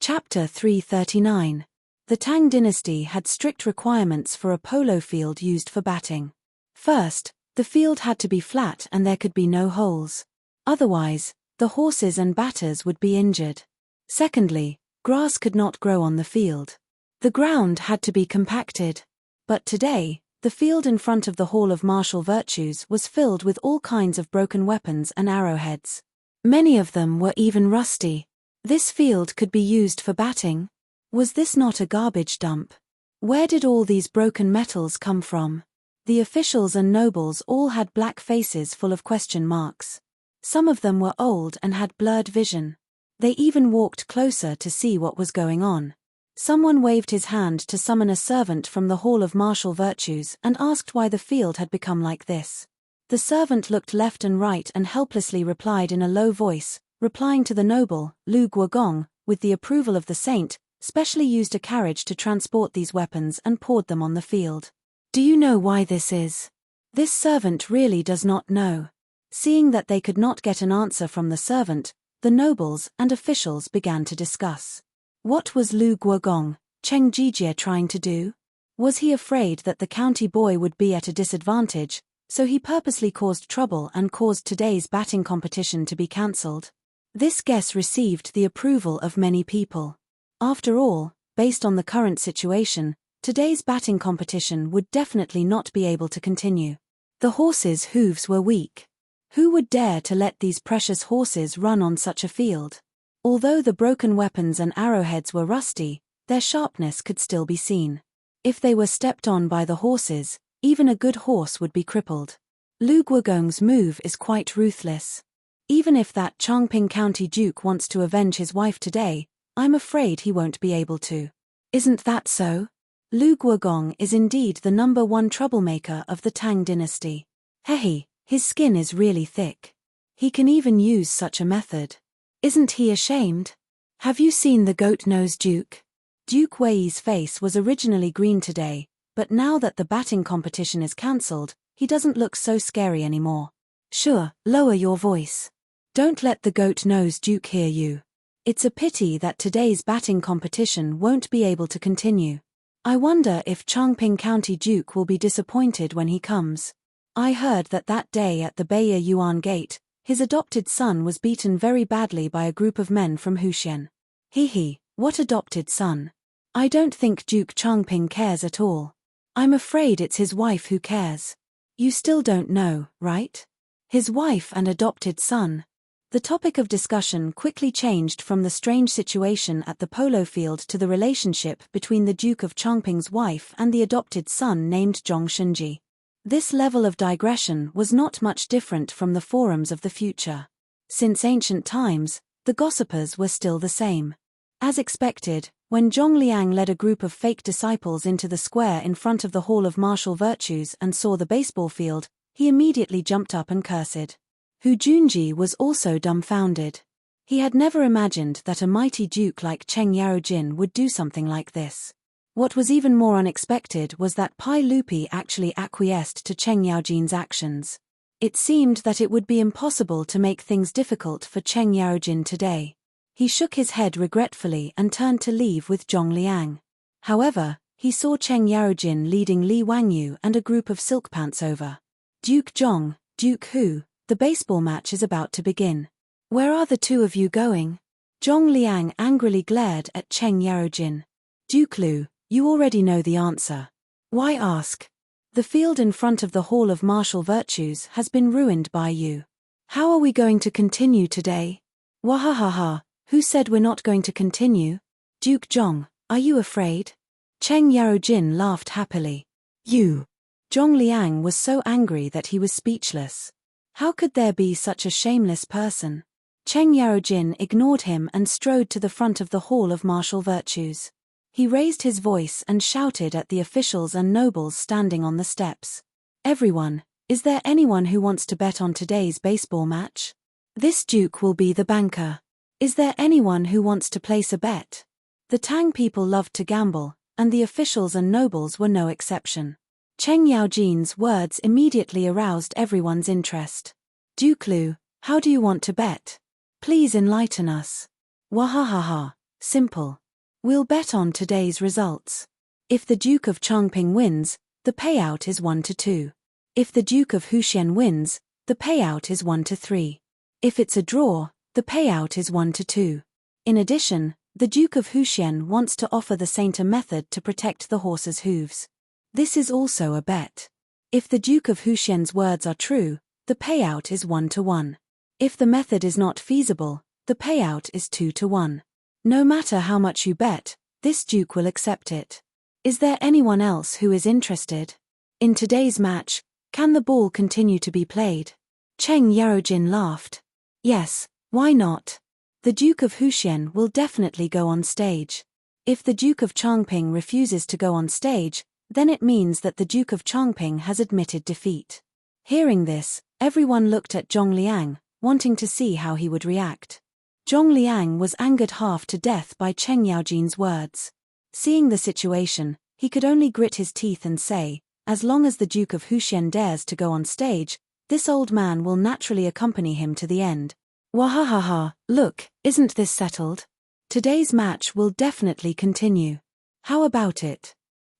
Chapter 339. The Tang dynasty had strict requirements for a polo field used for batting. First, the field had to be flat and there could be no holes. Otherwise, the horses and batters would be injured. Secondly, grass could not grow on the field. The ground had to be compacted. But today, the field in front of the Hall of Martial Virtues was filled with all kinds of broken weapons and arrowheads. Many of them were even rusty. This field could be used for batting? Was this not a garbage dump? Where did all these broken metals come from? The officials and nobles all had black faces full of question marks. Some of them were old and had blurred vision. They even walked closer to see what was going on. Someone waved his hand to summon a servant from the Hall of Martial Virtues and asked why the field had become like this. The servant looked left and right and helplessly replied in a low voice, replying to the noble, Lu Guogong, with the approval of the saint, specially used a carriage to transport these weapons and poured them on the field. Do you know why this is? This servant really does not know. Seeing that they could not get an answer from the servant, the nobles and officials began to discuss. What was Lu Guogong, Cheng Jijie trying to do? Was he afraid that the county boy would be at a disadvantage, so he purposely caused trouble and caused today's batting competition to be cancelled? This guess received the approval of many people. After all, based on the current situation, today's batting competition would definitely not be able to continue. The horses' hooves were weak. Who would dare to let these precious horses run on such a field? Although the broken weapons and arrowheads were rusty, their sharpness could still be seen. If they were stepped on by the horses, even a good horse would be crippled. Lu Guogong's move is quite ruthless. Even if that Chongping County Duke wants to avenge his wife today, I'm afraid he won't be able to. Isn't that so? Lu Guogong is indeed the #1 troublemaker of the Tang dynasty. Hehe, his skin is really thick. He can even use such a method. Isn't he ashamed? Have you seen the goat-nosed Duke? Duke Wei's face was originally green today, but now that the batting competition is cancelled, he doesn't look so scary anymore. Sure, lower your voice. Don't let the goat-nosed Duke hear you. It's a pity that today's batting competition won't be able to continue. I wonder if Chongping County Duke will be disappointed when he comes. I heard that day at the Beiya Yuan Gate, his adopted son was beaten very badly by a group of men from Huxian. Hehe, what adopted son? I don't think Duke Chongping cares at all. I'm afraid it's his wife who cares. You still don't know, right? His wife and adopted son. The topic of discussion quickly changed from the strange situation at the polo field to the relationship between the Duke of Chongping's wife and the adopted son named Zhong Shenji. This level of digression was not much different from the forums of the future. Since ancient times, the gossipers were still the same. As expected, when Zhong Liang led a group of fake disciples into the square in front of the Hall of Martial Virtues and saw the baseball field, He immediately jumped up and cursed. Hu Junji was also dumbfounded. He had never imagined that a mighty duke like Cheng Yarojin would do something like this. What was even more unexpected was that Pai Lupi actually acquiesced to Cheng Yaojin's actions. It seemed that it would be impossible to make things difficult for Cheng Yarojin today. He shook his head regretfully and turned to leave with Zhong Liang. However, he saw Cheng Yarojin leading Li Wangyu and a group of silk pants over. Duke Zhong, Duke Hu, the baseball match is about to begin. Where are the two of you going? Zhong Liang angrily glared at Cheng Yarojin. Duke Lu, you already know the answer. Why ask? The field in front of the Hall of Martial Virtues has been ruined by you. How are we going to continue today? Wahahaha, who said we're not going to continue? Duke Zhong, are you afraid? Cheng Yarojin laughed happily. You. Zhong Liang was so angry that he was speechless. How could there be such a shameless person? Cheng Yarojin ignored him and strode to the front of the Hall of Martial Virtues. He raised his voice and shouted at the officials and nobles standing on the steps. Everyone, is there anyone who wants to bet on today's baseball match? This duke will be the banker. Is there anyone who wants to place a bet? The Tang people loved to gamble, and the officials and nobles were no exception. Cheng Yaojin's words immediately aroused everyone's interest. Duke Lu, how do you want to bet? Please enlighten us. Wahahaha, simple. We'll bet on today's results. If the Duke of Chongping wins, the payout is 1-2. If the Duke of Huxian wins, the payout is 1-3. If it's a draw, the payout is 1-2. In addition, the Duke of Huxian wants to offer the Saint a method to protect the horse's hooves. This is also a bet. If the Duke of Huxian's words are true, the payout is 1-1. If the method is not feasible, the payout is 2-1. No matter how much you bet, this duke will accept it. Is there anyone else who is interested? In today's match, can the ball continue to be played? Cheng Yarojin laughed. Yes, why not? The Duke of Huxian will definitely go on stage. If the Duke of Chongping refuses to go on stage, then it means that the Duke of Chongping has admitted defeat. Hearing this, everyone looked at Zhong Liang, wanting to see how he would react. Zhong Liang was angered half to death by Cheng Yaojin's words. Seeing the situation, he could only grit his teeth and say, as long as the Duke of Huxian dares to go on stage, this old man will naturally accompany him to the end. Wahahaha, look, isn't this settled? Today's match will definitely continue. How about it?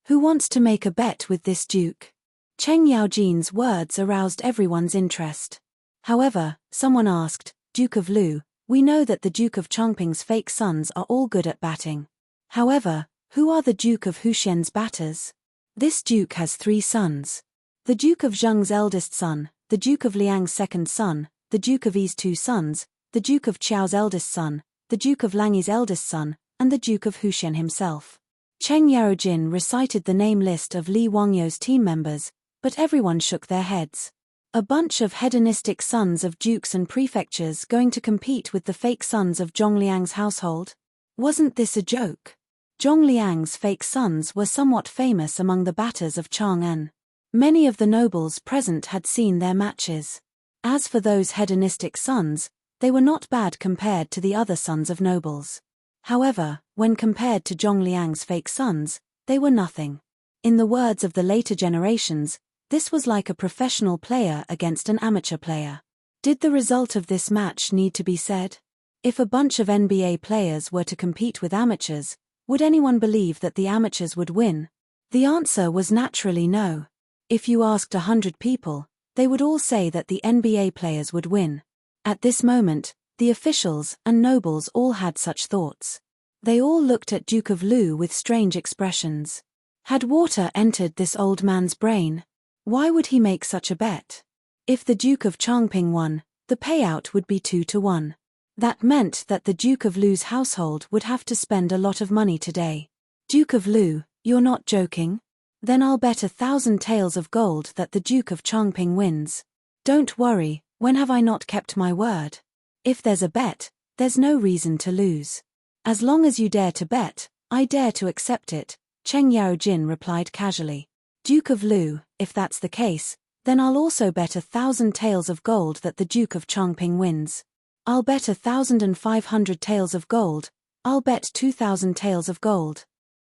Who wants to make a bet with this duke? Cheng Yaojin's words aroused everyone's interest. However, someone asked, Duke of Lu, we know that the Duke of Chongping's fake sons are all good at batting. However, who are the Duke of Huxian's batters? This duke has 3 sons. The Duke of Zheng's eldest son, the Duke of Liang's second son, the Duke of Yi's 2 sons, the Duke of Qiao's eldest son, the Duke of Langyi's eldest son, and the Duke of Huxian himself. Cheng Yarojin recited the name list of Li Wangyu's team members, but everyone shook their heads. A bunch of hedonistic sons of dukes and prefectures going to compete with the fake sons of Zhong Liang's household? Wasn't this a joke? Zhong Liang's fake sons were somewhat famous among the batters of Chang'an. Many of the nobles present had seen their matches. As for those hedonistic sons, they were not bad compared to the other sons of nobles. However, when compared to Zhong Liang's fake sons, they were nothing. In the words of the later generations, this was like a professional player against an amateur player. Did the result of this match need to be said? If a bunch of NBA players were to compete with amateurs, would anyone believe that the amateurs would win? The answer was naturally no. If you asked 100 people, they would all say that the NBA players would win. At this moment, the officials and nobles all had such thoughts. They all looked at Duke of Lu with strange expressions. Had water entered this old man's brain? Why would he make such a bet? If the Duke of Chongping won, the payout would be 2-1. That meant that the Duke of Lu's household would have to spend a lot of money today. Duke of Lu, you're not joking? Then I'll bet 1,000 taels of gold that the Duke of Chongping wins. Don't worry, when have I not kept my word? If there's a bet, there's no reason to lose. As long as you dare to bet, I dare to accept it, Cheng Yarojin replied casually. Duke of Lu, if that's the case, Then I'll also bet 1,000 taels of gold that the Duke of Changping wins. I'll bet 1,500 taels of gold. I'll bet 2,000 taels of gold.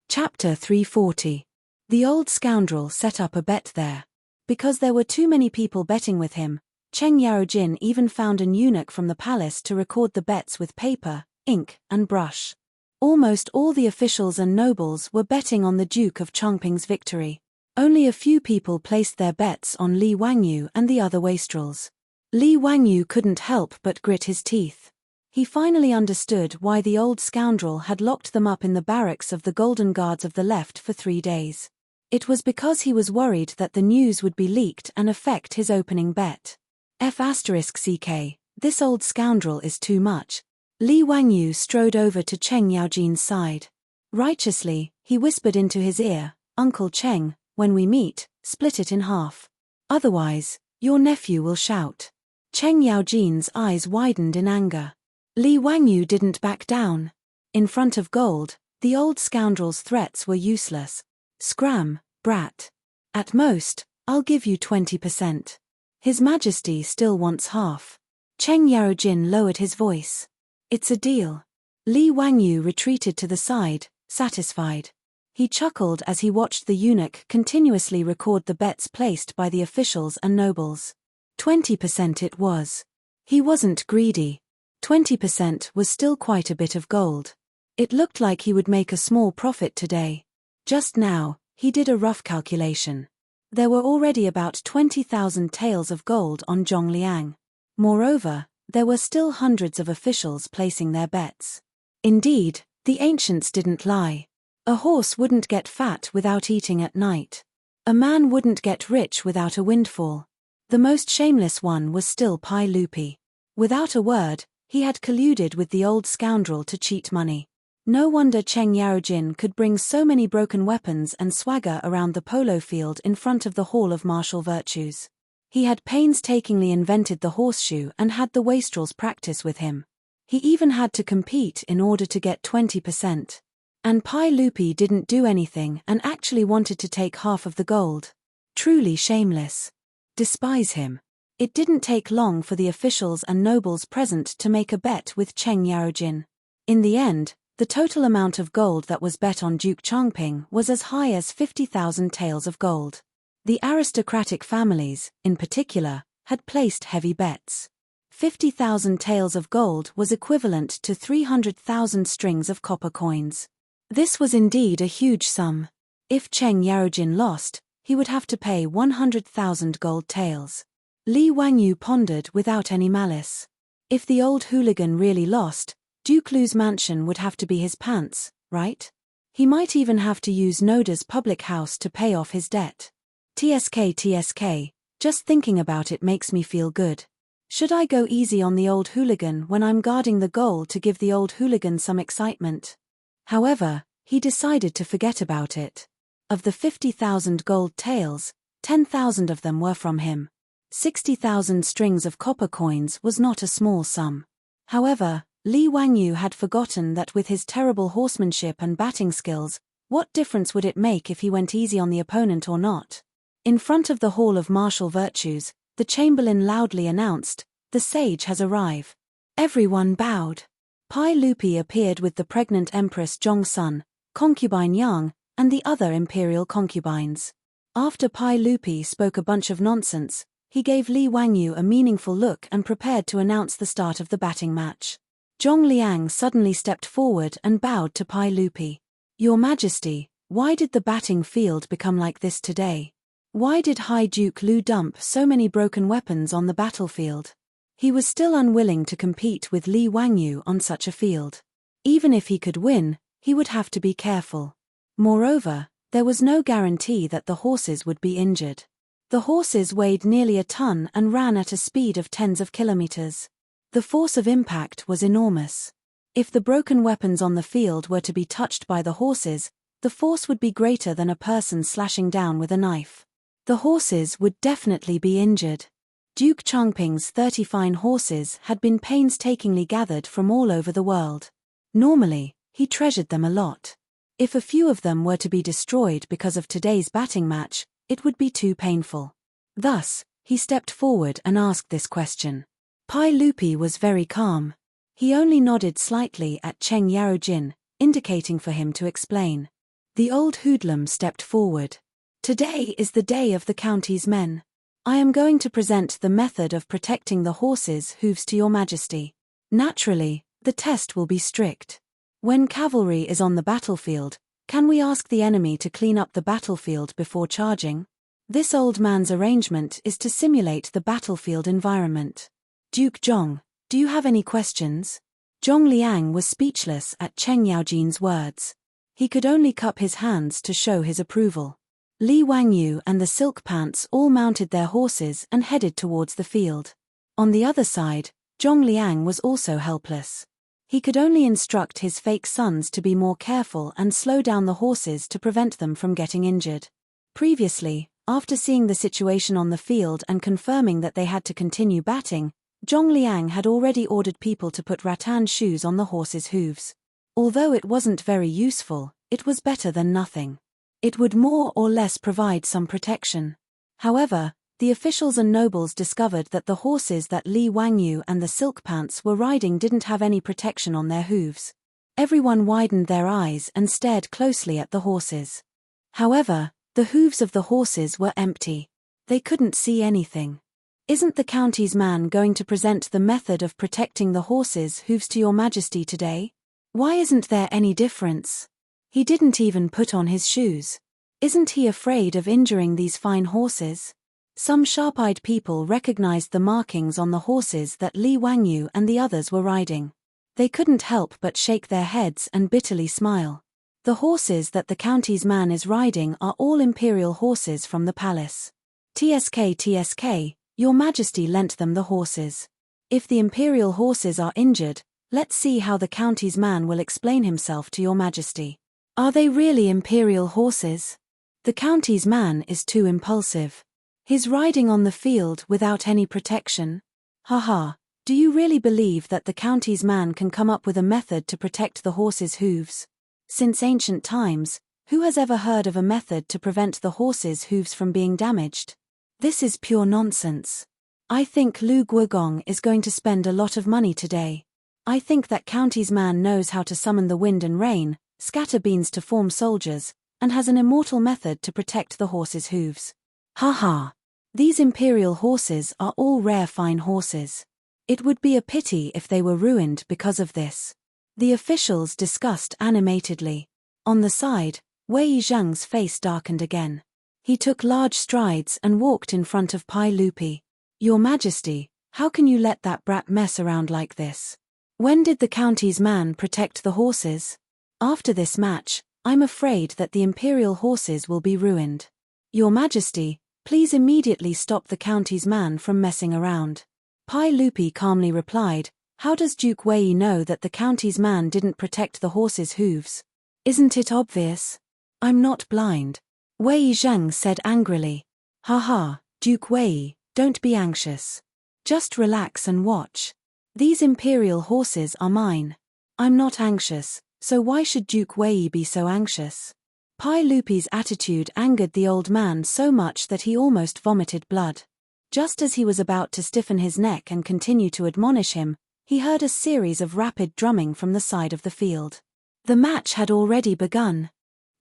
Chapter 340. The old scoundrel set up a bet there. Because there were too many people betting with him, Cheng Yaojin even found an eunuch from the palace to record the bets with paper, ink, and brush. Almost all the officials and nobles were betting on the Duke of Changping's victory. Only a few people placed their bets on Li Wangyu and the other wastrels. Li Wangyu couldn't help but grit his teeth. He finally understood why the old scoundrel had locked them up in the barracks of the Golden Guards of the Left for 3 days. It was because he was worried that the news would be leaked and affect his opening bet. F***ck, this old scoundrel is too much. Li Wangyu strode over to Cheng Yaojin's side. Righteously, he whispered into his ear, "Uncle Cheng, when we meet, split it in half. Otherwise, your nephew will shout." Cheng Yaojin's eyes widened in anger. Li Wangyu didn't back down. In front of gold, the old scoundrel's threats were useless. "Scram, brat. At most, I'll give you 20%. His Majesty still wants half." Cheng Yaojin lowered his voice. "It's a deal." Li Wangyu retreated to the side, satisfied. He chuckled as he watched the eunuch continuously record the bets placed by the officials and nobles. 20% it was. He wasn't greedy. 20% was still quite a bit of gold. It looked like he would make a small profit today. Just now, he did a rough calculation. There were already about 20,000 taels of gold on Zhongliang. Moreover, there were still hundreds of officials placing their bets. Indeed, the ancients didn't lie. A horse wouldn't get fat without eating at night. A man wouldn't get rich without a windfall. The most shameless one was still Pai Lupi. Without a word, he had colluded with the old scoundrel to cheat money. No wonder Cheng Yaojin could bring so many broken weapons and swagger around the polo field in front of the Hall of Martial Virtues. He had painstakingly invented the horseshoe and had the wastrels practice with him. He even had to compete in order to get 20%. And Pai Lupi didn't do anything and actually wanted to take half of the gold. Truly shameless. Despise him. It didn't take long for the officials and nobles present to make a bet with Cheng Yaojin. In the end, the total amount of gold that was bet on Duke Changping was as high as 50,000 taels of gold. The aristocratic families, in particular, had placed heavy bets. 50,000 taels of gold was equivalent to 300,000 strings of copper coins. This was indeed a huge sum. If Cheng Yaojin lost, he would have to pay 100,000 gold taels. Li Wangyu pondered without any malice. If the old hooligan really lost, Duke Lu's mansion would have to be his pants, right? He might even have to use Noda's public house to pay off his debt. TSK, just thinking about it makes me feel good. Should I go easy on the old hooligan when I'm guarding the goal to give the old hooligan some excitement? However, he decided to forget about it. Of the 50,000 gold taels, 10,000 of them were from him. 60,000 strings of copper coins was not a small sum. However, Li Wangyu had forgotten that with his terrible horsemanship and batting skills, what difference would it make if he went easy on the opponent or not? In front of the Hall of Martial Virtues, the chamberlain loudly announced, "The sage has arrived." Everyone bowed. Pai Lupi appeared with the pregnant Empress Zhongsun, concubine Yang, and the other imperial concubines. After Pai Lupi spoke a bunch of nonsense, he gave Li Wangyu a meaningful look and prepared to announce the start of the batting match. Zhong Liang suddenly stepped forward and bowed to Pai Lupi. "Your Majesty, why did the batting field become like this today? Why did High Duke Lu dump so many broken weapons on the battlefield?" He was still unwilling to compete with Li Wangyu on such a field. Even if he could win, he would have to be careful. Moreover, there was no guarantee that the horses would be injured. The horses weighed nearly a ton and ran at a speed of tens of kilometers. The force of impact was enormous. If the broken weapons on the field were to be touched by the horses, the force would be greater than a person slashing down with a knife. The horses would definitely be injured. Duke Changping's 30 fine horses had been painstakingly gathered from all over the world. Normally, he treasured them a lot. If a few of them were to be destroyed because of today's batting match, it would be too painful. Thus, He stepped forward and asked this question. Pai Lupi was very calm. He only nodded slightly at Cheng Yarojin, indicating for him to explain. The old hoodlum stepped forward. Today is the day of the county's men. I am going to present the method of protecting the horses' hooves to your majesty. Naturally, the test will be strict. When cavalry is on the battlefield, can we ask the enemy to clean up the battlefield before charging? This old man's arrangement is to simulate the battlefield environment. Duke Zhong, do you have any questions? Zhong Liang was speechless at Cheng Yaojin's words. He could only cup his hands to show his approval. Li Wangyu and the Silk Pants all mounted their horses and headed towards the field. On the other side, Zhong Liang was also helpless. He could only instruct his fake sons to be more careful and slow down the horses to prevent them from getting injured. Previously, after seeing the situation on the field and confirming that they had to continue batting, Zhong Liang had already ordered people to put rattan shoes on the horses' hooves. Although it wasn't very useful, it was better than nothing. It would more or less provide some protection. However, the officials and nobles discovered that the horses that Li Wangyu and the Silk Pants were riding didn't have any protection on their hooves. Everyone widened their eyes and stared closely at the horses. However, the hooves of the horses were empty. They couldn't see anything. Isn't the county's man going to present the method of protecting the horses' hooves to your majesty today? Why isn't there any difference? He didn't even put on his shoes. Isn't he afraid of injuring these fine horses? Some sharp-eyed people recognized the markings on the horses that Li Wangyu and the others were riding. They couldn't help but shake their heads and bitterly smile. The horses that the county's man is riding are all imperial horses from the palace. TSK, your majesty lent them the horses. If the imperial horses are injured, let's see how the county's man will explain himself to your majesty. Are they really imperial horses? The county's man is too impulsive. He's riding on the field without any protection. Haha, do you really believe that the county's man can come up with a method to protect the horses' hooves? Since ancient times, who has ever heard of a method to prevent the horses' hooves from being damaged? This is pure nonsense. I think Lu Guogong is going to spend a lot of money today. I think that county's man knows how to summon the wind and rain, scatter beans to form soldiers, and has an immortal method to protect the horses' hooves. Haha. These imperial horses are all rare fine horses. It would be a pity if they were ruined because of this. The officials discussed animatedly. On the side, Wei Zheng's face darkened again. He took large strides and walked in front of Pai Lupi. Your Majesty, how can you let that brat mess around like this? When did the county's man protect the horses? After this match, I'm afraid that the imperial horses will be ruined. Your Majesty, please immediately stop the county's man from messing around. Pai Lupi calmly replied, how does Duke Wei know that the county's man didn't protect the horse's hooves? Isn't it obvious? I'm not blind. Wei Zheng said angrily. Haha, Duke Wei, don't be anxious. Just relax and watch. These imperial horses are mine. I'm not anxious, so why should Duke Wei be so anxious? Pai Lupi's attitude angered the old man so much that he almost vomited blood. Just as he was about to stiffen his neck and continue to admonish him, he heard a series of rapid drumming from the side of the field. The match had already begun.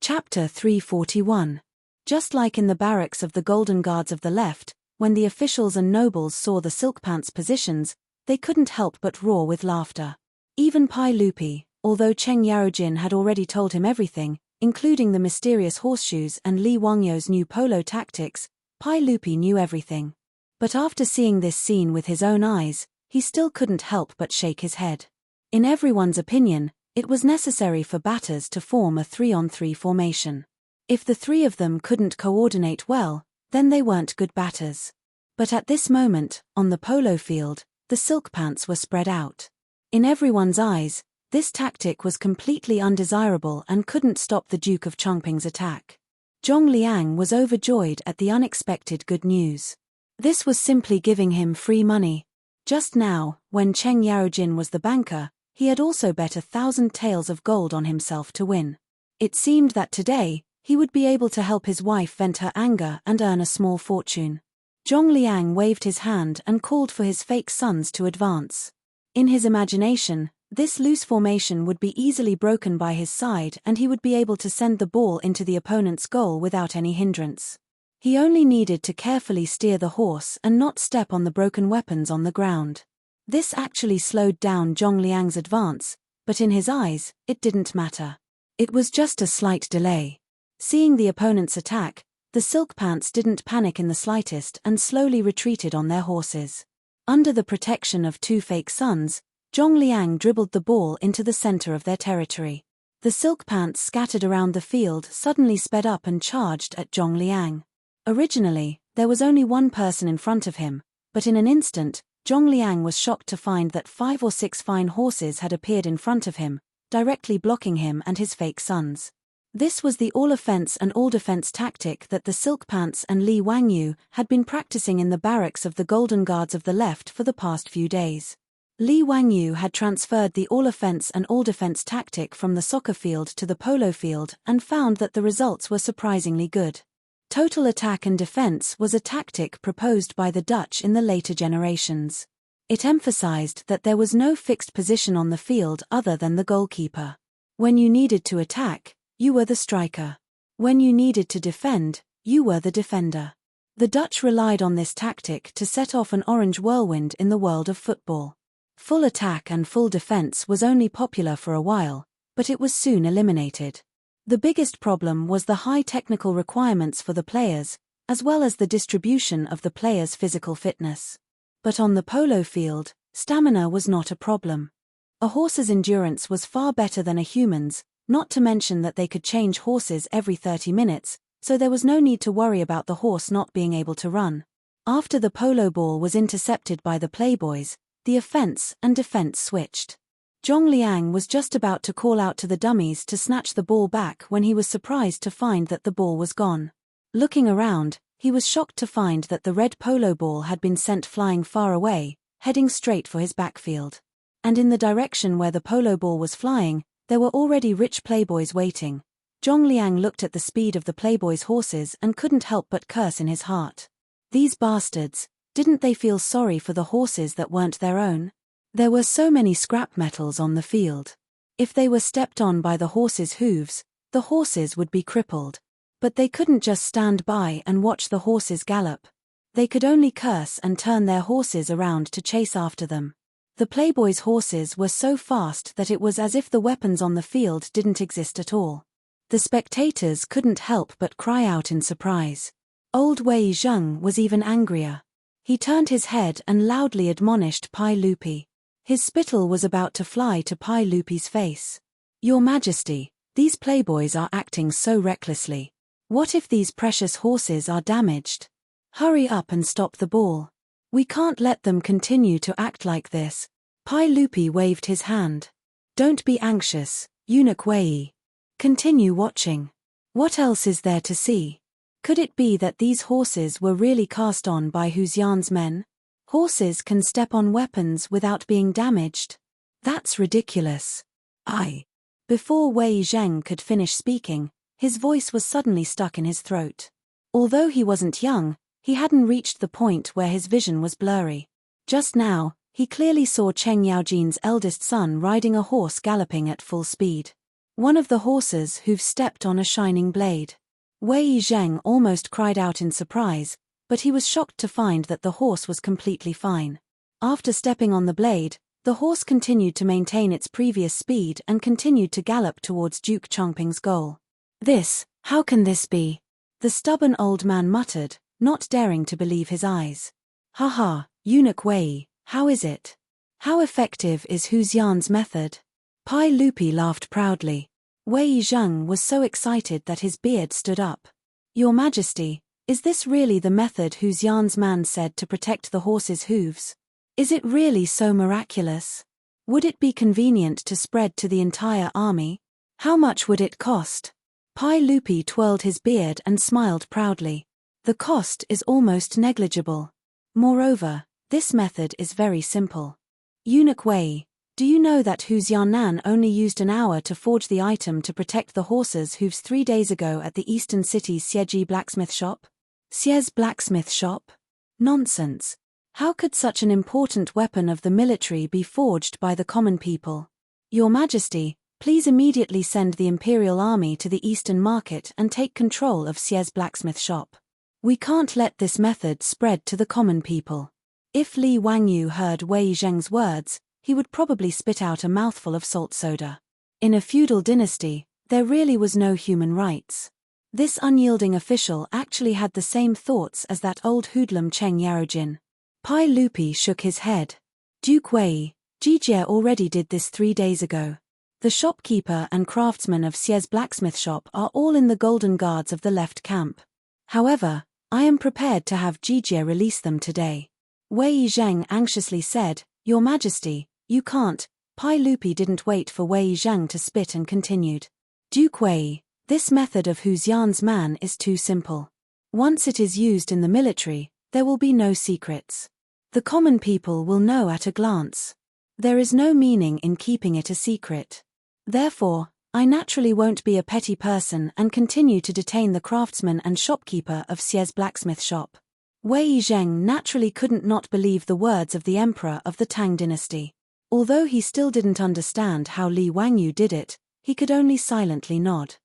Chapter 341. Just like in the barracks of the Golden Guards of the left, when the officials and nobles saw the Silk Pants' positions, they couldn't help but roar with laughter. Even Pai Lupi, although Cheng Yarojin had already told him everything, including the mysterious horseshoes and Li Wangyu's new polo tactics, Pai Lupi knew everything. But after seeing this scene with his own eyes, he still couldn't help but shake his head. In everyone's opinion, it was necessary for batters to form a 3-on-3 formation. If the three of them couldn't coordinate well, then they weren't good batters. But at this moment, on the polo field, the Silk Pants were spread out. In everyone's eyes, this tactic was completely undesirable and couldn't stop the Duke of Chongping's attack. Zhong Liang was overjoyed at the unexpected good news. This was simply giving him free money. Just now, when Cheng Yarojin was the banker, he had also bet 1,000 taels of gold on himself to win. It seemed that today, he would be able to help his wife vent her anger and earn a small fortune. Zhongliang waved his hand and called for his fake sons to advance. In his imagination, this loose formation would be easily broken by his side and he would be able to send the ball into the opponent's goal without any hindrance. He only needed to carefully steer the horse and not step on the broken weapons on the ground. This actually slowed down Zhongliang's advance, but in his eyes, it didn't matter. It was just a slight delay. Seeing the opponent's attack, the Silk Pants didn't panic in the slightest and slowly retreated on their horses. Under the protection of two fake sons, Zhongliang dribbled the ball into the center of their territory. The Silk Pants scattered around the field suddenly sped up and charged at Zhongliang. Originally, there was only one person in front of him, but in an instant, Zhongliang was shocked to find that 5 or 6 fine horses had appeared in front of him, directly blocking him and his fake sons. This was the all-offense and all-defense tactic that the Silk Pants and Li Wangyu had been practicing in the barracks of the Golden Guards of the left for the past few days. Li Wangyu had transferred the all-offense and all-defense tactic from the soccer field to the polo field and found that the results were surprisingly good. Total attack and defense was a tactic proposed by the Dutch in the later generations. It emphasized that there was no fixed position on the field other than the goalkeeper. When you needed to attack, you were the striker. When you needed to defend, you were the defender. The Dutch relied on this tactic to set off an orange whirlwind in the world of football. Full attack and full defense was only popular for a while, but it was soon eliminated. The biggest problem was the high technical requirements for the players, as well as the distribution of the players' physical fitness. But on the polo field, stamina was not a problem. A horse's endurance was far better than a human's, not to mention that they could change horses every 30 minutes, so there was no need to worry about the horse not being able to run. After the polo ball was intercepted by the playboys, the offense and defense switched. Zhongliang was just about to call out to the dummies to snatch the ball back when he was surprised to find that the ball was gone. Looking around, he was shocked to find that the red polo ball had been sent flying far away, heading straight for his backfield. And in the direction where the polo ball was flying, there were already rich playboys waiting. Zhongliang looked at the speed of the playboys' horses and couldn't help but curse in his heart. These bastards, didn't they feel sorry for the horses that weren't their own? There were so many scrap metals on the field. If they were stepped on by the horses' hooves, the horses would be crippled. But they couldn't just stand by and watch the horses gallop. They could only curse and turn their horses around to chase after them. The playboys' horses were so fast that it was as if the weapons on the field didn't exist at all. The spectators couldn't help but cry out in surprise. Old Wei Zheng was even angrier. He turned his head and loudly admonished Pai Lupi. His spittle was about to fly to Pai Lupi's face. "Your Majesty, these playboys are acting so recklessly. What if these precious horses are damaged? Hurry up and stop the ball. We can't let them continue to act like this." Pai Lupi waved his hand. "Don't be anxious, Eunuch Wei. Continue watching. What else is there to see? Could it be that these horses were really cast on by Hu Xian's men? Horses can step on weapons without being damaged. That's ridiculous." Before Wei Zheng could finish speaking, his voice was suddenly stuck in his throat. Although he wasn't young, he hadn't reached the point where his vision was blurry. Just now, he clearly saw Cheng Yaojin's eldest son riding a horse galloping at full speed. One of the horses hooves stepped on a shining blade. Wei Zheng almost cried out in surprise, but he was shocked to find that the horse was completely fine. After stepping on the blade, the horse continued to maintain its previous speed and continued to gallop towards Duke Chongping's goal. How can this be?" the stubborn old man muttered, not daring to believe his eyes. "Haha, Eunuch Wei, how is it? How effective is Hu Xian's method?" Pai Lupi laughed proudly. Wei Zheng was so excited that his beard stood up. "Your Majesty, is this really the method Hu Xian's man said to protect the horses' hooves? Is it really so miraculous? Would it be convenient to spread to the entire army? How much would it cost?" Pai Lupi twirled his beard and smiled proudly. "The cost is almost negligible. Moreover, this method is very simple. Eunuch Wei, do you know that Hu Xianan only used an hour to forge the item to protect the horses' hooves 3 days ago at the eastern city's Xieji blacksmith shop?" "Xie's blacksmith shop? Nonsense. How could such an important weapon of the military be forged by the common people? Your Majesty, please immediately send the Imperial Army to the Eastern Market and take control of Xie's blacksmith shop. We can't let this method spread to the common people. If Li Wangyu heard Wei Zheng's words, he would probably spit out a mouthful of salt soda. In a feudal dynasty, there really was no human rights. This unyielding official actually had the same thoughts as that old hoodlum Cheng Yarojin. Pai Lupi shook his head. Duke Wei, Jijie already did this 3 days ago. The shopkeeper and craftsman of Xie's blacksmith shop are all in the golden guards of the left camp. However, I am prepared to have Jijie release them today. Wei Zheng anxiously said, Your Majesty, you can't. Pai Lupi didn't wait for Wei Zheng to spit and continued. Duke Wei, this method of Huxian's man is too simple. Once it is used in the military, there will be no secrets. The common people will know at a glance. There is no meaning in keeping it a secret. Therefore, I naturally won't be a petty person and continue to detain the craftsman and shopkeeper of Xie's blacksmith shop. Wei Zheng naturally couldn't not believe the words of the emperor of the Tang dynasty. Although he still didn't understand how Li Wangyu did it, he could only silently nod.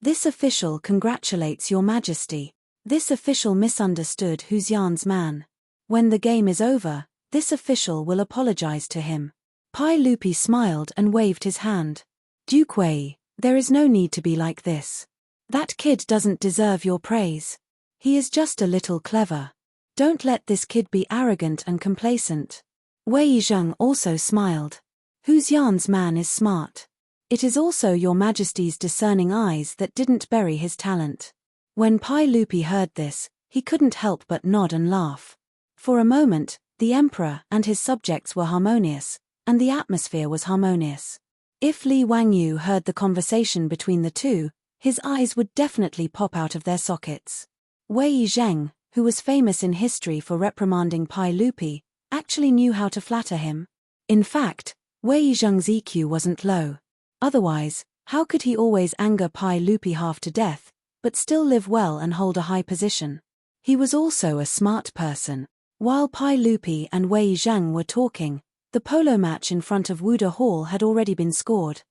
This official congratulates Your Majesty. This official misunderstood Huxian's man. When the game is over, this official will apologize to him. Pai Lupi smiled and waved his hand. Duke Wei, there is no need to be like this. That kid doesn't deserve your praise. He is just a little clever. Don't let this kid be arrogant and complacent. Wei Zheng also smiled. Huxian's man is smart. It is also Your Majesty's discerning eyes that didn't bury his talent. When Pai Lupi heard this, he couldn't help but nod and laugh. For a moment, the emperor and his subjects were harmonious, and the atmosphere was harmonious. If Li Wangyu heard the conversation between the two, his eyes would definitely pop out of their sockets. Wei Zheng, who was famous in history for reprimanding Pai Lupi, actually knew how to flatter him. In fact, Wei Zheng's EQ wasn't low. Otherwise, how could he always anger Pai Lupi half to death, but still live well and hold a high position? He was also a smart person. While Pai Lupi and Wei Zheng were talking, the polo match in front of Wuda Hall had already been scored.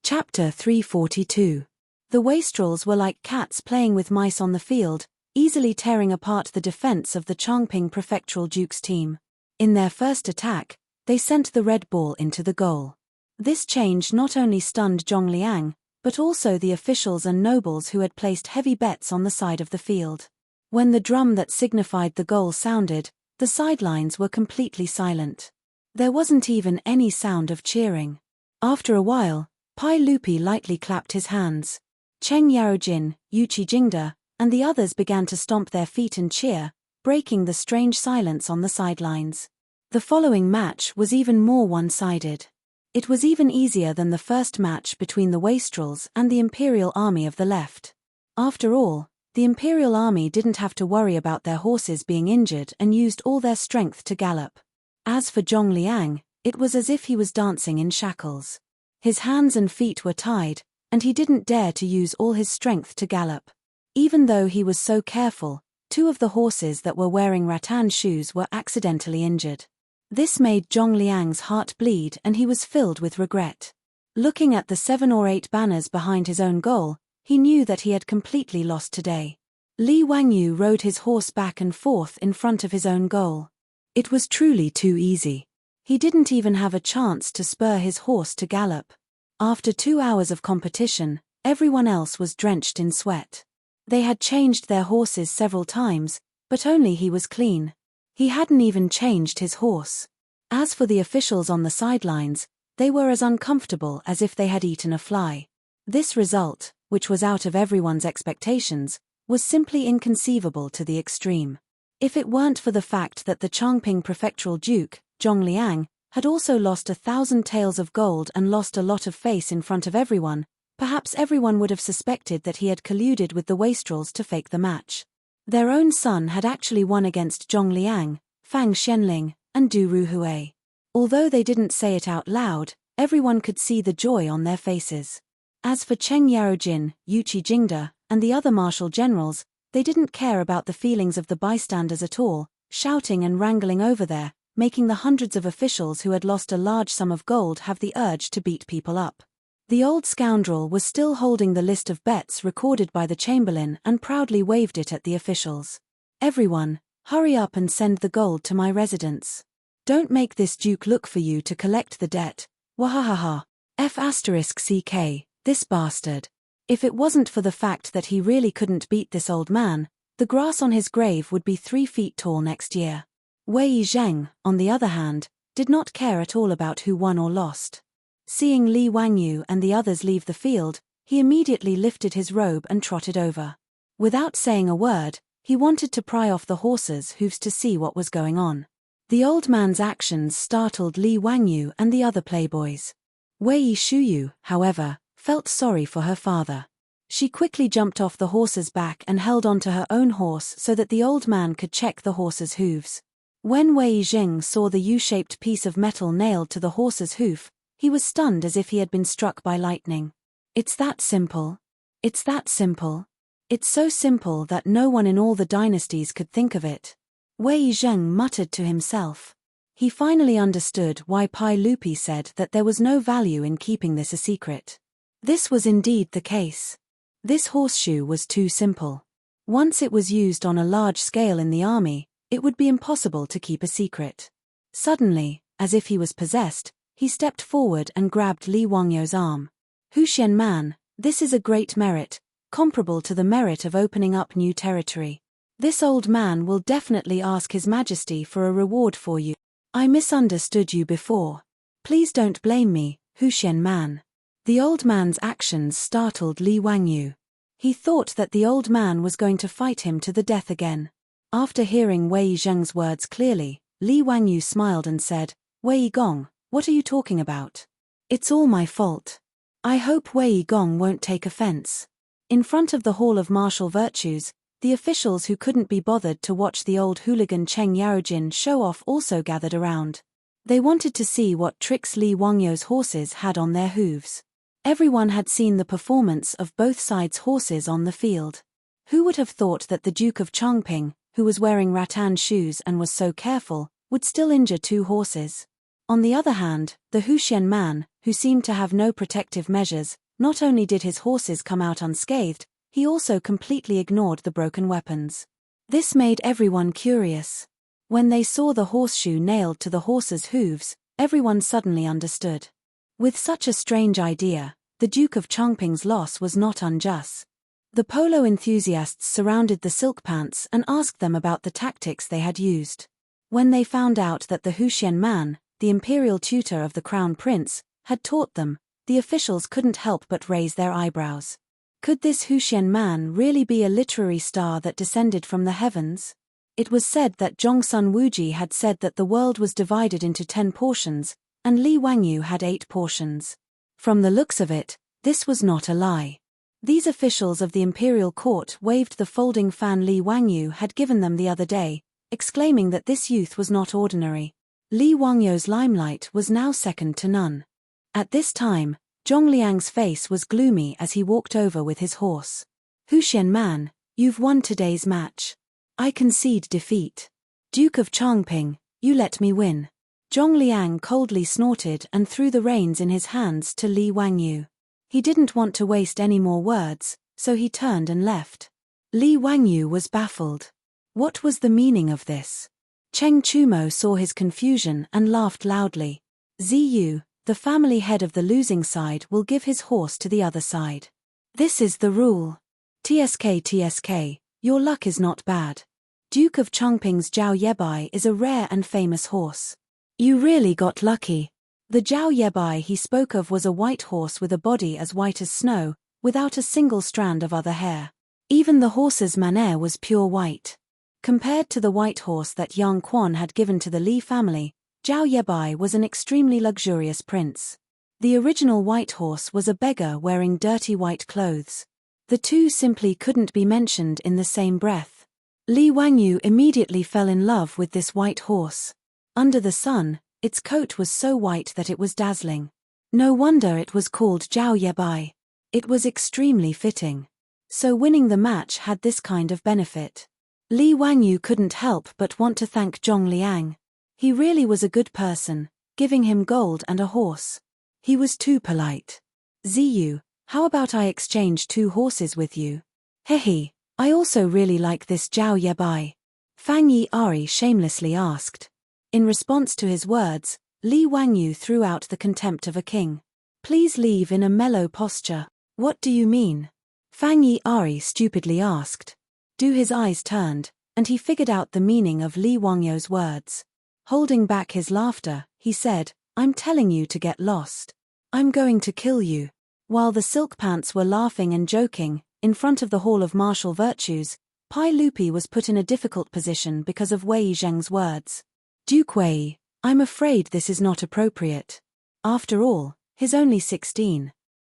Chapter 342. The wastrels were like cats playing with mice on the field, easily tearing apart the defense of the Chongping Prefectural Duke's team. In their first attack, they sent the red ball into the goal. This change not only stunned Zhongliang, but also the officials and nobles who had placed heavy bets on the side of the field. When the drum that signified the goal sounded, the sidelines were completely silent. There wasn't even any sound of cheering. After a while, Pai Lupi lightly clapped his hands. Cheng Yarojin, Yuqi Jingda, and the others began to stomp their feet and cheer, breaking the strange silence on the sidelines. The following match was even more one-sided. It was even easier than the first match between the wastrels and the Imperial Army of the left. After all, the Imperial Army didn't have to worry about their horses being injured and used all their strength to gallop. As for Zhongliang, it was as if he was dancing in shackles. His hands and feet were tied, and he didn't dare to use all his strength to gallop. Even though he was so careful, 2 of the horses that were wearing rattan shoes were accidentally injured. This made Zhongliang's heart bleed and he was filled with regret. Looking at the 7 or 8 banners behind his own goal, he knew that he had completely lost today. Li Wangyu rode his horse back and forth in front of his own goal. It was truly too easy. He didn't even have a chance to spur his horse to gallop. After 2 hours of competition, everyone else was drenched in sweat. They had changed their horses several times, but only he was clean. He hadn't even changed his horse. As for the officials on the sidelines, they were as uncomfortable as if they had eaten a fly. This result, which was out of everyone's expectations, was simply inconceivable to the extreme. If it weren't for the fact that the Chongping Prefectural Duke, Zhongliang, had also lost 1,000 taels of gold and lost a lot of face in front of everyone, perhaps everyone would have suspected that he had colluded with the wastrels to fake the match. Their own son had actually won against Zhongliang, Fang Xianling, and Du Ruhui. Although they didn't say it out loud, everyone could see the joy on their faces. As for Cheng Yarojin, Yuqi Jingda, and the other martial generals, they didn't care about the feelings of the bystanders at all, shouting and wrangling over there, making the hundreds of officials who had lost a large sum of gold have the urge to beat people up. The old scoundrel was still holding the list of bets recorded by the chamberlain and proudly waved it at the officials. "Everyone, hurry up and send the gold to my residence. Don't make this duke look for you to collect the debt. Wahahaha. F***ck, this bastard." If it wasn't for the fact that he really couldn't beat this old man, the grass on his grave would be 3 feet tall next year. Wei Zheng, on the other hand, did not care at all about who won or lost. Seeing Li Wangyu and the others leave the field, he immediately lifted his robe and trotted over. Without saying a word, he wanted to pry off the horse's hooves to see what was going on. The old man's actions startled Li Wangyu and the other playboys. Wei Shuyu, however, felt sorry for her father. She quickly jumped off the horse's back and held onto her own horse so that the old man could check the horse's hooves. When Wei Jing saw the U-shaped piece of metal nailed to the horse's hoof, he was stunned as if he had been struck by lightning. It's that simple. It's that simple. It's so simple that no one in all the dynasties could think of it. Wei Zheng muttered to himself. He finally understood why Pai Lupi said that there was no value in keeping this a secret. This was indeed the case. This horseshoe was too simple. Once it was used on a large scale in the army, it would be impossible to keep a secret. Suddenly, as if he was possessed, he stepped forward and grabbed Li Wangyu's arm. "Huxian man, this is a great merit, comparable to the merit of opening up new territory. This old man will definitely ask His Majesty for a reward for you. I misunderstood you before. Please don't blame me, Huxian man." The old man's actions startled Li Wangyu. He thought that the old man was going to fight him to the death again. After hearing Wei Zheng's words clearly, Li Wangyu smiled and said, "Wei Gong, what are you talking about? It's all my fault. I hope Wei Gong won't take offense." In front of the Hall of Martial Virtues, the officials who couldn't be bothered to watch the old hooligan Cheng Yaojin show off also gathered around. They wanted to see what tricks Li Wangyu's horses had on their hooves. Everyone had seen the performance of both sides' horses on the field. Who would have thought that the Duke of Chongping, who was wearing rattan shoes and was so careful, would still injure 2 horses? On the other hand, the Huxian man, who seemed to have no protective measures, not only did his horses come out unscathed, he also completely ignored the broken weapons. This made everyone curious. When they saw the horseshoe nailed to the horse's hooves, everyone suddenly understood. With such a strange idea, the Duke of Chongping's loss was not unjust. The polo enthusiasts surrounded the silk pants and asked them about the tactics they had used. When they found out that the Huxian man, the imperial tutor of the crown prince, had taught them, the officials couldn't help but raise their eyebrows. Could this Huxian man really be a literary star that descended from the heavens? It was said that Zhongsun Wuji had said that the world was divided into 10 portions, and Li Wangyu had 8 portions. From the looks of it, this was not a lie. These officials of the imperial court waved the folding fan Li Wangyu had given them the other day, exclaiming that this youth was not ordinary. Li Wangyu's limelight was now second to none. At this time, Zhongliang's face was gloomy as he walked over with his horse. "Huxian man, you've won today's match. I concede defeat. Duke of Chongping, you let me win." Zhongliang coldly snorted and threw the reins in his hands to Li Wangyu. He didn't want to waste any more words, so he turned and left. Li Wangyu was baffled. What was the meaning of this? Cheng Chumo saw his confusion and laughed loudly. "Ziyu, the family head of the losing side will give his horse to the other side. This is the rule. TSK, your luck is not bad. Duke of Chongping's Zhao Yebai is a rare and famous horse. You really got lucky." The Zhao Yebai he spoke of was a white horse with a body as white as snow, without a single strand of other hair. Even the horse's mane was pure white. Compared to the white horse that Yang Quan had given to the Li family, Zhao Yebai was an extremely luxurious prince. The original white horse was a beggar wearing dirty white clothes. The two simply couldn't be mentioned in the same breath. Li Wangyu immediately fell in love with this white horse. Under the sun, its coat was so white that it was dazzling. No wonder it was called Zhao Yebai. It was extremely fitting. So winning the match had this kind of benefit. Li Wangyu couldn't help but want to thank Zhong Liang. He really was a good person, giving him gold and a horse. He was too polite. Ziyu, how about I exchange 2 horses with you? Hehe, I also really like this Zhao Yebai. Fang Yi Ari shamelessly asked. In response to his words, Li Wangyu threw out the contempt of a king. Please leave in a mellow posture. What do you mean? Fang Yi Ari stupidly asked. His eyes turned, and he figured out the meaning of Li Wangyu's words. Holding back his laughter, he said, I'm telling you to get lost. I'm going to kill you. While the silk pants were laughing and joking, in front of the Hall of Martial Virtues, Pai Lupi was put in a difficult position because of Wei Zheng's words. Duke Wei, I'm afraid this is not appropriate. After all, he's only 16.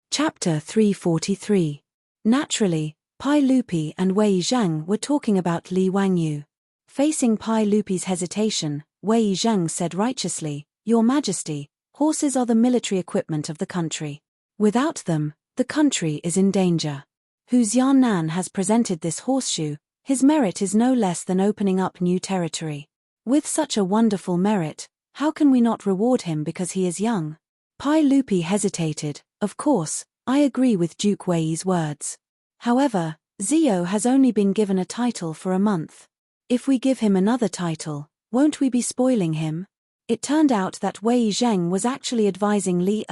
Chapter 343. Naturally, Pai Lupi and Wei Zheng were talking about Li Wangyu. Facing Pai Lupi's hesitation, Wei Zheng said righteously, Your Majesty, horses are the military equipment of the country. Without them, the country is in danger. Hu Xiannan has presented this horseshoe, his merit is no less than opening up new territory. With such a wonderful merit, how can we not reward him because he is young? Pai Lupi hesitated. Of course, I agree with Duke Wei's words. However, Zio has only been given a title for a month. If we give him another title, won't we be spoiling him? It turned out that Wei Zheng was actually advising Li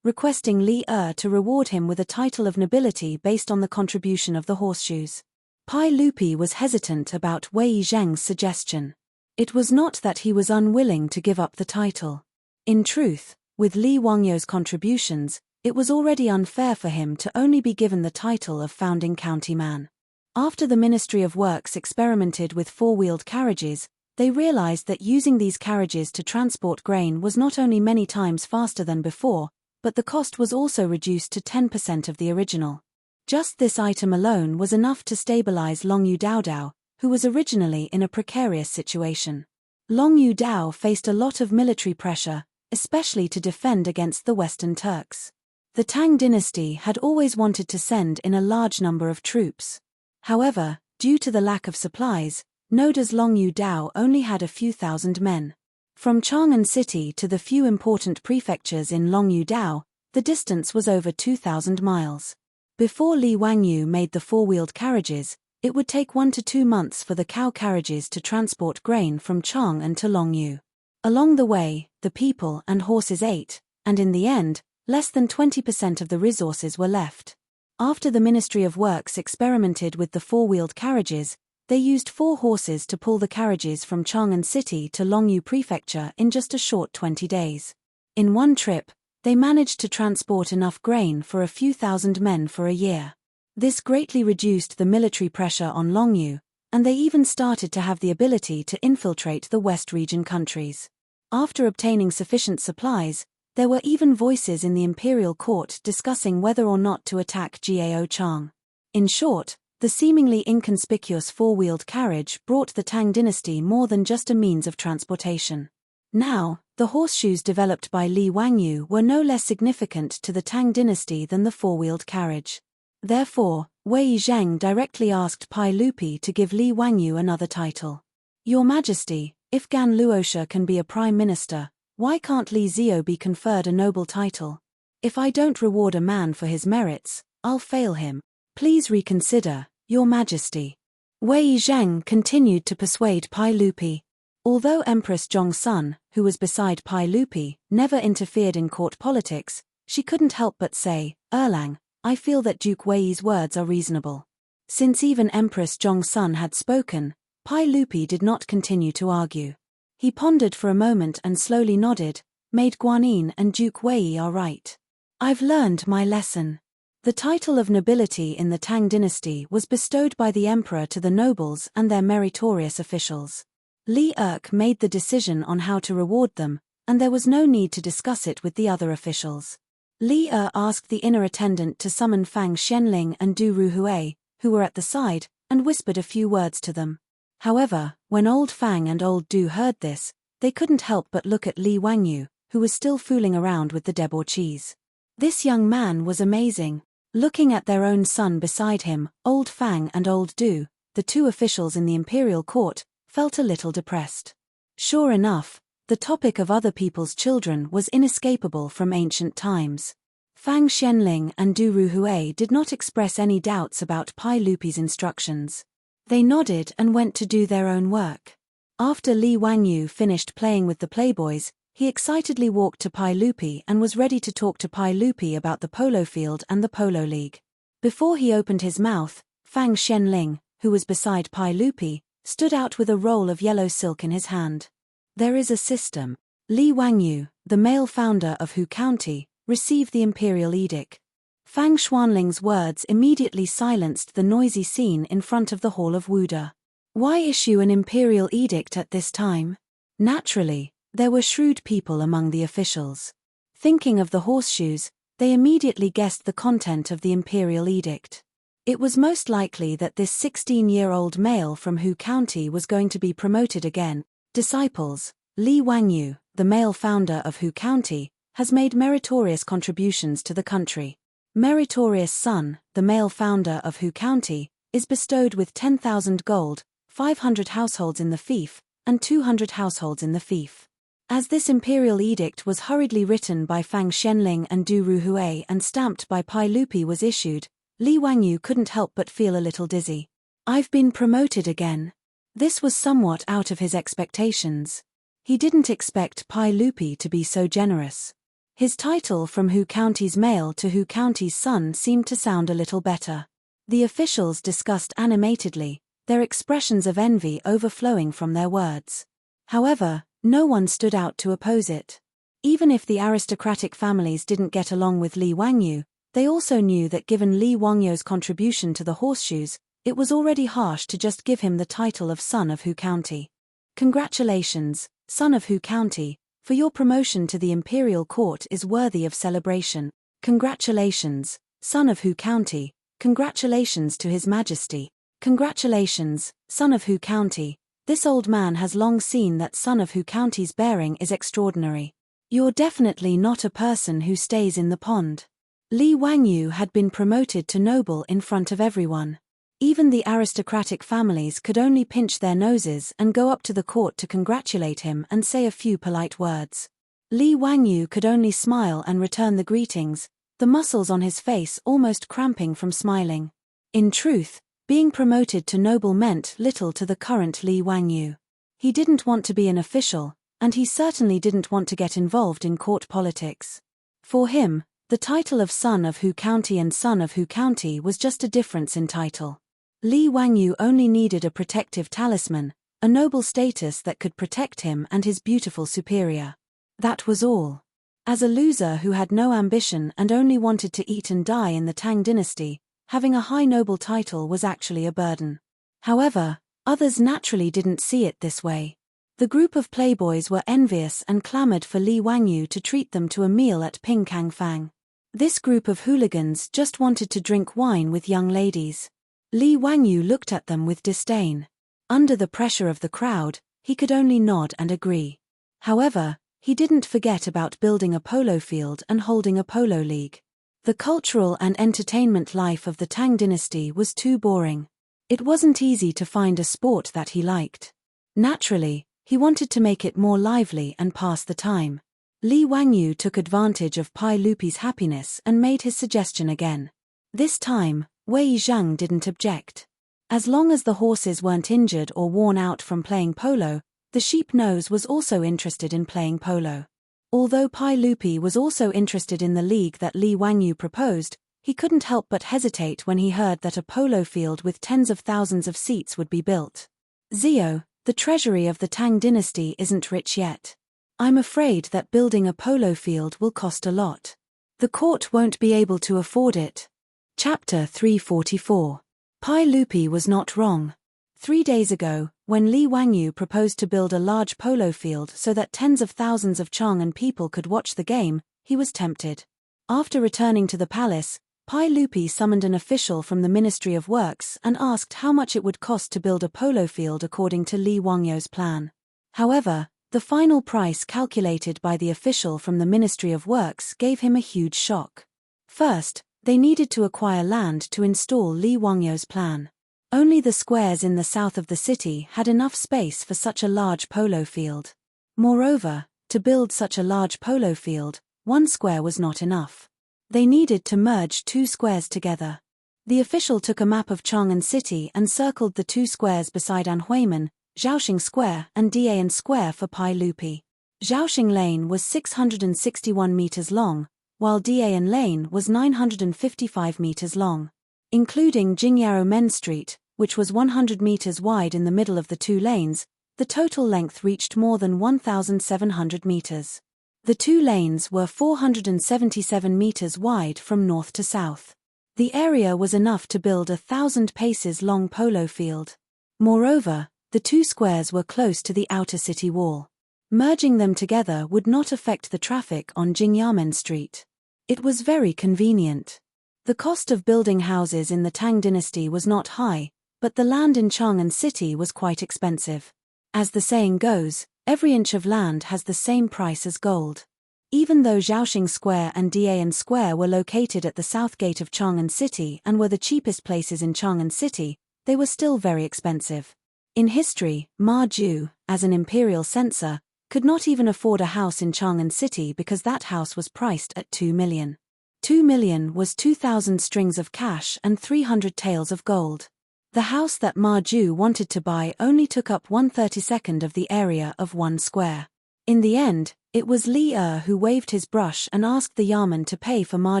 requesting Li to reward him with a title of nobility based on the contribution of the horseshoes. Pai Lupi was hesitant about Wei Zheng's suggestion. It was not that he was unwilling to give up the title. In truth, with Li Wangyu's contributions, it was already unfair for him to only be given the title of founding countyman. After the Ministry of Works experimented with 4-wheeled carriages, they realized that using these carriages to transport grain was not only many times faster than before, but the cost was also reduced to 10% of the original. Just this item alone was enough to stabilize Long Yu Dao, who was originally in a precarious situation. Long Yu Dao faced a lot of military pressure, especially to defend against the Western Turks. The Tang dynasty had always wanted to send in a large number of troops. However, due to the lack of supplies, Noda's Long Yu Dao only had a few thousand men. From Chang'an City to the few important prefectures in Long Yu Dao, the distance was over 2,000 miles. Before Li Wangyu made the 4-wheeled carriages, it would take 1 to 2 months for the cow carriages to transport grain from Chang'an to Long Yu. Along the way, the people and horses ate, and in the end, less than 20% of the resources were left. After the Ministry of Works experimented with the 4-wheeled carriages, they used 4 horses to pull the carriages from Chang'an City to Long Yu Prefecture in just a short 20 days. In one trip, they managed to transport enough grain for a few thousand men for a year. This greatly reduced the military pressure on Long Yu, and they even started to have the ability to infiltrate the West region countries. After obtaining sufficient supplies, there were even voices in the imperial court discussing whether or not to attack Jiao Chang. In short, the seemingly inconspicuous 4-wheeled carriage brought the Tang dynasty more than just a means of transportation. Now, the horseshoes developed by Li Wangyu were no less significant to the Tang dynasty than the 4-wheeled carriage. Therefore, Wei Zheng directly asked Pai Lupi to give Li Wangyu another title. Your Majesty, if Gan Luosha can be a prime minister, why can't Li Zio be conferred a noble title? If I don't reward a man for his merits, I'll fail him. Please reconsider, Your Majesty. Wei Zheng continued to persuade Pai Lupi. Although Empress Zhongsun, who was beside Pai Lupi, never interfered in court politics, she couldn't help but say, Erlang, I feel that Duke Wei's words are reasonable. Since even Empress Zhongsun had spoken, Pai Lupi did not continue to argue. He pondered for a moment and slowly nodded, Maid Guanyin and Duke Wei are right. I've learned my lesson. The title of nobility in the Tang dynasty was bestowed by the emperor to the nobles and their meritorious officials. Li made the decision on how to reward them, and there was no need to discuss it with the other officials. Li asked the inner attendant to summon Fang Xianling and Du Ruhui, who were at the side, and whispered a few words to them. However, when old Fang and old Du heard this, they couldn't help but look at Li Wangyu, who was still fooling around with the debauchees. This young man was amazing. Looking at their own son beside him, old Fang and old Du, the two officials in the imperial court felt a little depressed. Sure enough, the topic of other people's children was inescapable from ancient times. Fang Xianling and Du Ruhui did not express any doubts about Pai Lupi's instructions. They nodded and went to do their own work. After Li Wangyu finished playing with the playboys, he excitedly walked to Pai Lupi and was ready to talk to Pai Lupi about the polo field and the polo league. Before he opened his mouth, Fang Xianling, who was beside Pai Lupi, stood out with a roll of yellow silk in his hand. There is a system. Li Wangyu, the male founder of Hu County, received the imperial edict. Fang Xuanling's words immediately silenced the noisy scene in front of the Hall of Wuda. Why issue an imperial edict at this time? Naturally, there were shrewd people among the officials. Thinking of the horseshoes, they immediately guessed the content of the imperial edict. It was most likely that this 16-year-old male from Hu County was going to be promoted again. Disciples, Li Wangyu, the male founder of Hu County, has made meritorious contributions to the country. Meritorious son, the male founder of Hu County, is bestowed with 10,000 gold, 500 households in the fief, and 200 households in the fief. As this imperial edict was hurriedly written by Fang Xianling and Du Ruhui and stamped by Pai Lupi was issued, Li Wangyu couldn't help but feel a little dizzy. I've been promoted again. This was somewhat out of his expectations. He didn't expect Pai Lupi to be so generous. His title from Hu County's male to Hu County's son seemed to sound a little better. The officials discussed animatedly, their expressions of envy overflowing from their words. However, no one stood out to oppose it. Even if the aristocratic families didn't get along with Li Wangyu, they also knew that given Li Wangyu's contribution to the horseshoes, it was already harsh to just give him the title of son of Hu County. Congratulations, son of Hu County, for your promotion to the imperial court is worthy of celebration. Congratulations, son of Hu County, congratulations to His Majesty. Congratulations, son of Hu County, this old man has long seen that son of Hu County's bearing is extraordinary. You're definitely not a person who stays in the pond. Li Wangyu had been promoted to noble in front of everyone. Even the aristocratic families could only pinch their noses and go up to the court to congratulate him and say a few polite words. Li Wangyu could only smile and return the greetings, the muscles on his face almost cramping from smiling. In truth, being promoted to noble meant little to the current Li Wangyu. He didn't want to be an official, and he certainly didn't want to get involved in court politics. For him, the title of son of Hu County and son of Hu County was just a difference in title. Li Wangyu only needed a protective talisman, a noble status that could protect him and his beautiful superior. That was all. As a loser who had no ambition and only wanted to eat and die in the Tang dynasty, having a high noble title was actually a burden. However, others naturally didn't see it this way. The group of playboys were envious and clamored for Li Wangyu to treat them to a meal at Ping Kang Fang. This group of hooligans just wanted to drink wine with young ladies. Li Wangyu looked at them with disdain. Under the pressure of the crowd, he could only nod and agree. However, he didn't forget about building a polo field and holding a polo league. The cultural and entertainment life of the Tang dynasty was too boring. It wasn't easy to find a sport that he liked. Naturally, he wanted to make it more lively and pass the time. Li Wangyu took advantage of Pai Lupi's happiness and made his suggestion again. This time, Wei Zhang didn't object. As long as the horses weren't injured or worn out from playing polo, the sheep nose was also interested in playing polo. Although Pai Lupi was also interested in the league that Li Wangyu proposed, he couldn't help but hesitate when he heard that a polo field with tens of thousands of seats would be built. Zio, the treasury of the Tang dynasty isn't rich yet. I'm afraid that building a polo field will cost a lot. The court won't be able to afford it. Chapter 344. Pai Lupi was not wrong. 3 days ago, when Li Wangyu proposed to build a large polo field so that tens of thousands of Chang'an people could watch the game, he was tempted. After returning to the palace, Pai Lupi summoned an official from the Ministry of Works and asked how much it would cost to build a polo field according to Li Wangyu's plan. However, the final price calculated by the official from the Ministry of Works gave him a huge shock. First, they needed to acquire land to install Li Wangyu's plan. Only the squares in the south of the city had enough space for such a large polo field. Moreover, to build such a large polo field, one square was not enough. They needed to merge two squares together. The official took a map of Chang'an City and circled the two squares beside Anhuimen, Zhaoxing Square and Dian Square for Pai Lupi. Zhaoxing Lane was 661 meters long, while Dian Lane was 955 meters long. Including Jingyao Men Street, which was 100 meters wide in the middle of the two lanes, the total length reached more than 1,700 meters. The two lanes were 477 meters wide from north to south. The area was enough to build 1,000 paces long polo field. Moreover, the two squares were close to the outer city wall. Merging them together would not affect the traffic on Jingyamen Street. It was very convenient. The cost of building houses in the Tang dynasty was not high, but the land in Chang'an City was quite expensive. As the saying goes, every inch of land has the same price as gold. Even though Zhaoxing Square and Dian Square were located at the south gate of Chang'an City and were the cheapest places in Chang'an City, they were still very expensive. In history, Ma Ju, as an imperial censor, could not even afford a house in Chang'an City because that house was priced at 2 million. 2 million was 2,000 strings of cash and 300 taels of gold. The house that Ma Ju wanted to buy only took up 1/32 of the area of one square. In the end, it was Li who waved his brush and asked the Yamen to pay for Ma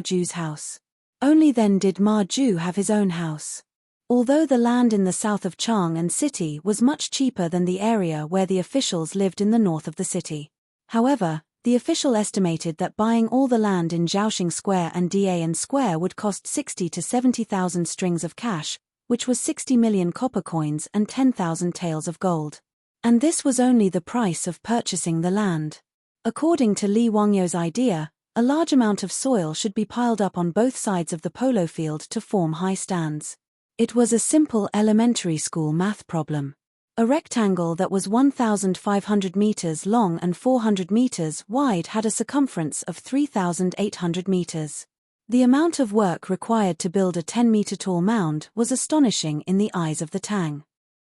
Ju's house. Only then did Ma Ju have his own house. Although the land in the south of Chang'an City was much cheaper than the area where the officials lived in the north of the city. However, the official estimated that buying all the land in Zhaoxing Square and Dian Square would cost 60 to 70,000 strings of cash, which was 60 million copper coins and 10,000 taels of gold. And this was only the price of purchasing the land. According to Li Wangyou's idea, a large amount of soil should be piled up on both sides of the polo field to form high stands. It was a simple elementary school math problem. A rectangle that was 1,500 meters long and 400 meters wide had a circumference of 3,800 meters. The amount of work required to build a 10-meter-tall mound was astonishing in the eyes of the Tang.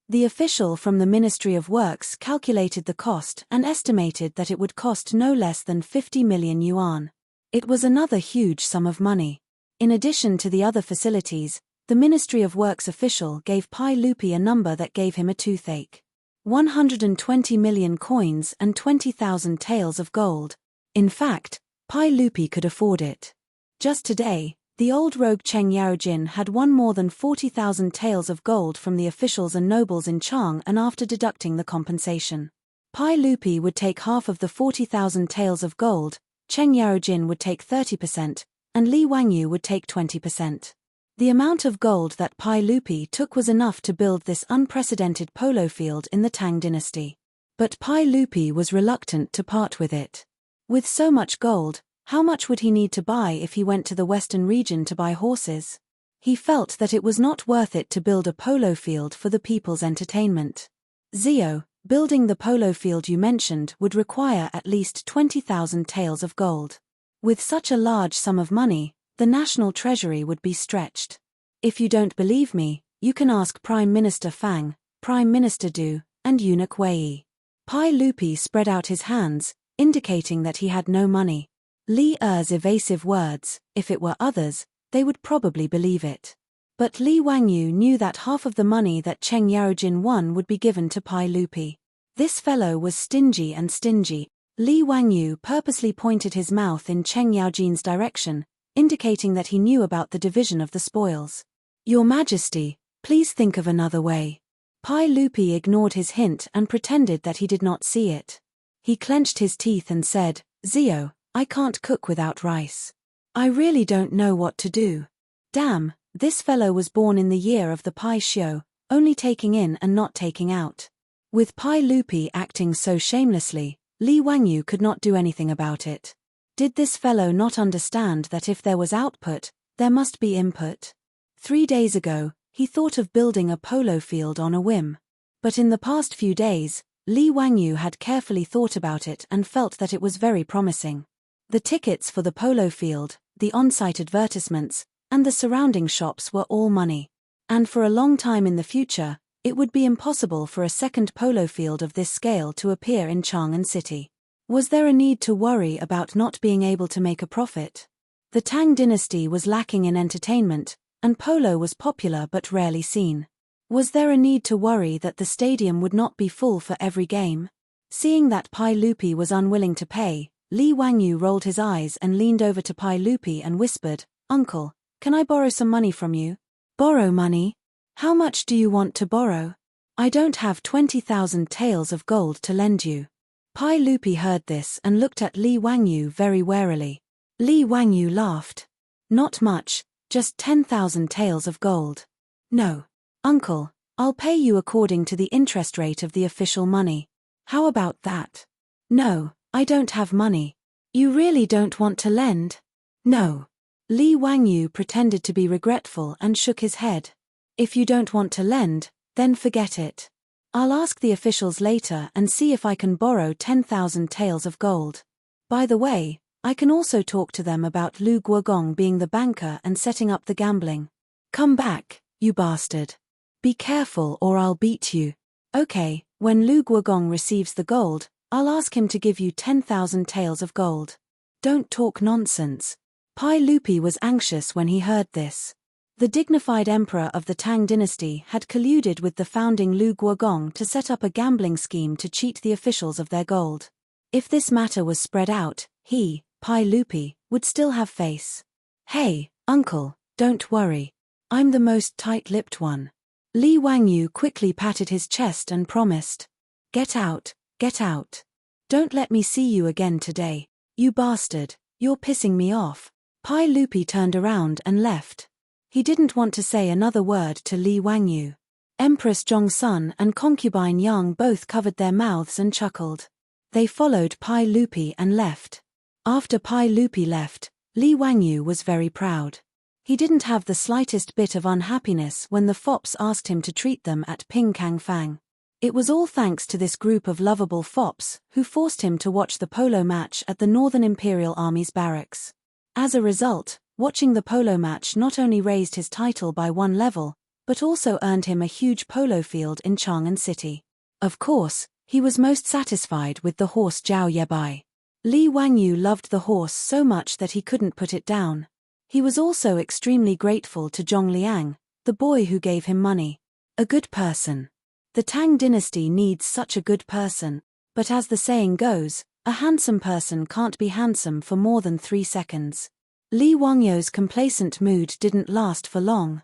The official from the Ministry of Works calculated the cost and estimated that it would cost no less than 50 million yuan. It was another huge sum of money. In addition to the other facilities, the Ministry of Works official gave Pai Lupi a number that gave him a toothache. 120 million coins and 20,000 taels of gold. In fact, Pai Lupi could afford it. Just today, the old rogue Cheng Yaojin had won more than 40,000 taels of gold from the officials and nobles in Chang, and after deducting the compensation, Pai Lupi would take half of the 40,000 taels of gold, Cheng Yaojin would take 30%, and Li Wangyou would take 20%. The amount of gold that Pai Lupi took was enough to build this unprecedented polo field in the Tang dynasty. But Pai Lupi was reluctant to part with it. With so much gold, how much would he need to buy if he went to the western region to buy horses? He felt that it was not worth it to build a polo field for the people's entertainment. Zio, building the polo field you mentioned would require at least 20,000 taels of gold. With such a large sum of money, the national treasury would be stretched. If you don't believe me, you can ask Prime Minister Fang, Prime Minister Du, and Eunuch Wei. Pai Lupi spread out his hands, indicating that he had no money. Li's evasive words, if it were others, they would probably believe it. But Li Wangyou knew that half of the money that Cheng Yaojin won would be given to Pai Lupi. This fellow was stingy and stingy. Li Wangyou purposely pointed his mouth in Cheng Yaojin's direction, indicating that he knew about the division of the spoils. Your Majesty, please think of another way. Pai Lupi ignored his hint and pretended that he did not see it. He clenched his teeth and said, Zio, I can't cook without rice. I really don't know what to do. Damn, this fellow was born in the year of the Pai Xiu, only taking in and not taking out. With Pai Lupi acting so shamelessly, Li Wangyou could not do anything about it. Did this fellow not understand that if there was output, there must be input? 3 days ago, he thought of building a polo field on a whim. But in the past few days, Li Wangyou had carefully thought about it and felt that it was very promising. The tickets for the polo field, the on-site advertisements, and the surrounding shops were all money. And for a long time in the future, it would be impossible for a second polo field of this scale to appear in Chang'an City. Was there a need to worry about not being able to make a profit? The Tang dynasty was lacking in entertainment, and polo was popular but rarely seen. Was there a need to worry that the stadium would not be full for every game? Seeing that Pai Lupi was unwilling to pay, Li Wangyu rolled his eyes and leaned over to Pai Lupi and whispered, "Uncle, can I borrow some money from you?" "Borrow money? How much do you want to borrow? I don't have 20,000 taels of gold to lend you." Pai Lupi heard this and looked at Li Wangyu very warily. Li Wangyu laughed. "Not much, just 10,000 taels of gold." "No. Uncle, I'll pay you according to the interest rate of the official money. How about that?" "No, I don't have money." "You really don't want to lend?" "No." Li Wangyu pretended to be regretful and shook his head. "If you don't want to lend, then forget it. I'll ask the officials later and see if I can borrow 10,000 taels of gold. By the way, I can also talk to them about Lu Guogong being the banker and setting up the gambling. Come back, you bastard. Be careful or I'll beat you." "Okay, when Lu Guogong receives the gold, I'll ask him to give you 10,000 taels of gold." "Don't talk nonsense." Pai Lupi was anxious when he heard this. The dignified emperor of the Tang dynasty had colluded with the founding Lu Guogong to set up a gambling scheme to cheat the officials of their gold. If this matter was spread out, he, Pai Lupi, would still have face. "Hey, uncle, don't worry. I'm the most tight-lipped one." Li Wangyu quickly patted his chest and promised. Get out, get out. Don't let me see you again today. You bastard, you're pissing me off." Pai Lupi turned around and left. He didn't want to say another word to Li Wangyu. Empress Zhongsun and concubine Yang both covered their mouths and chuckled. They followed Pai Lupi and left. After Pai Lupi left, Li Wangyu was very proud. He didn't have the slightest bit of unhappiness when the fops asked him to treat them at Ping Kang Fang. It was all thanks to this group of lovable fops who forced him to watch the polo match at the Northern Imperial Army's barracks. As a result, watching the polo match not only raised his title by one level, but also earned him a huge polo field in Chang'an City. Of course, he was most satisfied with the horse Zhao Yebai. Li Wangyu loved the horse so much that he couldn't put it down. He was also extremely grateful to Zhong Liang, the boy who gave him money. A good person. The Tang dynasty needs such a good person, but as the saying goes, a handsome person can't be handsome for more than 3 seconds. Li Wangyu's complacent mood didn't last for long.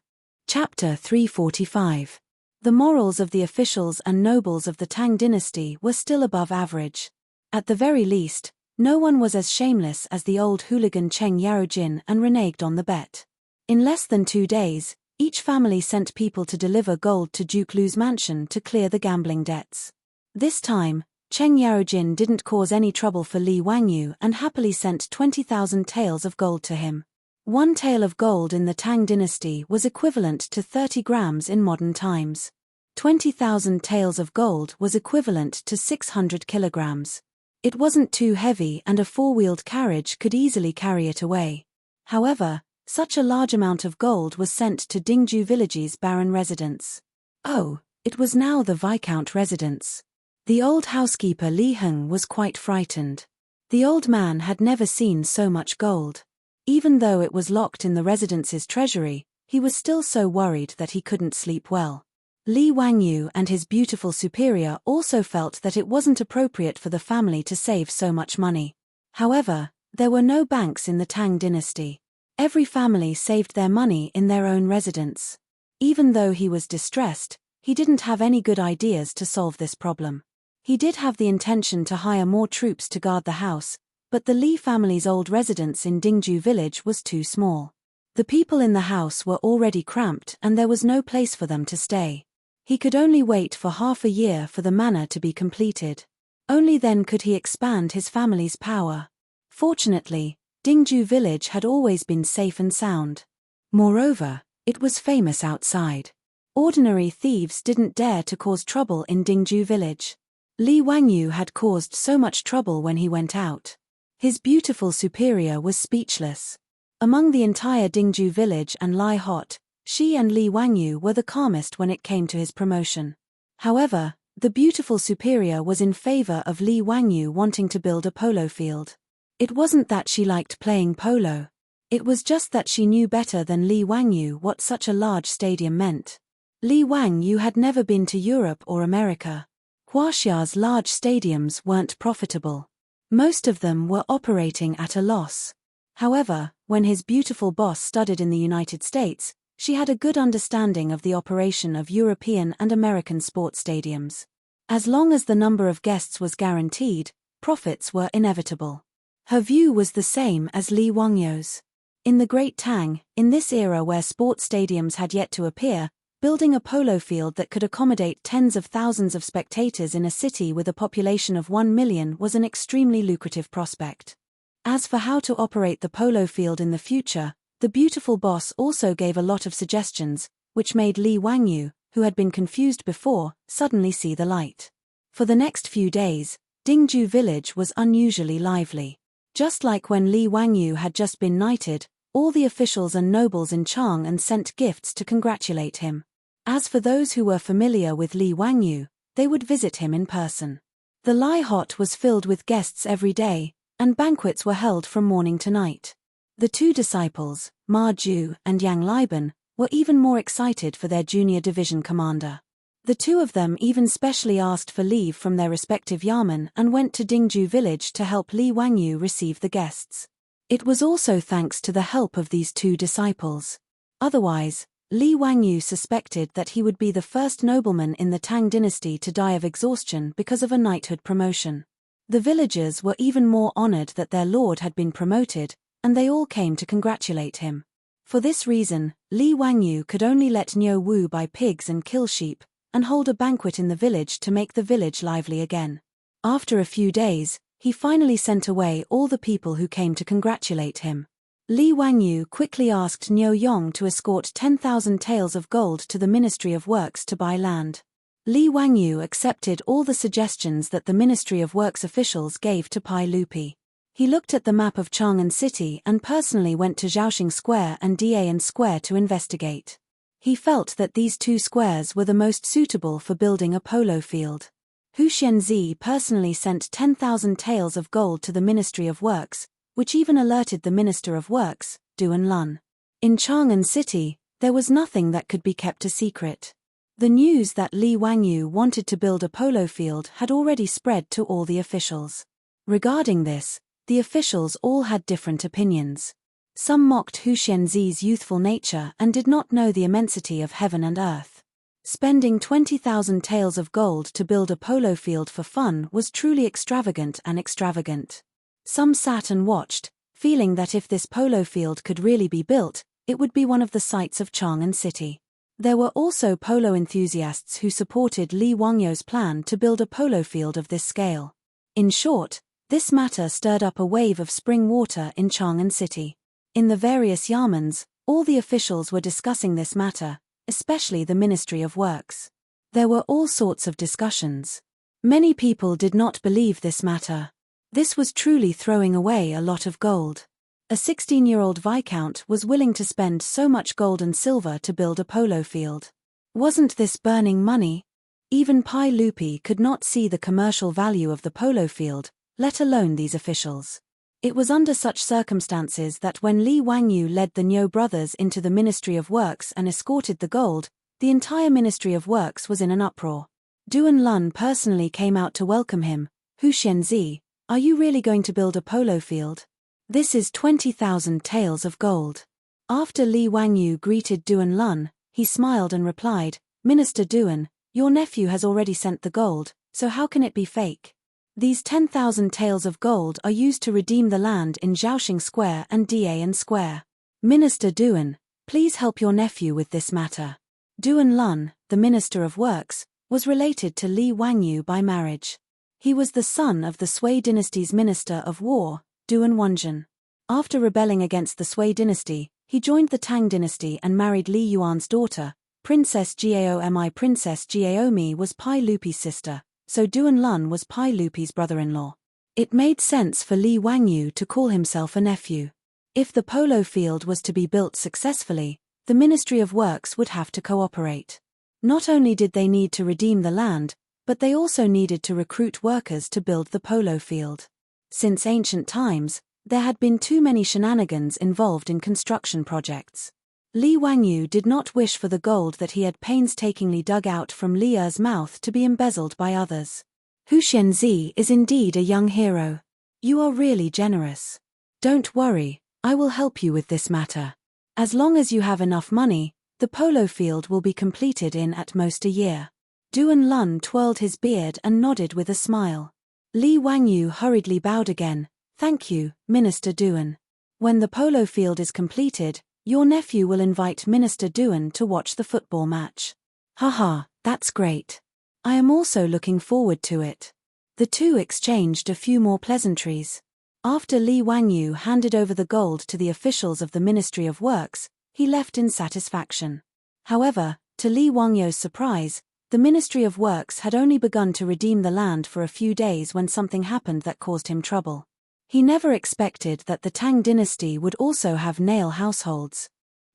Chapter 345. The morals of the officials and nobles of the Tang dynasty were still above average. At the very least, no one was as shameless as the old hooligan Cheng Yarojin and reneged on the bet. In less than 2 days, each family sent people to deliver gold to Duke Lu's mansion to clear the gambling debts. This time, Cheng Yarojin didn't cause any trouble for Li Wangyu and happily sent 20,000 taels of gold to him. 1 tael of gold in the Tang dynasty was equivalent to 30 grams in modern times. 20,000 taels of gold was equivalent to 600 kilograms. It wasn't too heavy and a 4-wheeled carriage could easily carry it away. However, such a large amount of gold was sent to Dingju Village's barren residence. Oh, it was now the Viscount residence. The old housekeeper Li Heng was quite frightened. The old man had never seen so much gold. Even though it was locked in the residence's treasury, he was still so worried that he couldn't sleep well. Li Wangyu and his beautiful superior also felt that it wasn't appropriate for the family to save so much money. However, there were no banks in the Tang dynasty. Every family saved their money in their own residence. Even though he was distressed, he didn't have any good ideas to solve this problem. He did have the intention to hire more troops to guard the house, but the Li family's old residence in Dingju village was too small. The people in the house were already cramped and there was no place for them to stay. He could only wait for half a year for the manor to be completed. Only then could he expand his family's power. Fortunately, Dingju village had always been safe and sound. Moreover, it was famous outside. Ordinary thieves didn't dare to cause trouble in Dingju village. Li Wangyu had caused so much trouble when he went out. His beautiful superior was speechless. Among the entire Dingju village and Lai Hot, She and Li Wangyu were the calmest when it came to his promotion. However, the beautiful superior was in favor of Li Wangyu wanting to build a polo field. It wasn't that she liked playing polo. It was just that she knew better than Li Wangyu what such a large stadium meant. Li Wangyu had never been to Europe or America. Huaxia's large stadiums weren't profitable. Most of them were operating at a loss. However, when his beautiful boss studied in the United States, she had a good understanding of the operation of European and American sports stadiums. As long as the number of guests was guaranteed, profits were inevitable. Her view was the same as Li Wangyu's. In the Great Tang, in this era where sports stadiums had yet to appear, building a polo field that could accommodate tens of thousands of spectators in a city with a population of 1 million was an extremely lucrative prospect. As for how to operate the polo field in the future, the beautiful boss also gave a lot of suggestions, which made Li Wangyu, who had been confused before, suddenly see the light. For the next few days, Dingju village was unusually lively. Just like when Li Wangyu had just been knighted, all the officials and nobles in Chang'an sent gifts to congratulate him. As for those who were familiar with Li Wangyu, they would visit him in person. The Lai Hot was filled with guests every day, and banquets were held from morning to night. The two disciples, Ma Ju and Yang Liban, were even more excited for their junior division commander. The two of them even specially asked for leave from their respective yamen and went to Dingju village to help Li Wangyu receive the guests. It was also thanks to the help of these two disciples. Otherwise, Li Wangyu suspected that he would be the first nobleman in the Tang dynasty to die of exhaustion because of a knighthood promotion. The villagers were even more honored that their lord had been promoted, and they all came to congratulate him. For this reason, Li Wangyu could only let Niu Wu buy pigs and kill sheep, and hold a banquet in the village to make the village lively again. After a few days, he finally sent away all the people who came to congratulate him. Li Wangyu quickly asked Niu Yong to escort 10,000 taels of gold to the Ministry of Works to buy land. Li Wangyu accepted all the suggestions that the Ministry of Works officials gave to Pai Lupi. He looked at the map of Chang'an City and personally went to Zhaoxing Square and Dan Square to investigate. He felt that these two squares were the most suitable for building a polo field. Hu Xianzi personally sent 10,000 taels of gold to the Ministry of Works, which even alerted the Minister of Works, Duan Lun. In Chang'an City, there was nothing that could be kept a secret. The news that Li Wangyu wanted to build a polo field had already spread to all the officials. Regarding this, the officials all had different opinions. Some mocked Hu Xianzi's youthful nature and did not know the immensity of heaven and earth. Spending 20,000 taels of gold to build a polo field for fun was truly extravagant and extravagant. Some sat and watched, feeling that if this polo field could really be built, it would be one of the sights of Chang'an City. There were also polo enthusiasts who supported Li Wangyu's plan to build a polo field of this scale. In short, this matter stirred up a wave of spring water in Chang'an City. In the various yamens, all the officials were discussing this matter, especially the Ministry of Works. There were all sorts of discussions. Many people did not believe this matter. This was truly throwing away a lot of gold. A 16-year-old viscount was willing to spend so much gold and silver to build a polo field. Wasn't this burning money? Even Pai Lupi could not see the commercial value of the polo field, let alone these officials. It was under such circumstances that when Li Wangyu led the Niu brothers into the Ministry of Works and escorted the gold, the entire Ministry of Works was in an uproar. Duan Lun personally came out to welcome him. Hu Xianzi, are you really going to build a polo field? This is 20,000 taels of gold. After Li Wangyu greeted Duan Lun, he smiled and replied, Minister Duan, your nephew has already sent the gold, so how can it be fake? These 10,000 taels of gold are used to redeem the land in Zhaoxing Square and Dan Square. Minister Duan, please help your nephew with this matter. Duan Lun, the Minister of Works, was related to Li Wangyu by marriage. He was the son of the Sui dynasty's Minister of War, Duan Wanzhen. After rebelling against the Sui dynasty, he joined the Tang dynasty and married Li Yuan's daughter, Princess Gaomi. Princess Gaomi was Pai Lupi's sister, so Duan Lun was Pai Lupi's brother-in-law. It made sense for Li Wangyu to call himself a nephew. If the polo field was to be built successfully, the Ministry of Works would have to cooperate. Not only did they need to redeem the land, but they also needed to recruit workers to build the polo field. Since ancient times, there had been too many shenanigans involved in construction projects. Li Wangyu did not wish for the gold that he had painstakingly dug out from Li Er's mouth to be embezzled by others. Hu Xianzi is indeed a young hero. You are really generous. Don't worry, I will help you with this matter. As long as you have enough money, the polo field will be completed in at most a year. Duan Lun twirled his beard and nodded with a smile. Li Wangyu hurriedly bowed again. Thank you, Minister Duan. When the polo field is completed, your nephew will invite Minister Duan to watch the football match. Haha, that's great. I am also looking forward to it. The two exchanged a few more pleasantries. After Li Wangyu handed over the gold to the officials of the Ministry of Works, he left in satisfaction. However, to Li Wangyu's surprise, the Ministry of Works had only begun to redeem the land for a few days when something happened that caused him trouble. He never expected that the Tang dynasty would also have nail households.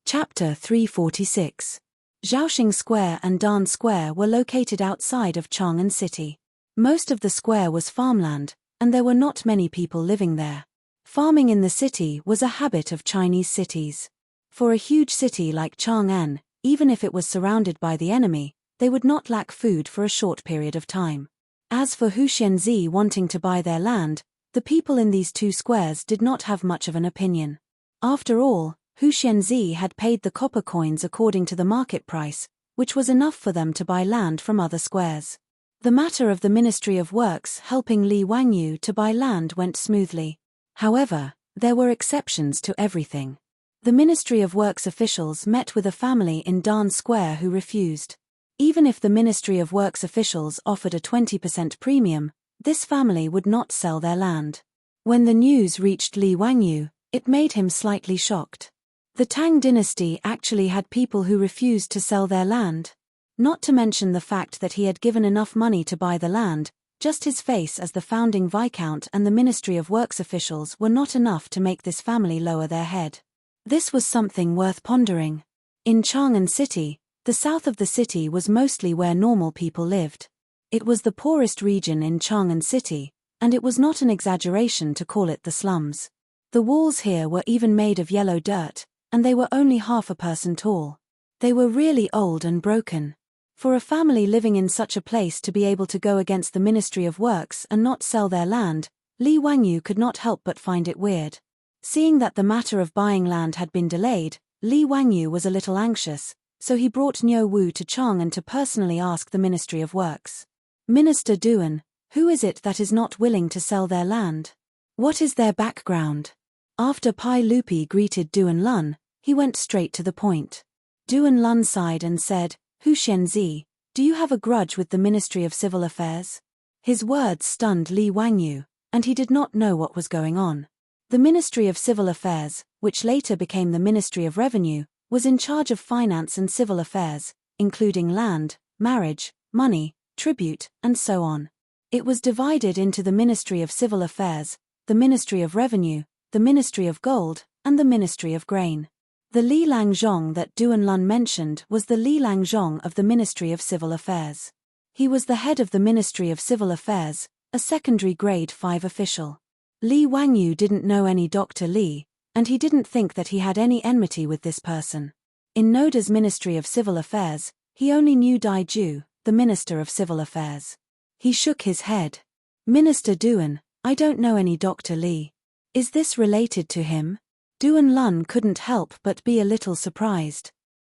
Chapter 346. Zhaoxing Square and Dan Square were located outside of Chang'an City. Most of the square was farmland, and there were not many people living there. Farming in the city was a habit of Chinese cities. For a huge city like Chang'an, even if it was surrounded by the enemy, they would not lack food for a short period of time. As for Hu Xianzi wanting to buy their land, the people in these two squares did not have much of an opinion. After all, Hu Xianzi had paid the copper coins according to the market price, which was enough for them to buy land from other squares. The matter of the Ministry of Works helping Li Wangyu to buy land went smoothly. However, there were exceptions to everything. The Ministry of Works officials met with a family in Dan Square who refused. Even if the Ministry of Works officials offered a 20% premium, this family would not sell their land. When the news reached Li Wangyu, it made him slightly shocked. The Tang dynasty actually had people who refused to sell their land. Not to mention the fact that he had given enough money to buy the land, just his face as the founding Viscount and the Ministry of Works officials were not enough to make this family lower their head. This was something worth pondering. In Chang'an City, the south of the city was mostly where normal people lived. It was the poorest region in Chang'an City, and it was not an exaggeration to call it the slums. The walls here were even made of yellow dirt, and they were only half a person tall. They were really old and broken. For a family living in such a place to be able to go against the Ministry of Works and not sell their land, Li Wangyu could not help but find it weird. Seeing that the matter of buying land had been delayed, Li Wangyu was a little anxious, so he brought Niu Wu to Chang'an to personally ask the Ministry of Works. Minister Duan, who is it that is not willing to sell their land? What is their background? After Pai Lupi greeted Duan Lun, he went straight to the point. Duan Lun sighed and said, Hu Xianzi, do you have a grudge with the Ministry of Civil Affairs? His words stunned Li Wangyu, and he did not know what was going on. The Ministry of Civil Affairs, which later became the Ministry of Revenue, was in charge of finance and civil affairs, including land, marriage, money, tribute, and so on. It was divided into the Ministry of Civil Affairs, the Ministry of Revenue, the Ministry of Gold, and the Ministry of Grain. The Li Langzhong that Duan Lun mentioned was the Li Langzhong of the Ministry of Civil Affairs. He was the head of the Ministry of Civil Affairs, a secondary grade 5 official. Li Wangyu didn't know any Dr. Li, and he didn't think that he had any enmity with this person. In Noda's Ministry of Civil Affairs, he only knew Dai Ju, the Minister of Civil Affairs. He shook his head. Minister Duan, I don't know any Dr. Li. Is this related to him? Duan Lun couldn't help but be a little surprised.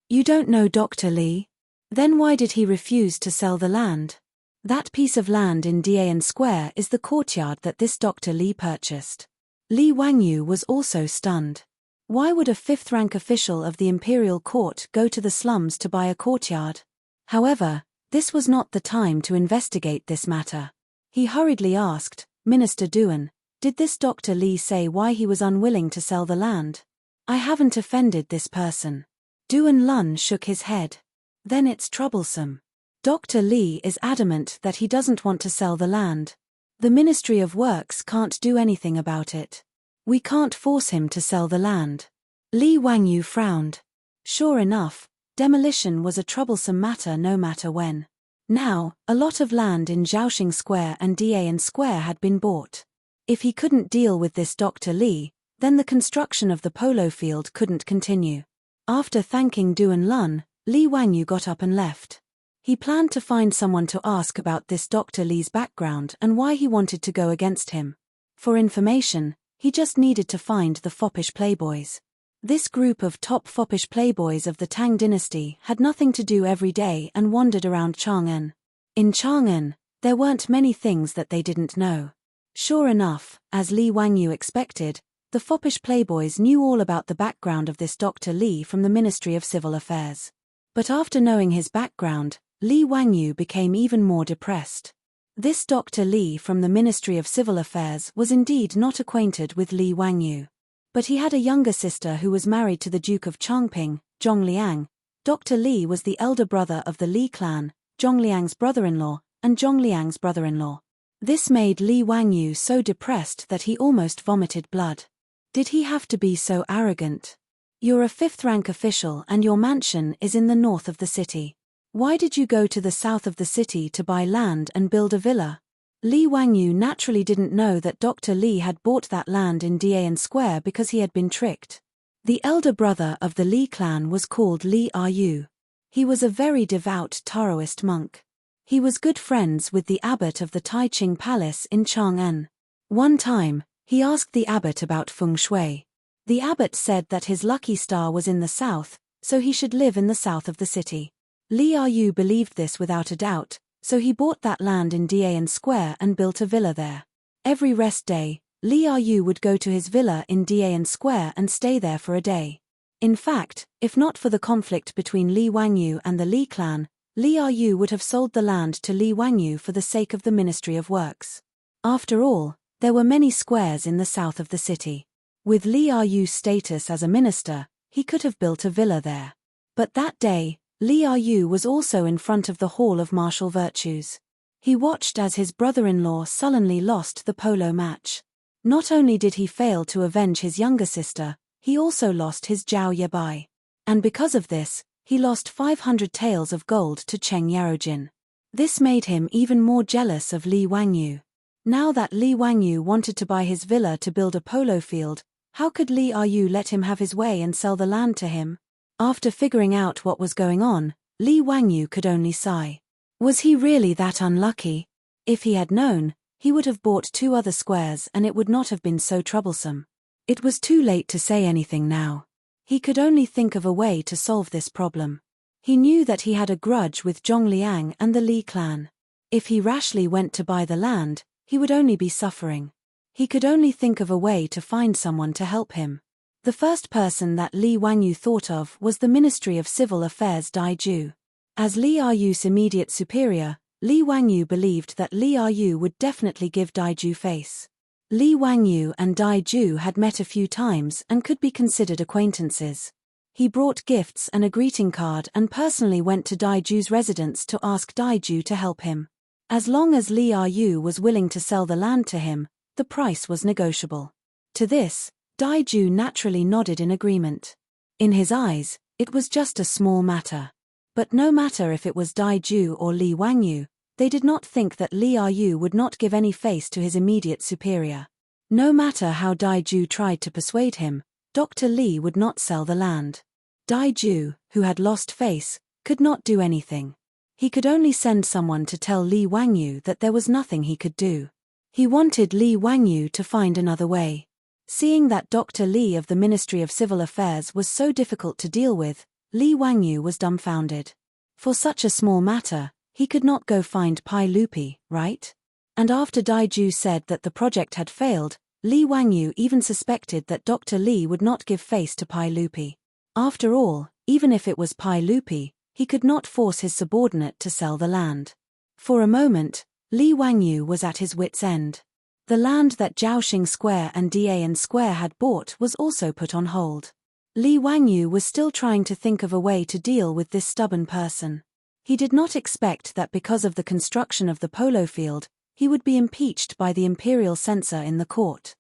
You don't know Dr. Li? Then why did he refuse to sell the land? That piece of land in Dian Square is the courtyard that this Dr. Li purchased. Li Wangyu was also stunned. Why would a fifth-rank official of the imperial court go to the slums to buy a courtyard? However, this was not the time to investigate this matter. He hurriedly asked, Minister Duan, did this Dr. Li say why he was unwilling to sell the land? I haven't offended this person. Duan Lun shook his head. Then it's troublesome. Dr. Li is adamant that he doesn't want to sell the land. The Ministry of Works can't do anything about it. We can't force him to sell the land. Li Wangyu frowned. Sure enough, demolition was a troublesome matter no matter when. Now, a lot of land in Zhaoxing Square and Dian Square had been bought. If he couldn't deal with this Dr. Li, then the construction of the polo field couldn't continue. After thanking Duan Lun, Li Wangyu got up and left. He planned to find someone to ask about this Dr. Li's background and why he wanted to go against him. For information, he just needed to find the foppish playboys. This group of top foppish playboys of the Tang dynasty had nothing to do every day and wandered around Chang'an. In Chang'an, there weren't many things that they didn't know. Sure enough, as Li Wangyu expected, the foppish playboys knew all about the background of this Dr. Li from the Ministry of Civil Affairs. But after knowing his background, Li Wangyu became even more depressed. This Dr. Li from the Ministry of Civil Affairs was indeed not acquainted with Li Wangyu. But he had a younger sister who was married to the Duke of Chongping, Zhongliang. Dr. Li was the elder brother of the Li clan, Zhongliang's brother-in-law, and Zhongliang's brother-in-law. This made Li Wangyu so depressed that he almost vomited blood. Did he have to be so arrogant? You're a fifth-rank official and your mansion is in the north of the city. Why did you go to the south of the city to buy land and build a villa? Li Wangyu naturally didn't know that Dr. Li had bought that land in Dian Square because he had been tricked. The elder brother of the Li clan was called Li Yu. He was a very devout Taoist monk. He was good friends with the abbot of the Taiqing Palace in Chang'an. One time, he asked the abbot about feng shui. The abbot said that his lucky star was in the south, so he should live in the south of the city. Li Yu believed this without a doubt, so he bought that land in Dian Square and built a villa there. Every rest day, Li Yu would go to his villa in Dian Square and stay there for a day. In fact, if not for the conflict between Li Wangyu and the Li clan, Li Yu would have sold the land to Li Wangyu for the sake of the Ministry of Works. After all, there were many squares in the south of the city. With Li Yu's status as a minister, he could have built a villa there. But that day, Li Yu was also in front of the Hall of Martial Virtues. He watched as his brother-in-law sullenly lost the polo match. Not only did he fail to avenge his younger sister, he also lost his Zhao Yabai. And because of this, he lost 500 taels of gold to Cheng Yarojin. This made him even more jealous of Li Wangyu. Now that Li Wangyu wanted to buy his villa to build a polo field, how could Li Yu let him have his way and sell the land to him? After figuring out what was going on, Li Wangyu could only sigh. Was he really that unlucky? If he had known, he would have bought 2 other squares and it would not have been so troublesome. It was too late to say anything now. He could only think of a way to solve this problem. He knew that he had a grudge with Zhongliang and the Li clan. If he rashly went to buy the land, he would only be suffering. He could only think of a way to find someone to help him. The first person that Li Wangyu thought of was the Ministry of Civil Affairs Dai Ju. As Li Yu's immediate superior, Li Wangyu believed that Li Yu would definitely give Dai Ju face. Li Wangyu and Dai Ju had met a few times and could be considered acquaintances. He brought gifts and a greeting card and personally went to Dai Ju's residence to ask Dai Ju to help him. As long as Li Yu was willing to sell the land to him, the price was negotiable. To this, Dai Ju naturally nodded in agreement. In his eyes, it was just a small matter. But no matter if it was Dai Ju or Li Wangyu, they did not think that Li Yu would not give any face to his immediate superior. No matter how Dai Ju tried to persuade him, Dr. Li would not sell the land. Dai Ju, who had lost face, could not do anything. He could only send someone to tell Li Wangyu that there was nothing he could do. He wanted Li Wangyu to find another way. Seeing that Dr. Li of the Ministry of Civil Affairs was so difficult to deal with, Li Wangyu was dumbfounded. For such a small matter, he could not go find Pai Lupi, right? And after Dai Ju said that the project had failed, Li Wangyu even suspected that Dr. Li would not give face to Pai Lupi. After all, even if it was Pai Lupi, he could not force his subordinate to sell the land. For a moment, Li Wangyu was at his wit's end. The land that Zhaoxing Square and Dian Square had bought was also put on hold. Li Wangyu was still trying to think of a way to deal with this stubborn person. He did not expect that because of the construction of the polo field, he would be impeached by the imperial censor in the court.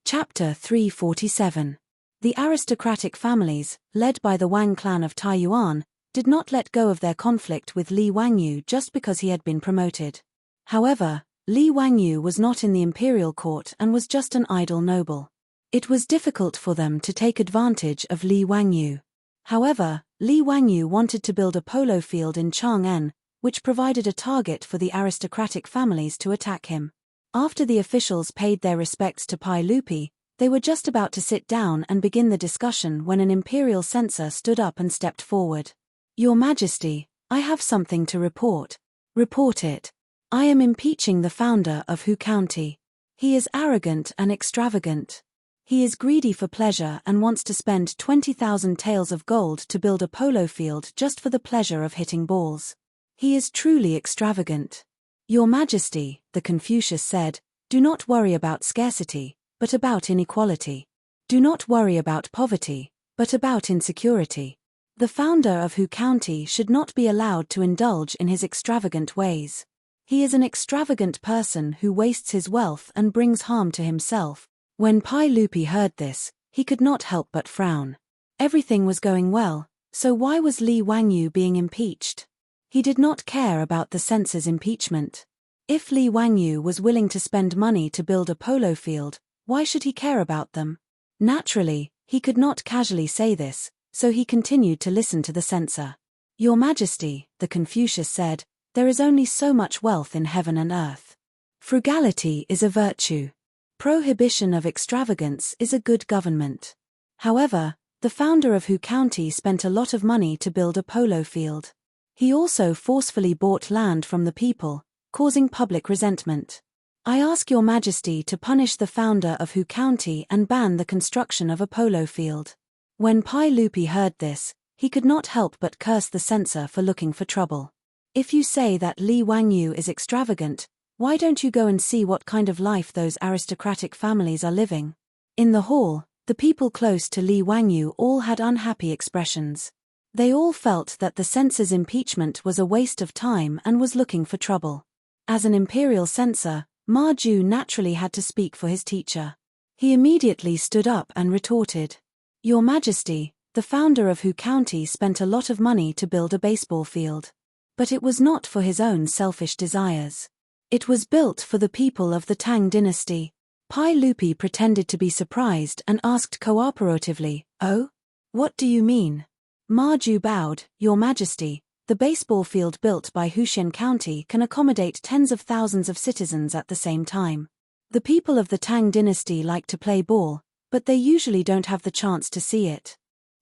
Chapter 347. The aristocratic families, led by the Wang clan of Taiyuan, did not let go of their conflict with Li Wangyu just because he had been promoted. However, Li Wangyu was not in the imperial court and was just an idle noble. It was difficult for them to take advantage of Li Wangyu. However, Li Wangyu wanted to build a polo field in Chang'an, which provided a target for the aristocratic families to attack him. After the officials paid their respects to Pai Lupi, they were just about to sit down and begin the discussion when an imperial censor stood up and stepped forward. "Your Majesty, I have something to report." "Report it." "I am impeaching the founder of Hu County. He is arrogant and extravagant. He is greedy for pleasure and wants to spend 20,000 taels of gold to build a polo field just for the pleasure of hitting balls. He is truly extravagant." "Your Majesty," the Confucius said, "do not worry about scarcity, but about inequality. Do not worry about poverty, but about insecurity. The founder of Hu County should not be allowed to indulge in his extravagant ways. He is an extravagant person who wastes his wealth and brings harm to himself." When Pai Lupi heard this, he could not help but frown. Everything was going well, so why was Li Wangyu being impeached? He did not care about the censor's impeachment. If Li Wangyu was willing to spend money to build a polo field, why should he care about them? Naturally, he could not casually say this, so he continued to listen to the censor. "Your Majesty," the Confucius said, "there is only so much wealth in heaven and earth. Frugality is a virtue. Prohibition of extravagance is a good government." However, the founder of Hu County spent a lot of money to build a polo field. He also forcefully bought land from the people, causing public resentment. "I ask Your Majesty to punish the founder of Hu County and ban the construction of a polo field." When Pai Lupi heard this, he could not help but curse the censor for looking for trouble. "If you say that Li Wangyu is extravagant, why don't you go and see what kind of life those aristocratic families are living?" In the hall, the people close to Li Wangyu all had unhappy expressions. They all felt that the censor's impeachment was a waste of time and was looking for trouble. As an imperial censor, Ma Ju naturally had to speak for his teacher. He immediately stood up and retorted, "Your Majesty, the founder of Hu County spent a lot of money to build a baseball field. But it was not for his own selfish desires. It was built for the people of the Tang dynasty." Pai Lupi pretended to be surprised and asked cooperatively, "Oh? What do you mean?" Ma Ju bowed, "Your Majesty, the baseball field built by Huxian County can accommodate tens of thousands of citizens at the same time. The people of the Tang dynasty like to play ball, but they usually don't have the chance to see it.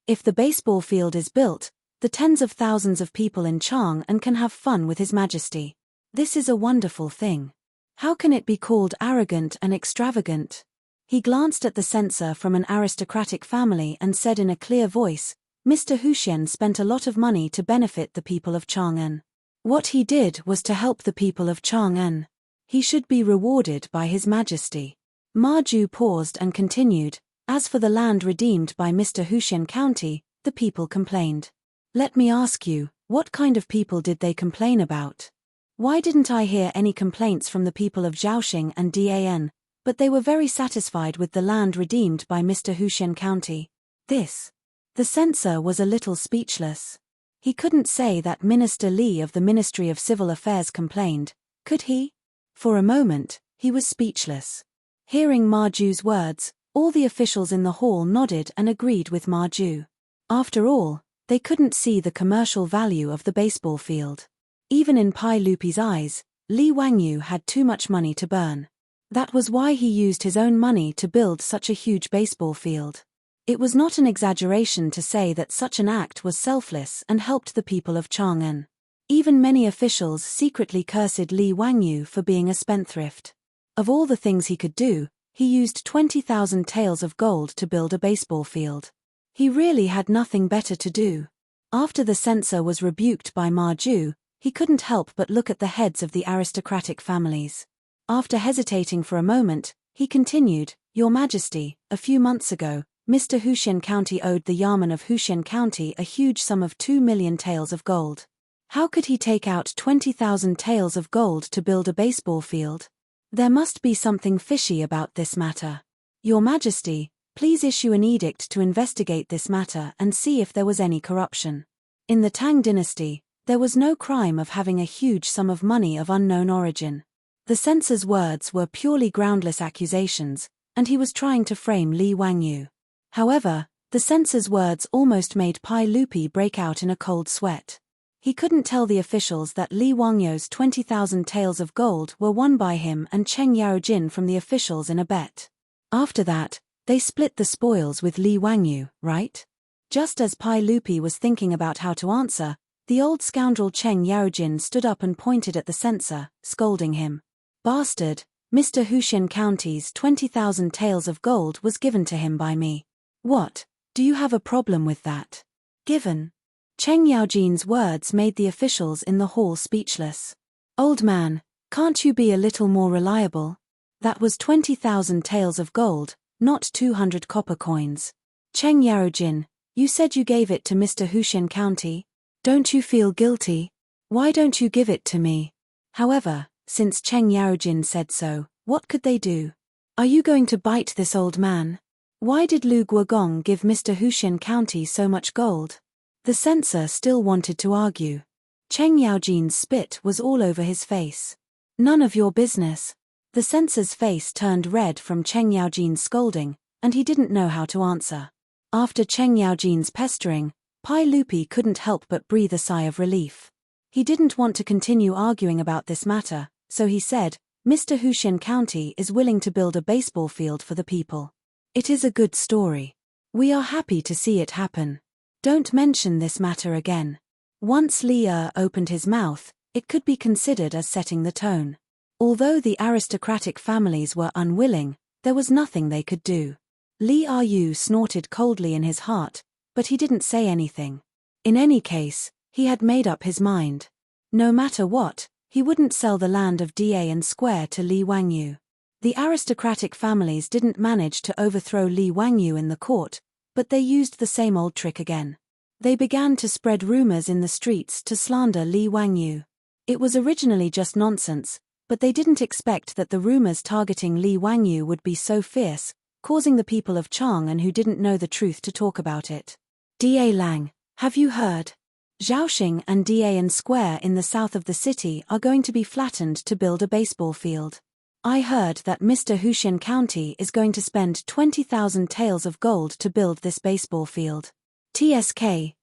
If the baseball field is built, the tens of thousands of people in Chang'an can have fun with His Majesty. This is a wonderful thing. How can it be called arrogant and extravagant?" He glanced at the censor from an aristocratic family and said in a clear voice, "Mr. Huxian spent a lot of money to benefit the people of Chang'an. What he did was to help the people of Chang'an. He should be rewarded by His Majesty." Ma Ju paused and continued, "As for the land redeemed by Mr. Huxian County, the people complained. Let me ask you, what kind of people did they complain about? Why didn't I hear any complaints from the people of Zhaoxing and Dan, but they were very satisfied with the land redeemed by Mr. Huxian County? This." The censor was a little speechless. He couldn't say that Minister Li of the Ministry of Civil Affairs complained, could he? For a moment, he was speechless. Hearing Ma Ju's words, all the officials in the hall nodded and agreed with Ma Ju. After all, they couldn't see the commercial value of the baseball field. Even in Pai Lupi's eyes, Li Wangyu had too much money to burn. That was why he used his own money to build such a huge baseball field. It was not an exaggeration to say that such an act was selfless and helped the people of Chang'an. Even many officials secretly cursed Li Wangyu for being a spendthrift. Of all the things he could do, he used 20,000 taels of gold to build a baseball field. He really had nothing better to do. After the censor was rebuked by Ma Ju, he couldn't help but look at the heads of the aristocratic families. After hesitating for a moment, he continued, "Your Majesty, a few months ago, Mr. Huxian County owed the Yamen of Huxian County a huge sum of 2 million taels of gold. How could he take out 20,000 taels of gold to build a baseball field? There must be something fishy about this matter. Your Majesty, Please issue an edict to investigate this matter and see if there was any corruption. In the Tang dynasty, there was no crime of having a huge sum of money of unknown origin. The censor's words were purely groundless accusations, and he was trying to frame Li Wangyu. However, the censor's words almost made Pai Lupi break out in a cold sweat. He couldn't tell the officials that Li Wangyu's 20,000 taels of gold were won by him and Cheng Yaojin from the officials in a bet. After that, they split the spoils with Li Wangyu, right? Just as Pai Lupi was thinking about how to answer, the old scoundrel Cheng Yaojin stood up and pointed at the censor, scolding him. Bastard, Mr. Huxian County's 20,000 taels of gold was given to him by me. What, do you have a problem with that? Given. Cheng Yaojin's words made the officials in the hall speechless. Old man, can't you be a little more reliable? That was 20,000 taels of gold, not 200 copper coins. Cheng Yaojin, you said you gave it to Mr. Huxian County. Don't you feel guilty? Why don't you give it to me? However, since Cheng Yaojin said so, what could they do? Are you going to bite this old man? Why did Lu Guogong give Mr. Huxian County so much gold? The censor still wanted to argue. Cheng Yaojin's spit was all over his face. None of your business. The censor's face turned red from Cheng Yaojin's scolding, and he didn't know how to answer. After Cheng Yaojin's pestering, Pai Lupi couldn't help but breathe a sigh of relief. He didn't want to continue arguing about this matter, so he said, Mr. Huxian County is willing to build a baseball field for the people. It is a good story. We are happy to see it happen. Don't mention this matter again. Once Li opened his mouth, it could be considered as setting the tone. Although the aristocratic families were unwilling, there was nothing they could do. Li Yu snorted coldly in his heart, but he didn't say anything. In any case, he had made up his mind. No matter what, he wouldn't sell the land of Da and Square to Li Wangyu. The aristocratic families didn't manage to overthrow Li Wangyu in the court, but they used the same old trick again. They began to spread rumors in the streets to slander Li Wangyu. It was originally just nonsense, but they didn't expect that the rumors targeting Li Wangyu would be so fierce, causing the people of Chang'an who didn't know the truth to talk about it. Da Lang, have you heard? Zhaoxing and Da and Square in the south of the city are going to be flattened to build a baseball field. I heard that Mr. Huxian County is going to spend 20,000 taels of gold to build this baseball field. TSK,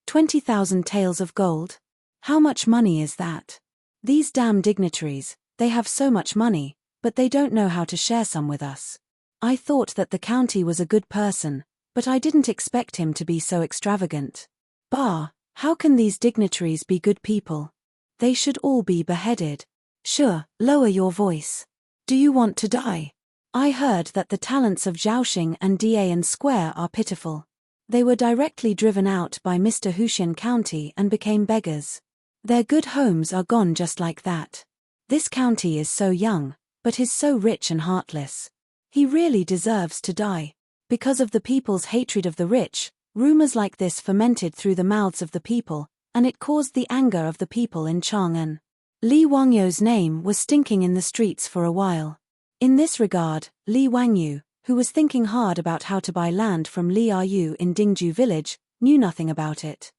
20,000 taels of gold? How much money is that? These damn dignitaries, they have so much money, but they don't know how to share some with us. I thought that the county was a good person, but I didn't expect him to be so extravagant. Bah, how can these dignitaries be good people? They should all be beheaded. Sure, lower your voice. Do you want to die? I heard that the talents of Zhaoxing and Da and Square are pitiful. They were directly driven out by Mr. Huxian County and became beggars. Their good homes are gone just like that. This county is so young, but is so rich and heartless. He really deserves to die. Because of the people's hatred of the rich, rumors like this fermented through the mouths of the people, and it caused the anger of the people in Chang'an. Li Wangyu's name was stinking in the streets for a while. In this regard, Li Wangyu, who was thinking hard about how to buy land from Li Yu in Dingju village, knew nothing about it.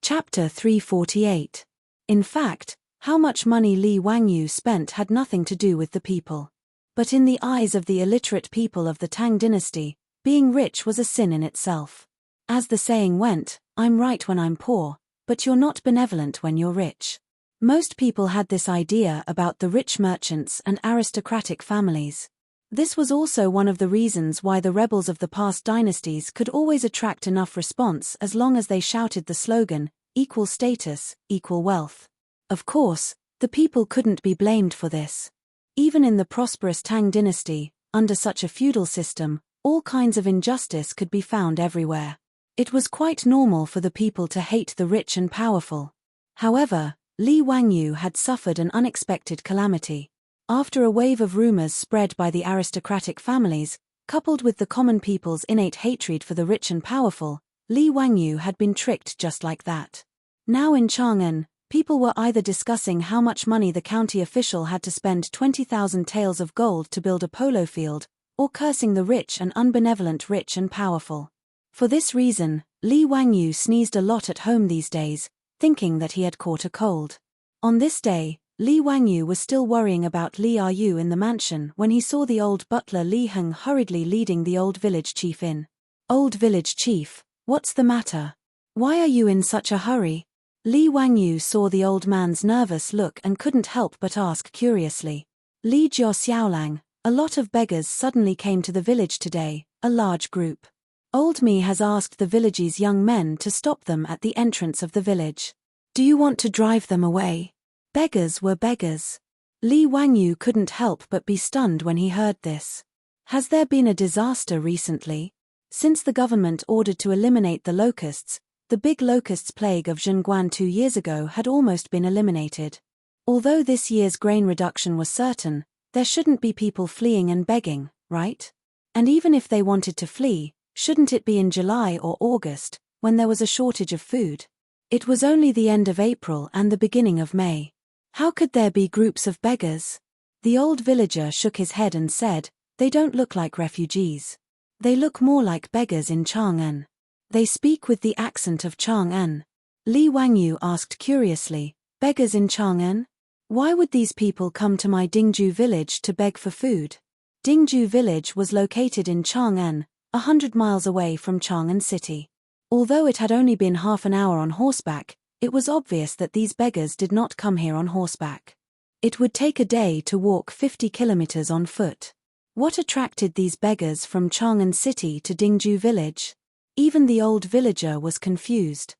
Chapter 348. In fact, how much money Li Wangyu spent had nothing to do with the people. But in the eyes of the illiterate people of the Tang dynasty, being rich was a sin in itself. As the saying went, I'm right when I'm poor, but you're not benevolent when you're rich. Most people had this idea about the rich merchants and aristocratic families. This was also one of the reasons why the rebels of the past dynasties could always attract enough response as long as they shouted the slogan, equal status, equal wealth. Of course, the people couldn't be blamed for this. Even in the prosperous Tang dynasty, under such a feudal system, all kinds of injustice could be found everywhere. It was quite normal for the people to hate the rich and powerful. However, Li Wangyu had suffered an unexpected calamity. After a wave of rumors spread by the aristocratic families, coupled with the common people's innate hatred for the rich and powerful, Li Wangyu had been tricked just like that. Now in Chang'an, people were either discussing how much money the county official had to spend 20,000 taels of gold to build a polo field, or cursing the rich and unbenevolent rich and powerful. For this reason, Li Wangyu sneezed a lot at home these days, thinking that he had caught a cold. On this day, Li Wangyu was still worrying about Li Yu in the mansion when he saw the old butler Li Heng hurriedly leading the old village chief in. "Old village chief, what's the matter? Why are you in such a hurry?" Li Wangyu saw the old man's nervous look and couldn't help but ask curiously. "Li Jiao Xiaolang, a lot of beggars suddenly came to the village today, a large group. Old Mi has asked the village's young men to stop them at the entrance of the village. Do you want to drive them away?" Beggars were beggars. Li Wangyu couldn't help but be stunned when he heard this. Has there been a disaster recently? Since the government ordered to eliminate the locusts, the big locusts plague of Zhengguan 2 years ago had almost been eliminated. Although this year's grain reduction was certain, there shouldn't be people fleeing and begging, right? And even if they wanted to flee, shouldn't it be in July or August, when there was a shortage of food? It was only the end of April and the beginning of May. How could there be groups of beggars? The old villager shook his head and said, "They don't look like refugees. They look more like beggars in Chang'an. They speak with the accent of Chang'an." Li Wangyu asked curiously, "Beggars in Chang'an? Why would these people come to my Dingju village to beg for food?" Dingju village was located in Chang'an, 100 miles away from Chang'an city. Although it had only been half an hour on horseback, it was obvious that these beggars did not come here on horseback. It would take a day to walk 50 kilometers on foot. What attracted these beggars from Chang'an city to Dingju village? Even the old villager was confused.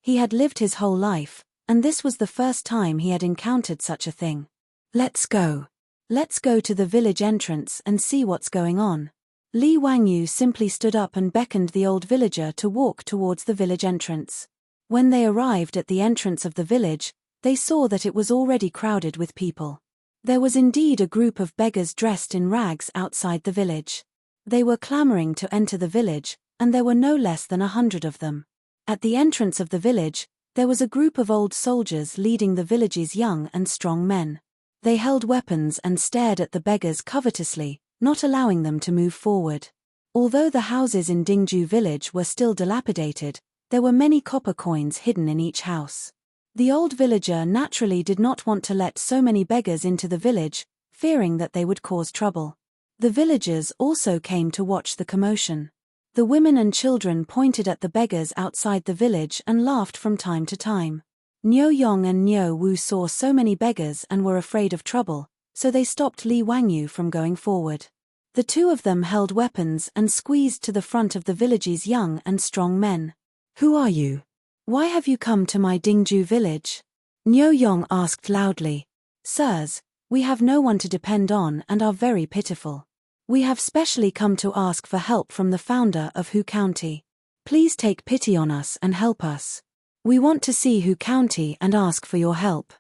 He had lived his whole life, and this was the first time he had encountered such a thing. Let's go. Let's go to the village entrance and see what's going on." Li Wangyu simply stood up and beckoned the old villager to walk towards the village entrance. When they arrived at the entrance of the village, they saw that it was already crowded with people. There was indeed a group of beggars dressed in rags outside the village. They were clamoring to enter the village, and there were no less than 100 of them. At the entrance of the village, there was a group of old soldiers leading the village's young and strong men. They held weapons and stared at the beggars covetously, not allowing them to move forward. Although the houses in Dingju village were still dilapidated, there were many copper coins hidden in each house. The old villager naturally did not want to let so many beggars into the village, fearing that they would cause trouble. The villagers also came to watch the commotion. The women and children pointed at the beggars outside the village and laughed from time to time. Niu Yong and Niu Wu saw so many beggars and were afraid of trouble, so they stopped Li Wangyu from going forward. The two of them held weapons and squeezed to the front of the village's young and strong men. "Who are you? Why have you come to my Dingju village?" Niu Yong asked loudly. "Sirs, we have no one to depend on and are very pitiful. We have specially come to ask for help from the founder of Hu County. Please take pity on us and help us. We want to see Hu County and ask for your help.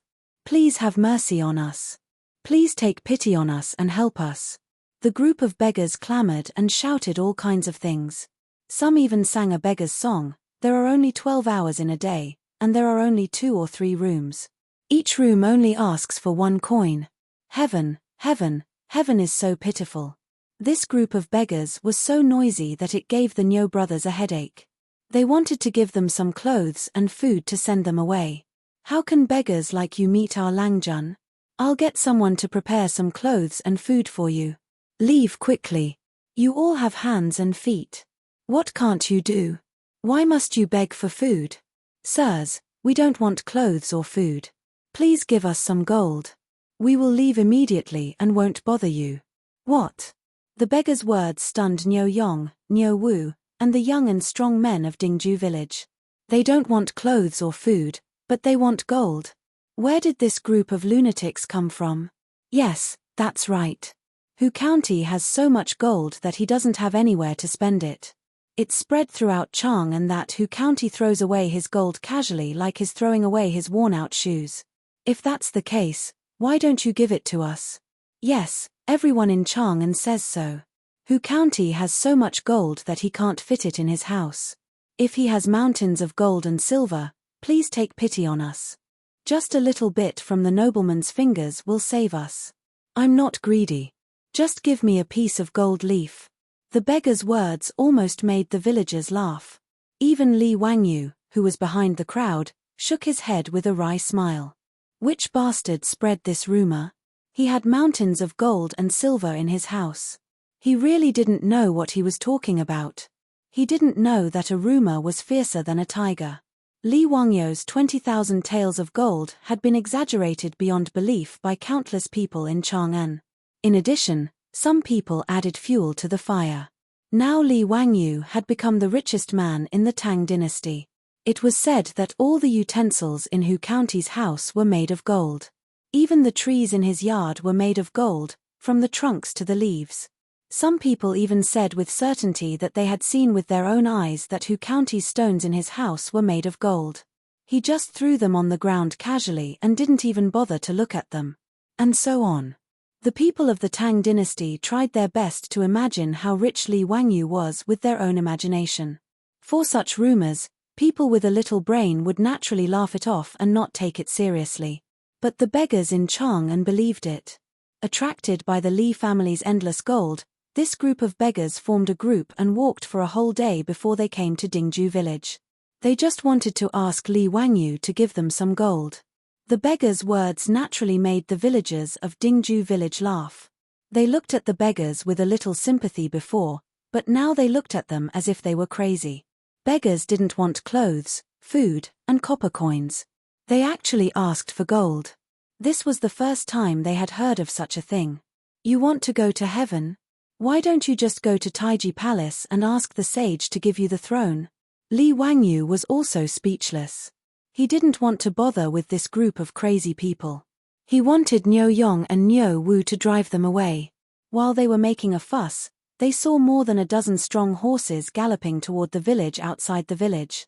Please have mercy on us. Please take pity on us and help us." The group of beggars clamored and shouted all kinds of things. Some even sang a beggar's song. There are only 12 hours in a day, and there are only 2 or 3 rooms. Each room only asks for 1 coin. Heaven, heaven, heaven is so pitiful. This group of beggars was so noisy that it gave the Niu brothers a headache. They wanted to give them some clothes and food to send them away. "How can beggars like you meet our Langjun? I'll get someone to prepare some clothes and food for you. Leave quickly. You all have hands and feet. What can't you do? Why must you beg for food? Sirs, we don't want clothes or food. Please give us some gold. We will leave immediately and won't bother you." "What?" The beggar's words stunned Niu Yong, Niu Wu, and the young and strong men of Dingju village. They don't want clothes or food, but they want gold. Where did this group of lunatics come from? Yes, that's right. Hu County has so much gold that he doesn't have anywhere to spend it. It's spread throughout Chang, and that Hu County throws away his gold casually like he's throwing away his worn-out shoes. If that's the case, why don't you give it to us? Yes, everyone in Chang'an says so. Hu County has so much gold that he can't fit it in his house. If he has mountains of gold and silver, please take pity on us. Just a little bit from the nobleman's fingers will save us. I'm not greedy. Just give me a piece of gold leaf. The beggar's words almost made the villagers laugh. Even Li Wangyu, who was behind the crowd, shook his head with a wry smile. Which bastard spread this rumor? He had mountains of gold and silver in his house. He really didn't know what he was talking about. He didn't know that a rumor was fiercer than a tiger. Li Wangyu's 20,000 taels of gold had been exaggerated beyond belief by countless people in Chang'an. In addition, some people added fuel to the fire. Now Li Wangyu had become the richest man in the Tang dynasty. It was said that all the utensils in Hu County's house were made of gold. Even the trees in his yard were made of gold, from the trunks to the leaves. Some people even said with certainty that they had seen with their own eyes that Hu County's stones in his house were made of gold. He just threw them on the ground casually and didn't even bother to look at them. And so on. The people of the Tang dynasty tried their best to imagine how rich Li Wangyu was with their own imagination. For such rumors, people with a little brain would naturally laugh it off and not take it seriously. But the beggars in Chang'an believed it. Attracted by the Li family's endless gold, this group of beggars formed a group and walked for a whole day before they came to Dingju village. They just wanted to ask Li Wangyu to give them some gold. The beggars' words naturally made the villagers of Dingju village laugh. They looked at the beggars with a little sympathy before, but now they looked at them as if they were crazy. Beggars didn't want clothes, food, and copper coins. They actually asked for gold. This was the first time they had heard of such a thing. You want to go to heaven? Why don't you just go to Taiji Palace and ask the sage to give you the throne? Li Wangyu was also speechless. He didn't want to bother with this group of crazy people. He wanted Niu Yong and Niu Wu to drive them away. While they were making a fuss, they saw more than a dozen strong horses galloping toward the village outside the village.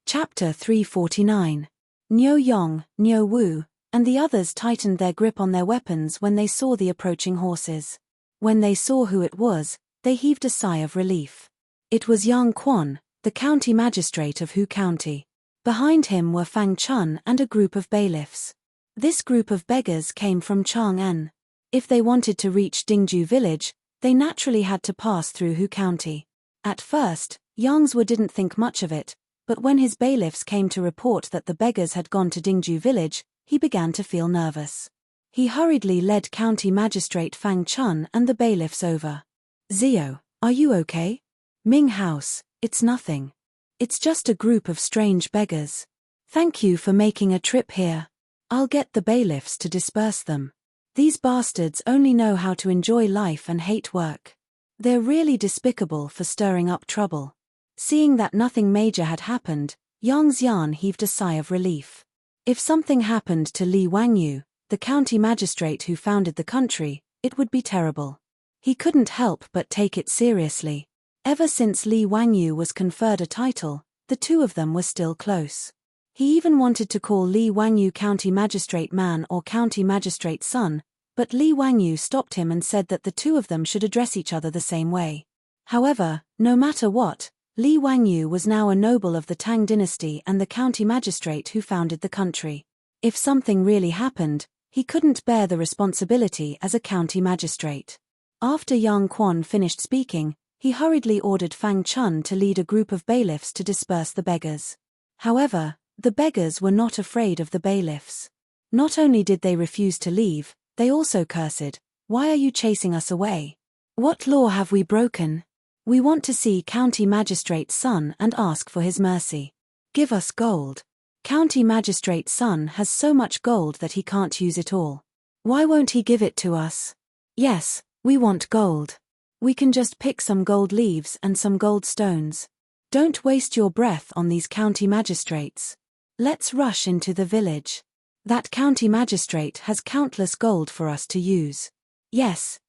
Chapter 349. Niu Yong, Niu Wu, and the others tightened their grip on their weapons when they saw the approaching horses. When they saw who it was, they heaved a sigh of relief. It was Yang Quan, the county magistrate of Hu County. Behind him were Fang Chun and a group of bailiffs. This group of beggars came from Chang'an. If they wanted to reach Dingju village, they naturally had to pass through Hu County. At first, Yang Zwe didn't think much of it, but when his bailiffs came to report that the beggars had gone to Dingju village, he began to feel nervous. He hurriedly led County Magistrate Fang Chun and the bailiffs over. Zio, are you okay? Ming House, it's nothing. It's just a group of strange beggars. Thank you for making a trip here. I'll get the bailiffs to disperse them. These bastards only know how to enjoy life and hate work. They're really despicable for stirring up trouble. Seeing that nothing major had happened, Yang Xian heaved a sigh of relief. If something happened to Li Wangyu, the county magistrate who founded the country, it would be terrible. He couldn't help but take it seriously. Ever since Li Wangyu was conferred a title, the two of them were still close. He even wanted to call Li Wangyu County Magistrate Man or County Magistrate Son, but Li Wangyu stopped him and said that the two of them should address each other the same way. However, no matter what, Li Wangyu was now a noble of the Tang dynasty and the county magistrate who founded the country. If something really happened, he couldn't bear the responsibility as a county magistrate. After Yang Quan finished speaking, he hurriedly ordered Fang Chun to lead a group of bailiffs to disperse the beggars. However, the beggars were not afraid of the bailiffs. Not only did they refuse to leave, they also cursed, "Why are you chasing us away? What law have we broken? We want to see County Magistrate's son and ask for his mercy. Give us gold. County Magistrate's son has so much gold that he can't use it all. Why won't he give it to us? Yes, we want gold. We can just pick some gold leaves and some gold stones. Don't waste your breath on these county magistrates. Let's rush into the village. That county magistrate has countless gold for us to use. Yes,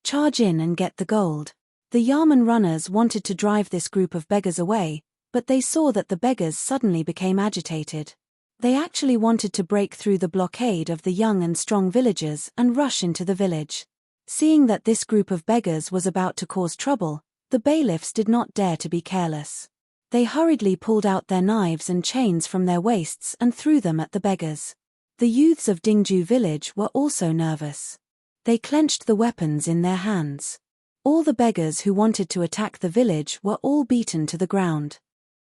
charge in and get the gold." The Yamen runners wanted to drive this group of beggars away, but they saw that the beggars suddenly became agitated. They actually wanted to break through the blockade of the young and strong villagers and rush into the village. Seeing that this group of beggars was about to cause trouble, the bailiffs did not dare to be careless. They hurriedly pulled out their knives and chains from their waists and threw them at the beggars. The youths of Dingju village were also nervous. They clenched the weapons in their hands. All the beggars who wanted to attack the village were all beaten to the ground.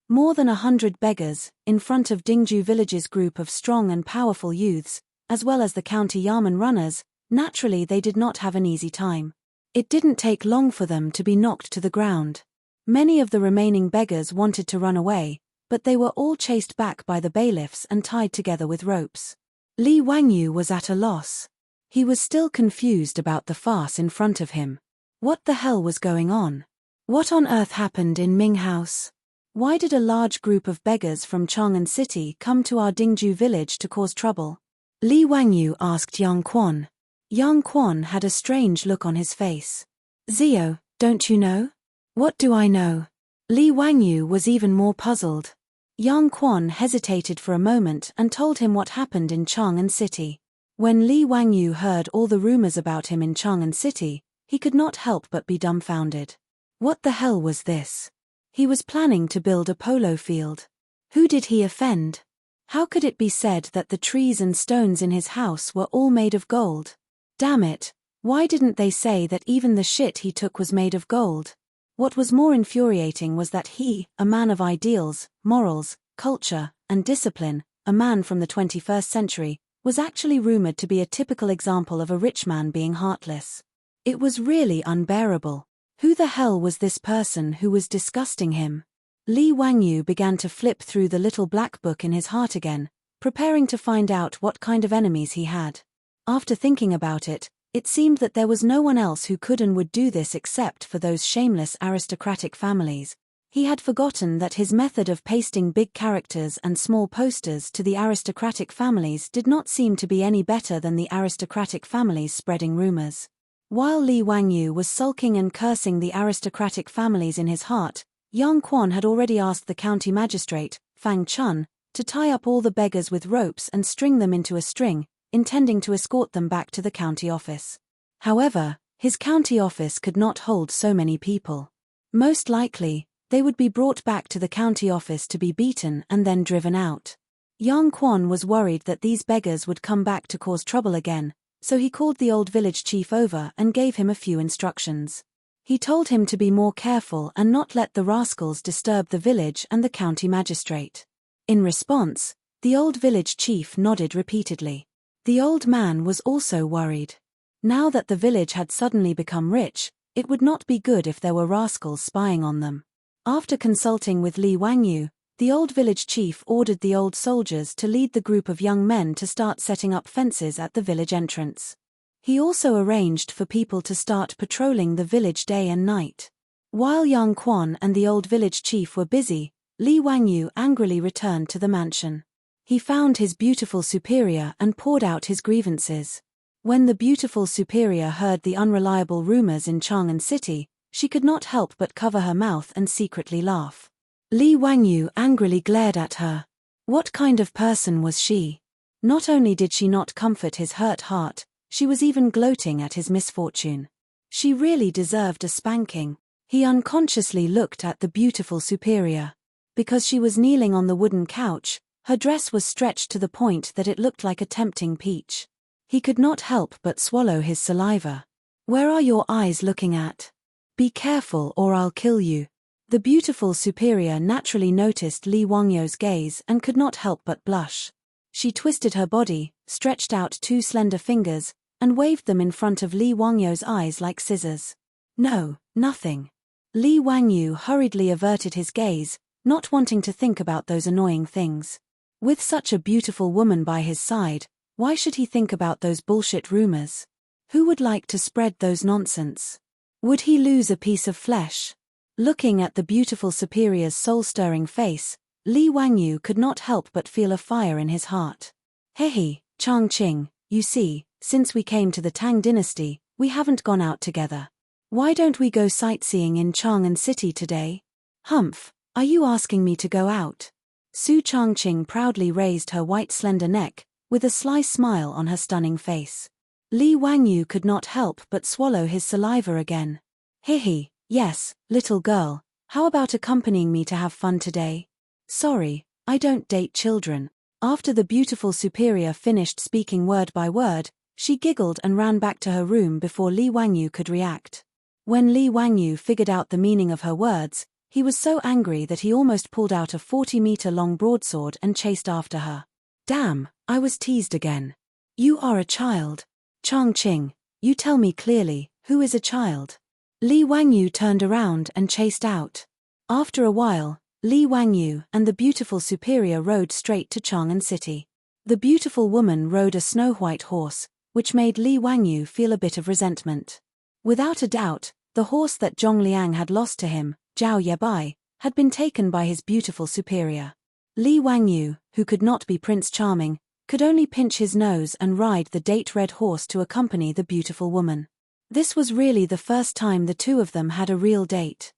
More than 100 beggars, in front of Dingju village's group of strong and powerful youths, as well as the county yamen runners. Naturally they did not have an easy time. It didn't take long for them to be knocked to the ground. Many of the remaining beggars wanted to run away, but they were all chased back by the bailiffs and tied together with ropes. Li Wangyu was at a loss. He was still confused about the farce in front of him. What the hell was going on? What on earth happened in Ming House? Why did a large group of beggars from Chang'an City come to our Dingju village to cause trouble? Li Wangyu asked Yang Quan. Yang Quan had a strange look on his face. Zio, don't you know? What do I know? Li Wangyu was even more puzzled. Yang Quan hesitated for a moment and told him what happened in Chang'an City. When Li Wangyu heard all the rumors about him in Chang'an City, he could not help but be dumbfounded. What the hell was this? He was planning to build a polo field. Who did he offend? How could it be said that the trees and stones in his house were all made of gold? Damn it, why didn't they say that even the shit he took was made of gold? What was more infuriating was that he, a man of ideals, morals, culture, and discipline, a man from the 21st century, was actually rumored to be a typical example of a rich man being heartless. It was really unbearable. Who the hell was this person who was disgusting him? Li Wangyu began to flip through the little black book in his heart again, preparing to find out what kind of enemies he had. After thinking about it, it seemed that there was no one else who could and would do this except for those shameless aristocratic families. He had forgotten that his method of pasting big characters and small posters to the aristocratic families did not seem to be any better than the aristocratic families spreading rumors. While Li Wangyu was sulking and cursing the aristocratic families in his heart, Yang Quan had already asked the county magistrate, Fang Chun, to tie up all the beggars with ropes and string them into a string, intending to escort them back to the county office. However, his county office could not hold so many people. Most likely, they would be brought back to the county office to be beaten and then driven out. Yang Quan was worried that these beggars would come back to cause trouble again, so he called the old village chief over and gave him a few instructions. He told him to be more careful and not let the rascals disturb the village and the county magistrate. In response, the old village chief nodded repeatedly. The old man was also worried. Now that the village had suddenly become rich, it would not be good if there were rascals spying on them. After consulting with Li Wangyu, the old village chief ordered the old soldiers to lead the group of young men to start setting up fences at the village entrance. He also arranged for people to start patrolling the village day and night. While Yang Quan and the old village chief were busy, Li Wangyu angrily returned to the mansion. He found his beautiful superior and poured out his grievances. When the beautiful superior heard the unreliable rumors in Chang'an City, she could not help but cover her mouth and secretly laugh. Li Wangyu angrily glared at her. What kind of person was she? Not only did she not comfort his hurt heart, she was even gloating at his misfortune. She really deserved a spanking. He unconsciously looked at the beautiful superior. Because she was kneeling on the wooden couch, her dress was stretched to the point that it looked like a tempting peach. He could not help but swallow his saliva. Where are your eyes looking at? Be careful or I'll kill you. The beautiful superior naturally noticed Li Wangyu's gaze and could not help but blush. She twisted her body, stretched out two slender fingers, and waved them in front of Li Wangyu's eyes like scissors. No, nothing. Li Wangyu hurriedly averted his gaze, not wanting to think about those annoying things. With such a beautiful woman by his side, why should he think about those bullshit rumors? Who would like to spread those nonsense? Would he lose a piece of flesh? Looking at the beautiful superior's soul-stirring face, Li Wangyu could not help but feel a fire in his heart. Hehe, Changqing, you see, since we came to the Tang dynasty, we haven't gone out together. Why don't we go sightseeing in Chang'an City today? Humph, are you asking me to go out? Su Changqing proudly raised her white slender neck, with a sly smile on her stunning face. Li Wangyu could not help but swallow his saliva again. Hehe, yes, little girl, how about accompanying me to have fun today? Sorry, I don't date children. After the beautiful superior finished speaking word by word, She giggled and ran back to her room before Li Wangyu could react. When Li Wangyu figured out the meaning of her words, he was so angry that he almost pulled out a 40-meter-long broadsword and chased after her. Damn, I was teased again. You are a child. Chongqing, you tell me clearly, who is a child? Li Wangyu turned around and chased out. After a while, Li Wangyu and the beautiful superior rode straight to Chang'an City. The beautiful woman rode a snow-white horse, which made Li Wangyu feel a bit of resentment. Without a doubt, the horse that Zhong Liang had lost to him, Zhao Yebai, had been taken by his beautiful superior. Li Wangyu, who could not be Prince Charming, could only pinch his nose and ride the date-red horse to accompany the beautiful woman. This was really the first time the two of them had a real date.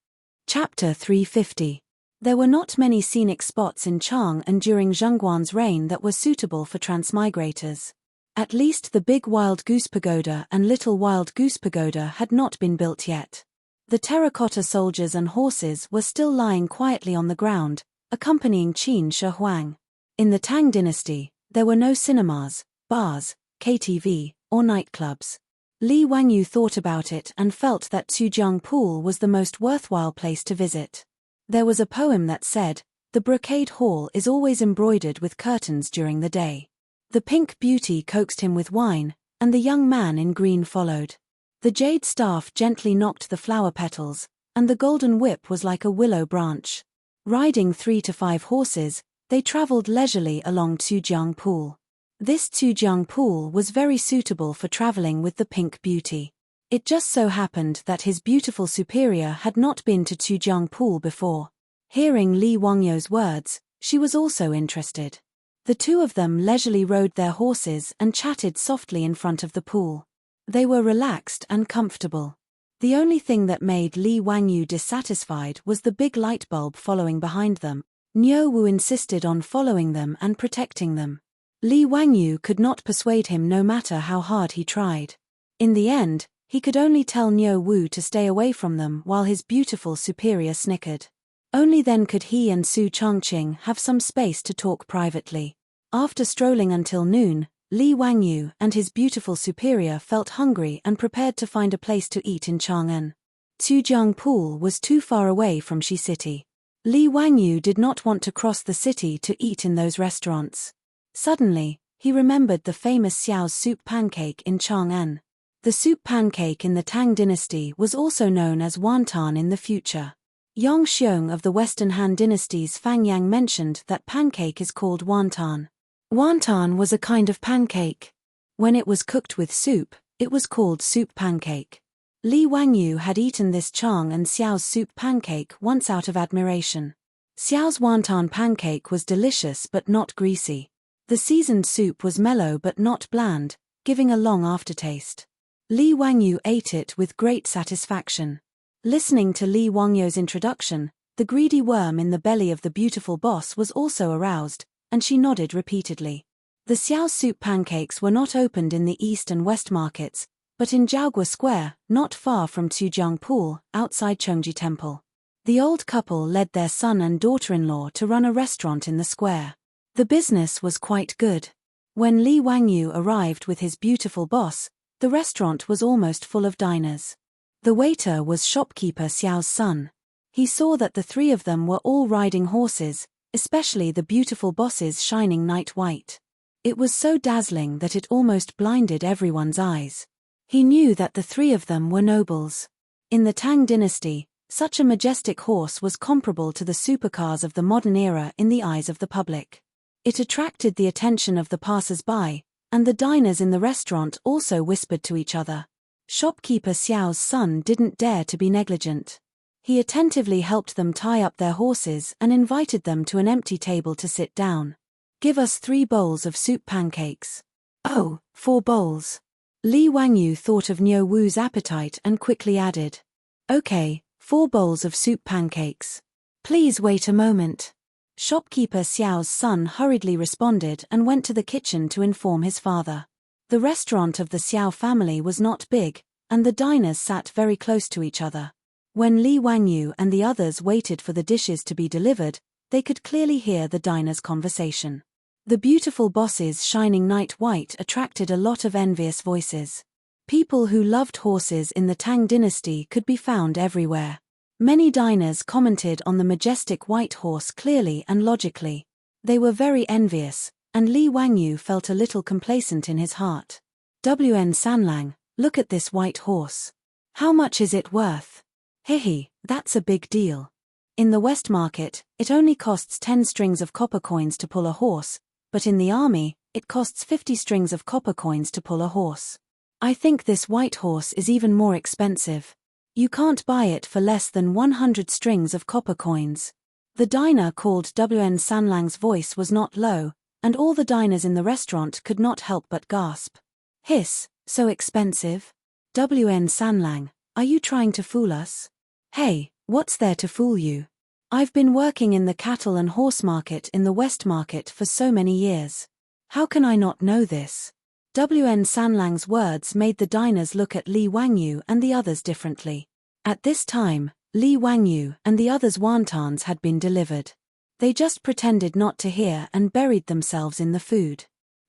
Chapter 350. There were not many scenic spots in Chang'an during Zhengguan's reign that were suitable for transmigrators. At least the big Wild Goose Pagoda and Little Wild Goose Pagoda had not been built yet. The terracotta soldiers and horses were still lying quietly on the ground, accompanying Qin Shi Huang. In the Tang dynasty, there were no cinemas, bars, KTV, or nightclubs. Li Wangyu thought about it and felt that Tujiang Pool was the most worthwhile place to visit. There was a poem that said, "The brocade hall is always embroidered with curtains during the day." The pink beauty coaxed him with wine, and the young man in green followed. The jade staff gently knocked the flower petals, and the golden whip was like a willow branch. Riding 3 to 5 horses, they traveled leisurely along Tujiang Pool. This Tujiang Pool was very suitable for traveling with the pink beauty. It just so happened that his beautiful superior had not been to Tujiang Pool before. Hearing Li Wangyu's words, she was also interested. The two of them leisurely rode their horses and chatted softly in front of the pool. They were relaxed and comfortable. The only thing that made Li Wangyu dissatisfied was the big light bulb following behind them. Niu Wu insisted on following them and protecting them. Li Wangyu could not persuade him no matter how hard he tried. In the end, he could only tell Niu Wu to stay away from them while his beautiful superior snickered. Only then could he and Su Chongqing have some space to talk privately. After strolling until noon, Li Wangyu and his beautiful superior felt hungry and prepared to find a place to eat in Chang'an. Tujiang Pool was too far away from Shi City. Li Wangyu did not want to cross the city to eat in those restaurants. Suddenly, he remembered the famous Xiao's soup pancake in Chang'an. The soup pancake in the Tang dynasty was also known as wonton in the future. Yang Xiong of the Western Han dynasty's Fang Yang mentioned that pancake is called wonton. Wonton was a kind of pancake. When it was cooked with soup, it was called soup pancake. Li Wangyu had eaten this Chang and Xiao's soup pancake once out of admiration. Xiao's wonton pancake was delicious but not greasy. The seasoned soup was mellow but not bland, giving a long aftertaste. Li Wangyu ate it with great satisfaction. Listening to Li Wangyu's introduction, the greedy worm in the belly of the beautiful boss was also aroused, and she nodded repeatedly. The Xiao soup pancakes were not opened in the East and West markets, but in Jiaogua Square, not far from Tujiang Pool, outside Chongji Temple. The old couple led their son and daughter-in-law to run a restaurant in the square. The business was quite good. When Li Wangyu arrived with his beautiful boss, the restaurant was almost full of diners. The waiter was shopkeeper Xiao's son. He saw that the three of them were all riding horses, especially the beautiful boss's shining night white. It was so dazzling that it almost blinded everyone's eyes. He knew that the three of them were nobles. In the Tang dynasty, such a majestic horse was comparable to the supercars of the modern era in the eyes of the public. It attracted the attention of the passers-by, and the diners in the restaurant also whispered to each other. Shopkeeper Xiao's son didn't dare to be negligent. He attentively helped them tie up their horses and invited them to an empty table to sit down. "Give us 3 bowls of soup pancakes." "Oh, 4 bowls." Li Wangyu thought of Niu Wu's appetite and quickly added, "Okay, 4 bowls of soup pancakes. Please wait a moment." Shopkeeper Xiao's son hurriedly responded and went to the kitchen to inform his father. The restaurant of the Xiao family was not big, and the diners sat very close to each other. When Li Wangyu and the others waited for the dishes to be delivered, they could clearly hear the diners' conversation. The beautiful boss's shining night white attracted a lot of envious voices. People who loved horses in the Tang dynasty could be found everywhere. Many diners commented on the majestic white horse clearly and logically. They were very envious, and Li Wangyu felt a little complacent in his heart. "WN Sanlang, look at this white horse. How much is it worth?" "Hehe, that's a big deal. In the West Market, it only costs 10 strings of copper coins to pull a horse, but in the army, it costs 50 strings of copper coins to pull a horse. I think this white horse is even more expensive. You can't buy it for less than 100 strings of copper coins." The diner called WN Sanlang's voice was not low, and all the diners in the restaurant could not help but gasp. "Hiss, so expensive? WN Sanlang, are you trying to fool us?" "Hey, what's there to fool you? I've been working in the cattle and horse market in the West Market for so many years. How can I not know this?" WN Sanlang's words made the diners look at Li Wangyu and the others differently. At this time, Li Wangyu and the others' wontons had been delivered. They just pretended not to hear and buried themselves in the food.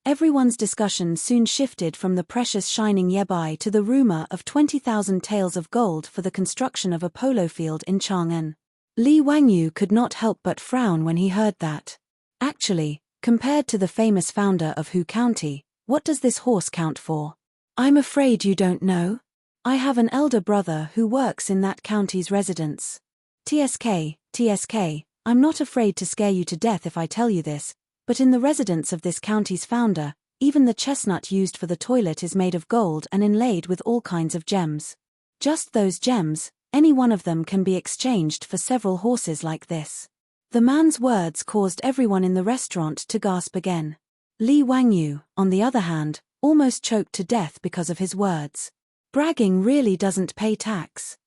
Everyone's discussion soon shifted from the precious shining yebai to the rumor of 20,000 taels of gold for the construction of a polo field in Chang'an. Li Wangyu could not help but frown when he heard that. Actually, compared to the famous founder of Hu County, what does this horse count for? "I'm afraid you don't know. I have an elder brother who works in that county's residence. TSK, I'm not afraid to scare you to death if I tell you this, but in the residence of this county's founder, even the chestnut used for the toilet is made of gold and inlaid with all kinds of gems. Just those gems, any one of them can be exchanged for several horses like this." The man's words caused everyone in the restaurant to gasp again. Li Wangyu, on the other hand, almost choked to death because of his words. Bragging really doesn't pay tax.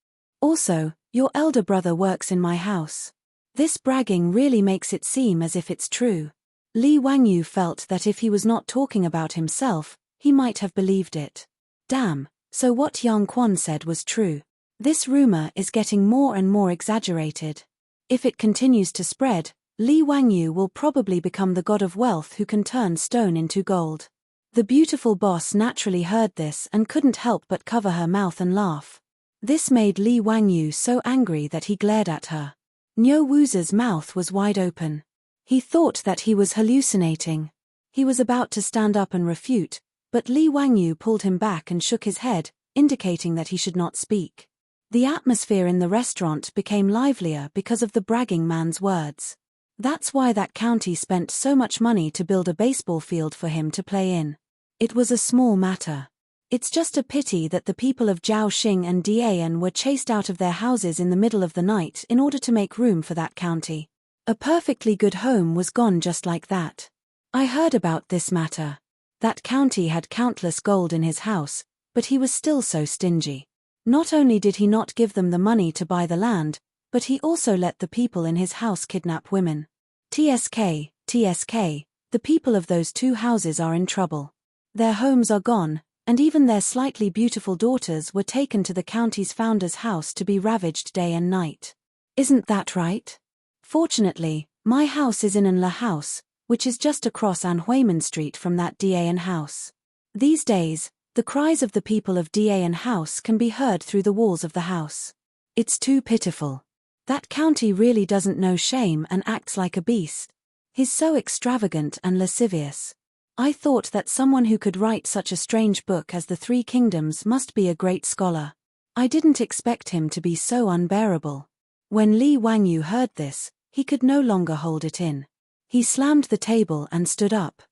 Also, your elder brother works in my house. This bragging really makes it seem as if it's true. Li Wangyu felt that if he was not talking about himself, he might have believed it. Damn, so what Yang Quan said was true. This rumor is getting more and more exaggerated. If it continues to spread, Li Wangyu will probably become the god of wealth who can turn stone into gold. The beautiful boss naturally heard this and couldn't help but cover her mouth and laugh. This made Li Wangyu so angry that he glared at her. Niu Wu's mouth was wide open. He thought that he was hallucinating. He was about to stand up and refute, but Li Wangyu pulled him back and shook his head, indicating that he should not speak. The atmosphere in the restaurant became livelier because of the bragging man's words. That's why that county spent so much money to build a baseball field for him to play in. It was a small matter. It's just a pity that the people of Jiaoxing and Dian were chased out of their houses in the middle of the night in order to make room for that county. A perfectly good home was gone just like that. I heard about this matter. That county had countless gold in his house, but he was still so stingy. Not only did he not give them the money to buy the land, but he also let the people in his house kidnap women. TSK, the people of those two houses are in trouble. Their homes are gone, and even their slightly beautiful daughters were taken to the county's founder's house to be ravaged day and night. Isn't that right? Fortunately, my house is in Anla House, which is just across Anhuiman Street from that Dian house. These days, the cries of the people of Dian House can be heard through the walls of the house. It's too pitiful. That county really doesn't know shame and acts like a beast. He's so extravagant and lascivious. I thought that someone who could write such a strange book as The Three Kingdoms must be a great scholar. I didn't expect him to be so unbearable. When Li Wangyu heard this, he could no longer hold it in. He slammed the table and stood up.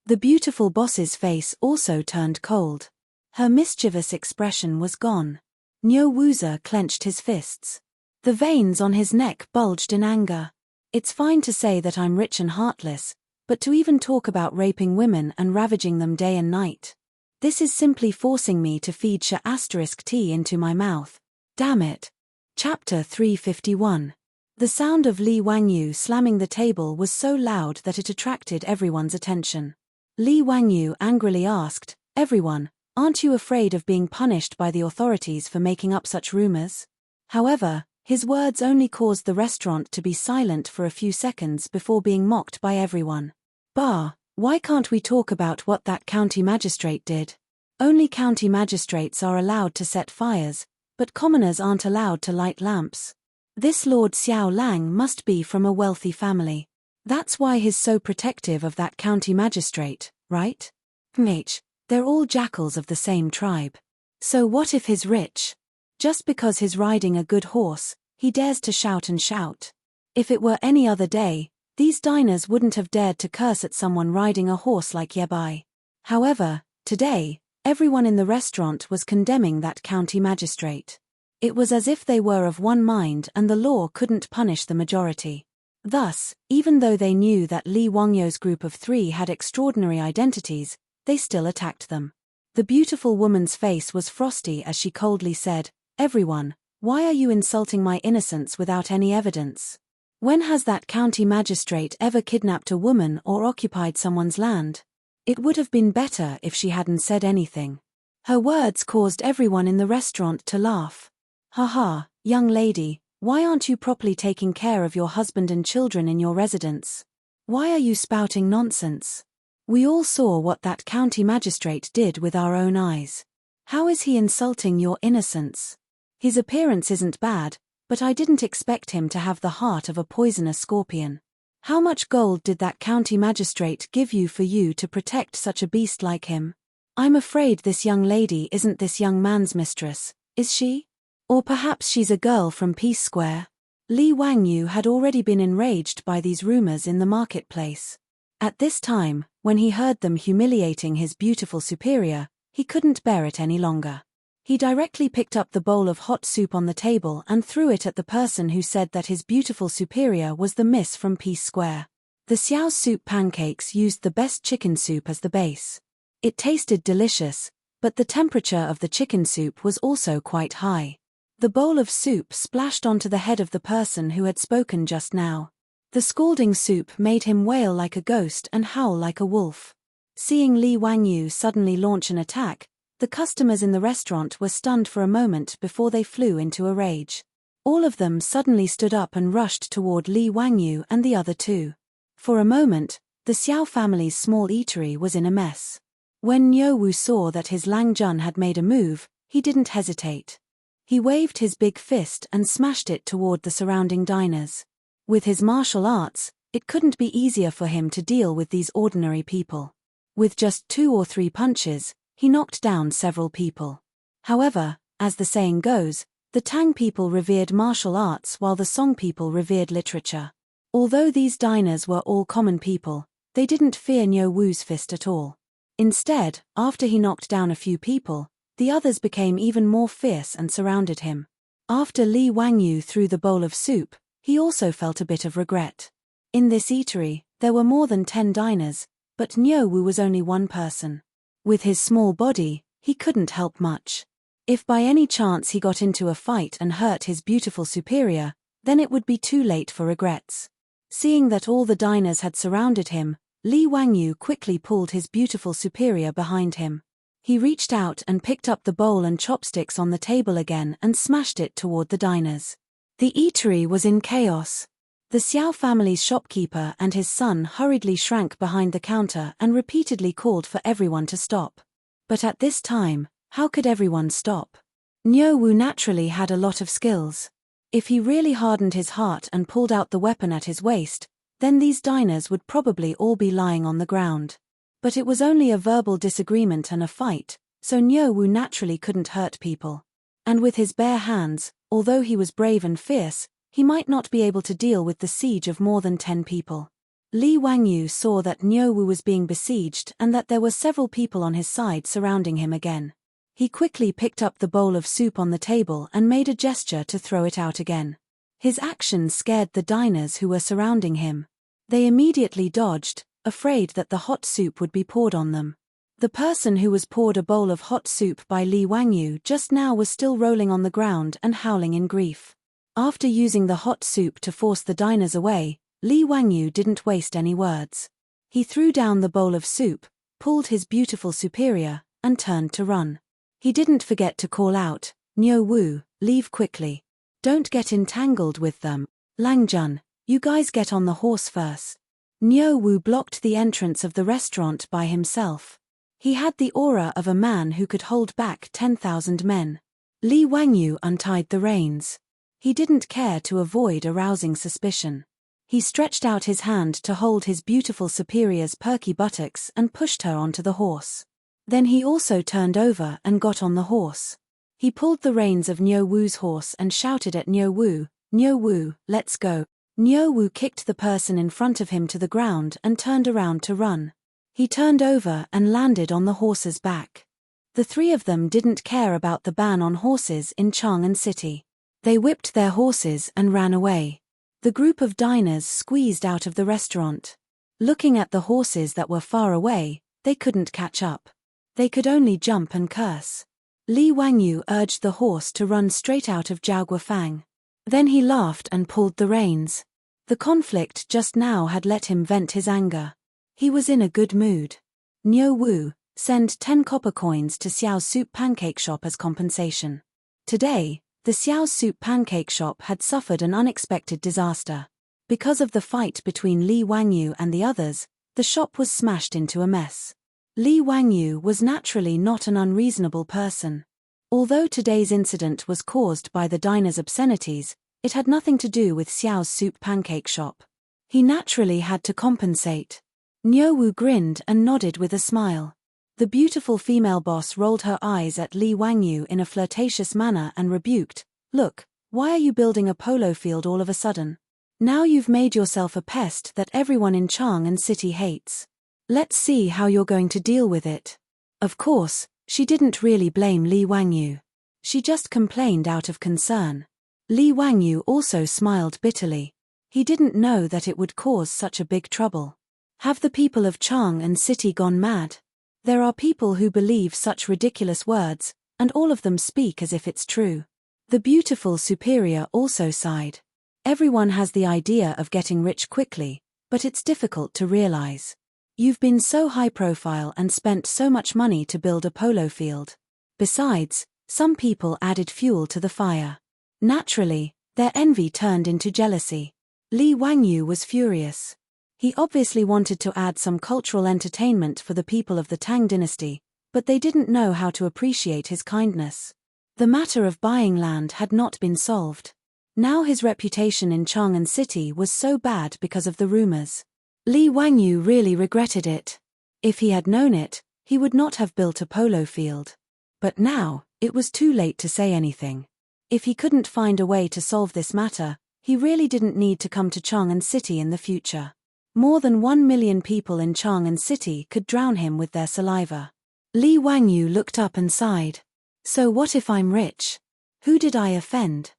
The beautiful boss's face also turned cold. Her mischievous expression was gone. Niu Wu's clenched his fists. The veins on his neck bulged in anger. It's fine to say that I'm rich and heartless, but to even talk about raping women and ravaging them day and night. This is simply forcing me to feed *T into my mouth. Damn it. Chapter 351. The sound of Li Wangyu slamming the table was so loud that it attracted everyone's attention. Li Wangyu angrily asked, "Everyone, aren't you afraid of being punished by the authorities for making up such rumors?" However, his words only caused the restaurant to be silent for a few seconds before being mocked by everyone. "Bah, Why can't we talk about what that county magistrate did? Only county magistrates are allowed to set fires, but commoners aren't allowed to light lamps. This Lord Xiao Lang must be from a wealthy family. That's why he's so protective of that county magistrate, right? They're all jackals of the same tribe. So what if he's rich? Just because he's riding a good horse, he dares to shout and shout. If it were any other day, these diners wouldn't have dared to curse at someone riding a horse like Yebai. However, today, everyone in the restaurant was condemning that county magistrate. It was as if they were of one mind and the law couldn't punish the majority. Thus, even though they knew that Li Wangyo's group of 3 had extraordinary identities, they still attacked them. The beautiful woman's face was frosty as she coldly said, "Everyone, why are you insulting my innocence without any evidence? When has that county magistrate ever kidnapped a woman or occupied someone's land? It would have been better if she hadn't said anything." Her words caused everyone in the restaurant to laugh. "Haha, young lady, why aren't you properly taking care of your husband and children in your residence? Why are you spouting nonsense? We all saw what that county magistrate did with our own eyes. How is he insulting your innocence? His appearance isn't bad, but I didn't expect him to have the heart of a poisonous scorpion. How much gold did that county magistrate give you for you to protect such a beast like him? I'm afraid this young lady isn't this young man's mistress, is she? Or perhaps she's a girl from Peace Square?" Li Wangyu had already been enraged by these rumors in the marketplace. At this time, when he heard them humiliating his beautiful superior, he couldn't bear it any longer. He directly picked up the bowl of hot soup on the table and threw it at the person who said that his beautiful superior was the miss from Peace Square. The Xiao soup pancakes used the best chicken soup as the base. It tasted delicious, but the temperature of the chicken soup was also quite high. The bowl of soup splashed onto the head of the person who had spoken just now. The scalding soup made him wail like a ghost and howl like a wolf. Seeing Li Wangyu suddenly launch an attack, the customers in the restaurant were stunned for a moment before they flew into a rage. All of them suddenly stood up and rushed toward Li Wangyu and the other 2. For a moment, the Xiao family's small eatery was in a mess. When Niu Wu saw that his Lang Jun had made a move, he didn't hesitate. He waved his big fist and smashed it toward the surrounding diners. With his martial arts, it couldn't be easier for him to deal with these ordinary people. With just 2 or 3 punches, he knocked down several people. However, as the saying goes, the Tang people revered martial arts while the Song people revered literature. Although these diners were all common people, they didn't fear Niu Wu's fist at all. Instead, after he knocked down a few people, the others became even more fierce and surrounded him. After Li Wangyu threw the bowl of soup, he also felt a bit of regret. In this eatery, there were more than 10 diners, but Niu Wu was only one person. With his small body, he couldn't help much. If by any chance he got into a fight and hurt his beautiful superior, then it would be too late for regrets. Seeing that all the diners had surrounded him, Li Wangyu quickly pulled his beautiful superior behind him. He reached out and picked up the bowl and chopsticks on the table again and smashed it toward the diners. The eatery was in chaos. The Xiao family's shopkeeper and his son hurriedly shrank behind the counter and repeatedly called for everyone to stop. But at this time, how could everyone stop? Niu Wu naturally had a lot of skills. If he really hardened his heart and pulled out the weapon at his waist, then these diners would probably all be lying on the ground. But it was only a verbal disagreement and a fight, so Niu Wu naturally couldn't hurt people. And with his bare hands, although he was brave and fierce, he might not be able to deal with the siege of more than 10 people. Li Wangyu saw that Niu Wu was being besieged and that there were several people on his side surrounding him again. He quickly picked up the bowl of soup on the table and made a gesture to throw it out again. His action scared the diners who were surrounding him. They immediately dodged, afraid that the hot soup would be poured on them. The person who was poured a bowl of hot soup by Li Wangyu just now was still rolling on the ground and howling in grief. After using the hot soup to force the diners away, Li Wangyu didn't waste any words. He threw down the bowl of soup, pulled his beautiful superior, and turned to run. He didn't forget to call out, "Niu Wu, leave quickly. Don't get entangled with them. Lang Jun, you guys get on the horse first." Niu Wu blocked the entrance of the restaurant by himself. He had the aura of a man who could hold back 10,000 men. Li Wangyu untied the reins. He didn't care to avoid arousing suspicion. He stretched out his hand to hold his beautiful superior's perky buttocks and pushed her onto the horse. Then he also turned over and got on the horse. He pulled the reins of Niu Wu's horse and shouted at Niu Wu, let's go. Niu Wu kicked the person in front of him to the ground and turned around to run. He turned over and landed on the horse's back. The three of them didn't care about the ban on horses in Chang'an City. They whipped their horses and ran away. The group of diners squeezed out of the restaurant. Looking at the horses that were far away, they couldn't catch up. They could only jump and curse. Li Wangyu urged the horse to run straight out of Zhao Guofang. Then he laughed and pulled the reins. The conflict just now had let him vent his anger. He was in a good mood. Niu Wu, send 10 copper coins to Xiao's soup pancake shop as compensation. Today, the Xiao's soup pancake shop had suffered an unexpected disaster. Because of the fight between Li Wangyu and the others, the shop was smashed into a mess. Li Wangyu was naturally not an unreasonable person. Although today's incident was caused by the diner's obscenities, it had nothing to do with Xiao's soup pancake shop. He naturally had to compensate. Niu Wu grinned and nodded with a smile. The beautiful female boss rolled her eyes at Li Wangyu in a flirtatious manner and rebuked, "Look, why are you building a polo field all of a sudden? Now you've made yourself a pest that everyone in Chang'an City hates. Let's see how you're going to deal with it." Of course, she didn't really blame Li Wangyu. She just complained out of concern. Li Wangyu also smiled bitterly. He didn't know that it would cause such a big trouble. Have the people of Chang'an City gone mad? There are people who believe such ridiculous words, and all of them speak as if it's true. The beautiful superior also sighed. Everyone has the idea of getting rich quickly, but it's difficult to realize. You've been so high profile and spent so much money to build a polo field. Besides, some people added fuel to the fire. Naturally, their envy turned into jealousy. Li Wangyu was furious. He obviously wanted to add some cultural entertainment for the people of the Tang dynasty, but they didn't know how to appreciate his kindness. The matter of buying land had not been solved. Now his reputation in Chang'an City was so bad because of the rumors. Li Wangyu really regretted it. If he had known it, he would not have built a polo field. But now, it was too late to say anything. If he couldn't find a way to solve this matter, he really didn't need to come to Chang'an City in the future. More than 1 million people in Chang'an City could drown him with their saliva. Li Wangyu looked up and sighed. So what if I'm rich? Who did I offend?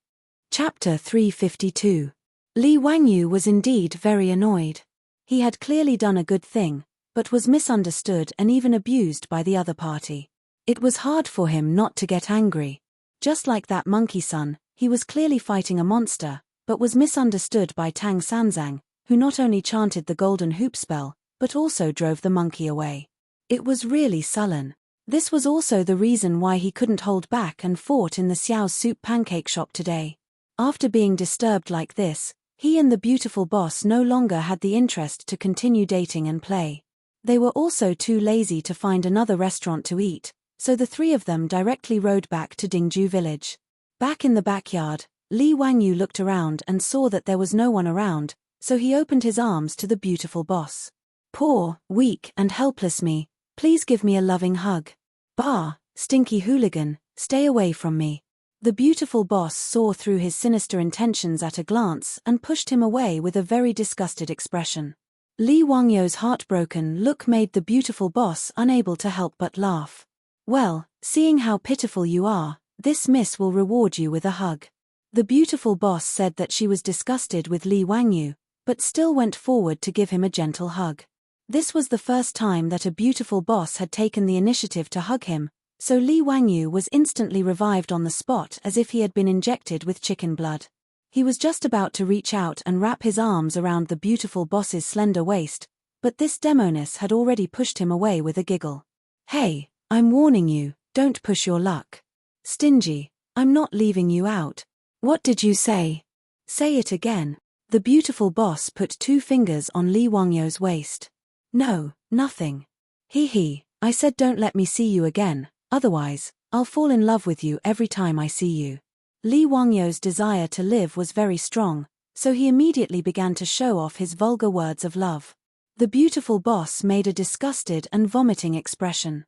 Chapter 352. Li Wangyu was indeed very annoyed. He had clearly done a good thing, but was misunderstood and even abused by the other party. It was hard for him not to get angry. Just like that monkey son, he was clearly fighting a monster, but was misunderstood by Tang Sanzang, who not only chanted the golden hoop spell, but also drove the monkey away. It was really sullen. This was also the reason why he couldn't hold back and fought in the Xiao's soup pancake shop today. After being disturbed like this, he and the beautiful boss no longer had the interest to continue dating and play. They were also too lazy to find another restaurant to eat, so the three of them directly rode back to Dingju village. Back in the backyard, Li Wangyu looked around and saw that there was no one around, so he opened his arms to the beautiful boss. "Poor, weak and helpless me, please give me a loving hug." "Bah, stinky hooligan, stay away from me." The beautiful boss saw through his sinister intentions at a glance and pushed him away with a very disgusted expression. Li Wangyu's heartbroken look made the beautiful boss unable to help but laugh. "Well, seeing how pitiful you are, this miss will reward you with a hug." The beautiful boss said that she was disgusted with Li Wangyu, but still went forward to give him a gentle hug. This was the first time that a beautiful boss had taken the initiative to hug him, so Li Wangyu was instantly revived on the spot as if he had been injected with chicken blood. He was just about to reach out and wrap his arms around the beautiful boss's slender waist, but this demoness had already pushed him away with a giggle. "Hey, I'm warning you, don't push your luck. Stingy, I'm not leaving you out." "What did you say?" "Say it again." The beautiful boss put 2 fingers on Li Wangyou's waist. No, nothing. He, I said don't let me see you again, otherwise, I'll fall in love with you every time I see you. Li Wangyou's desire to live was very strong, so he immediately began to show off his vulgar words of love. The beautiful boss made a disgusted and vomiting expression.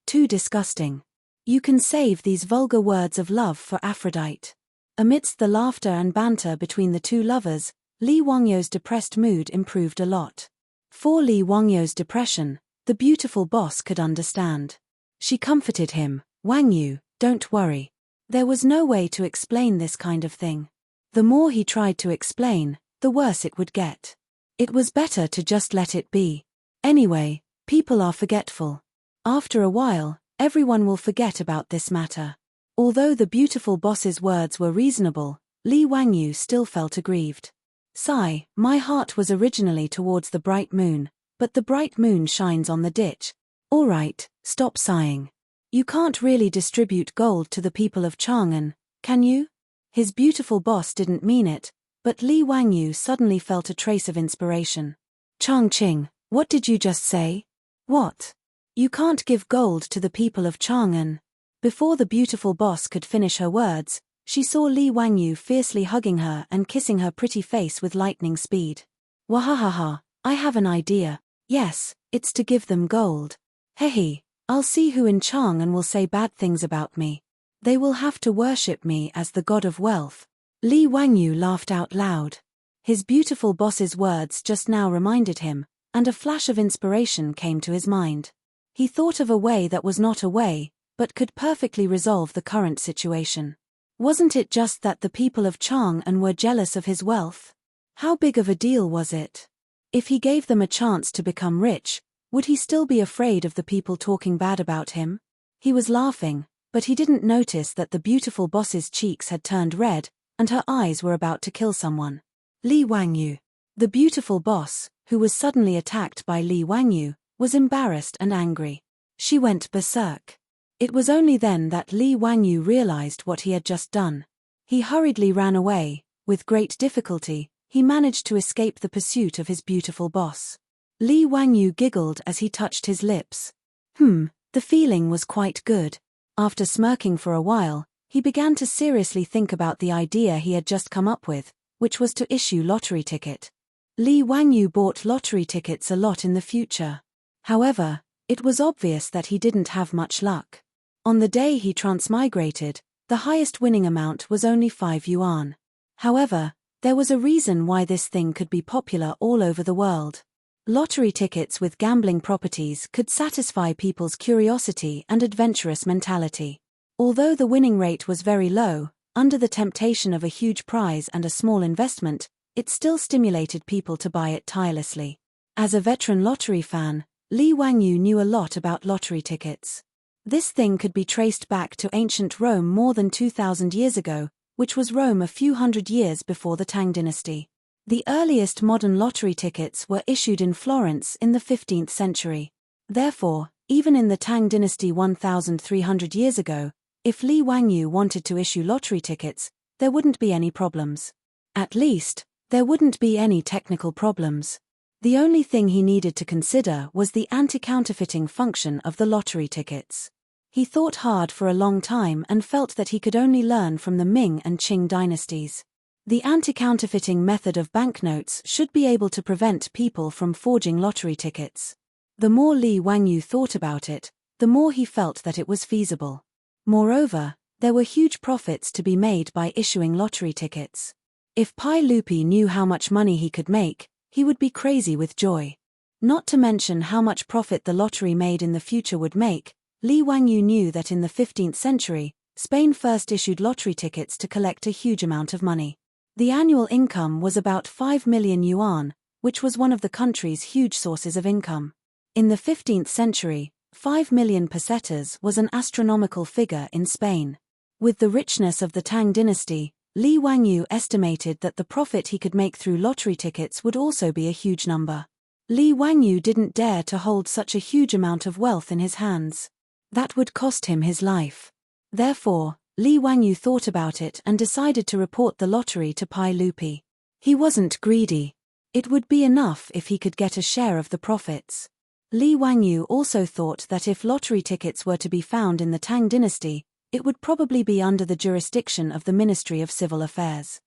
Too disgusting. You can save these vulgar words of love for Aphrodite. Amidst the laughter and banter between the two lovers, Li Wangyou's depressed mood improved a lot. For Li Wangyou's depression, the beautiful boss could understand. She comforted him, "Wangyou, don't worry. There was no way to explain this kind of thing. The more he tried to explain, the worse it would get. It was better to just let it be. Anyway, people are forgetful. After a while, everyone will forget about this matter." Although the beautiful boss's words were reasonable, Li Wangyou still felt aggrieved. Sigh, my heart was originally towards the bright moon, but the bright moon shines on the ditch. Alright, stop sighing. You can't really distribute gold to the people of Chang'an, can you? His beautiful boss didn't mean it, but Li Wangyou suddenly felt a trace of inspiration. Changqing, what did you just say? What? You can't give gold to the people of Chang'an. Before the beautiful boss could finish her words, she saw Li Wangyou fiercely hugging her and kissing her pretty face with lightning speed. Wahahaha, I have an idea. Yes, it's to give them gold. Hehe, I'll see who in Chang'an will say bad things about me. They will have to worship me as the god of wealth. Li Wangyou laughed out loud. His beautiful boss's words just now reminded him, and a flash of inspiration came to his mind. He thought of a way that was not a way, but could perfectly resolve the current situation. Wasn't it just that the people of Chang'an were jealous of his wealth? How big of a deal was it? If he gave them a chance to become rich, would he still be afraid of the people talking bad about him? He was laughing, but he didn't notice that the beautiful boss's cheeks had turned red, and her eyes were about to kill someone. Li Wangyou. The beautiful boss, who was suddenly attacked by Li Wangyou, was embarrassed and angry. She went berserk. It was only then that Li Wangyou realized what he had just done. He hurriedly ran away. With great difficulty, he managed to escape the pursuit of his beautiful boss. Li Wangyou giggled as he touched his lips. The feeling was quite good. After smirking for a while, he began to seriously think about the idea he had just come up with, which was to issue lottery ticket. Li Wangyou bought lottery tickets a lot in the future. However, it was obvious that he didn't have much luck. On the day he transmigrated, the highest winning amount was only 5 yuan. However, there was a reason why this thing could be popular all over the world. Lottery tickets with gambling properties could satisfy people's curiosity and adventurous mentality. Although the winning rate was very low, under the temptation of a huge prize and a small investment, it still stimulated people to buy it tirelessly. As a veteran lottery fan, Li Wangyou knew a lot about lottery tickets. This thing could be traced back to ancient Rome more than 2,000 years ago, which was Rome a few hundred years before the Tang dynasty. The earliest modern lottery tickets were issued in Florence in the 15th century. Therefore, even in the Tang dynasty 1,300 years ago, if Li Wangyou wanted to issue lottery tickets, there wouldn't be any problems. At least, there wouldn't be any technical problems. The only thing he needed to consider was the anti-counterfeiting function of the lottery tickets. He thought hard for a long time and felt that he could only learn from the Ming and Qing dynasties. The anti-counterfeiting method of banknotes should be able to prevent people from forging lottery tickets. The more Li Wangyou thought about it, the more he felt that it was feasible. Moreover, there were huge profits to be made by issuing lottery tickets. If Pai Lupi knew how much money he could make, he would be crazy with joy. Not to mention how much profit the lottery made in the future would make, Li Wangyou knew that in the 15th century, Spain first issued lottery tickets to collect a huge amount of money. The annual income was about 5 million yuan, which was one of the country's huge sources of income. In the 15th century, 5 million pesetas was an astronomical figure in Spain. With the richness of the Tang dynasty, Li Wangyou estimated that the profit he could make through lottery tickets would also be a huge number. Li Wangyou didn't dare to hold such a huge amount of wealth in his hands. That would cost him his life. Therefore, Li Wangyou thought about it and decided to report the lottery to Pai Lupi. He wasn't greedy. It would be enough if he could get a share of the profits. Li Wangyu also thought that if lottery tickets were to be found in the Tang dynasty, it would probably be under the jurisdiction of the Ministry of Civil Affairs.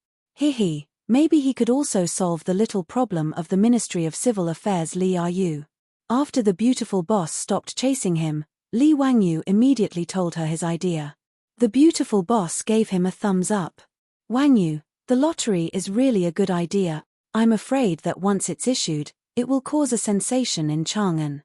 Maybe he could also solve the little problem of the Ministry of Civil Affairs. Li Yu. After the beautiful boss stopped chasing him, Li Wangyu immediately told her his idea. The beautiful boss gave him a thumbs up. Wangyu, the lottery is really a good idea. I'm afraid that once it's issued, it will cause a sensation in Chang'an.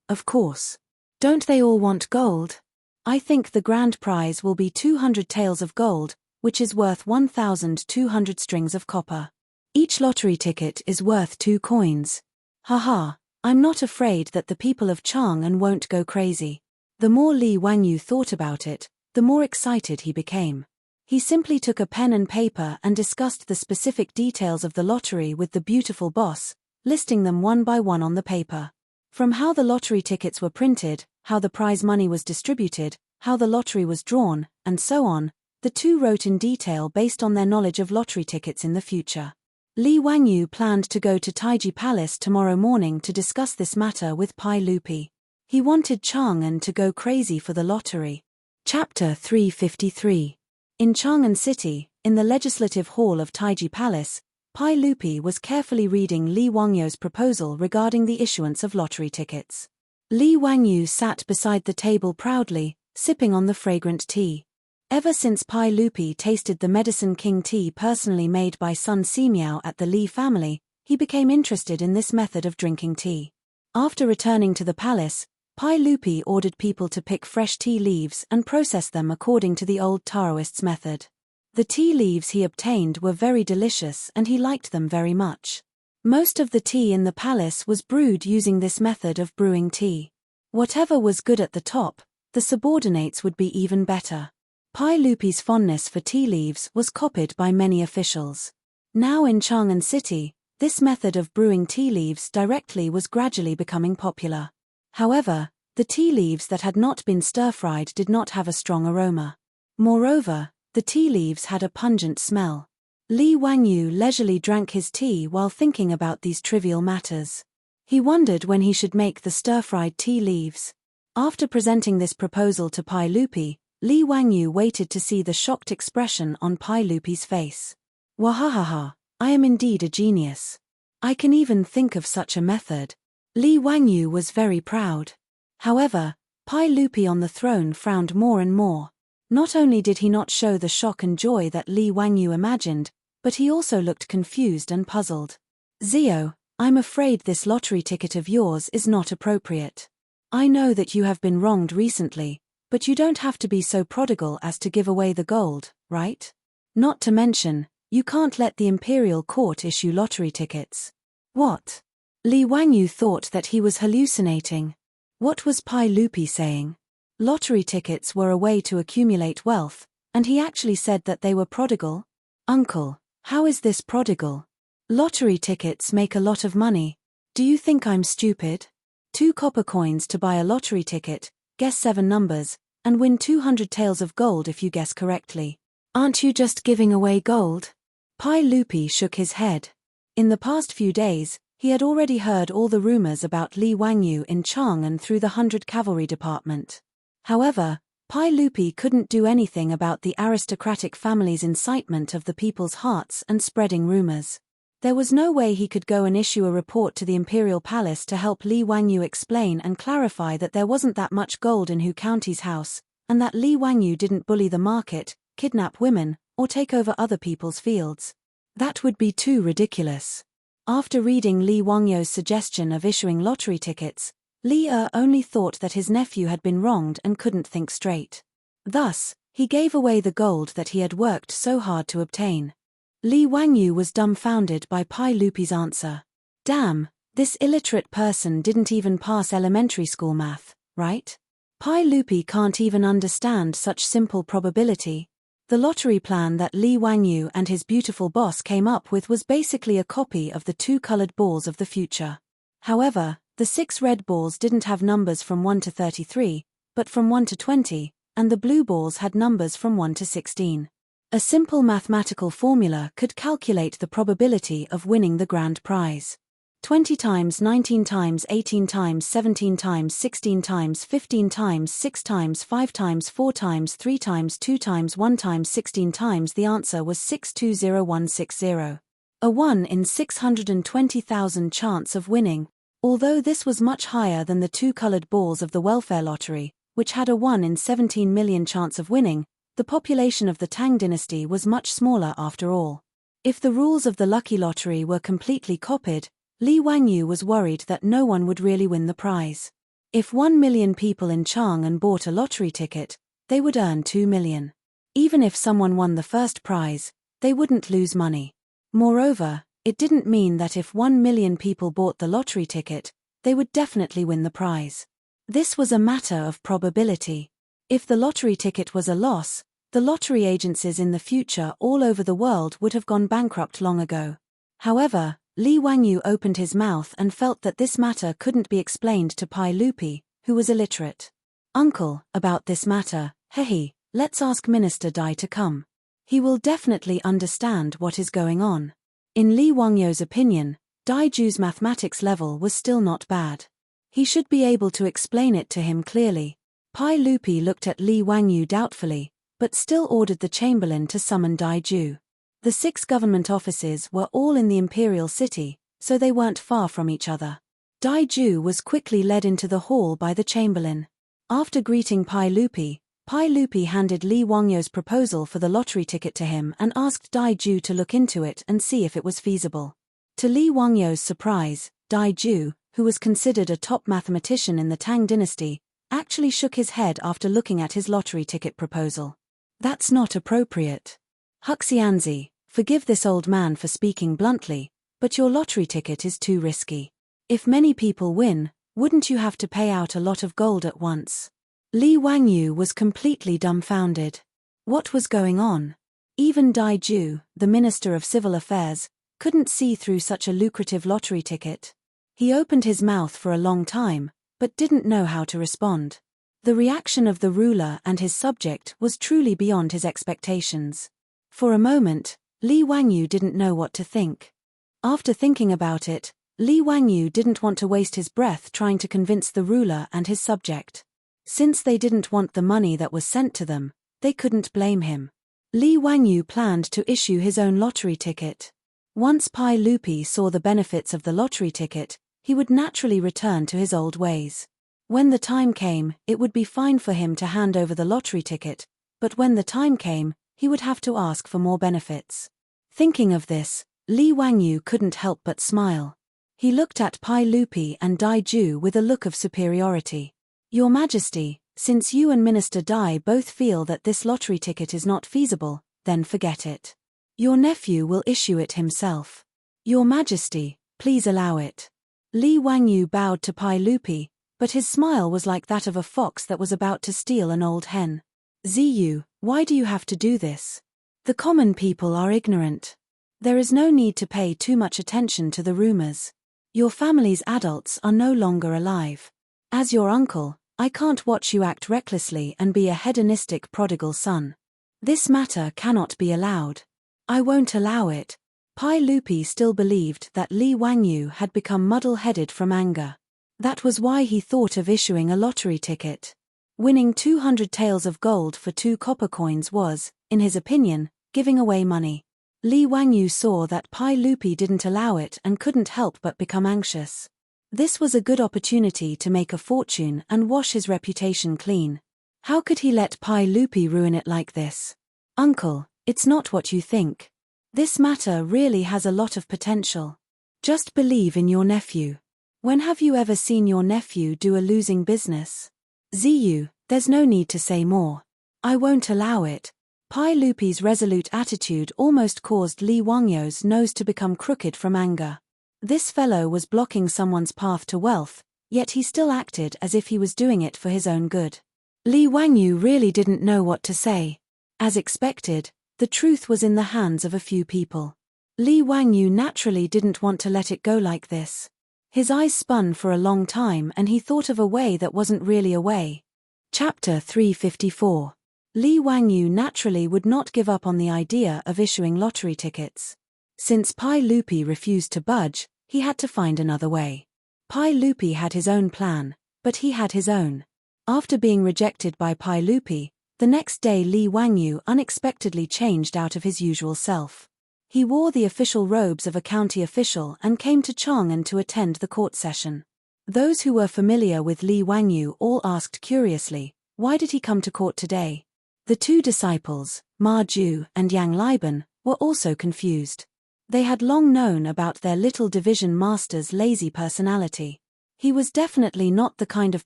Of course. Don't they all want gold? I think the grand prize will be 200 taels of gold, which is worth 1,200 strings of copper. Each lottery ticket is worth 2 coins. I'm not afraid that the people of Chang'an won't go crazy. The more Li Wangyu thought about it, the more excited he became. He simply took a pen and paper and discussed the specific details of the lottery with the beautiful boss, listing them one by one on the paper. From how the lottery tickets were printed, how the prize money was distributed, how the lottery was drawn, and so on, the two wrote in detail based on their knowledge of lottery tickets in the future. Li Wangyu planned to go to Taiji Palace tomorrow morning to discuss this matter with Pai Lupi. He wanted Chang'an to go crazy for the lottery. Chapter 353. In Chang'an City, in the Legislative Hall of Taiji Palace, Pai Lupi was carefully reading Li Wangyu's proposal regarding the issuance of lottery tickets. Li Wangyu sat beside the table proudly, sipping on the fragrant tea. Ever since Pai Lupi tasted the Medicine King tea personally made by Sun Simiao at the Li family, he became interested in this method of drinking tea. After returning to the palace, Pai Lupi ordered people to pick fresh tea leaves and process them according to the old Taoists' method. The tea leaves he obtained were very delicious and he liked them very much. Most of the tea in the palace was brewed using this method of brewing tea. Whatever was good at the top, the subordinates would be even better. Pai Lupi's fondness for tea leaves was copied by many officials. Now in Chang'an City, this method of brewing tea leaves directly was gradually becoming popular. However, the tea leaves that had not been stir-fried did not have a strong aroma. Moreover, the tea leaves had a pungent smell. Li Wangyu leisurely drank his tea while thinking about these trivial matters. He wondered when he should make the stir-fried tea leaves. After presenting this proposal to Pai Lupi, Li Wangyu waited to see the shocked expression on Pai Lupi's face. Wahahaha, I am indeed a genius. I can even think of such a method. Li Wangyu was very proud. However, Pai Lupi on the throne frowned more and more. Not only did he not show the shock and joy that Li Wangyu imagined, but he also looked confused and puzzled. Zio, I'm afraid this lottery ticket of yours is not appropriate. I know that you have been wronged recently, but you don't have to be so prodigal as to give away the gold, right? Not to mention, you can't let the imperial court issue lottery tickets. What? Li Wangyu thought that he was hallucinating. What was Pai Lupi saying? Lottery tickets were a way to accumulate wealth, and he actually said that they were prodigal? Uncle, how is this prodigal? Lottery tickets make a lot of money. Do you think I'm stupid? 2 copper coins to buy a lottery ticket, guess 7 numbers, and win 200 taels of gold if you guess correctly. Aren't you just giving away gold? Pai Lupi shook his head. In the past few days, he had already heard all the rumors about Li Wangyu in Chang'an through the 100 Cavalry Department. However, Pai Lupi couldn't do anything about the aristocratic family's incitement of the people's hearts and spreading rumors. There was no way he could go and issue a report to the Imperial Palace to help Li Wangyu explain and clarify that there wasn't that much gold in Hu County's house, and that Li Wangyu didn't bully the market, kidnap women, or take over other people's fields. That would be too ridiculous. After reading Li Wangyu's suggestion of issuing lottery tickets, Li only thought that his nephew had been wronged and couldn't think straight. Thus, he gave away the gold that he had worked so hard to obtain. Li Wangyu was dumbfounded by Pai Lupi's answer. Damn, this illiterate person didn't even pass elementary school math, right? Pai Lupi can't even understand such simple probability. The lottery plan that Li Wangyu and his beautiful boss came up with was basically a copy of the 2 colored balls of the future. However, the 6 red balls didn't have numbers from 1 to 33, but from 1 to 20, and the blue balls had numbers from 1 to 16. A simple mathematical formula could calculate the probability of winning the grand prize. 20 times 19 times 18 times 17 times 16 times 15 times 6 times 5 times 4 times 3 times 2 times 1 times 16 times. The answer was 620160. A 1 in 620,000 chance of winning. Although this was much higher than the two colored balls of the welfare lottery, which had a 1 in 17 million chance of winning, the population of the Tang dynasty was much smaller after all. If the rules of the lucky lottery were completely copied, Li Wangyu was worried that no one would really win the prize. If 1 million people in Chang'an bought a lottery ticket, they would earn 2 million. Even if someone won the first prize, they wouldn't lose money. Moreover, it didn't mean that if 1 million people bought the lottery ticket, they would definitely win the prize. This was a matter of probability. If the lottery ticket was a loss, the lottery agencies in the future all over the world would have gone bankrupt long ago. However, Li Wangyu opened his mouth and felt that this matter couldn't be explained to Pai Lupi, who was illiterate. "Uncle, about this matter, hehe, let's ask Minister Dai to come. He will definitely understand what is going on." In Li Wangyu's opinion, Dai Ju's mathematics level was still not bad. He should be able to explain it to him clearly. Pai Lupi looked at Li Wangyu doubtfully, but still ordered the chamberlain to summon Dai Ju. The 6 government offices were all in the imperial city, so they weren't far from each other. Dai Ju was quickly led into the hall by the chamberlain. After greeting Pai Lupi handed Li Wangyu's proposal for the lottery ticket to him and asked Dai Ju to look into it and see if it was feasible. To Li Wangyu's surprise, Dai Ju, who was considered a top mathematician in the Tang dynasty, actually shook his head after looking at his lottery ticket proposal. "That's not appropriate. Huxianzi, forgive this old man for speaking bluntly, but your lottery ticket is too risky. If many people win, wouldn't you have to pay out a lot of gold at once?" Li Wangyu was completely dumbfounded. What was going on? Even Dai Ju, the Minister of Civil Affairs, couldn't see through such a lucrative lottery ticket. He opened his mouth for a long time, but didn't know how to respond. The reaction of the ruler and his subject was truly beyond his expectations. For a moment, Li Wangyu didn't know what to think. After thinking about it, Li Wangyu didn't want to waste his breath trying to convince the ruler and his subject. Since they didn't want the money that was sent to them, they couldn't blame him. Li Wangyu planned to issue his own lottery ticket. Once Pai Lupi saw the benefits of the lottery ticket, he would naturally return to his old ways. When the time came, it would be fine for him to hand over the lottery ticket, but when the time came, he would have to ask for more benefits. Thinking of this, Li Wangyu couldn't help but smile. He looked at Pai Lupi and Dai Ju with a look of superiority. "Your Majesty, since you and Minister Dai both feel that this lottery ticket is not feasible, then forget it. Your nephew will issue it himself. Your Majesty, please allow it." Li Wangyu bowed to Pai Lupi, but his smile was like that of a fox that was about to steal an old hen. "Ziyu, why do you have to do this? The common people are ignorant. There is no need to pay too much attention to the rumors. Your family's adults are no longer alive. As your uncle, I can't watch you act recklessly and be a hedonistic prodigal son. This matter cannot be allowed. I won't allow it." Pai Lupi still believed that Li Wangyu had become muddle-headed from anger. That was why he thought of issuing a lottery ticket. Winning 200 taels of gold for 2 copper coins was, in his opinion, giving away money. Li Wangyu saw that Pai Lupi didn't allow it and couldn't help but become anxious. This was a good opportunity to make a fortune and wash his reputation clean. How could he let Pai Lupi ruin it like this? "Uncle, it's not what you think. This matter really has a lot of potential. Just believe in your nephew. When have you ever seen your nephew do a losing business? Ziyu, there's no need to say more. I won't allow it." Pai Lupi's resolute attitude almost caused Li Wangyu's nose to become crooked from anger. This fellow was blocking someone's path to wealth, yet he still acted as if he was doing it for his own good. Li Wangyu really didn't know what to say. As expected, the truth was in the hands of a few people. Li Wangyu naturally didn't want to let it go like this. His eyes spun for a long time and he thought of a way that wasn't really a way. Chapter 354. Li Wangyu naturally would not give up on the idea of issuing lottery tickets. Since Pai Lupi refused to budge, he had to find another way. Pai Lupi had his own plan, but he had his own. After being rejected by Pai Lupi, the next day Li Wangyu unexpectedly changed out of his usual self. He wore the official robes of a county official and came to Chang'an to attend the court session. Those who were familiar with Li Wangyu all asked curiously, why did he come to court today? The two disciples, Ma Ju and Yang Liban, were also confused. They had long known about their little division master's lazy personality. He was definitely not the kind of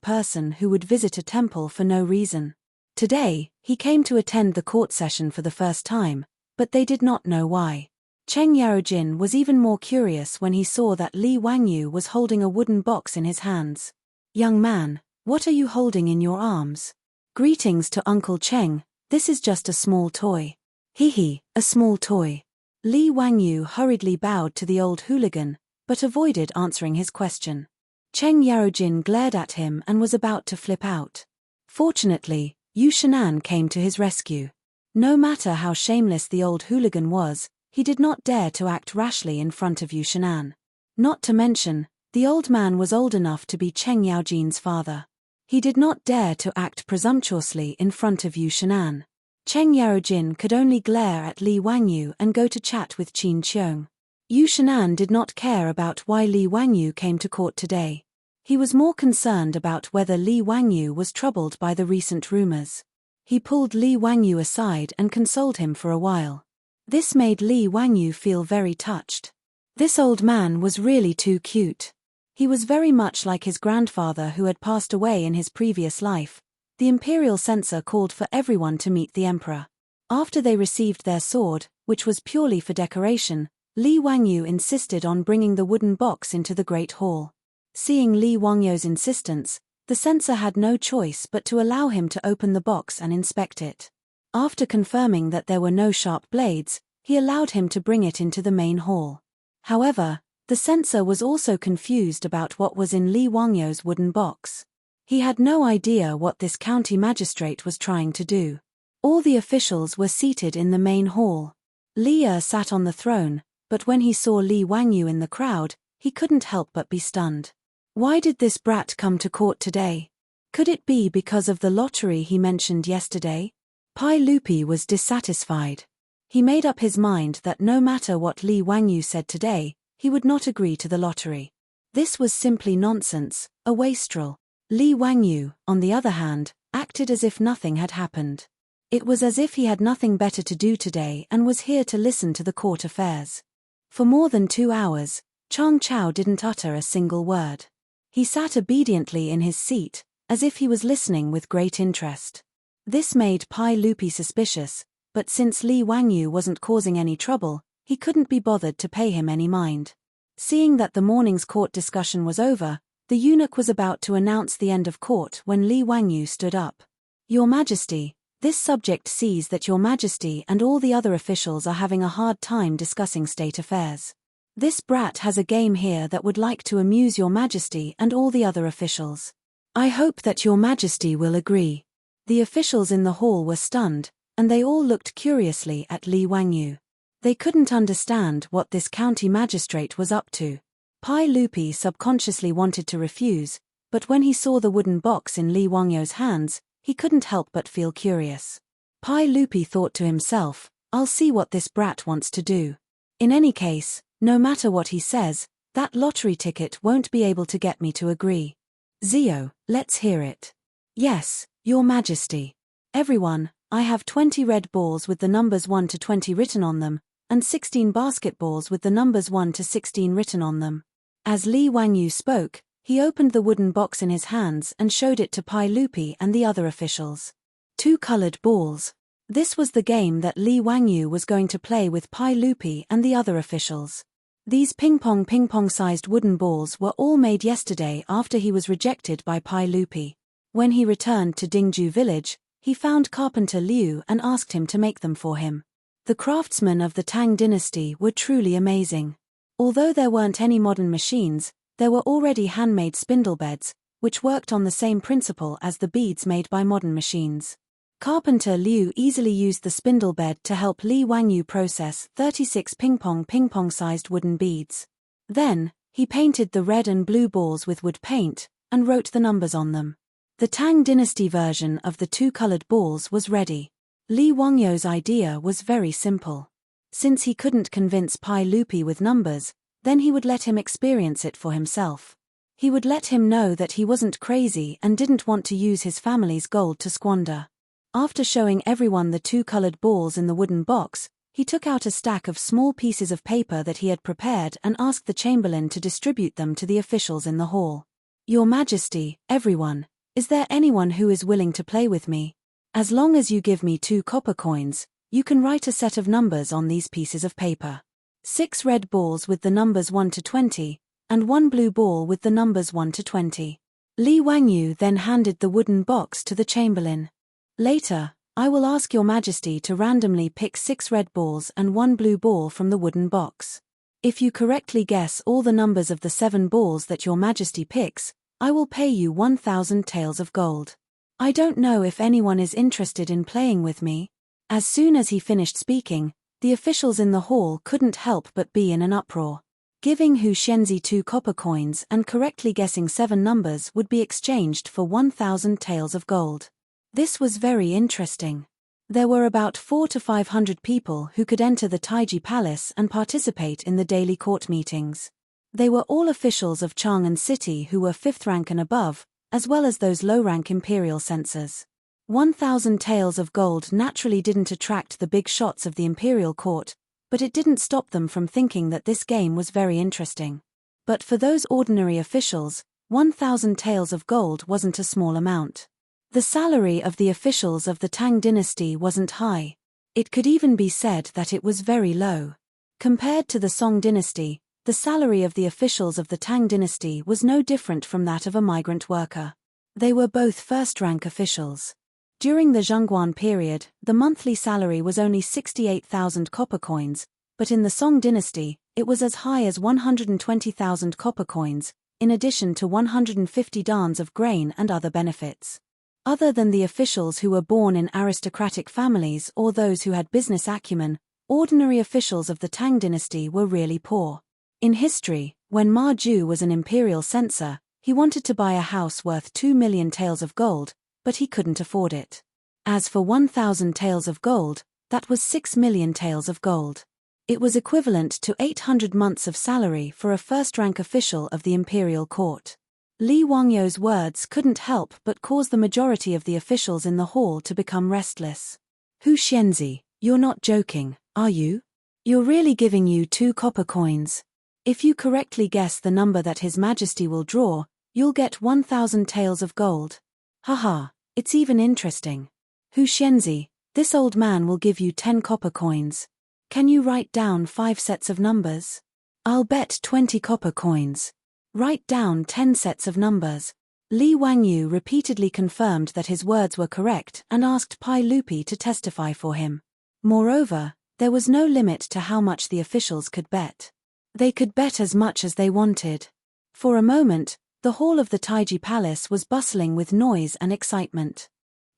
person who would visit a temple for no reason. Today, he came to attend the court session for the first time, but they did not know why. Cheng Yarojin was even more curious when he saw that Li Wangyu was holding a wooden box in his hands. "Young man, what are you holding in your arms?" "Greetings to Uncle Cheng, this is just a small toy." "Hee, a small toy." Li Wangyu hurriedly bowed to the old hooligan, but avoided answering his question. Cheng Yarojin glared at him and was about to flip out. Fortunately, Yu Shenan came to his rescue. No matter how shameless the old hooligan was, he did not dare to act rashly in front of Yu Shenan. Not to mention, the old man was old enough to be Cheng Yaojin's father. He did not dare to act presumptuously in front of Yu Shenan. Cheng Yarojin could only glare at Li Wangyu and go to chat with Qin Qiong. Yu Shenan did not care about why Li Wangyu came to court today. He was more concerned about whether Li Wangyu was troubled by the recent rumors. He pulled Li Wangyu aside and consoled him for a while. This made Li Wangyu feel very touched. This old man was really too cute. He was very much like his grandfather who had passed away in his previous life. The imperial censor called for everyone to meet the emperor. After they received their sword, which was purely for decoration, Li Wangyu insisted on bringing the wooden box into the Great Hall. Seeing Li Wangyu's insistence, the censor had no choice but to allow him to open the box and inspect it. After confirming that there were no sharp blades, he allowed him to bring it into the main hall. However, the censor was also confused about what was in Li Wangyu's wooden box. He had no idea what this county magistrate was trying to do. All the officials were seated in the main hall. Li Er sat on the throne, but when he saw Li Wangyu in the crowd, he couldn't help but be stunned. Why did this brat come to court today? Could it be because of the lottery he mentioned yesterday? Pai Lupi was dissatisfied. He made up his mind that no matter what Li Wangyu said today, he would not agree to the lottery. This was simply nonsense, a wastrel. Li Wangyu, on the other hand, acted as if nothing had happened. It was as if he had nothing better to do today and was here to listen to the court affairs. For more than 2 hours, Chang Chao didn't utter a single word. He sat obediently in his seat, as if he was listening with great interest. This made Pai Lupi suspicious, but since Li Wangyu wasn't causing any trouble, he couldn't be bothered to pay him any mind. Seeing that the morning's court discussion was over, the eunuch was about to announce the end of court when Li Wangyu stood up. "Your Majesty, this subject sees that Your Majesty and all the other officials are having a hard time discussing state affairs. This brat has a game here that would like to amuse Your Majesty and all the other officials. I hope that Your Majesty will agree." The officials in the hall were stunned, and they all looked curiously at Li Wangyu. They couldn't understand what this county magistrate was up to. Pai Lupi subconsciously wanted to refuse, but when he saw the wooden box in Li Wangyu's hands, he couldn't help but feel curious. Pai Lupi thought to himself, "I'll see what this brat wants to do. In any case, no matter what he says, that lottery ticket won't be able to get me to agree. Zio, let's hear it." "Yes, Your Majesty. Everyone, I have 20 red balls with the numbers 1 to 20 written on them, and 16 basketballs with the numbers 1 to 16 written on them." As Li Wangyu spoke, he opened the wooden box in his hands and showed it to Pai Lupi and the other officials. 2 colored balls. This was the game that Li Wangyu was going to play with Pai Lupi and the other officials. These ping-pong-sized wooden balls were all made yesterday after he was rejected by Pai Lupi. When he returned to Dingju village, he found Carpenter Liu and asked him to make them for him. The craftsmen of the Tang dynasty were truly amazing. Although there weren't any modern machines, there were already handmade spindle beds, which worked on the same principle as the beads made by modern machines. Carpenter Liu easily used the spindle bed to help Li Wangyu process 36 ping-pong-sized wooden beads. Then, he painted the red and blue balls with wood paint, and wrote the numbers on them. The Tang dynasty version of the two-colored balls was ready. Li Wangyu's idea was very simple. Since he couldn't convince Pai Lupi with numbers, then he would let him experience it for himself. He would let him know that he wasn't crazy and didn't want to use his family's gold to squander. After showing everyone the two-colored balls in the wooden box, he took out a stack of small pieces of paper that he had prepared and asked the chamberlain to distribute them to the officials in the hall. "Your Majesty, everyone, is there anyone who is willing to play with me? As long as you give me 2 copper coins, you can write a set of numbers on these pieces of paper. 6 red balls with the numbers 1 to 20, and 1 blue ball with the numbers 1 to 20. Li Wangyu then handed the wooden box to the chamberlain. "Later, I will ask your Majesty to randomly pick 6 red balls and 1 blue ball from the wooden box. If you correctly guess all the numbers of the 7 balls that your Majesty picks, I will pay you 1,000 taels of gold. I don't know if anyone is interested in playing with me." As soon as he finished speaking, the officials in the hall couldn't help but be in an uproar. Giving Hu Xianzi 2 copper coins and correctly guessing 7 numbers would be exchanged for 1,000 taels of gold. This was very interesting. There were about 400 to 500 people who could enter the Taiji Palace and participate in the daily court meetings. They were all officials of Chang'an City who were 5th rank and above, as well as those low-rank imperial censors. 1,000 taels of gold naturally didn't attract the big shots of the imperial court, but it didn't stop them from thinking that this game was very interesting. But for those ordinary officials, 1,000 taels of gold wasn't a small amount. The salary of the officials of the Tang dynasty wasn't high. It could even be said that it was very low. Compared to the Song dynasty, the salary of the officials of the Tang dynasty was no different from that of a migrant worker. They were both first-rank officials. During the Zhongguan period, the monthly salary was only 68,000 copper coins, but in the Song dynasty, it was as high as 120,000 copper coins, in addition to 150 dans of grain and other benefits. Other than the officials who were born in aristocratic families or those who had business acumen, ordinary officials of the Tang dynasty were really poor. In history, when Ma Ju was an imperial censor, he wanted to buy a house worth 2 million taels of gold, but he couldn't afford it. As for 1,000 taels of gold, that was 6 million taels of gold. It was equivalent to 800 months of salary for a first-rank official of the imperial court. Li Wangyu's words couldn't help but cause the majority of the officials in the hall to become restless. "Hu Xianzi, you're not joking, are you? You're really giving you 2 copper coins? If you correctly guess the number that His Majesty will draw, you'll get 1,000 taels of gold. Haha, it's even interesting. Hu Xianzi, this old man will give you 10 copper coins. Can you write down 5 sets of numbers? I'll bet 20 copper coins. Write down 10 sets of numbers." Li Wangyu repeatedly confirmed that his words were correct and asked Pai Lupi to testify for him. Moreover, there was no limit to how much the officials could bet. They could bet as much as they wanted. For a moment, the hall of the Taiji Palace was bustling with noise and excitement.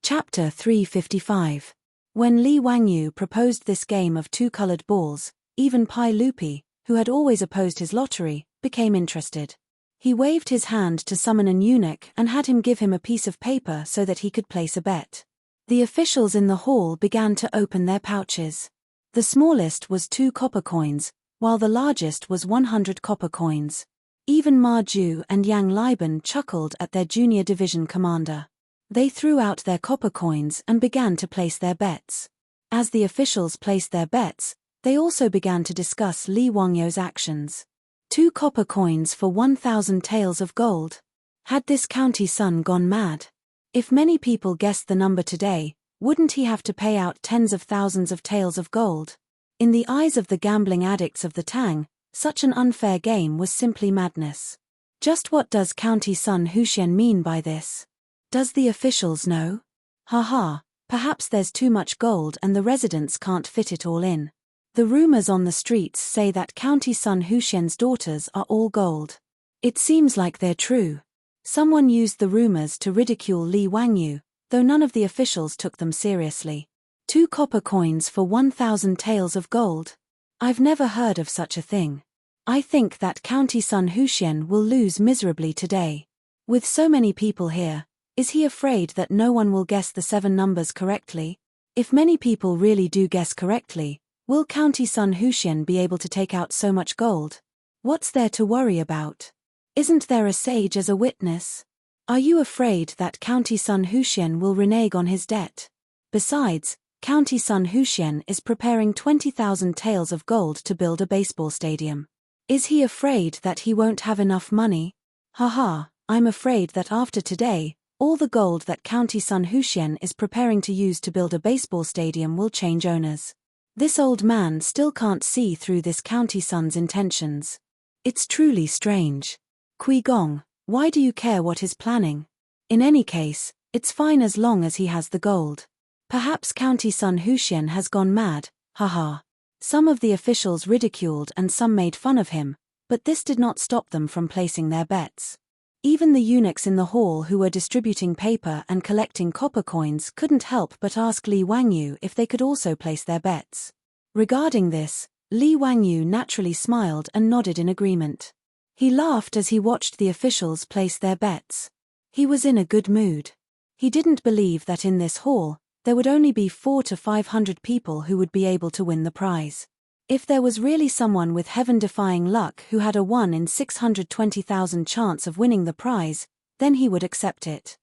Chapter 355. When Li Wangyu proposed this game of 2-colored balls, even Pai Lupi, who had always opposed his lottery, became interested. He waved his hand to summon an eunuch and had him give him a piece of paper so that he could place a bet. The officials in the hall began to open their pouches. The smallest was 2 copper coins, while the largest was 100 copper coins. Even Ma Ju and Yang Liban chuckled at their junior division commander. They threw out their copper coins and began to place their bets. As the officials placed their bets, they also began to discuss Li Wangyu's actions. 2 copper coins for 1,000 taels of gold. Had this county son gone mad? If many people guessed the number today, wouldn't he have to pay out tens of thousands of taels of gold? In the eyes of the gambling addicts of the Tang, such an unfair game was simply madness. Just what does county son Huxian mean by this? Does the officials know? Haha, perhaps there's too much gold and the residents can't fit it all in. The rumors on the streets say that county son Huxian's daughters are all gold. It seems like they're true. Someone used the rumors to ridicule Li Wangyu, though none of the officials took them seriously. 2 copper coins for 1,000 taels of gold. I've never heard of such a thing. I think that County Sun Huxian will lose miserably today. With so many people here, is he afraid that no one will guess the 7 numbers correctly? If many people really do guess correctly, will County Sun Huxian be able to take out so much gold? What's there to worry about? Isn't there a sage as a witness? Are you afraid that County Sun Huxian will renege on his debt? Besides, County Sun Huxian is preparing 20,000 taels of gold to build a baseball stadium. Is he afraid that he won't have enough money? Haha, I'm afraid that after today, all the gold that County Sun Huxian is preparing to use to build a baseball stadium will change owners. This old man still can't see through this County Sun's intentions. It's truly strange. Qui Gong, why do you care what he's planning? In any case, it's fine as long as he has the gold. Perhaps County Sun Huxian has gone mad, haha. Some of the officials ridiculed and some made fun of him, but this did not stop them from placing their bets. Even the eunuchs in the hall who were distributing paper and collecting copper coins couldn't help but ask Li Wangyu if they could also place their bets. Regarding this, Li Wangyu naturally smiled and nodded in agreement. He laughed as he watched the officials place their bets. He was in a good mood. He didn't believe that in this hall, there would only be 400 to 500 people who would be able to win the prize. If there was really someone with heaven-defying luck who had a 1 in 620,000 chance of winning the prize, then he would accept it.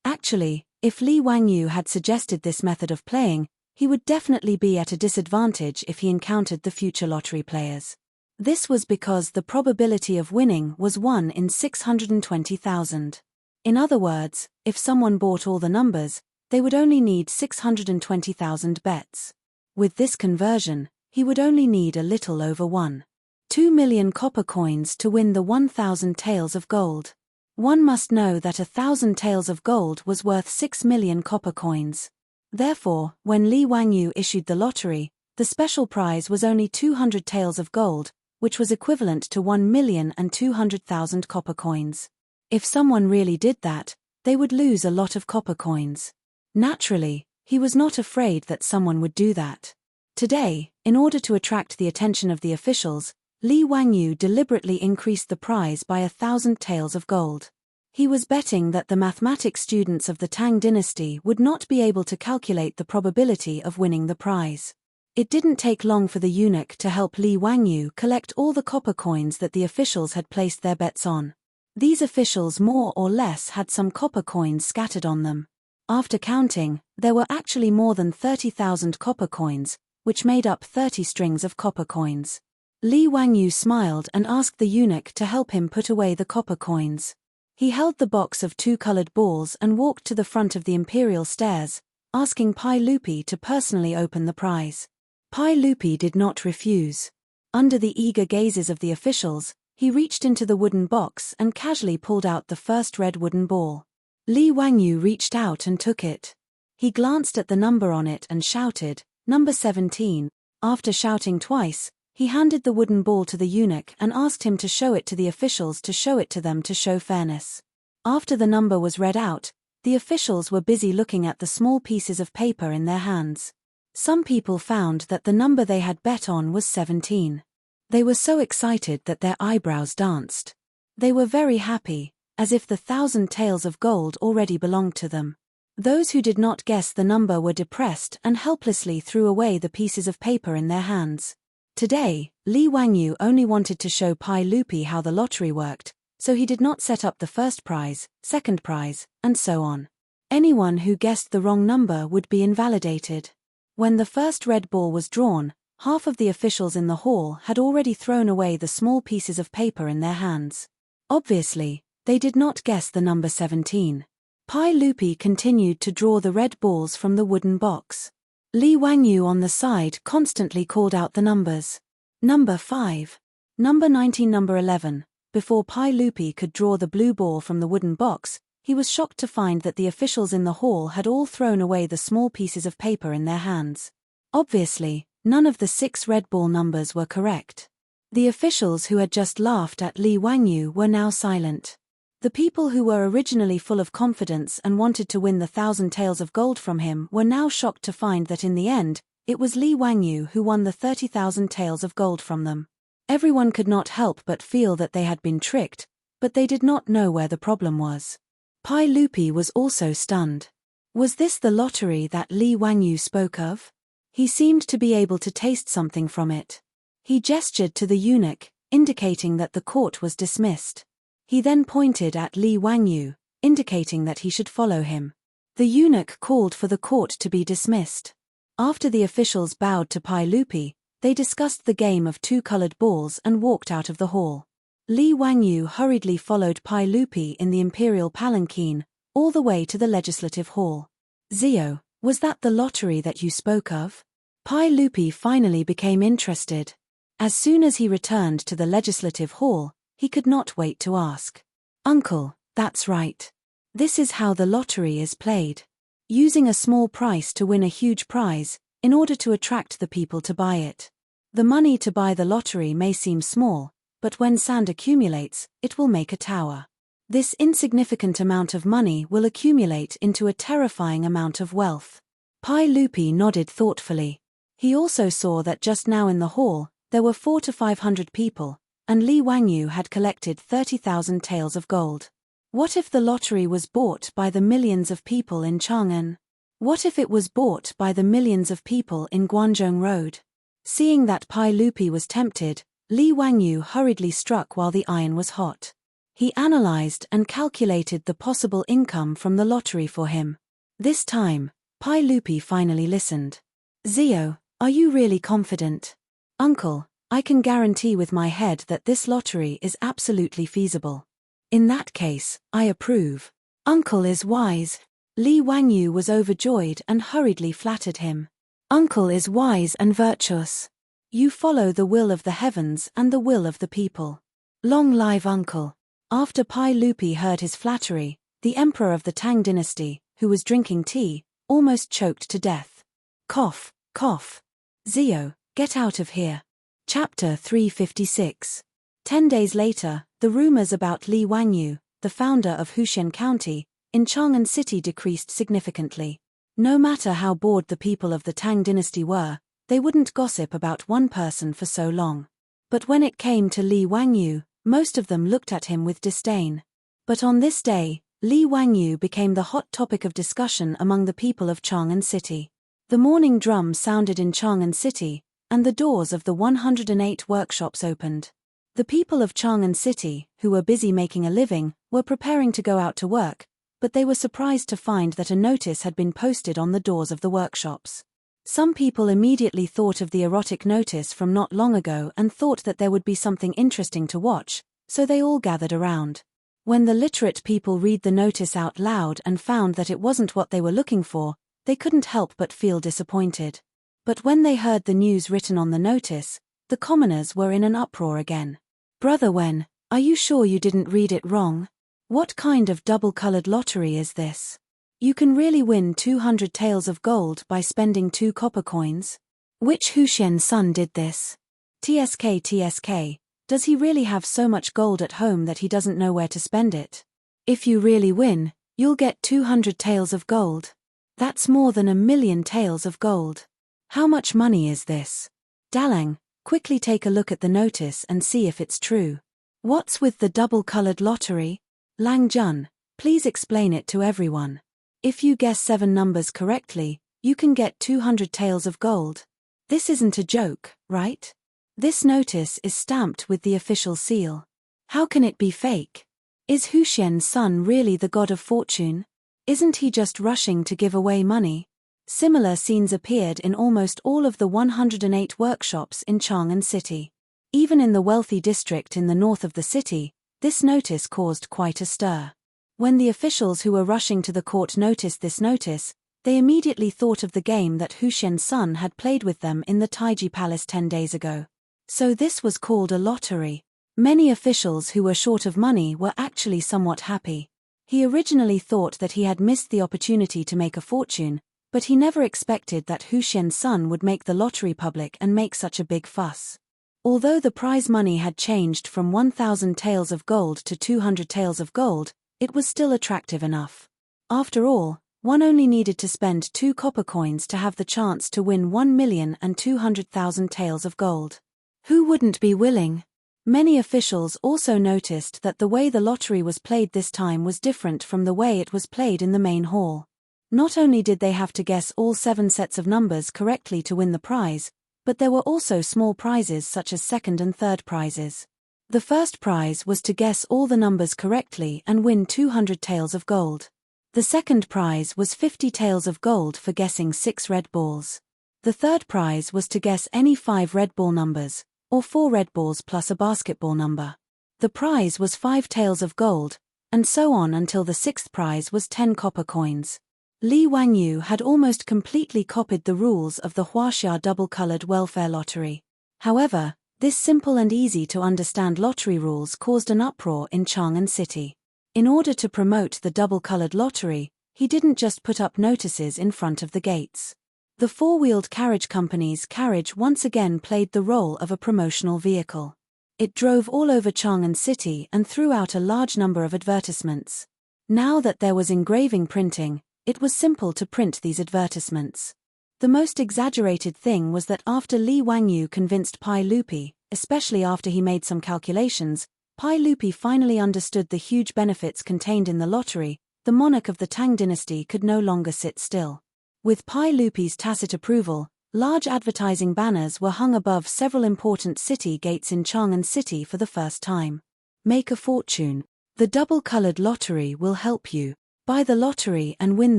Actually, if Li Wangyu had suggested this method of playing, he would definitely be at a disadvantage if he encountered the future lottery players. This was because the probability of winning was 1 in 620,000. In other words, if someone bought all the numbers, they would only need 620,000 bets. With this conversion, he would only need a little over 1.2 million copper coins to win the 1,000 taels of gold. One must know that 1,000 taels of gold was worth 6 million copper coins. Therefore, when Li Wangyu issued the lottery, the special prize was only 200 taels of gold, which was equivalent to 1,200,000 copper coins. If someone really did that, they would lose a lot of copper coins. Naturally, he was not afraid that someone would do that. Today, in order to attract the attention of the officials, Li Wangyu deliberately increased the prize by 1,000 taels of gold. He was betting that the mathematics students of the Tang dynasty would not be able to calculate the probability of winning the prize. It didn't take long for the eunuch to help Li Wangyu collect all the copper coins that the officials had placed their bets on. These officials more or less had some copper coins scattered on them. After counting, there were actually more than 30,000 copper coins, which made up 30 strings of copper coins. Li Wangyu smiled and asked the eunuch to help him put away the copper coins. He held the box of 2 colored balls and walked to the front of the imperial stairs, asking Pai Lupi to personally open the prize. Pai Lupi did not refuse. Under the eager gazes of the officials, he reached into the wooden box and casually pulled out the first red wooden ball. Li Wangyu reached out and took it. He glanced at the number on it and shouted, "Number 17. After shouting twice, he handed the wooden ball to the eunuch and asked him to show it to the officials to show it to them to show fairness. After the number was read out, the officials were busy looking at the small pieces of paper in their hands. Some people found that the number they had bet on was 17. They were so excited that their eyebrows danced. They were very happy, as if the 1,000 taels of gold already belonged to them. Those who did not guess the number were depressed and helplessly threw away the pieces of paper in their hands. Today, Li Wangyu only wanted to show Pai Lupi how the lottery worked, so he did not set up the first prize, second prize, and so on. Anyone who guessed the wrong number would be invalidated. When the first red ball was drawn, half of the officials in the hall had already thrown away the small pieces of paper in their hands. Obviously, they did not guess the number 17. Pai Lupi continued to draw the red balls from the wooden box. Li Wangyu on the side constantly called out the numbers. Number 5. Number 19, number 11. Before Pai Lupi could draw the blue ball from the wooden box, he was shocked to find that the officials in the hall had all thrown away the small pieces of paper in their hands. Obviously, none of the 6 red ball numbers were correct. The officials who had just laughed at Li Wangyu were now silent. The people who were originally full of confidence and wanted to win the 1,000 taels of gold from him were now shocked to find that in the end, it was Li Wangyu who won the 30,000 taels of gold from them. Everyone could not help but feel that they had been tricked, but they did not know where the problem was. Pai Lupi was also stunned. Was this the lottery that Li Wangyu spoke of? He seemed to be able to taste something from it. He gestured to the eunuch, indicating that the court was dismissed. He then pointed at Li Wangyu, indicating that he should follow him. The eunuch called for the court to be dismissed. After the officials bowed to Pai Lupi, they discussed the game of two colored balls and walked out of the hall. Li Wangyu hurriedly followed Pai Lupi in the imperial palanquin, all the way to the legislative hall. Zio, was that the lottery that you spoke of? Pai Lupi finally became interested. As soon as he returned to the legislative hall, he could not wait to ask. Uncle, that's right. This is how the lottery is played. Using a small price to win a huge prize, in order to attract the people to buy it. The money to buy the lottery may seem small, but when sand accumulates, it will make a tower. This insignificant amount of money will accumulate into a terrifying amount of wealth. Pai Lupi nodded thoughtfully. He also saw that just now in the hall, there were 400 to 500 people, and Li Wangyu had collected 30,000 taels of gold. What if the lottery was bought by the millions of people in Chang'an? What if it was bought by the millions of people in Guanzhong Road? Seeing that Pai Lupi was tempted, Li Wangyu hurriedly struck while the iron was hot. He analyzed and calculated the possible income from the lottery for him. This time, Pai Lupi finally listened. Zio, are you really confident? Uncle, I can guarantee with my head that this lottery is absolutely feasible. In that case, I approve. Uncle is wise. Li Wangyu was overjoyed and hurriedly flattered him. Uncle is wise and virtuous. You follow the will of the heavens and the will of the people. Long live Uncle. After Pai Lupi heard his flattery, the emperor of the Tang dynasty, who was drinking tea, almost choked to death. Cough, cough. Zio, get out of here. Chapter 356. 10 days later, the rumors about Li Wangyu, the founder of Huxian County, in Chang'an City decreased significantly. No matter how bored the people of the Tang dynasty were, they wouldn't gossip about one person for so long. But when it came to Li Wangyu, most of them looked at him with disdain. But on this day, Li Wangyu became the hot topic of discussion among the people of Chang'an City. The morning drum sounded in Chang'an City, and the doors of the 108 workshops opened. The people of Chang'an City, who were busy making a living, were preparing to go out to work, but they were surprised to find that a notice had been posted on the doors of the workshops. Some people immediately thought of the erotic notice from not long ago and thought that there would be something interesting to watch, so they all gathered around. When the literate people read the notice out loud and found that it wasn't what they were looking for, they couldn't help but feel disappointed. But when they heard the news written on the notice, the commoners were in an uproar again. Brother Wen, are you sure you didn't read it wrong? What kind of double-colored lottery is this? You can really win 200 taels of gold by spending 2 copper coins? Which Huxian son did this? TSK, does he really have so much gold at home that he doesn't know where to spend it? If you really win, you'll get 200 taels of gold. That's more than 1,000,000 taels of gold. How much money is this? Dalang, quickly take a look at the notice and see if it's true. What's with the double-colored lottery? Lang Jun, please explain it to everyone. If you guess 7 numbers correctly, you can get 200 taels of gold. This isn't a joke, right? This notice is stamped with the official seal. How can it be fake? Is Huxian's son really the god of fortune? Isn't he just rushing to give away money? Similar scenes appeared in almost all of the 108 workshops in Chang'an City. Even in the wealthy district in the north of the city, this notice caused quite a stir. When the officials who were rushing to the court noticed this notice, they immediately thought of the game that Huxian's son had played with them in the Taiji Palace 10 days ago. So this was called a lottery. Many officials who were short of money were actually somewhat happy. He originally thought that he had missed the opportunity to make a fortune, but he never expected that Huxian's son would make the lottery public and make such a big fuss. Although the prize money had changed from 1,000 taels of gold to 200 taels of gold, it was still attractive enough. After all, one only needed to spend 2 copper coins to have the chance to win 1,200,000 taels of gold. Who wouldn't be willing? Many officials also noticed that the way the lottery was played this time was different from the way it was played in the main hall. Not only did they have to guess all 7 sets of numbers correctly to win the prize, but there were also small prizes such as second and third prizes. The first prize was to guess all the numbers correctly and win 200 taels of gold. The second prize was 50 taels of gold for guessing 6 red balls. The third prize was to guess any 5 red ball numbers, or 4 red balls plus a basketball number. The prize was 5 taels of gold, and so on until the 6th prize was 10 copper coins. Li Wangyu had almost completely copied the rules of the Huaxia double-colored welfare lottery. However, this simple and easy-to-understand lottery rules caused an uproar in Chang'an City. In order to promote the double-colored lottery, he didn't just put up notices in front of the gates. The four-wheeled carriage company's carriage once again played the role of a promotional vehicle. It drove all over Chang'an City and threw out a large number of advertisements. Now that there was engraving printing, it was simple to print these advertisements. The most exaggerated thing was that after Li Wangyu convinced Pai Lupi, especially after he made some calculations, Pai Lupi finally understood the huge benefits contained in the lottery. The monarch of the Tang dynasty could no longer sit still. With Pai Lupi's tacit approval, large advertising banners were hung above several important city gates in Chang'an City for the first time. Make a fortune. The double-colored lottery will help you. Buy the lottery and win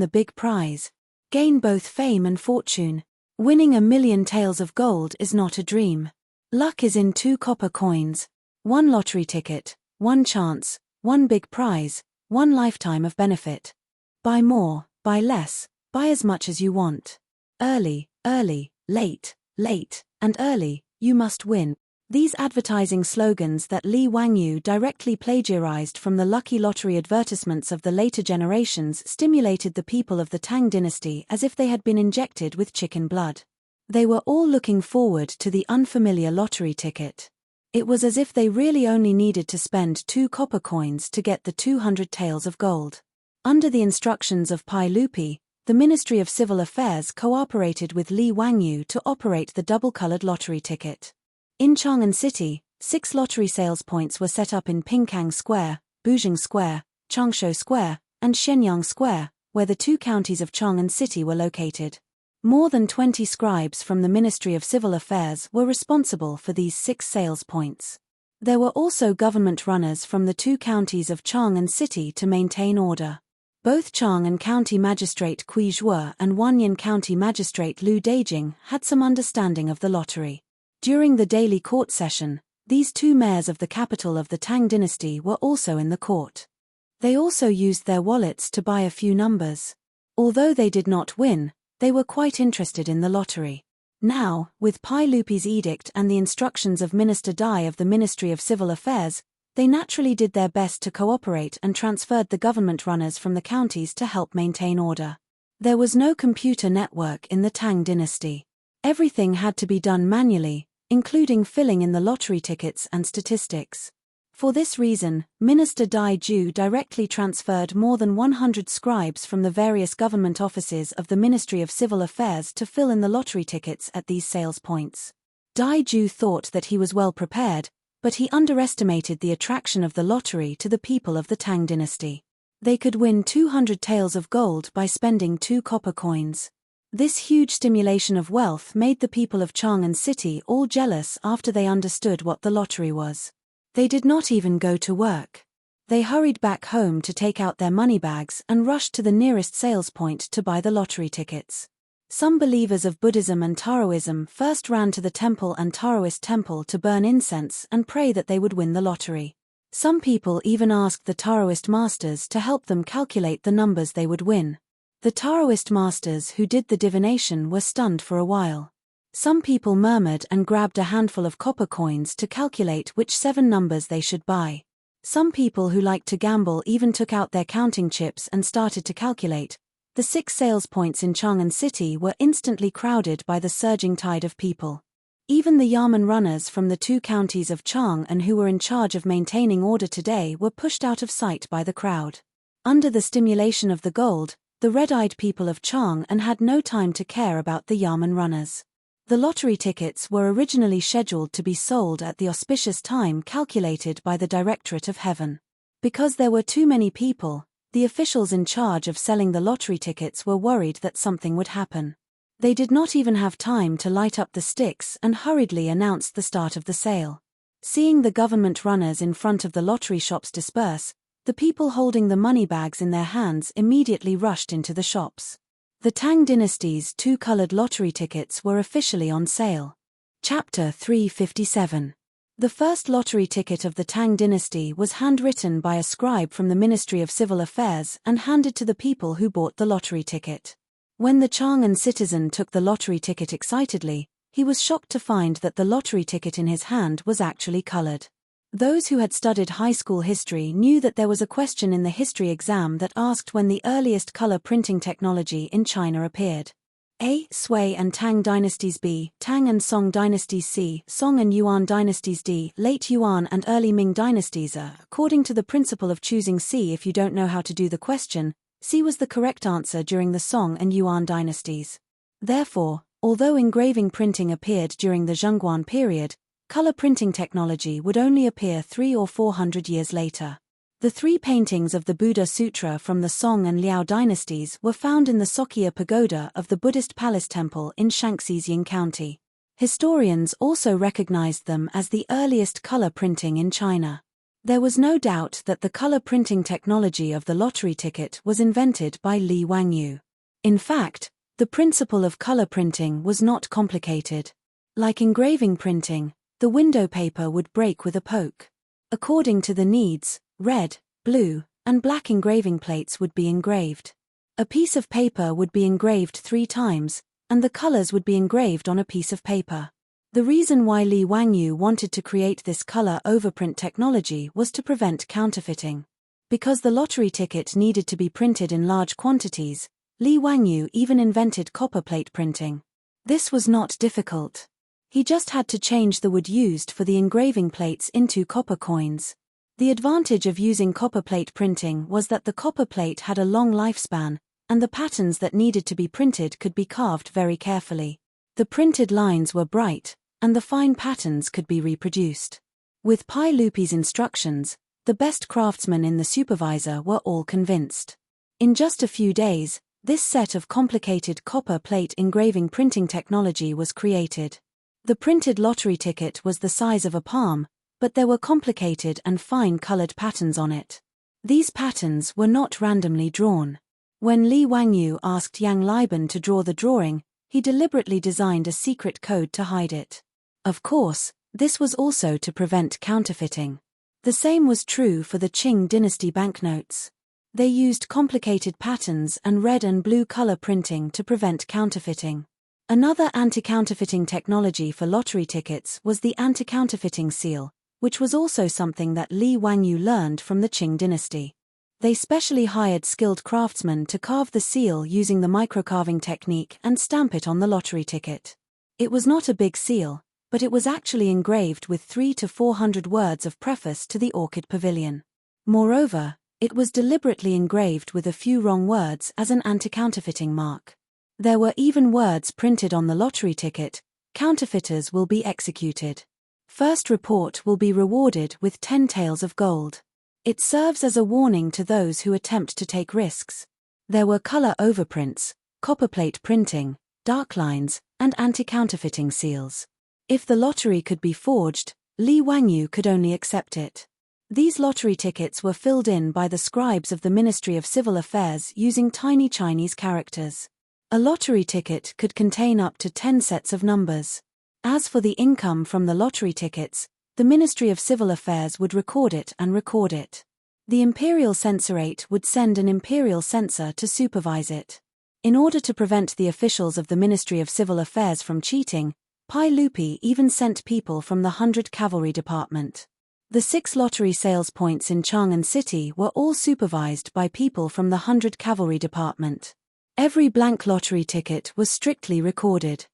the big prize. Gain both fame and fortune. Winning 1,000,000 taels of gold is not a dream. Luck is in 2 copper coins. 1 lottery ticket, 1 chance, 1 big prize, 1 lifetime of benefit. Buy more, buy less, buy as much as you want. Early, late, and early, you must win. These advertising slogans that Li Wangyu directly plagiarized from the lucky lottery advertisements of the later generations stimulated the people of the Tang dynasty as if they had been injected with chicken blood. They were all looking forward to the unfamiliar lottery ticket. It was as if they really only needed to spend 2 copper coins to get the 200 taels of gold. Under the instructions of Pai Lupi, the Ministry of Civil Affairs cooperated with Li Wangyu to operate the double-colored lottery ticket. In Chang'an City, 6 lottery sales points were set up in Pingkang Square, Bujing Square, Changsha Square, and Shenyang Square, where the 2 counties of Chang'an City were located. More than 20 scribes from the Ministry of Civil Affairs were responsible for these 6 sales points. There were also government runners from the 2 counties of Chang'an City to maintain order. Both Chang'an County Magistrate Kui Zhuo and Wanyan County Magistrate Lu Deijing had some understanding of the lottery. During the daily court session, these 2 mayors of the capital of the Tang dynasty were also in the court. They also used their wallets to buy a few numbers. Although they did not win, they were quite interested in the lottery. Now, with Pai Lupi's edict and the instructions of Minister Dai of the Ministry of Civil Affairs, they naturally did their best to cooperate and transferred the government runners from the counties to help maintain order. There was no computer network in the Tang dynasty. Everything had to be done manually, including filling in the lottery tickets and statistics. For this reason, Minister Dai Ju directly transferred more than 100 scribes from the various government offices of the Ministry of Civil Affairs to fill in the lottery tickets at these sales points. Dai Ju thought that he was well prepared, but he underestimated the attraction of the lottery to the people of the Tang dynasty. They could win 200 taels of gold by spending 2 copper coins. This huge stimulation of wealth made the people of Chang'an City all jealous after they understood what the lottery was. They did not even go to work. They hurried back home to take out their money bags and rushed to the nearest sales point to buy the lottery tickets. Some believers of Buddhism and Taoism first ran to the temple and Taoist temple to burn incense and pray that they would win the lottery. Some people even asked the Taoist masters to help them calculate the numbers they would win. The Taoist masters who did the divination were stunned for a while. Some people murmured and grabbed a handful of copper coins to calculate which 7 numbers they should buy. Some people who liked to gamble even took out their counting chips and started to calculate. The 6 sales points in Chang'an City were instantly crowded by the surging tide of people. Even the Yamen runners from the 2 counties of Tang and who were in charge of maintaining order today were pushed out of sight by the crowd. Under the stimulation of the gold, the red-eyed people of Tang and had no time to care about the Yamen runners. The lottery tickets were originally scheduled to be sold at the auspicious time calculated by the Directorate of Heaven. Because there were too many people, the officials in charge of selling the lottery tickets were worried that something would happen. They did not even have time to light up the sticks and hurriedly announced the start of the sale. Seeing the government runners in front of the lottery shops disperse, the people holding the money bags in their hands immediately rushed into the shops. The Tang dynasty's 2-colored lottery tickets were officially on sale. Chapter 357. The first lottery ticket of the Tang dynasty was handwritten by a scribe from the Ministry of Civil Affairs and handed to the people who bought the lottery ticket. When the Chang'an citizen took the lottery ticket excitedly, he was shocked to find that the lottery ticket in his hand was actually colored. Those who had studied high school history knew that there was a question in the history exam that asked when the earliest color printing technology in China appeared. A. Sui and Tang dynasties. B. Tang and Song dynasties. C. Song and Yuan dynasties. D. Late Yuan and early Ming dynasties. According to the principle of choosing C if you don't know how to do the question, C was the correct answer during the Song and Yuan dynasties. Therefore, although engraving printing appeared during the Zhongguan period, color printing technology would only appear 300 or 400 years later. The 3 paintings of the Buddha Sutra from the Song and Liao dynasties were found in the Sokya Pagoda of the Buddhist Palace Temple in Shaanxi's Ying County. Historians also recognized them as the earliest color printing in China. There was no doubt that the color printing technology of the lottery ticket was invented by Li Wangyu. In fact, the principle of color printing was not complicated. Like engraving printing, the window paper would break with a poke. According to the needs, red, blue, and black engraving plates would be engraved. A piece of paper would be engraved 3 times, and the colors would be engraved on a piece of paper. The reason why Li Wangyu wanted to create this color overprint technology was to prevent counterfeiting. Because the lottery ticket needed to be printed in large quantities, Li Wangyu even invented copper plate printing. This was not difficult. He just had to change the wood used for the engraving plates into copper coins. The advantage of using copper plate printing was that the copper plate had a long lifespan, and the patterns that needed to be printed could be carved very carefully. The printed lines were bright, and the fine patterns could be reproduced. With Pai Lupi's instructions, the best craftsmen in the supervisor were all convinced. In just a few days, this set of complicated copper plate engraving printing technology was created. The printed lottery ticket was the size of a palm, but there were complicated and fine-colored patterns on it. These patterns were not randomly drawn. When Li Wangyu asked Yang Liban to draw the drawing, he deliberately designed a secret code to hide it. Of course, this was also to prevent counterfeiting. The same was true for the Qing dynasty banknotes. They used complicated patterns and red and blue color printing to prevent counterfeiting. Another anti-counterfeiting technology for lottery tickets was the anti-counterfeiting seal, which was also something that Li Wangyu learned from the Qing dynasty. They specially hired skilled craftsmen to carve the seal using the microcarving technique and stamp it on the lottery ticket. It was not a big seal, but it was actually engraved with 300 to 400 words of preface to the Orchid Pavilion. Moreover, it was deliberately engraved with a few wrong words as an anti-counterfeiting mark. There were even words printed on the lottery ticket: counterfeiters will be executed. First report will be rewarded with 10 taels of gold. It serves as a warning to those who attempt to take risks. There were color overprints, copperplate printing, dark lines, and anti-counterfeiting seals. If the lottery could be forged, Li Wangyu could only accept it. These lottery tickets were filled in by the scribes of the Ministry of Civil Affairs using tiny Chinese characters. A lottery ticket could contain up to 10 sets of numbers. As for the income from the lottery tickets, the Ministry of Civil Affairs would record it and record it. The imperial censorate would send an imperial censor to supervise it. In order to prevent the officials of the Ministry of Civil Affairs from cheating, Pai Lupi even sent people from the 100 Cavalry Department. The 6 lottery sales points in Chang'an City were all supervised by people from the 100 Cavalry Department. Every blank lottery ticket was strictly recorded.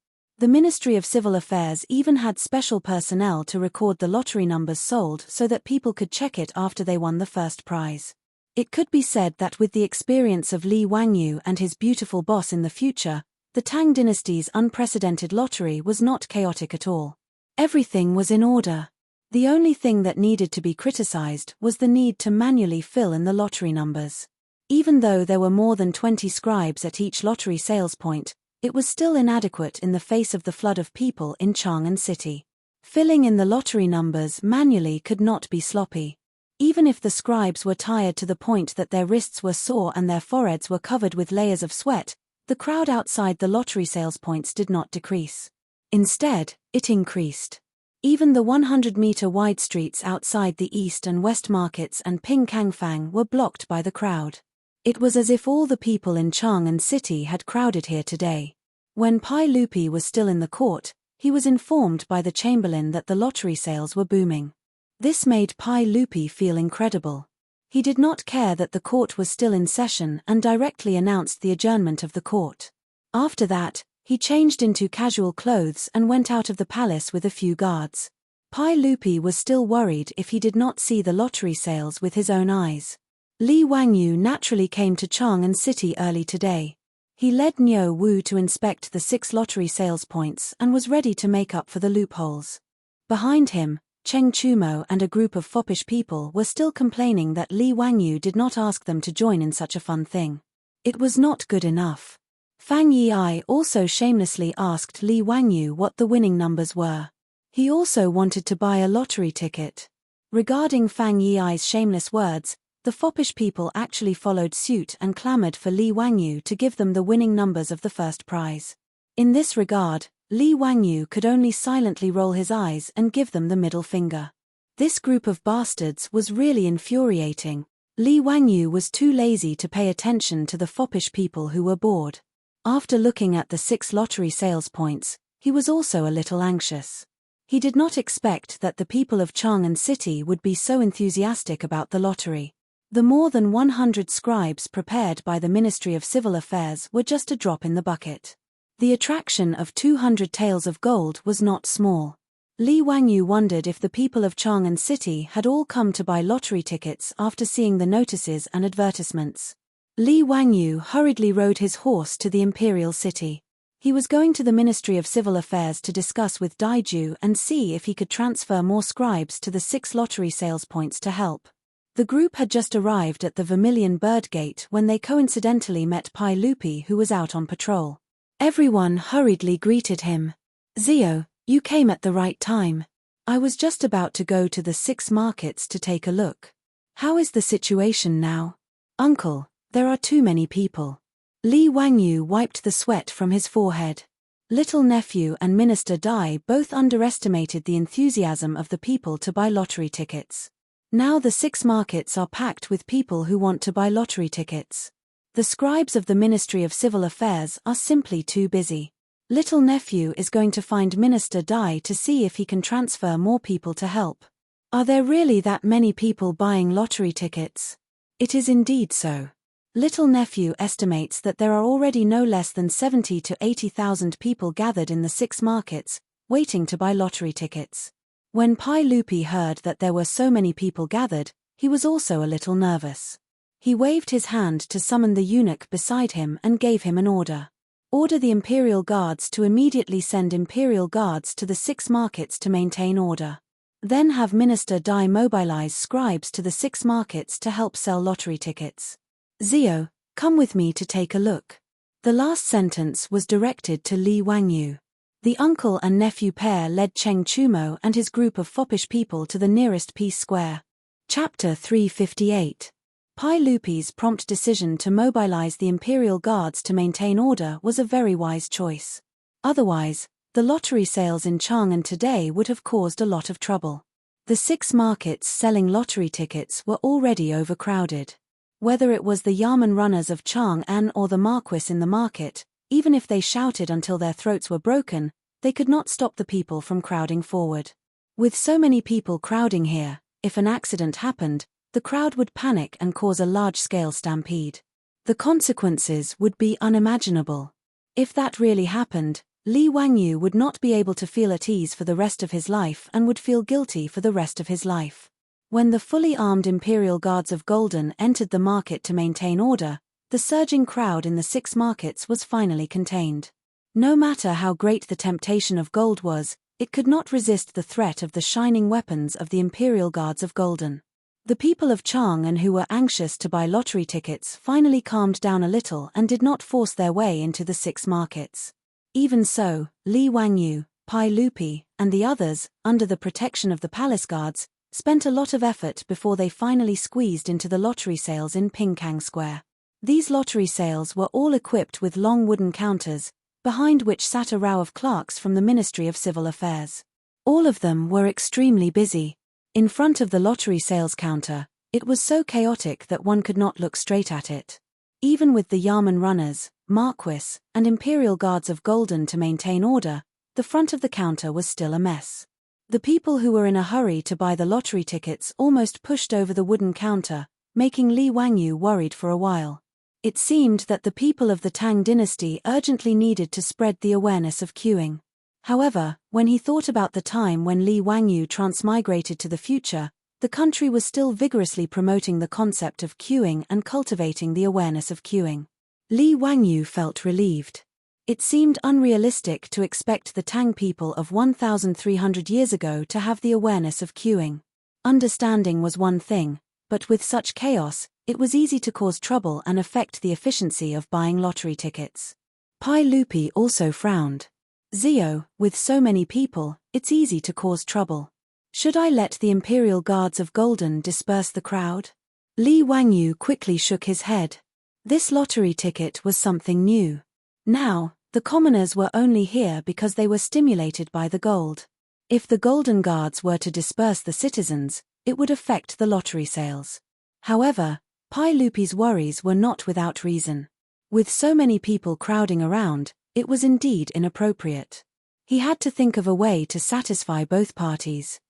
The Ministry of Civil Affairs even had special personnel to record the lottery numbers sold so that people could check it after they won the first prize. It could be said that with the experience of Li Wangyu and his beautiful boss in the future, the Tang dynasty's unprecedented lottery was not chaotic at all. Everything was in order. The only thing that needed to be criticized was the need to manually fill in the lottery numbers. Even though there were more than 20 scribes at each lottery sales point, it was still inadequate in the face of the flood of people in Chang'an City. Filling in the lottery numbers manually could not be sloppy. Even if the scribes were tired to the point that their wrists were sore and their foreheads were covered with layers of sweat, the crowd outside the lottery sales points did not decrease. Instead, it increased. Even the 100-meter wide streets outside the East and West markets and Ping Kangfang were blocked by the crowd. It was as if all the people in Chang'an City had crowded here today. When Pai Lupi was still in the court, he was informed by the chamberlain that the lottery sales were booming. This made Pai Lupi feel incredible. He did not care that the court was still in session and directly announced the adjournment of the court. After that, he changed into casual clothes and went out of the palace with a few guards. Pai Lupi was still worried if he did not see the lottery sales with his own eyes. Li Wangyu naturally came to Chang'an City early today. He led Niu Wu to inspect the 6 lottery sales points and was ready to make up for the loopholes. Behind him, Cheng Chumo and a group of foppish people were still complaining that Li Wangyu did not ask them to join in such a fun thing. It was not good enough. Fang Yi also shamelessly asked Li Wangyu what the winning numbers were. He also wanted to buy a lottery ticket. Regarding Fang Yi's shameless words, the foppish people actually followed suit and clamored for Li Wangyu to give them the winning numbers of the first prize. In this regard, Li Wangyu could only silently roll his eyes and give them the middle finger. This group of bastards was really infuriating. Li Wangyu was too lazy to pay attention to the foppish people who were bored. After looking at the 6 lottery sales points, he was also a little anxious. He did not expect that the people of Chang'an City would be so enthusiastic about the lottery. The more than 100 scribes prepared by the Ministry of Civil Affairs were just a drop in the bucket. The attraction of 200 taels of gold was not small. Li Wangyu wondered if the people of Chang'an City had all come to buy lottery tickets after seeing the notices and advertisements. Li Wangyu hurriedly rode his horse to the imperial city. He was going to the Ministry of Civil Affairs to discuss with Daiju and see if he could transfer more scribes to the 6 lottery sales points to help. The group had just arrived at the Vermilion Bird Gate when they coincidentally met Pai Lupi, who was out on patrol. Everyone hurriedly greeted him. "Zio, you came at the right time. I was just about to go to the 6 markets to take a look. How is the situation now?" "Uncle, there are too many people." Li Wangyu wiped the sweat from his forehead. Little nephew and Minister Dai both underestimated the enthusiasm of the people to buy lottery tickets. Now the 6 markets are packed with people who want to buy lottery tickets. The scribes of the Ministry of Civil Affairs are simply too busy. Little nephew is going to find Minister Dai to see if he can transfer more people to help. Are there really that many people buying lottery tickets? It is indeed so. Little nephew estimates that there are already no less than 70 to 80,000 people gathered in the 6 markets, waiting to buy lottery tickets. When Pai Lupi heard that there were so many people gathered, he was also a little nervous. He waved his hand to summon the eunuch beside him and gave him an order. Order the Imperial Guards to immediately send Imperial Guards to the 6 markets to maintain order. Then have Minister Dai mobilize scribes to the 6 markets to help sell lottery tickets. "Zio, come with me to take a look." The last sentence was directed to Li Wangyu. The uncle and nephew pair led Cheng Chumo and his group of foppish people to the nearest peace square. Chapter 358. Pai Lupi's prompt decision to mobilize the Imperial Guards to maintain order was a very wise choice. Otherwise, the lottery sales in Chang'an today would have caused a lot of trouble. The 6 markets selling lottery tickets were already overcrowded. Whether it was the Yamen runners of Chang'an or the Marquis in the market, even if they shouted until their throats were broken, they could not stop the people from crowding forward. With so many people crowding here, if an accident happened, the crowd would panic and cause a large-scale stampede. The consequences would be unimaginable. If that really happened, Li Wangyu would not be able to feel at ease for the rest of his life and would feel guilty for the rest of his life. When the fully armed Imperial Guards of Golden entered the market to maintain order, the surging crowd in the 6 markets was finally contained. No matter how great the temptation of gold was, it could not resist the threat of the shining weapons of the Imperial Guards of Golden. The people of Chang'an who were anxious to buy lottery tickets finally calmed down a little and did not force their way into the 6 markets. Even so, Li Wangyu, Pai Lupi, and the others, under the protection of the palace guards, spent a lot of effort before they finally squeezed into the lottery sales in Pingkang Square. These lottery sales were all equipped with long wooden counters, behind which sat a row of clerks from the Ministry of Civil Affairs. All of them were extremely busy. In front of the lottery sales counter, it was so chaotic that one could not look straight at it. Even with the Yamen runners, Marquis, and Imperial Guards of Golden to maintain order, the front of the counter was still a mess. The people who were in a hurry to buy the lottery tickets almost pushed over the wooden counter, making Li Wangyu worried for a while. It seemed that the people of the Tang dynasty urgently needed to spread the awareness of queuing. However, when he thought about the time when Li Wangyu transmigrated to the future, the country was still vigorously promoting the concept of queuing and cultivating the awareness of queuing. Li Wangyu felt relieved. It seemed unrealistic to expect the Tang people of 1,300 years ago to have the awareness of queuing. Understanding was one thing, but with such chaos, it was easy to cause trouble and affect the efficiency of buying lottery tickets. Pai Lupi also frowned. Zio, with so many people, it's easy to cause trouble. Should I let the Imperial Guards of Golden disperse the crowd? Li Wangyu quickly shook his head. This lottery ticket was something new. Now, the commoners were only here because they were stimulated by the gold. If the Golden Guards were to disperse the citizens, it would affect the lottery sales. However, Pai Lupi's worries were not without reason. With so many people crowding around, it was indeed inappropriate. He had to think of a way to satisfy both parties.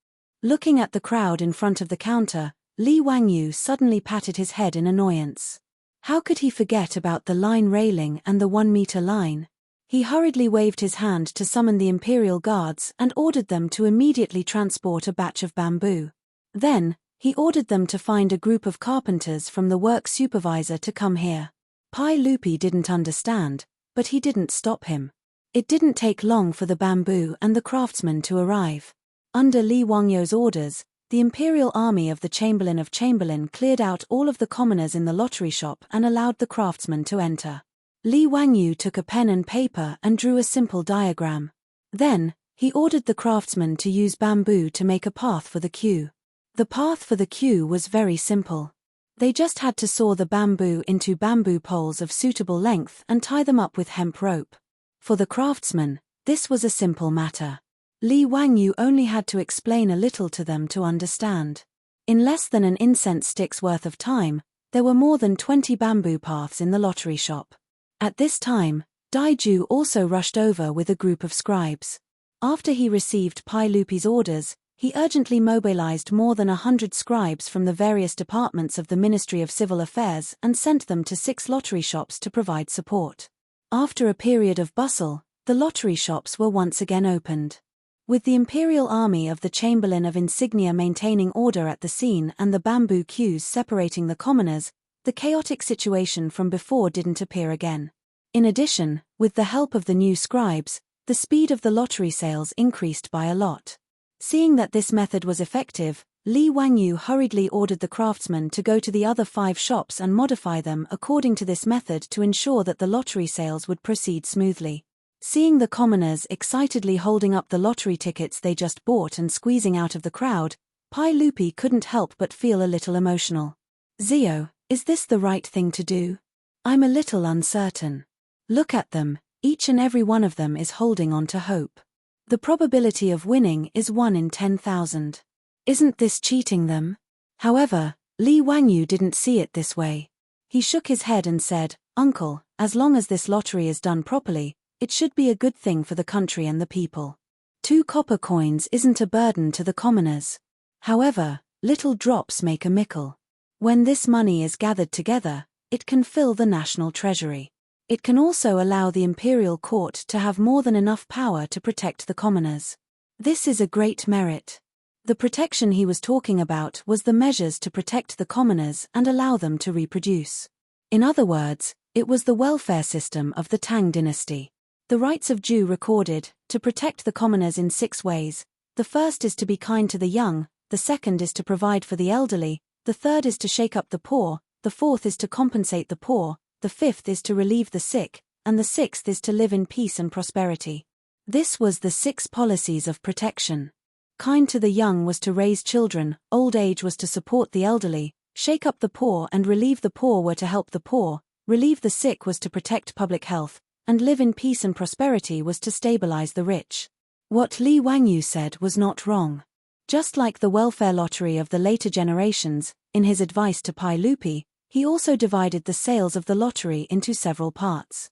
Looking at the crowd in front of the counter, Li Wangyu suddenly patted his head in annoyance. How could he forget about the line railing and the 1-meter line? He hurriedly waved his hand to summon the Imperial Guards and ordered them to immediately transport a batch of bamboo. Then, he ordered them to find a group of carpenters from the work supervisor to come here. Pai Lupi didn't understand, but he didn't stop him. It didn't take long for the bamboo and the craftsmen to arrive. Under Li Wangyu's orders, the Imperial Army of the Chamberlain of Chamberlain cleared out all of the commoners in the lottery shop and allowed the craftsmen to enter. Li Wangyu took a pen and paper and drew a simple diagram. Then, he ordered the craftsmen to use bamboo to make a path for the queue. The path for the queue was very simple. They just had to saw the bamboo into bamboo poles of suitable length and tie them up with hemp rope. For the craftsmen, this was a simple matter. Li Wangyu only had to explain a little to them to understand. In less than an incense stick's worth of time, there were more than 20 bamboo paths in the lottery shop. At this time, Daiju also rushed over with a group of scribes. After he received Pai Lupi's orders, he urgently mobilized more than 100 scribes from the various departments of the Ministry of Civil Affairs and sent them to 6 lottery shops to provide support. After a period of bustle, the lottery shops were once again opened. With the Imperial Army of the Chamberlain of Insignia maintaining order at the scene and the bamboo queues separating the commoners, the chaotic situation from before didn't appear again. In addition, with the help of the new scribes, the speed of the lottery sales increased by a lot. Seeing that this method was effective, Li Wangyu hurriedly ordered the craftsmen to go to the other 5 shops and modify them according to this method to ensure that the lottery sales would proceed smoothly. Seeing the commoners excitedly holding up the lottery tickets they just bought and squeezing out of the crowd, Pai Lupi couldn't help but feel a little emotional. Zio, is this the right thing to do? I'm a little uncertain. Look at them, each and every one of them is holding on to hope. The probability of winning is 1 in 10,000. Isn't this cheating them? However, Li Wangyu didn't see it this way. He shook his head and said, Uncle, as long as this lottery is done properly, it should be a good thing for the country and the people. 2 copper coins isn't a burden to the commoners. However, little drops make a mickle. When this money is gathered together, it can fill the national treasury. It can also allow the imperial court to have more than enough power to protect the commoners. This is a great merit. The protection he was talking about was the measures to protect the commoners and allow them to reproduce. In other words, it was the welfare system of the Tang dynasty. The rights of Ju recorded, to protect the commoners in 6 ways. The first is to be kind to the young, the second is to provide for the elderly, the third is to shake up the poor, the fourth is to compensate the poor, the fifth is to relieve the sick, and the sixth is to live in peace and prosperity. This was the 6 policies of protection. Kind to the young was to raise children, old age was to support the elderly, shake up the poor and relieve the poor were to help the poor, relieve the sick was to protect public health, and live in peace and prosperity was to stabilize the rich. What Li Wangyu said was not wrong. Just like the welfare lottery of the later generations, in his advice to Pai Lupi, he also divided the sales of the lottery into several parts.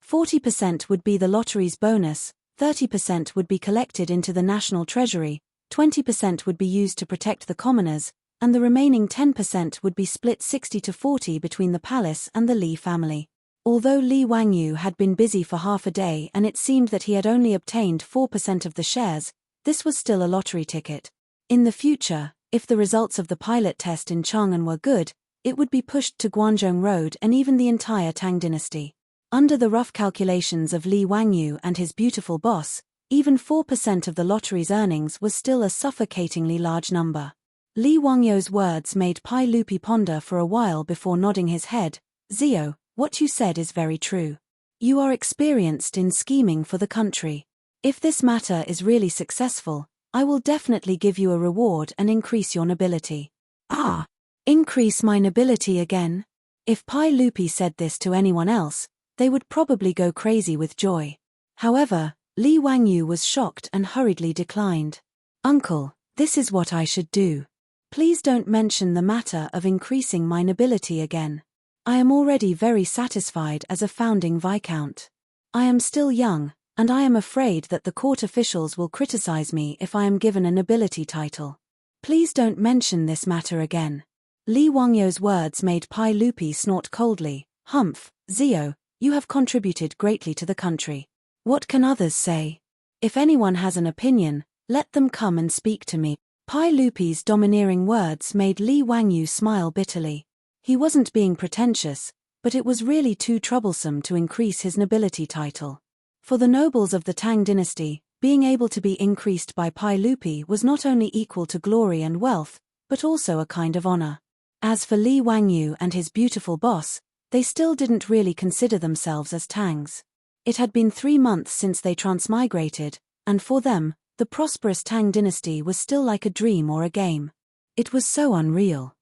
40% would be the lottery's bonus, 30% would be collected into the national treasury, 20% would be used to protect the commoners, and the remaining 10% would be split 60-40 between the palace and the Li family. Although Li Wangyu had been busy for half a day and it seemed that he had only obtained 4% of the shares, this was still a lottery ticket. In the future, if the results of the pilot test in Chang'an were good, it would be pushed to Guanzhong Road and even the entire Tang dynasty. Under the rough calculations of Li Wangyu and his beautiful boss, even 4% of the lottery's earnings was still a suffocatingly large number. Li Wangyu's words made Pai Lupi ponder for a while before nodding his head. Zio, what you said is very true. You are experienced in scheming for the country. If this matter is really successful, I will definitely give you a reward and increase your nobility. Ah! Increase my nobility again? If Pai Lupi said this to anyone else, they would probably go crazy with joy. However, Li Wangyu was shocked and hurriedly declined. Uncle, this is what I should do. Please don't mention the matter of increasing my nobility again. I am already very satisfied as a founding viscount. I am still young, and I am afraid that the court officials will criticize me if I am given a nobility title. Please don't mention this matter again. Li Wangyu's words made Pai Lupi snort coldly. Humph, Zio, you have contributed greatly to the country. What can others say? If anyone has an opinion, let them come and speak to me. Pai Lupi's domineering words made Li Wangyu smile bitterly. He wasn't being pretentious, but it was really too troublesome to increase his nobility title. For the nobles of the Tang dynasty, being able to be increased by Pai Lupi was not only equal to glory and wealth, but also a kind of honor. As for Li Wangyu and his beautiful boss, they still didn't really consider themselves as Tangs. It had been 3 months since they transmigrated, and for them, the prosperous Tang dynasty was still like a dream or a game. It was so unreal.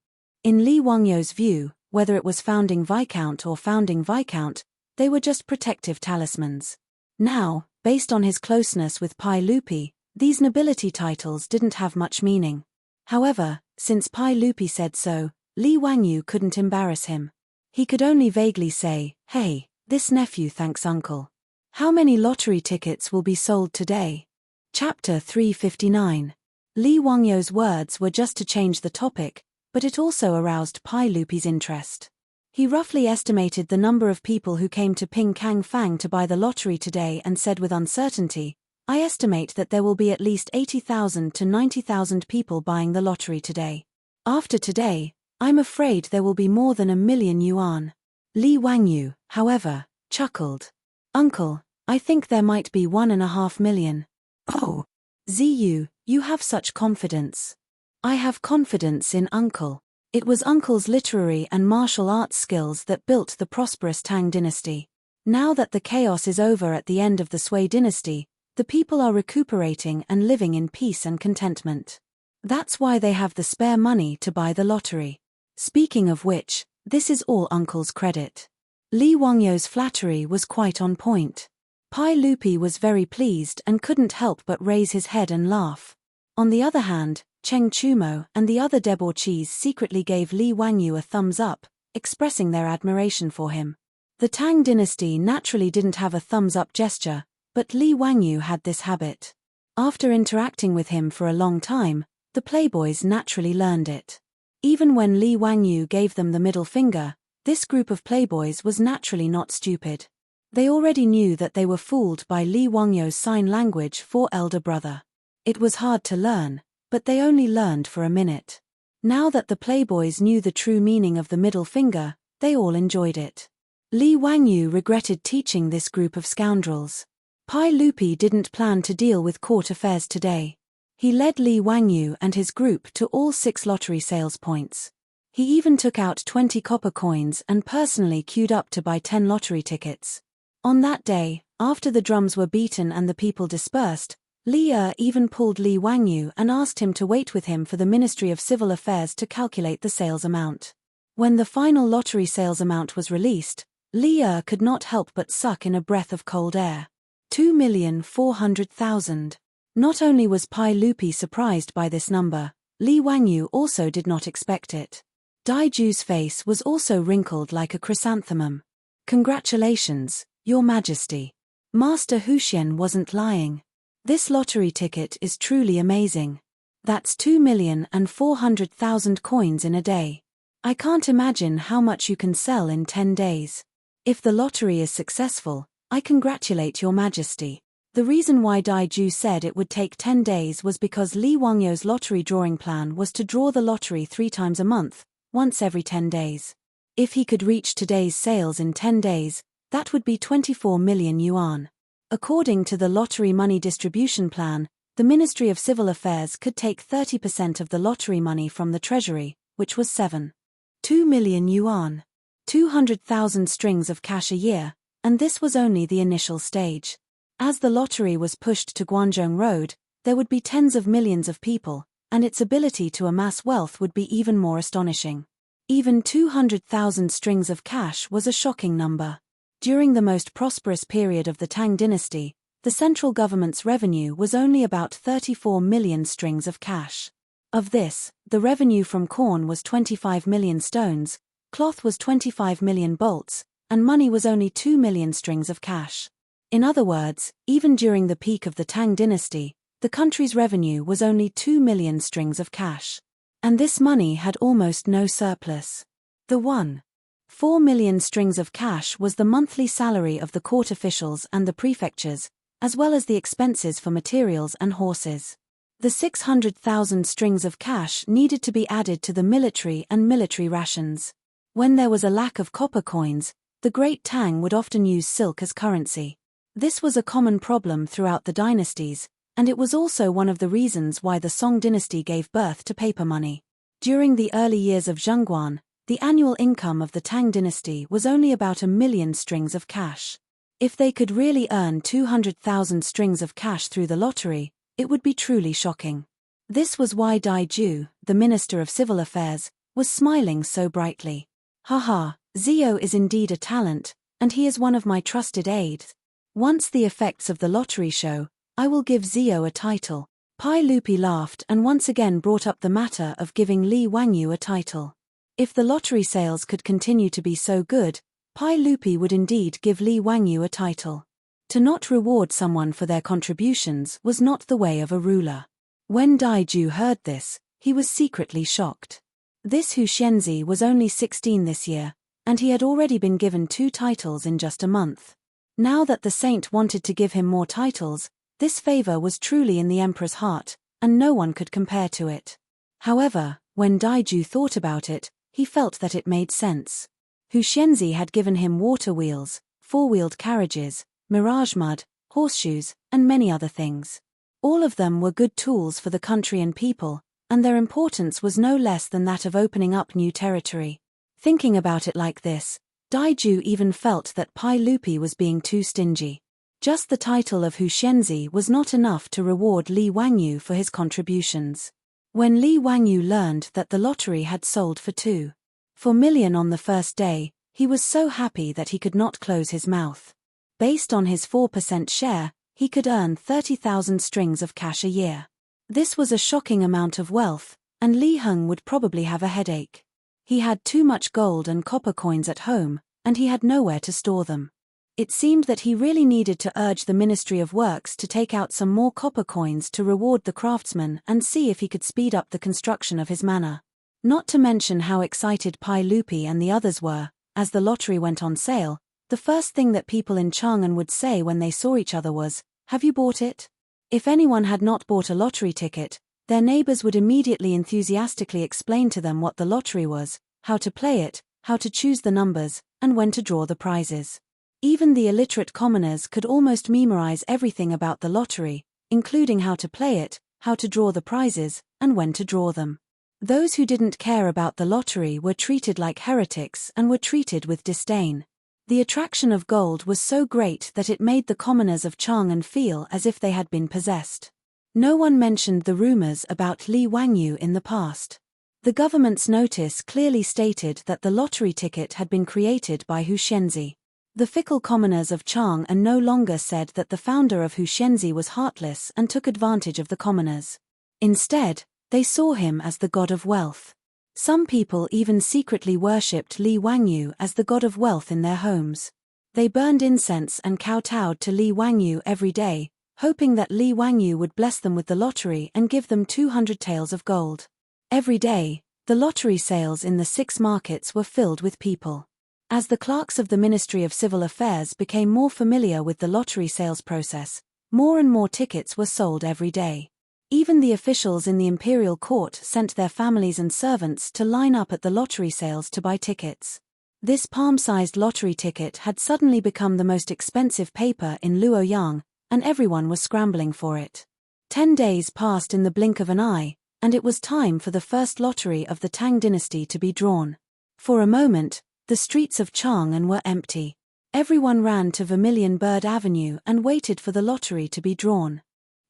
In Li Wangyu's view, whether it was founding viscount or founding viscount, they were just protective talismans. Now, based on his closeness with Pai Lupi, these nobility titles didn't have much meaning. However, since Pai Lupi said so, Li Wangyu couldn't embarrass him. He could only vaguely say, "Hey, this nephew thanks uncle. How many lottery tickets will be sold today?" Chapter 359. Li Wangyu's words were just to change the topic, but it also aroused Pai Lupi's interest. He roughly estimated the number of people who came to Ping Kang Fang to buy the lottery today and said with uncertainty, "I estimate that there will be at least 80,000 to 90,000 people buying the lottery today. After today, I'm afraid there will be more than 1,000,000 yuan." Li Wangyu, however, chuckled. "Uncle, I think there might be 1.5 million. Oh, Ziyu, you have such confidence." "I have confidence in uncle." It was uncle's literary and martial arts skills that built the prosperous Tang dynasty. Now that the chaos is over at the end of the Sui dynasty, the people are recuperating and living in peace and contentment. That's why they have the spare money to buy the lottery. Speaking of which, this is all uncle's credit. Li Wangyu's flattery was quite on point. Pai Lupi was very pleased and couldn't help but raise his head and laugh. On the other hand, Cheng Chumo and the other debauchees secretly gave Li Wangyu a thumbs up, expressing their admiration for him. The Tang dynasty naturally didn't have a thumbs up gesture, but Li Wangyu had this habit. After interacting with him for a long time, the playboys naturally learned it. Even when Li Wangyu gave them the middle finger, this group of playboys was naturally not stupid. They already knew that they were fooled by Li Wangyou's sign language for elder brother. It was hard to learn, but they only learned for a minute. Now that the playboys knew the true meaning of the middle finger, they all enjoyed it. Li Wangyou regretted teaching this group of scoundrels. Pai Lupi didn't plan to deal with court affairs today. He led Li Wangyou and his group to all 6 lottery sales points. He even took out 20 copper coins and personally queued up to buy 10 lottery tickets. On that day, after the drums were beaten and the people dispersed, Li even pulled Li Wangyou and asked him to wait with him for the Ministry of Civil Affairs to calculate the sales amount. When the final lottery sales amount was released, Li could not help but suck in a breath of cold air. 2,400,000. Not only was Pai Lupi surprised by this number, Li Wangyou also did not expect it. Daiju's face was also wrinkled like a chrysanthemum. Congratulations, Your Majesty. Master Huxian wasn't lying. This lottery ticket is truly amazing. That's 2,400,000 coins in a day. I can't imagine how much you can sell in 10 days. If the lottery is successful, I congratulate Your Majesty. The reason why Daiju said it would take 10 days was because Li Wangyou's lottery drawing plan was to draw the lottery 3 times a month, once every 10 days. If he could reach today's sales in 10 days, that would be 24 million yuan. According to the lottery money distribution plan, the Ministry of Civil Affairs could take 30% of the lottery money from the treasury, which was 7.2 million yuan. 200,000 strings of cash a year, and this was only the initial stage. As the lottery was pushed to Guangzhong Road, there would be tens of millions of people, and its ability to amass wealth would be even more astonishing. Even 200,000 strings of cash was a shocking number. During the most prosperous period of the Tang dynasty, the central government's revenue was only about 34 million strings of cash. Of this, the revenue from corn was 25 million stones, cloth was 25 million bolts, and money was only 2 million strings of cash. In other words, even during the peak of the Tang dynasty, the country's revenue was only 2 million strings of cash. And this money had almost no surplus. The 1.4 million strings of cash was the monthly salary of the court officials and the prefectures, as well as the expenses for materials and horses. The 600,000 strings of cash needed to be added to the military and military rations. When there was a lack of copper coins, the Great Tang would often use silk as currency. This was a common problem throughout the dynasties, and it was also one of the reasons why the Song dynasty gave birth to paper money. During the early years of Zhengguan, the annual income of the Tang dynasty was only about 1 million strings of cash. If they could really earn 200,000 strings of cash through the lottery, it would be truly shocking. This was why Daiju, the Minister of Civil Affairs, was smiling so brightly. Haha, Zio is indeed a talent, and he is one of my trusted aides. Once the effects of the lottery show, I will give Zio a title. Pai Lupi laughed and once again brought up the matter of giving Li Wangyou a title. If the lottery sales could continue to be so good, Pai Lupi would indeed give Li Wangyou a title. To not reward someone for their contributions was not the way of a ruler. When Daiju heard this, he was secretly shocked. This Huxianzi was only 16 this year, and he had already been given 2 titles in just a month. Now that the saint wanted to give him more titles, this favor was truly in the emperor's heart, and no one could compare to it. However, when Daiju thought about it, he felt that it made sense. Huxianzi had given him water wheels, 4-wheeled carriages, mirage mud, horseshoes, and many other things. All of them were good tools for the country and people, and their importance was no less than that of opening up new territory. Thinking about it like this, Daiju even felt that Pai Lupi was being too stingy. Just the title of Huxianzi was not enough to reward Li Wangyou for his contributions. When Li Wangyou learned that the lottery had sold for 2.4 million on the first day, he was so happy that he could not close his mouth. Based on his 4% share, he could earn 30,000 strings of cash a year. This was a shocking amount of wealth, and Li Heng would probably have a headache. He had too much gold and copper coins at home, and he had nowhere to store them. It seemed that he really needed to urge the Ministry of Works to take out some more copper coins to reward the craftsman and see if he could speed up the construction of his manor. Not to mention how excited Pai Lupi and the others were. As the lottery went on sale, the first thing that people in Chang'an would say when they saw each other was, "Have you bought it?" If anyone had not bought a lottery ticket, their neighbors would immediately enthusiastically explain to them what the lottery was, how to play it, how to choose the numbers, and when to draw the prizes. Even the illiterate commoners could almost memorize everything about the lottery, including how to play it, how to draw the prizes, and when to draw them. Those who didn't care about the lottery were treated like heretics and were treated with disdain. The attraction of gold was so great that it made the commoners of Chang'an feel as if they had been possessed. No one mentioned the rumors about Li Wangyu in the past. The government's notice clearly stated that the lottery ticket had been created by Hu Xianzi. The fickle commoners of Chang'an no longer said that the founder of Hu Xianzi was heartless and took advantage of the commoners. Instead, they saw him as the god of wealth. Some people even secretly worshipped Li Wangyu as the god of wealth in their homes. They burned incense and kowtowed to Li Wangyu every day, hoping that Li Wangyu would bless them with the lottery and give them 200 taels of gold. Every day, the lottery sales in the 6 markets were filled with people. As the clerks of the Ministry of Civil Affairs became more familiar with the lottery sales process, more and more tickets were sold every day. Even the officials in the imperial court sent their families and servants to line up at the lottery sales to buy tickets. This palm-sized lottery ticket had suddenly become the most expensive paper in Luoyang, and everyone was scrambling for it. 10 days passed in the blink of an eye, and it was time for the first lottery of the Tang dynasty to be drawn. For a moment, the streets of Chang'an were empty. Everyone ran to Vermilion Bird Avenue and waited for the lottery to be drawn.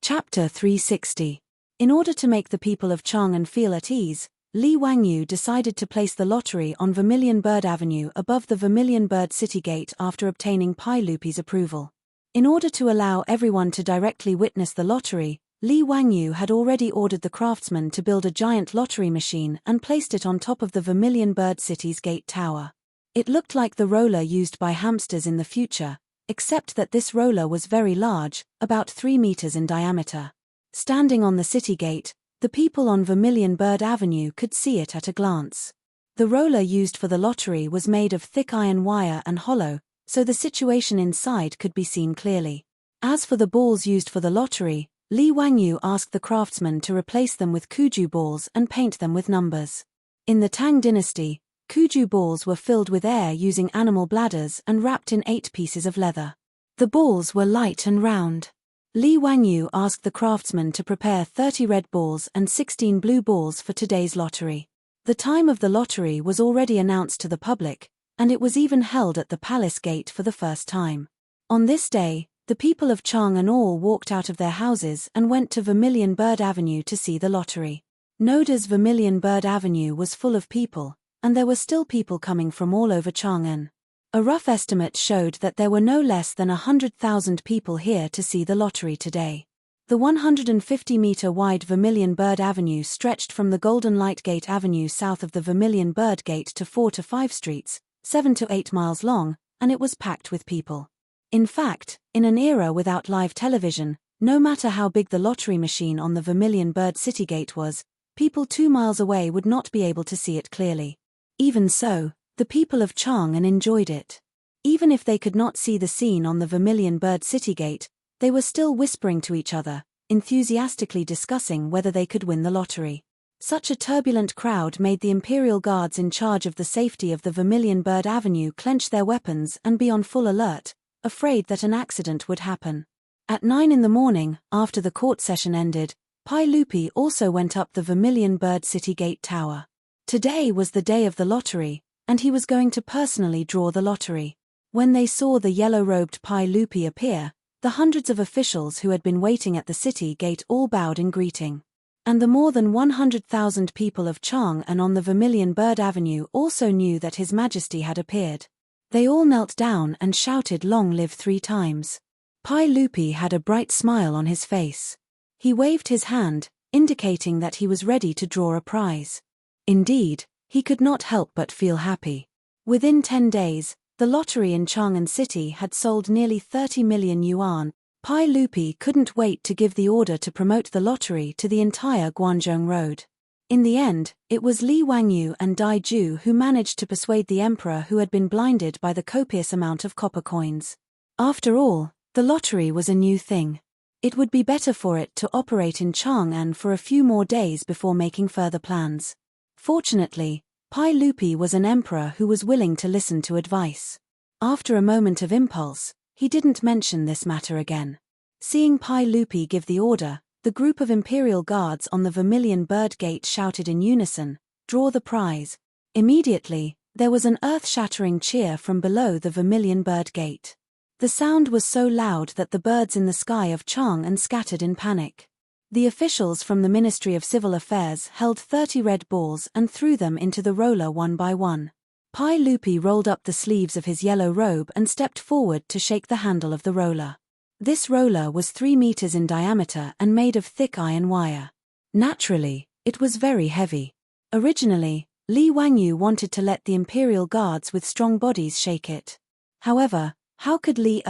Chapter 360. In order to make the people of Chang'an feel at ease, Li Wangyu decided to place the lottery on Vermilion Bird Avenue above the Vermilion Bird City Gate after obtaining Pai Lupi's approval. In order to allow everyone to directly witness the lottery, Li Wangyu had already ordered the craftsman to build a giant lottery machine and placed it on top of the Vermilion Bird City's gate tower. It looked like the roller used by hamsters in the future, except that this roller was very large, about 3 meters in diameter. Standing on the city gate, the people on Vermilion Bird Avenue could see it at a glance. The roller used for the lottery was made of thick iron wire and hollow, so the situation inside could be seen clearly. As for the balls used for the lottery, Li Wangyu asked the craftsman to replace them with kuju balls and paint them with numbers. In the Tang dynasty, kuju balls were filled with air using animal bladders and wrapped in 8 pieces of leather. The balls were light and round. Li Wangyu asked the craftsman to prepare 30 red balls and 16 blue balls for today's lottery. The time of the lottery was already announced to the public, and it was even held at the palace gate for the first time. On this day, the people of Chang'an all walked out of their houses and went to Vermilion Bird Avenue to see the lottery. Noda's Vermilion Bird Avenue was full of people, and there were still people coming from all over Chang'an. A rough estimate showed that there were no less than 100,000 people here to see the lottery today. The 150-meter wide Vermilion Bird Avenue stretched from the Golden Light Gate Avenue south of the Vermilion Bird Gate to 4 to 5 streets, 7 to 8 miles long, and it was packed with people. In fact, in an era without live television, no matter how big the lottery machine on the Vermilion Bird City Gate was, people 2 miles away would not be able to see it clearly. Even so, the people of Chang'an enjoyed it. Even if they could not see the scene on the Vermilion Bird City Gate, they were still whispering to each other, enthusiastically discussing whether they could win the lottery. Such a turbulent crowd made the imperial guards in charge of the safety of the Vermilion Bird Avenue clench their weapons and be on full alert, afraid that an accident would happen. At 9 in the morning, after the court session ended, Pai Lupi also went up the Vermilion Bird City Gate Tower. Today was the day of the lottery, and he was going to personally draw the lottery. When they saw the yellow-robed Pai Lupi appear, the hundreds of officials who had been waiting at the city gate all bowed in greeting. And the more than 100,000 people of Chang'an on the Vermilion Bird Avenue also knew that His Majesty had appeared. They all knelt down and shouted "Long live" 3 times. Pai Lupi had a bright smile on his face. He waved his hand, indicating that he was ready to draw a prize. Indeed, he could not help but feel happy. Within 10 days, the lottery in Chang'an City had sold nearly 30 million yuan. Pai Lupi couldn't wait to give the order to promote the lottery to the entire Guangzhou Road. In the end, it was Li Wangyu and Dai Ju who managed to persuade the emperor, who had been blinded by the copious amount of copper coins. After all, the lottery was a new thing. It would be better for it to operate in Chang'an for a few more days before making further plans. Fortunately, Pai Lupi was an emperor who was willing to listen to advice. After a moment of impulse, he didn't mention this matter again. Seeing Pai Lupi give the order, the group of imperial guards on the Vermilion Bird Gate shouted in unison, "Draw the prize." Immediately, there was an earth-shattering cheer from below the Vermilion Bird Gate. The sound was so loud that the birds in the sky of Chang'an scattered in panic. The officials from the Ministry of Civil Affairs held 30 red balls and threw them into the roller one by one. Pai Lupi rolled up the sleeves of his yellow robe and stepped forward to shake the handle of the roller. This roller was 3 meters in diameter and made of thick iron wire. Naturally, it was very heavy. Originally, Li Wangyu wanted to let the imperial guards with strong bodies shake it. However, how could Li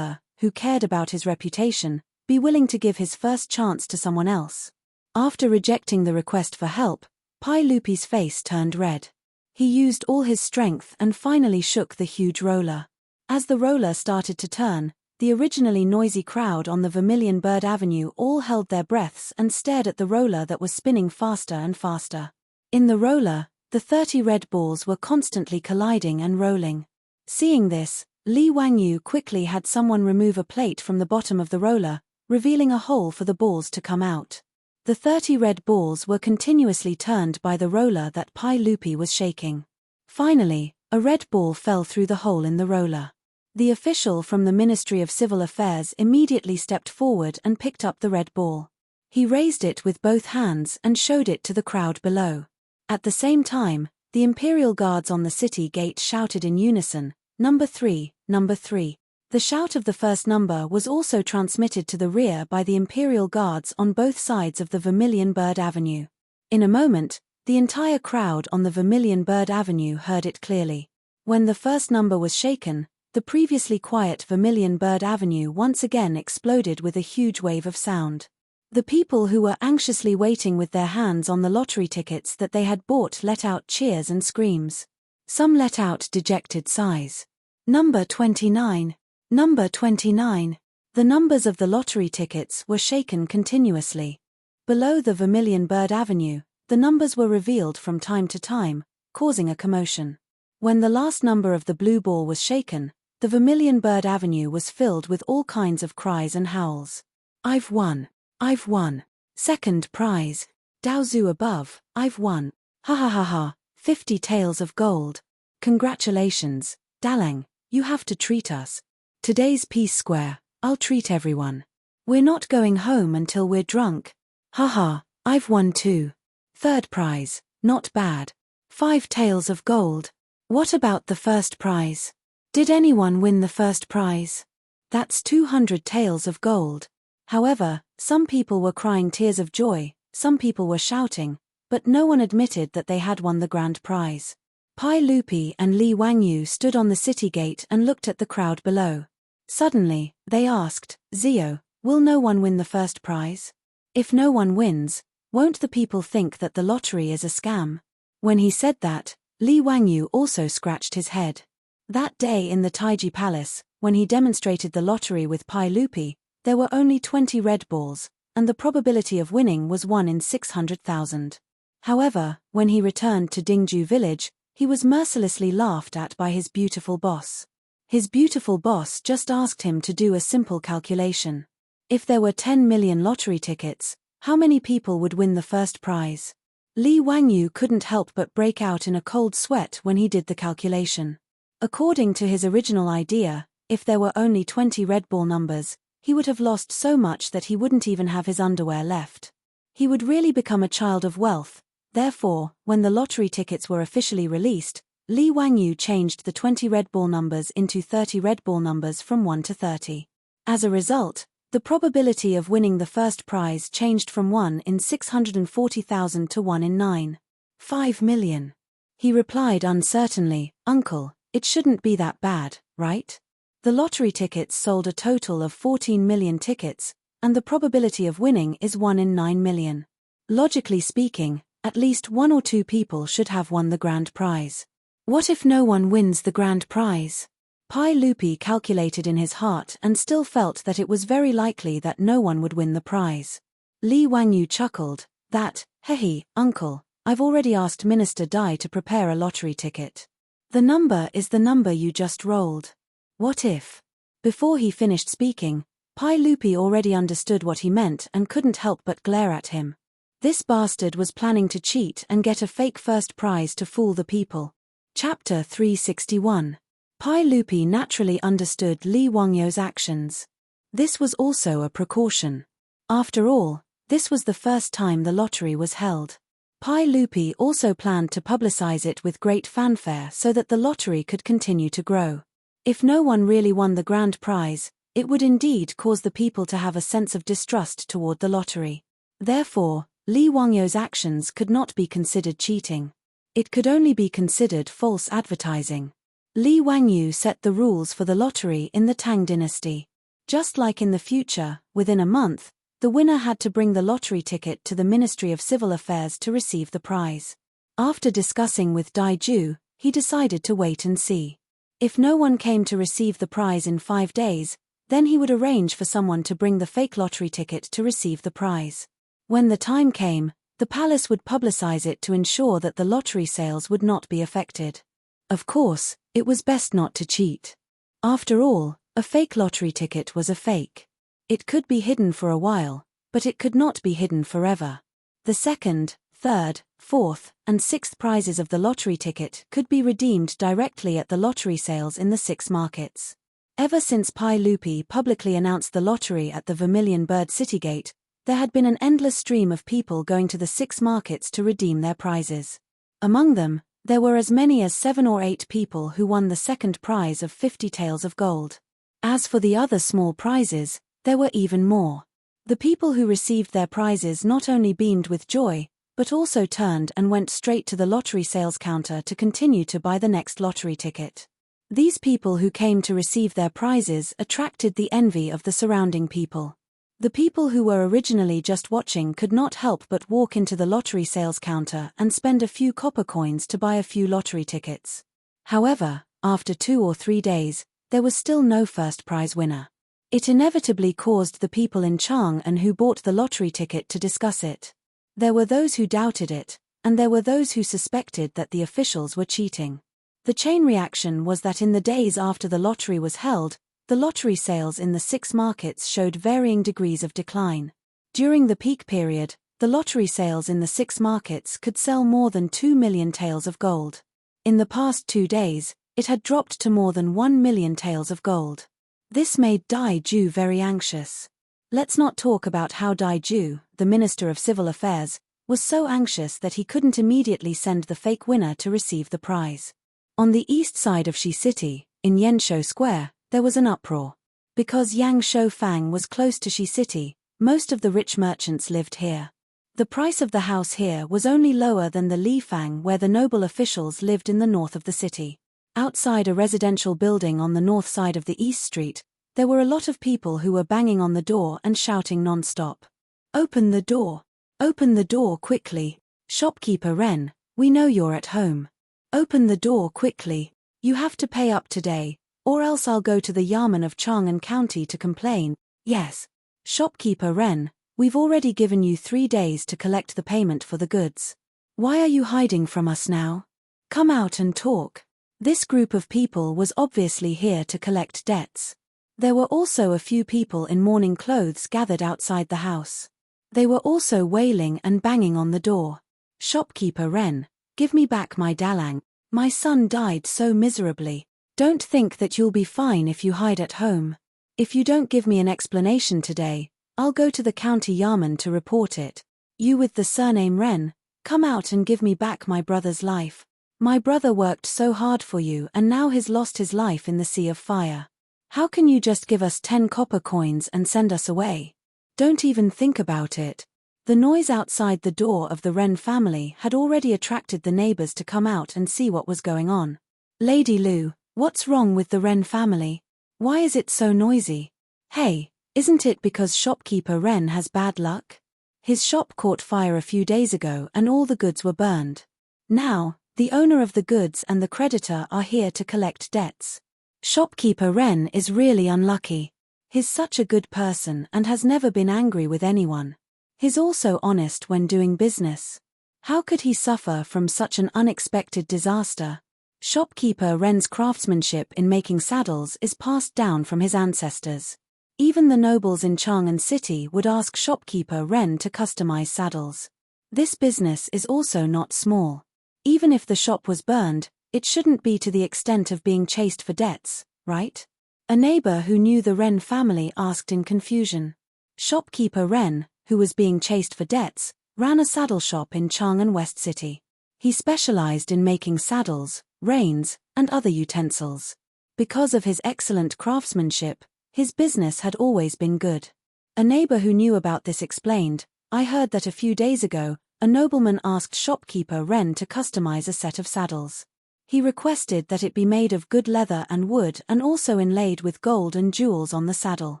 who cared about his reputation, be willing to give his first chance to someone else? After rejecting the request for help, Pai Lupi's face turned red. He used all his strength and finally shook the huge roller. As the roller started to turn, the originally noisy crowd on the Vermilion Bird Avenue all held their breaths and stared at the roller that was spinning faster and faster. In the roller, the 30 red balls were constantly colliding and rolling. Seeing this, Li Wangyu quickly had someone remove a plate from the bottom of the roller, revealing a hole for the balls to come out. The 30 red balls were continuously turned by the roller that Pai Lupi was shaking. Finally, a red ball fell through the hole in the roller. The official from the Ministry of Civil Affairs immediately stepped forward and picked up the red ball. He raised it with both hands and showed it to the crowd below. At the same time, the imperial guards on the city gate shouted in unison, "Number 3, number 3." The shout of the first number was also transmitted to the rear by the imperial guards on both sides of the Vermilion Bird Avenue. In a moment, the entire crowd on the Vermilion Bird Avenue heard it clearly. When the first number was shaken, the previously quiet Vermilion Bird Avenue once again exploded with a huge wave of sound. The people who were anxiously waiting with their hands on the lottery tickets that they had bought let out cheers and screams. Some let out dejected sighs. Number 29. Number 29. The numbers of the lottery tickets were shaken continuously. Below the Vermilion Bird Avenue, the numbers were revealed from time to time, causing a commotion. When the last number of the blue ball was shaken, the Vermilion Bird Avenue was filled with all kinds of cries and howls. "I've won! I've won! Second prize! Daozu above, I've won! Ha ha ha ha, 50 taels of gold! Congratulations, Dalang, you have to treat us. Today's Peace Square, I'll treat everyone. We're not going home until we're drunk. Ha ha, I've won too. Third prize, not bad. 5 taels of gold. What about the first prize? Did anyone win the first prize? That's 200 taels of gold." However, some people were crying tears of joy, some people were shouting, but no one admitted that they had won the grand prize. Pai Lupi and Li Wangyu stood on the city gate and looked at the crowd below. Suddenly, they asked, "Zio, will no one win the first prize? If no one wins, won't the people think that the lottery is a scam?" When he said that, Li Wangyu also scratched his head. That day in the Taiji Palace, when he demonstrated the lottery with Pai Lupi, there were only 20 red balls, and the probability of winning was 1 in 600,000. However, when he returned to Dingju village, he was mercilessly laughed at by his beautiful boss. His beautiful boss just asked him to do a simple calculation. If there were 10 million lottery tickets, how many people would win the first prize? Li Wangyu couldn't help but break out in a cold sweat when he did the calculation. According to his original idea, if there were only 20 red ball numbers, he would have lost so much that he wouldn't even have his underwear left. He would really become a child of wealth. Therefore, when the lottery tickets were officially released, Li Wangyu changed the 20 red ball numbers into 30 red ball numbers from 1 to 30. As a result, the probability of winning the first prize changed from 1 in 640,000 to 1 in 9.5 million. He replied uncertainly, "Uncle, it shouldn't be that bad, right? The lottery tickets sold a total of 14 million tickets, and the probability of winning is 1 in 9 million. Logically speaking, At least 1 or 2 people should have won the grand prize. What if no one wins the grand prize? Pai Lupi calculated in his heart and still felt that it was very likely that no one would win the prize. Li Wangyu chuckled, Hehe, uncle, I've already asked Minister Dai to prepare a lottery ticket. The number is the number you just rolled. What if? Before he finished speaking, Pai Lupi already understood what he meant and couldn't help but glare at him. This bastard was planning to cheat and get a fake first prize to fool the people. Chapter 361. Pai Lupi naturally understood Li Wangyu's actions. This was also a precaution. After all, this was the first time the lottery was held. Pai Lupi also planned to publicize it with great fanfare so that the lottery could continue to grow. If no one really won the grand prize, it would indeed cause the people to have a sense of distrust toward the lottery. Therefore, Li Wangyu's actions could not be considered cheating. It could only be considered false advertising. Li Wangyu set the rules for the lottery in the Tang dynasty. Just like in the future, within a month, the winner had to bring the lottery ticket to the Ministry of Civil Affairs to receive the prize. After discussing with Dai Ju, he decided to wait and see. If no one came to receive the prize in 5 days, then he would arrange for someone to bring the fake lottery ticket to receive the prize. When the time came, the palace would publicize it to ensure that the lottery sales would not be affected. Of course, it was best not to cheat. After all, a fake lottery ticket was a fake. It could be hidden for a while, but it could not be hidden forever. The second, third, fourth, and sixth prizes of the lottery ticket could be redeemed directly at the lottery sales in the 6 markets. Ever since Pai Lupi publicly announced the lottery at the Vermilion Bird City Gate, there had been an endless stream of people going to the 6 markets to redeem their prizes. Among them, there were as many as 7 or 8 people who won the second prize of 50 taels of gold. As for the other small prizes, there were even more. The people who received their prizes not only beamed with joy, but also turned and went straight to the lottery sales counter to continue to buy the next lottery ticket. These people who came to receive their prizes attracted the envy of the surrounding people. The people who were originally just watching could not help but walk into the lottery sales counter and spend a few copper coins to buy a few lottery tickets. However, after 2 or 3 days, there was still no first prize winner. It inevitably caused the people in Chang and who bought the lottery ticket to discuss it. There were those who doubted it, and there were those who suspected that the officials were cheating. The chain reaction was that in the days after the lottery was held, the lottery sales in the 6 markets showed varying degrees of decline. During the peak period, the lottery sales in the 6 markets could sell more than 2 million taels of gold. In the past 2 days, it had dropped to more than 1 million taels of gold. This made Dai Ju very anxious. Let's not talk about how Dai Ju, the Minister of Civil Affairs, was so anxious that he couldn't immediately send the fake winner to receive the prize. On the east side of Shi City, in Yanshou Square, there was an uproar. Because Yangshou Fang was close to Shi City, most of the rich merchants lived here. The price of the house here was only lower than the Li Fang where the noble officials lived in the north of the city. Outside a residential building on the north side of the East Street, there were a lot of people who were banging on the door and shouting non-stop. "Open the door! Open the door quickly! Shopkeeper Ren, we know you're at home. Open the door quickly! You have to pay up today, or else I'll go to the Yamen of Chang'an County to complain. Yes. Shopkeeper Ren, we've already given you 3 days to collect the payment for the goods. Why are you hiding from us now? Come out and talk." This group of people was obviously here to collect debts. There were also a few people in mourning clothes gathered outside the house. They were also wailing and banging on the door. "Shopkeeper Ren, give me back my dalang. My son died so miserably. Don't think that you'll be fine if you hide at home. If you don't give me an explanation today, I'll go to the county Yamen to report it. You with the surname Ren, come out and give me back my brother's life. My brother worked so hard for you and now he's lost his life in the sea of fire. How can you just give us 10 copper coins and send us away? Don't even think about it." The noise outside the door of the Ren family had already attracted the neighbors to come out and see what was going on. "Lady Lu, what's wrong with the Ren family? Why is it so noisy? Hey, isn't it because shopkeeper Ren has bad luck? His shop caught fire a few days ago and all the goods were burned. Now, the owner of the goods and the creditor are here to collect debts. Shopkeeper Ren is really unlucky. He's such a good person and has never been angry with anyone. He's also honest when doing business. How could he suffer from such an unexpected disaster? Shopkeeper Ren's craftsmanship in making saddles is passed down from his ancestors. Even the nobles in Chang'an City would ask Shopkeeper Ren to customize saddles. This business is also not small. Even if the shop was burned, it shouldn't be to the extent of being chased for debts, right? A neighbor who knew the Ren family asked in confusion. Shopkeeper Ren, who was being chased for debts, ran a saddle shop in Chang'an West City. He specialized in making saddles, reins, and other utensils. Because of his excellent craftsmanship, his business had always been good. A neighbor who knew about this explained, "I heard that a few days ago, a nobleman asked Shopkeeper Ren to customize a set of saddles. He requested that it be made of good leather and wood and also inlaid with gold and jewels on the saddle.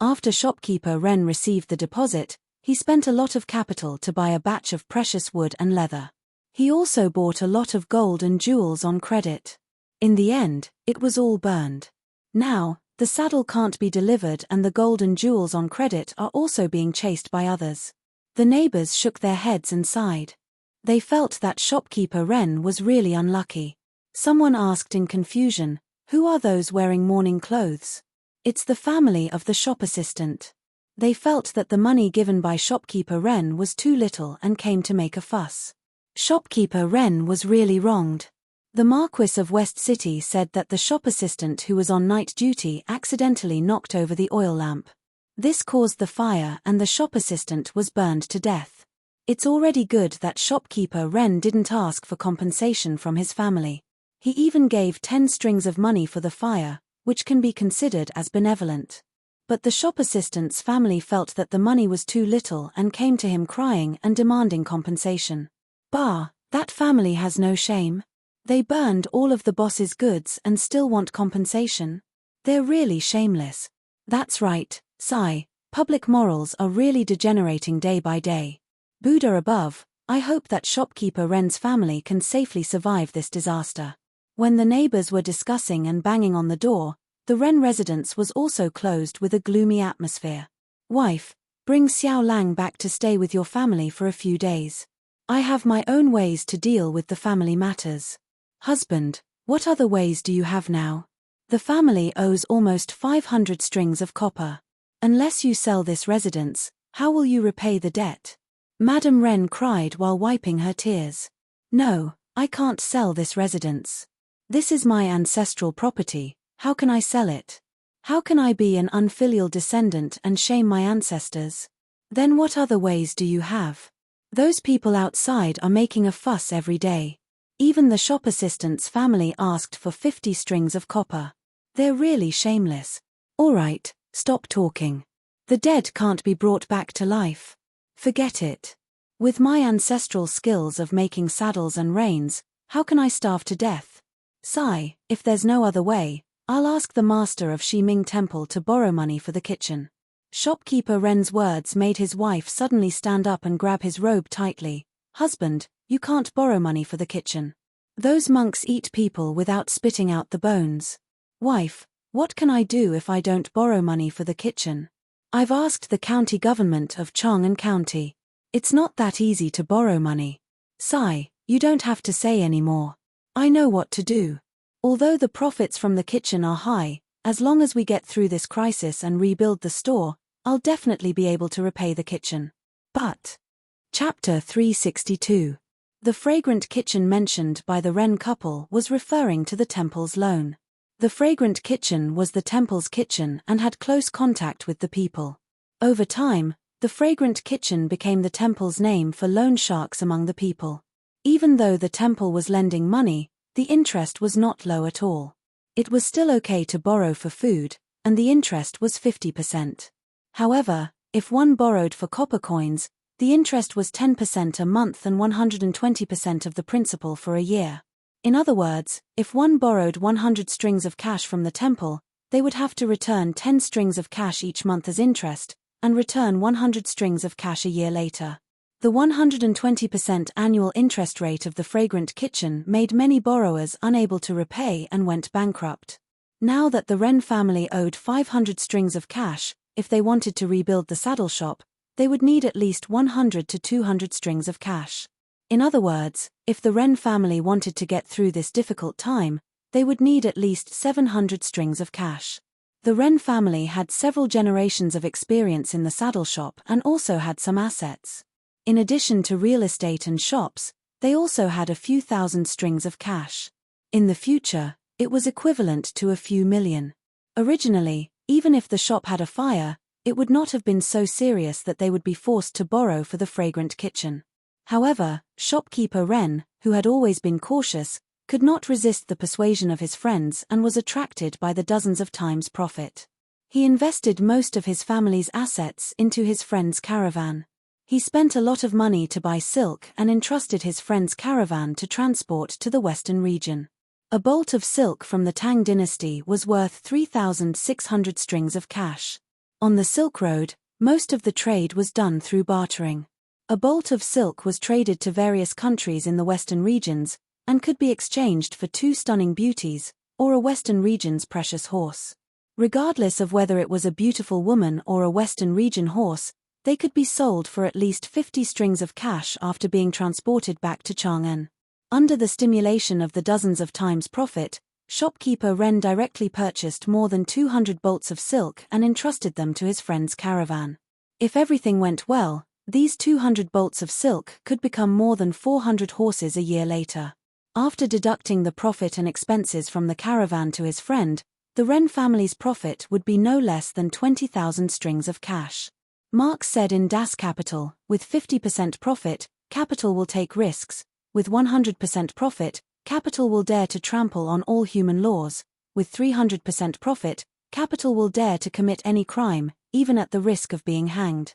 After Shopkeeper Ren received the deposit, he spent a lot of capital to buy a batch of precious wood and leather. He also bought a lot of gold and jewels on credit. In the end, it was all burned. Now, the saddle can't be delivered and the gold and jewels on credit are also being chased by others." The neighbors shook their heads and sighed. They felt that Shopkeeper Ren was really unlucky. Someone asked in confusion, "Who are those wearing mourning clothes?" "It's the family of the shop assistant." They felt that the money given by Shopkeeper Ren was too little and came to make a fuss. Shopkeeper Ren was really wronged. The Marquis of West City said that the shop assistant who was on night duty accidentally knocked over the oil lamp. This caused the fire and the shop assistant was burned to death. It's already good that Shopkeeper Ren didn't ask for compensation from his family. He even gave 10 strings of money for the fire, which can be considered as benevolent. But the shop assistant's family felt that the money was too little and came to him crying and demanding compensation. Bah, that family has no shame. They burned all of the boss's goods and still want compensation. They're really shameless. That's right, sigh, public morals are really degenerating day by day. Buddha above, I hope that Shopkeeper Ren's family can safely survive this disaster. When the neighbors were discussing and banging on the door, the Ren residence was also closed with a gloomy atmosphere. "Wife, bring Xiao Lang back to stay with your family for a few days. I have my own ways to deal with the family matters." "Husband, what other ways do you have now? The family owes almost 500 strings of copper. Unless you sell this residence, how will you repay the debt?" Madame Ren cried while wiping her tears. "No, I can't sell this residence. This is my ancestral property, how can I sell it? How can I be an unfilial descendant and shame my ancestors? Then what other ways do you have? Those people outside are making a fuss every day. Even the shop assistant's family asked for 50 strings of copper. They're really shameless. All right, stop talking. The dead can't be brought back to life. Forget it. With my ancestral skills of making saddles and reins, how can I starve to death? Sigh, if there's no other way, I'll ask the master of Ximing Temple to borrow money for the kitchen." Shopkeeper Ren's words made his wife suddenly stand up and grab his robe tightly. "Husband, you can't borrow money for the kitchen. Those monks eat people without spitting out the bones." "Wife, what can I do if I don't borrow money for the kitchen? I've asked the county government of Chang'an County. It's not that easy to borrow money." "Sigh, you don't have to say any more. I know what to do. Although the profits from the kitchen are high, as long as we get through this crisis and rebuild the store, I'll definitely be able to repay the kitchen." But Chapter 362. The fragrant kitchen mentioned by the Ren couple was referring to the temple's loan. The fragrant kitchen was the temple's kitchen and had close contact with the people. Over time, the fragrant kitchen became the temple's name for loan sharks among the people. Even though the temple was lending money, the interest was not low at all. It was still okay to borrow for food, and the interest was 50%. However, if one borrowed for copper coins, the interest was 10% a month and 120% of the principal for a year. In other words, if one borrowed 100 strings of cash from the temple, they would have to return 10 strings of cash each month as interest, and return 100 strings of cash a year later. The 120% annual interest rate of the fragrant kitchen made many borrowers unable to repay and went bankrupt. Now that the Wren family owed 500 strings of cash, if they wanted to rebuild the saddle shop, they would need at least 100 to 200 strings of cash. In other words, if the Wren family wanted to get through this difficult time, they would need at least 700 strings of cash. The Wren family had several generations of experience in the saddle shop and also had some assets. In addition to real estate and shops, they also had a few thousand strings of cash. In the future, it was equivalent to a few million. Originally, even if the shop had a fire, it would not have been so serious that they would be forced to borrow for the fragrant kitchen. However, shopkeeper Wren, who had always been cautious, could not resist the persuasion of his friends and was attracted by the dozens of times profit. He invested most of his family's assets into his friend's caravan. He spent a lot of money to buy silk and entrusted his friend's caravan to transport to the western region. A bolt of silk from the Tang dynasty was worth 3,600 strings of cash. On the Silk Road, most of the trade was done through bartering. A bolt of silk was traded to various countries in the western regions, and could be exchanged for 2 stunning beauties, or a western region's precious horse. Regardless of whether it was a beautiful woman or a western region horse, they could be sold for at least 50 strings of cash after being transported back to Chang'an. Under the stimulation of the dozens of times profit, shopkeeper Wren directly purchased more than 200 bolts of silk and entrusted them to his friend's caravan. If everything went well, these 200 bolts of silk could become more than 400 horses a year later. After deducting the profit and expenses from the caravan to his friend, the Wren family's profit would be no less than 20,000 strings of cash. Marx said in Das Kapital, with 50% profit, capital will take risks. With 100% profit, capital will dare to trample on all human laws. With 300% profit, capital will dare to commit any crime, even at the risk of being hanged.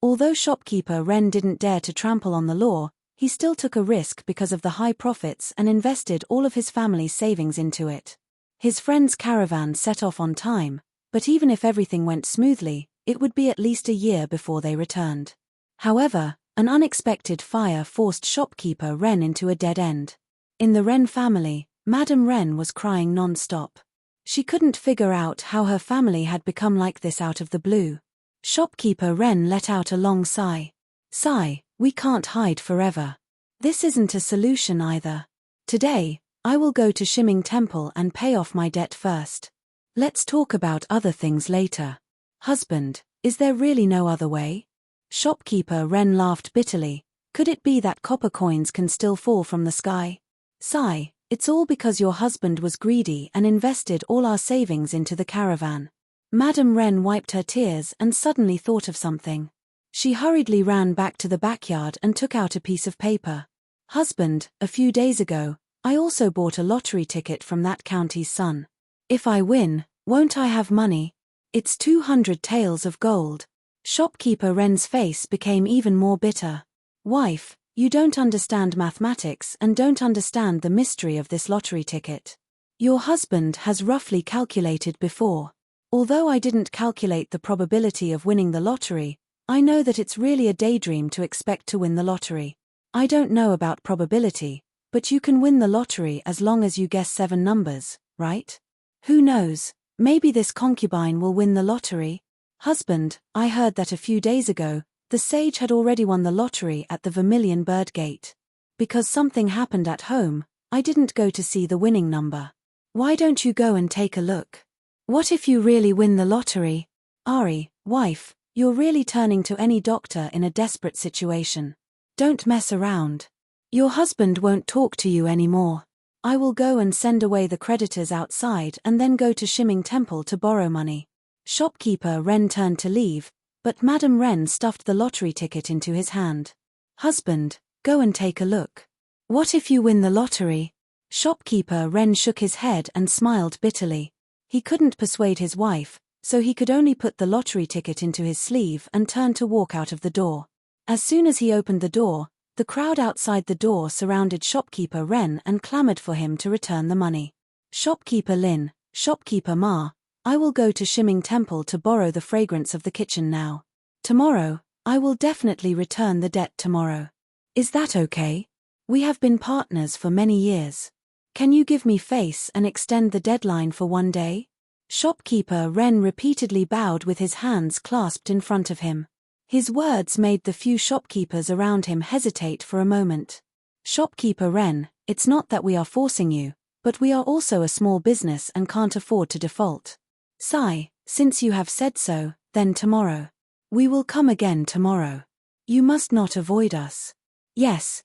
Although shopkeeper Wren didn't dare to trample on the law, he still took a risk because of the high profits and invested all of his family's savings into it. His friend's caravan set off on time, but even if everything went smoothly, it would be at least a year before they returned. However, an unexpected fire forced shopkeeper Wren into a dead end. In the Wren family, Madame Wren was crying non-stop. She couldn't figure out how her family had become like this out of the blue. Shopkeeper Wren let out a long sigh. Sigh, we can't hide forever. This isn't a solution either. Today, I will go to Shimming Temple and pay off my debt first. Let's talk about other things later. Husband, is there really no other way? Shopkeeper Wren laughed bitterly. Could it be that copper coins can still fall from the sky? Sigh, it's all because your husband was greedy and invested all our savings into the caravan. Madame Wren wiped her tears and suddenly thought of something. She hurriedly ran back to the backyard and took out a piece of paper. Husband, a few days ago, I also bought a lottery ticket from that county's son. If I win, won't I have money? It's 200 taels of gold. Shopkeeper Wren's face became even more bitter. Wife, you don't understand mathematics and don't understand the mystery of this lottery ticket. Your husband has roughly calculated before. Although I didn't calculate the probability of winning the lottery, I know that it's really a daydream to expect to win the lottery. I don't know about probability, but you can win the lottery as long as you guess 7 numbers, right? Who knows, maybe this concubine will win the lottery. Husband, I heard that a few days ago, the sage had already won the lottery at the Vermilion Bird Gate. Because something happened at home, I didn't go to see the winning number. Why don't you go and take a look? What if you really win the lottery? Ari, wife, you're really turning to any doctor in a desperate situation. Don't mess around. Your husband won't talk to you anymore. I will go and send away the creditors outside and then go to Shimming Temple to borrow money. Shopkeeper Wren turned to leave, but Madame Wren stuffed the lottery ticket into his hand. Husband, go and take a look. What if you win the lottery? Shopkeeper Wren shook his head and smiled bitterly. He couldn't persuade his wife, so he could only put the lottery ticket into his sleeve and turn to walk out of the door. As soon as he opened the door, the crowd outside the door surrounded Shopkeeper Wren and clamored for him to return the money. Shopkeeper Lin, Shopkeeper Ma, I will go to Shimming Temple to borrow the fragrance of the kitchen now. Tomorrow, I will definitely return the debt tomorrow. Is that okay? We have been partners for many years. Can you give me face and extend the deadline for one day? Shopkeeper Ren repeatedly bowed with his hands clasped in front of him. His words made the few shopkeepers around him hesitate for a moment. Shopkeeper Ren, it's not that we are forcing you, but we are also a small business and can't afford to default. Sigh, since you have said so, then tomorrow. We will come again tomorrow. You must not avoid us. Yes,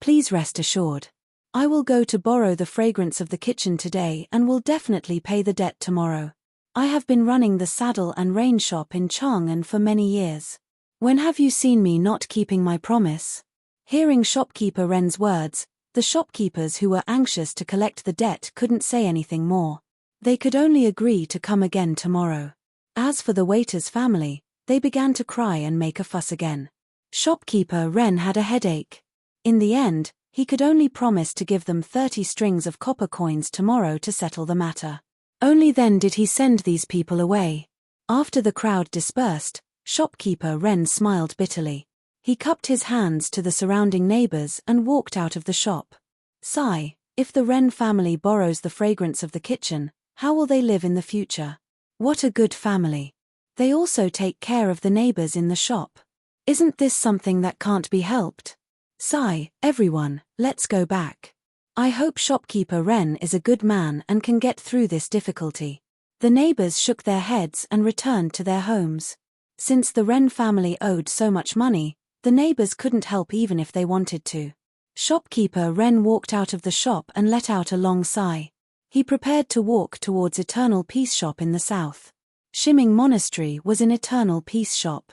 please rest assured. I will go to borrow the fragrance of the kitchen today and will definitely pay the debt tomorrow. I have been running the saddle and rein shop in Chang'an for many years. When have you seen me not keeping my promise? Hearing shopkeeper Ren's words, the shopkeepers who were anxious to collect the debt couldn't say anything more. They could only agree to come again tomorrow. As for the waiter's family, they began to cry and make a fuss again. Shopkeeper Ren had a headache. In the end, he could only promise to give them 30 strings of copper coins tomorrow to settle the matter. Only then did he send these people away. After the crowd dispersed, shopkeeper Ren smiled bitterly. He cupped his hands to the surrounding neighbors and walked out of the shop. Sigh, if the Ren family borrows the fragrance of the kitchen, how will they live in the future? What a good family. They also take care of the neighbors in the shop. Isn't this something that can't be helped? Sigh, everyone, let's go back. I hope shopkeeper Ren is a good man and can get through this difficulty. The neighbors shook their heads and returned to their homes. Since the Ren family owed so much money, the neighbors couldn't help even if they wanted to. Shopkeeper Ren walked out of the shop and let out a long sigh. He prepared to walk towards Eternal Peace Shop in the south. Shiming Monastery was an Eternal Peace shop.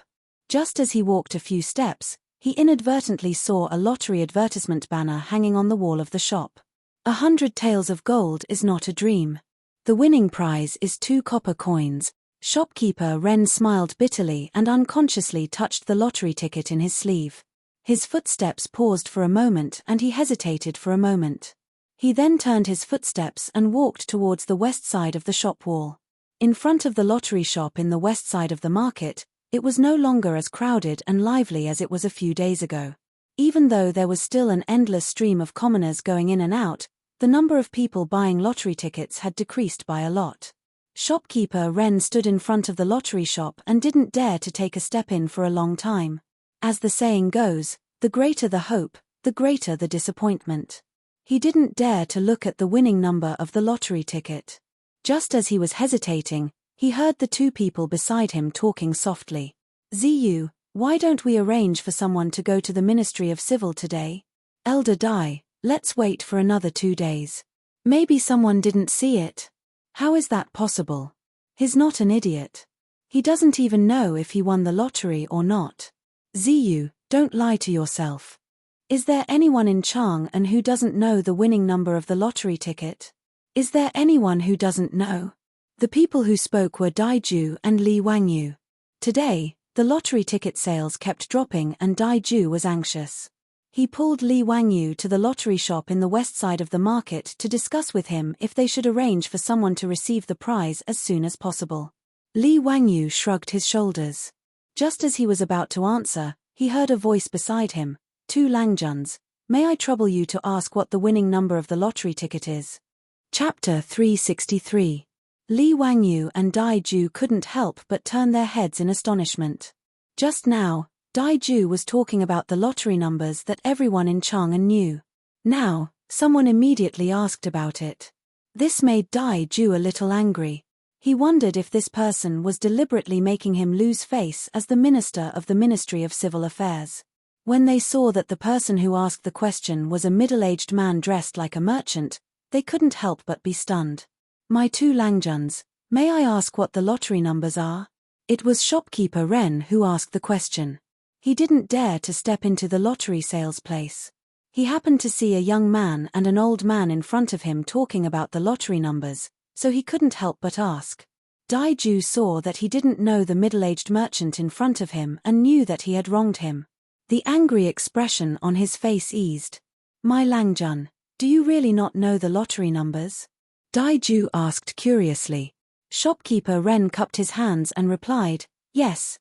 Just as he walked a few steps, he inadvertently saw a lottery advertisement banner hanging on the wall of the shop. 100 taels of gold is not a dream. The winning prize is 2 copper coins. Shopkeeper Ren smiled bitterly and unconsciously touched the lottery ticket in his sleeve. His footsteps paused for a moment and he hesitated for a moment. He then turned his footsteps and walked towards the west side of the shop wall. In front of the lottery shop in the west side of the market, it was no longer as crowded and lively as it was a few days ago. Even though there was still an endless stream of commoners going in and out, the number of people buying lottery tickets had decreased by a lot. Shopkeeper Ren stood in front of the lottery shop and didn't dare to take a step in for a long time. As the saying goes, the greater the hope, the greater the disappointment. He didn't dare to look at the winning number of the lottery ticket. Just as he was hesitating, he heard the 2 people beside him talking softly. Ziyu, why don't we arrange for someone to go to the Ministry of Civil today? Elder Dai, let's wait for another 2 days. Maybe someone didn't see it. How is that possible? He's not an idiot. He doesn't even know if he won the lottery or not. Ziyu, don't lie to yourself. Is there anyone in Chang'an who doesn't know the winning number of the lottery ticket? Is there anyone who doesn't know? The people who spoke were Daiju and Li Wangyu. Today, the lottery ticket sales kept dropping and Daiju was anxious. He pulled Li Wangyu to the lottery shop in the west side of the market to discuss with him if they should arrange for someone to receive the prize as soon as possible. Li Wangyu shrugged his shoulders. Just as he was about to answer, he heard a voice beside him. 2 Langjuns, may I trouble you to ask what the winning number of the lottery ticket is? Chapter 363. Li Wangyu and Daiju couldn't help but turn their heads in astonishment. Just now, Daiju was talking about the lottery numbers that everyone in Chang'an knew. Now, someone immediately asked about it. This made Daiju a little angry. He wondered if this person was deliberately making him lose face as the minister of the Ministry of Civil Affairs. When they saw that the person who asked the question was a middle-aged man dressed like a merchant, they couldn't help but be stunned. My 2 Langjuns, may I ask what the lottery numbers are? It was shopkeeper Ren who asked the question. He didn't dare to step into the lottery sales place. He happened to see a young man and an old man in front of him talking about the lottery numbers, so he couldn't help but ask. Daiju saw that he didn't know the middle-aged merchant in front of him and knew that he had wronged him. The angry expression on his face eased. My Langjun, do you really not know the lottery numbers? Daiju asked curiously. Shopkeeper Ren cupped his hands and replied, yes.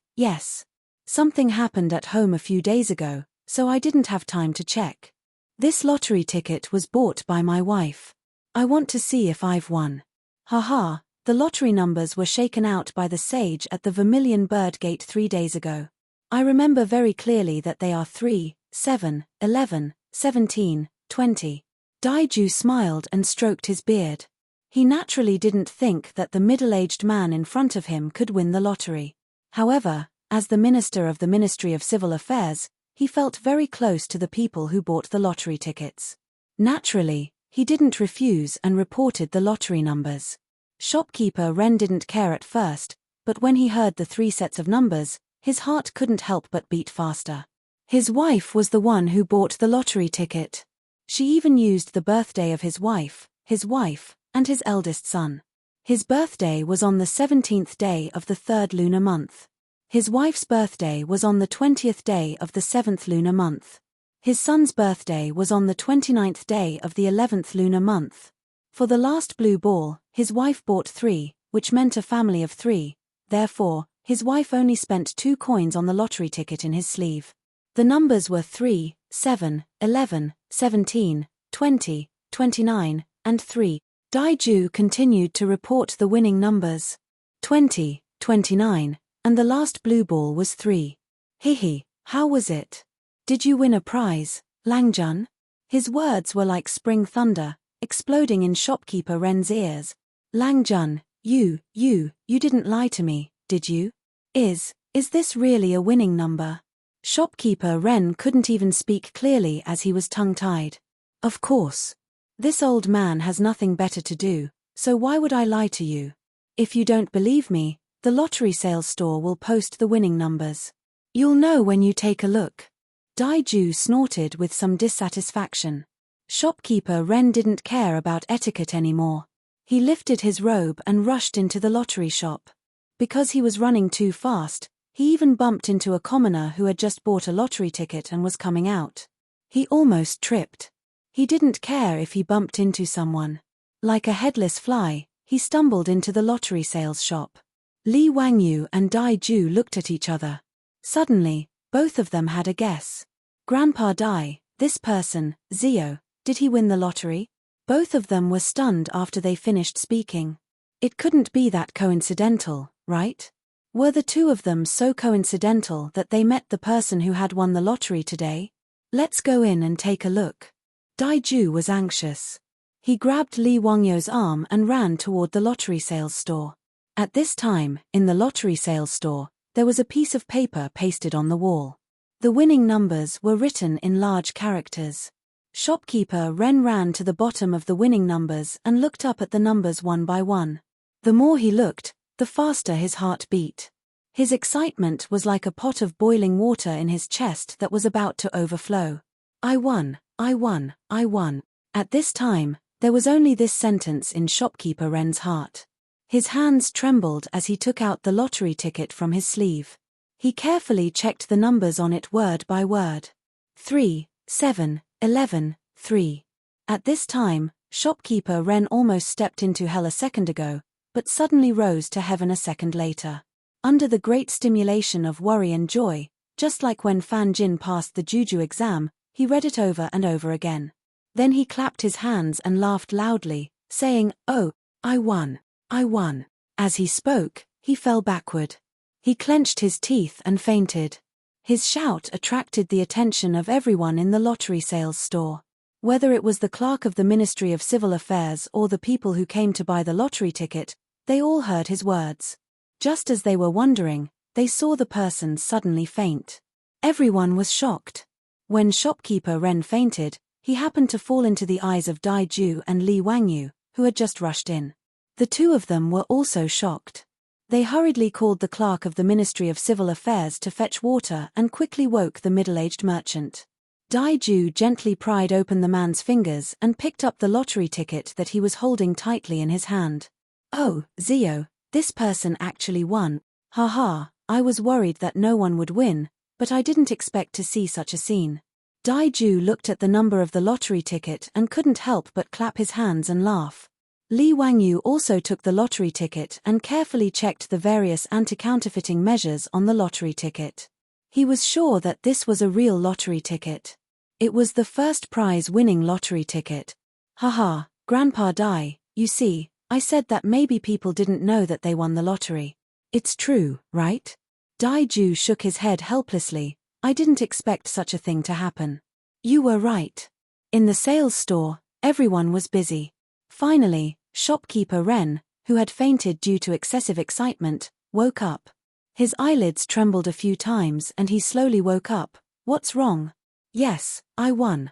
Something happened at home a few days ago, so I didn't have time to check. This lottery ticket was bought by my wife. I want to see if I've won. Haha, the lottery numbers were shaken out by the sage at the Vermilion Bird Gate 3 days ago. I remember very clearly that they are 3, 7, 11, 17, 20. Daiju smiled and stroked his beard. He naturally didn't think that the middle-aged man in front of him could win the lottery. However, as the minister of the Ministry of Civil Affairs, he felt very close to the people who bought the lottery tickets. Naturally, he didn't refuse and reported the lottery numbers. Shopkeeper Ren didn't care at first, but when he heard the 3 sets of numbers, his heart couldn't help but beat faster. His wife was the one who bought the lottery ticket. She even used the birthday of his wife, and his eldest son. His birthday was on the 17th day of the 3rd lunar month. His wife's birthday was on the 20th day of the 7th lunar month. His son's birthday was on the 29th day of the 11th lunar month. For the last blue ball, his wife bought 3, which meant a family of 3. Therefore, his wife only spent 2 coins on the lottery ticket in his sleeve. The numbers were 3, 7, 11, 17, 20, 29, and 3. Daiju continued to report the winning numbers. 20, 29. And the last blue ball was 3. Hihi, how was it? Did you win a prize, Langjun? His words were like spring thunder, exploding in shopkeeper Ren's ears. Langjun, you didn't lie to me, did you? Is this really a winning number? Shopkeeper Ren couldn't even speak clearly as he was tongue-tied. Of course. This old man has nothing better to do, so why would I lie to you? If you don't believe me, the lottery sales store will post the winning numbers. You'll know when you take a look. Daiju snorted with some dissatisfaction. Shopkeeper Ren didn't care about etiquette anymore. He lifted his robe and rushed into the lottery shop. Because he was running too fast, he even bumped into a commoner who had just bought a lottery ticket and was coming out. He almost tripped. He didn't care if he bumped into someone. Like a headless fly, he stumbled into the lottery sales shop. Li Wangyu and Daiju looked at each other. Suddenly, both of them had a guess. Grandpa Dai, this person, Zio, did he win the lottery? Both of them were stunned after they finished speaking. It couldn't be that coincidental, right? Were the two of them so coincidental that they met the person who had won the lottery today? Let's go in and take a look. Daiju was anxious. He grabbed Li Wangyu's arm and ran toward the lottery sales store. At this time, in the lottery sales store, there was a piece of paper pasted on the wall. The winning numbers were written in large characters. Shopkeeper Ren ran to the bottom of the winning numbers and looked up at the numbers one by one. The more he looked, the faster his heart beat. His excitement was like a pot of boiling water in his chest that was about to overflow. I won, I won, I won. At this time, there was only this sentence in Shopkeeper Ren's heart. His hands trembled as he took out the lottery ticket from his sleeve. He carefully checked the numbers on it word by word. 3, 7, 11, 3. At this time, Shopkeeper Ren almost stepped into hell a second ago, but suddenly rose to heaven a second later. Under the great stimulation of worry and joy, just like when Fan Jin passed the Juju exam, he read it over and over again. Then he clapped his hands and laughed loudly, saying, "Oh, I won, I won." As he spoke, he fell backward. He clenched his teeth and fainted. His shout attracted the attention of everyone in the lottery sales store. Whether it was the clerk of the Ministry of Civil Affairs or the people who came to buy the lottery ticket, they all heard his words. Just as they were wondering, they saw the person suddenly faint. Everyone was shocked. When Shopkeeper Ren fainted, he happened to fall into the eyes of Daiju and Li Wangyu, who had just rushed in. The two of them were also shocked. They hurriedly called the clerk of the Ministry of Civil Affairs to fetch water and quickly woke the middle-aged merchant. Daiju gently pried open the man's fingers and picked up the lottery ticket that he was holding tightly in his hand. "Oh, Zio, this person actually won. Haha, I was worried that no one would win, but I didn't expect to see such a scene." Daiju looked at the number of the lottery ticket and couldn't help but clap his hands and laugh. Li Wangyu also took the lottery ticket and carefully checked the various anti-counterfeiting measures on the lottery ticket. He was sure that this was a real lottery ticket. It was the first prize-winning lottery ticket. Haha, Grandpa Dai, you see, I said that maybe people didn't know that they won the lottery. It's true, right? Dai Ju shook his head helplessly. I didn't expect such a thing to happen. You were right. In the sales store, everyone was busy. Finally, shopkeeper Ren, who had fainted due to excessive excitement, woke up. His eyelids trembled a few times and he slowly woke up. What's wrong? Yes, I won.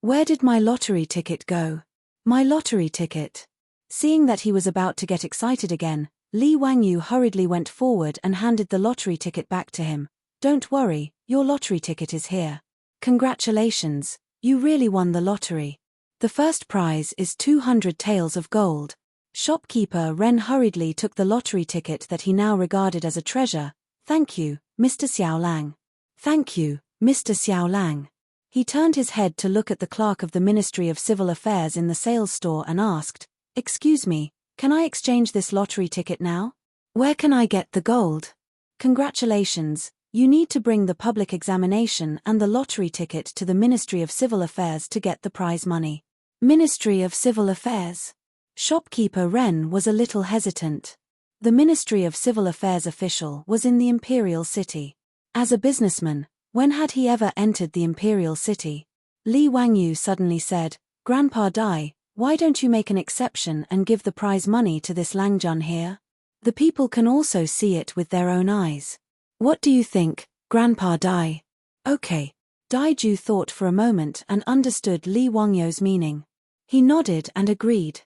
Where did my lottery ticket go? My lottery ticket. Seeing that he was about to get excited again, Li Wangyu hurriedly went forward and handed the lottery ticket back to him. Don't worry, your lottery ticket is here. Congratulations, you really won the lottery. The first prize is 200 taels of gold. Shopkeeper Ren hurriedly took the lottery ticket that he now regarded as a treasure. Thank you, Mr. Xiao Lang. Thank you, Mr. Xiao Lang. He turned his head to look at the clerk of the Ministry of Civil Affairs in the sales store and asked, Excuse me, can I exchange this lottery ticket now? Where can I get the gold? Congratulations, you need to bring the public examination and the lottery ticket to the Ministry of Civil Affairs to get the prize money. Ministry of Civil Affairs. Shopkeeper Ren was a little hesitant. The Ministry of Civil Affairs official was in the Imperial City. As a businessman, when had he ever entered the Imperial City? Li Wangyu suddenly said, Grandpa Dai, why don't you make an exception and give the prize money to this Langjun here? The people can also see it with their own eyes. What do you think, Grandpa Dai? Okay. Dai Ju thought for a moment and understood Li Wangyu's meaning. He nodded and agreed.